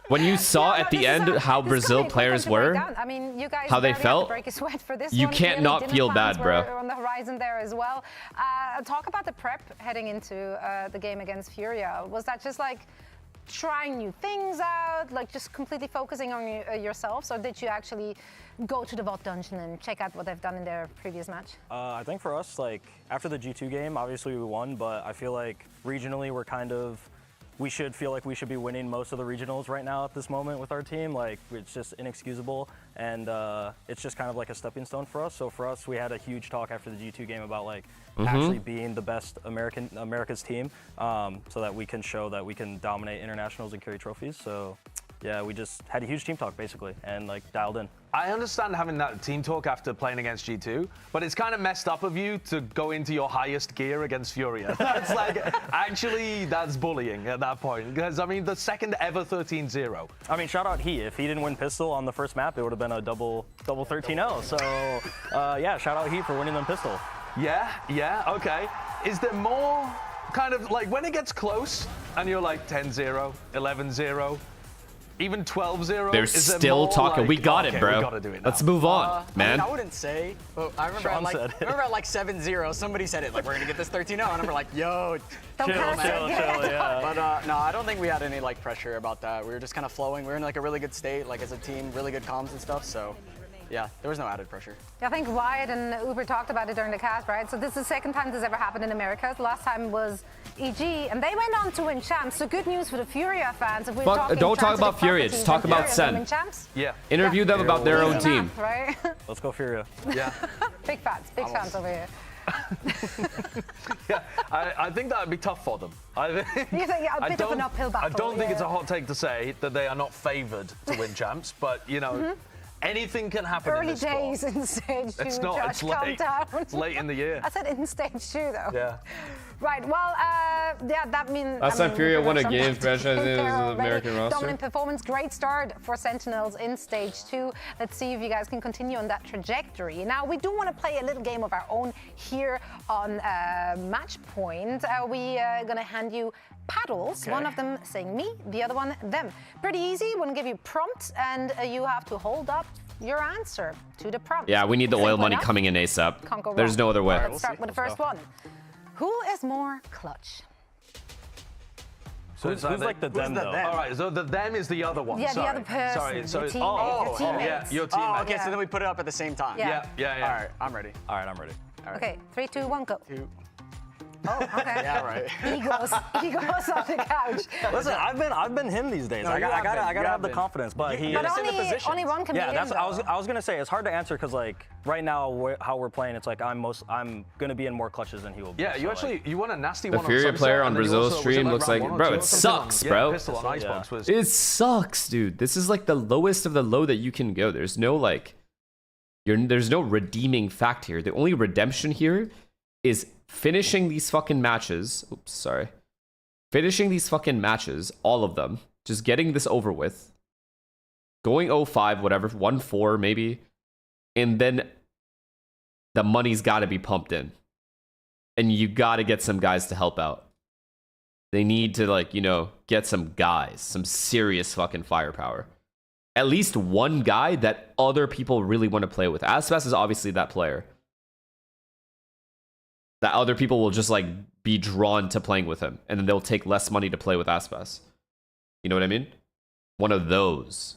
When you saw at the end how Brazil players were, I mean, you guys how they barely have to felt, break a sweat for this you one. can't Clearly, not dinner feel plans bad, bro. were on the horizon there as well. Talk about the prep heading into the game against Furia. Was that just like trying new things out, like just completely focusing on yourselves, or did you actually go to the Vault Dungeon and check out what they've done in their previous match? I think for us, like after the G2 game, obviously we won, but I feel like regionally we should feel like we should be winning most of the regionals right now at this moment with our team. Like, it's just inexcusable, and it's just kind of like a stepping stone for us. So for us, we had a huge talk after the G2 game about like actually being the best America's team, so that we can show that we can dominate internationals and carry trophies. So yeah, we just had a huge team talk basically, and like dialed in. I understand having that team talk after playing against G2, but it's kind of messed up of you to go into your highest gear against Furia. That's like, actually, that's bullying at that point. Because, I mean, the second ever 13-0. I mean, shout out he. If he didn't win Pistol on the first map, it would have been a double 13-0. So, yeah, shout out he for winning them Pistol. Yeah, okay. Is there more kind of, like, when it gets close and you're like 10-0, 11-0, even 12-0. They're still talking. Like, we got it, bro. We gotta do it now. Let's move on, man. I mean, I wouldn't say, but I remember at like 7-0, somebody said it, like, we're gonna get this 13-0, and I'm like, yo, chill, yeah. But no, I don't think we had any like pressure about that. We were just kind of flowing. We were in like a really good state, like as a team, really good comms and stuff. So yeah, there was no added pressure. I think Wyatt and Uber talked about it during the cast, right? So this is the second time this ever happened in America. The last time was EG, and they went on to win champs. So good news for the Furia fans. If we're talking don't talk about Furia, just talk about Sen. Yeah. Interview them about their own team. Right? Let's go Furia. Yeah. Big fans over here. Yeah, I think that would be tough for them. You think a bit of an uphill battle? I don't think it's a hot take to say that they are not favoured to win champs, but you know, anything can happen. Early in this days sport. in stage 2. It's not. Josh, It's late. calm down. It's late in the year. I said in stage 2 though. Yeah. Right. Well, yeah, that means. Last time Furia won a game franchise in the American roster. Dominant performance, great start for Sentinels in stage 2. Let's see if you guys can continue on that trajectory. Now, we do want to play a little game of our own here on Match Point. We're gonna hand you paddles. Okay. One of them saying me, the other one them. Pretty easy. We're gonna give you prompts, and you have to hold up your answer to the prompt. Yeah, we need the oil Simple money enough. coming in ASAP. Can't go There's wrong. no other way. Let's start with the first one. Who is more clutch? So Who's like the them though? All right, so the them is the other one. Yeah, the Sorry. other person, Sorry, so your it's teammate, your teammates. yeah, your teammate. Oh, okay, so then we put it up at the same time. Yeah. Yeah. All right, I'm ready. All right, I'm ready. All right. Okay, 3, 2, 1, go. 2. Oh, okay. Yeah, right. Egos on the couch. Listen, I've been him these days. No, I you gotta have the confidence. But he. But only one can be Yeah, that's in, I was gonna say it's hard to answer because like right now how we're playing, it's like I'm gonna be in more clutches than he will be. Yeah, you so, actually you won a nasty The one. Furia on player Sunset, on and then you Brazil's also- was stream it looks round like, one or bro, two it or something on- sucks, yeah, bro. Pistol on Icebox was. It sucks, dude. This is like the lowest of the low that you can go. There's no like, there's no redeeming fact here. The only redemption here is finishing these fucking matches. Oops, sorry. Finishing these fucking matches, all of them. Just getting this over with. Going 0-5, whatever, 1-4 maybe. And then the money's got to be pumped in. And you got to get some guys to help out. They need to, like, you know, get some guys, some serious fucking firepower. At least one guy that other people really want to play with. Aspas is obviously that player. That other people will just like be drawn to playing with him, and then they'll take less money to play with Aspas. You know what I mean? One of those.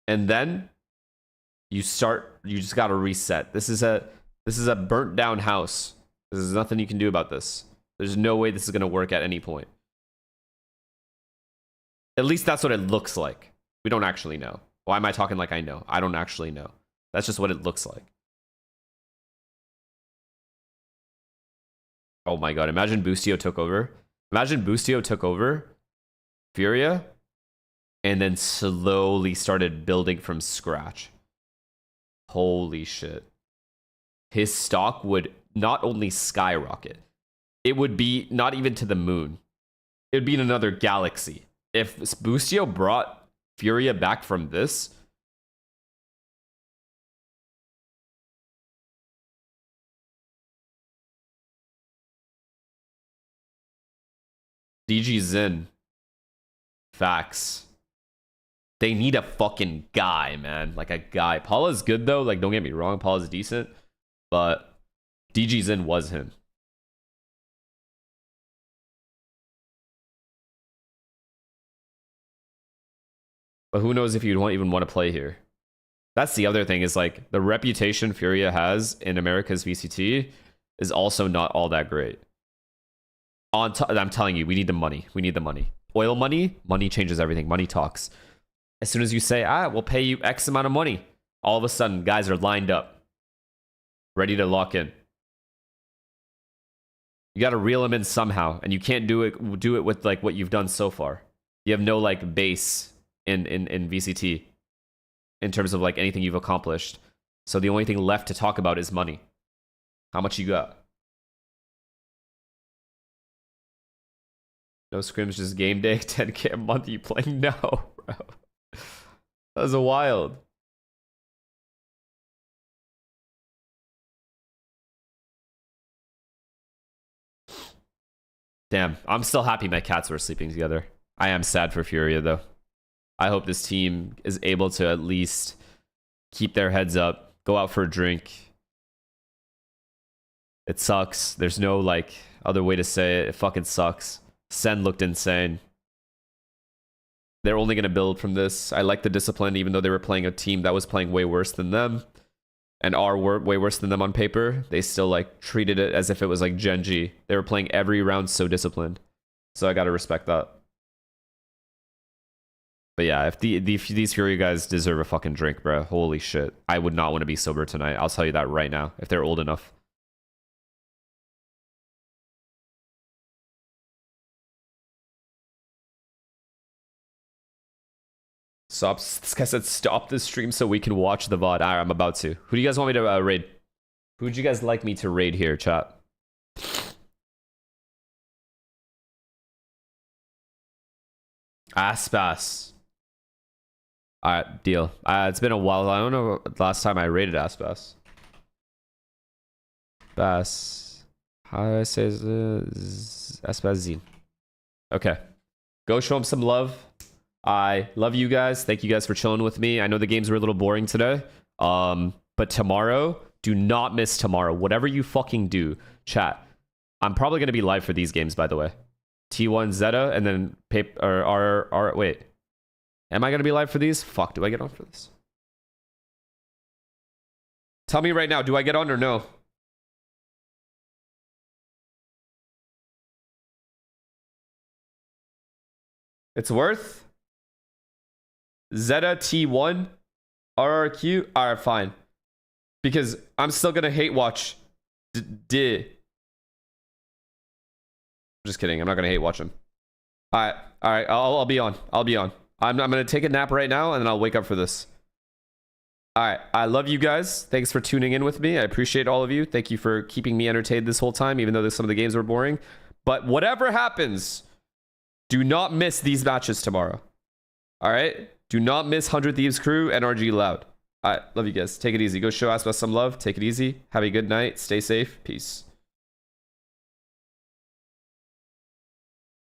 And then you just gotta reset. This is a burnt down house. There's nothing you can do about this. There's no way this is gonna work at any point. At least that's what it looks like. We don't actually know. Why am I talking like I know? I don't actually know. That's just what it looks like. Oh my god, imagine Boostio took over. Imagine Boostio took over Furia and then slowly started building from scratch. Holy shit. His stock would not only skyrocket, it would be not even to the moon. It would be in another galaxy. If Boostio brought Furia back from this, DG Zen. Facts. They need a fucking guy, man. Like a guy. Paula's good though. Like, don't get me wrong. Paula's decent. But DG Zen was him. But who knows if you'd even want to play here. That's the other thing is like the reputation Furia has in America's VCT is also not all that great. I'm telling you, we need the money. We need the money. Oil money, money changes everything. Money talks. As soon as you say, we'll pay you X amount of money, all of a sudden, guys are lined up, ready to lock in. You got to reel them in somehow, and you can't do it with like what you've done so far. You have no like base in VCT in terms of like anything you've accomplished. So the only thing left to talk about is money. How much you got? No scrims, just game day. 10K a month. You playing? No, bro. That was wild. Damn, I'm still happy my cats were sleeping together. I am sad for Furia though. I hope this team is able to at least keep their heads up, go out for a drink. It sucks. There's no like other way to say it. It fucking sucks. Sen looked insane. They're only going to build from this. I like the discipline, even though they were playing a team that was playing way worse than them and are way worse than them on paper. They still like treated it as if it was like Gen G. They were playing every round so disciplined. So I got to respect that. But yeah, if these Fury guys deserve a fucking drink, bro. Holy shit. I would not want to be sober tonight. I'll tell you that right now, if they're old enough. This guy said stop this stream so we can watch the VOD. Alright, I'm about to. Who do you guys want me to raid? Who would you guys like me to raid here, chat? Aspas. Alright, deal. It's been a while. I don't know last time I raided Aspas. Bass. How do I say Aspazine? Okay. Go show him some love. I love you guys. Thank you guys for chilling with me. I know the games were a little boring today. But tomorrow, do not miss tomorrow. Whatever you fucking do, chat. I'm probably going to be live for these games, by the way. T1 Zeta and then wait. Am I going to be live for these? Fuck, do I get on for this? Tell me right now, do I get on or no? It's worth Zeta T1 RRQ. Alright, fine. Because I'm still gonna hate watch Just kidding. I'm not gonna hate watch him. Alright, I'll be on. I'll be on. I'm gonna take a nap right now and then I'll wake up for this. Alright, I love you guys. Thanks for tuning in with me. I appreciate all of you. Thank you for keeping me entertained this whole time, even though some of the games were boring. But whatever happens, do not miss these matches tomorrow. Alright? Do not miss 100 Thieves Crew, NRG Loud. Alright, love you guys. Take it easy. Go show us some love. Take it easy. Have a good night. Stay safe. Peace.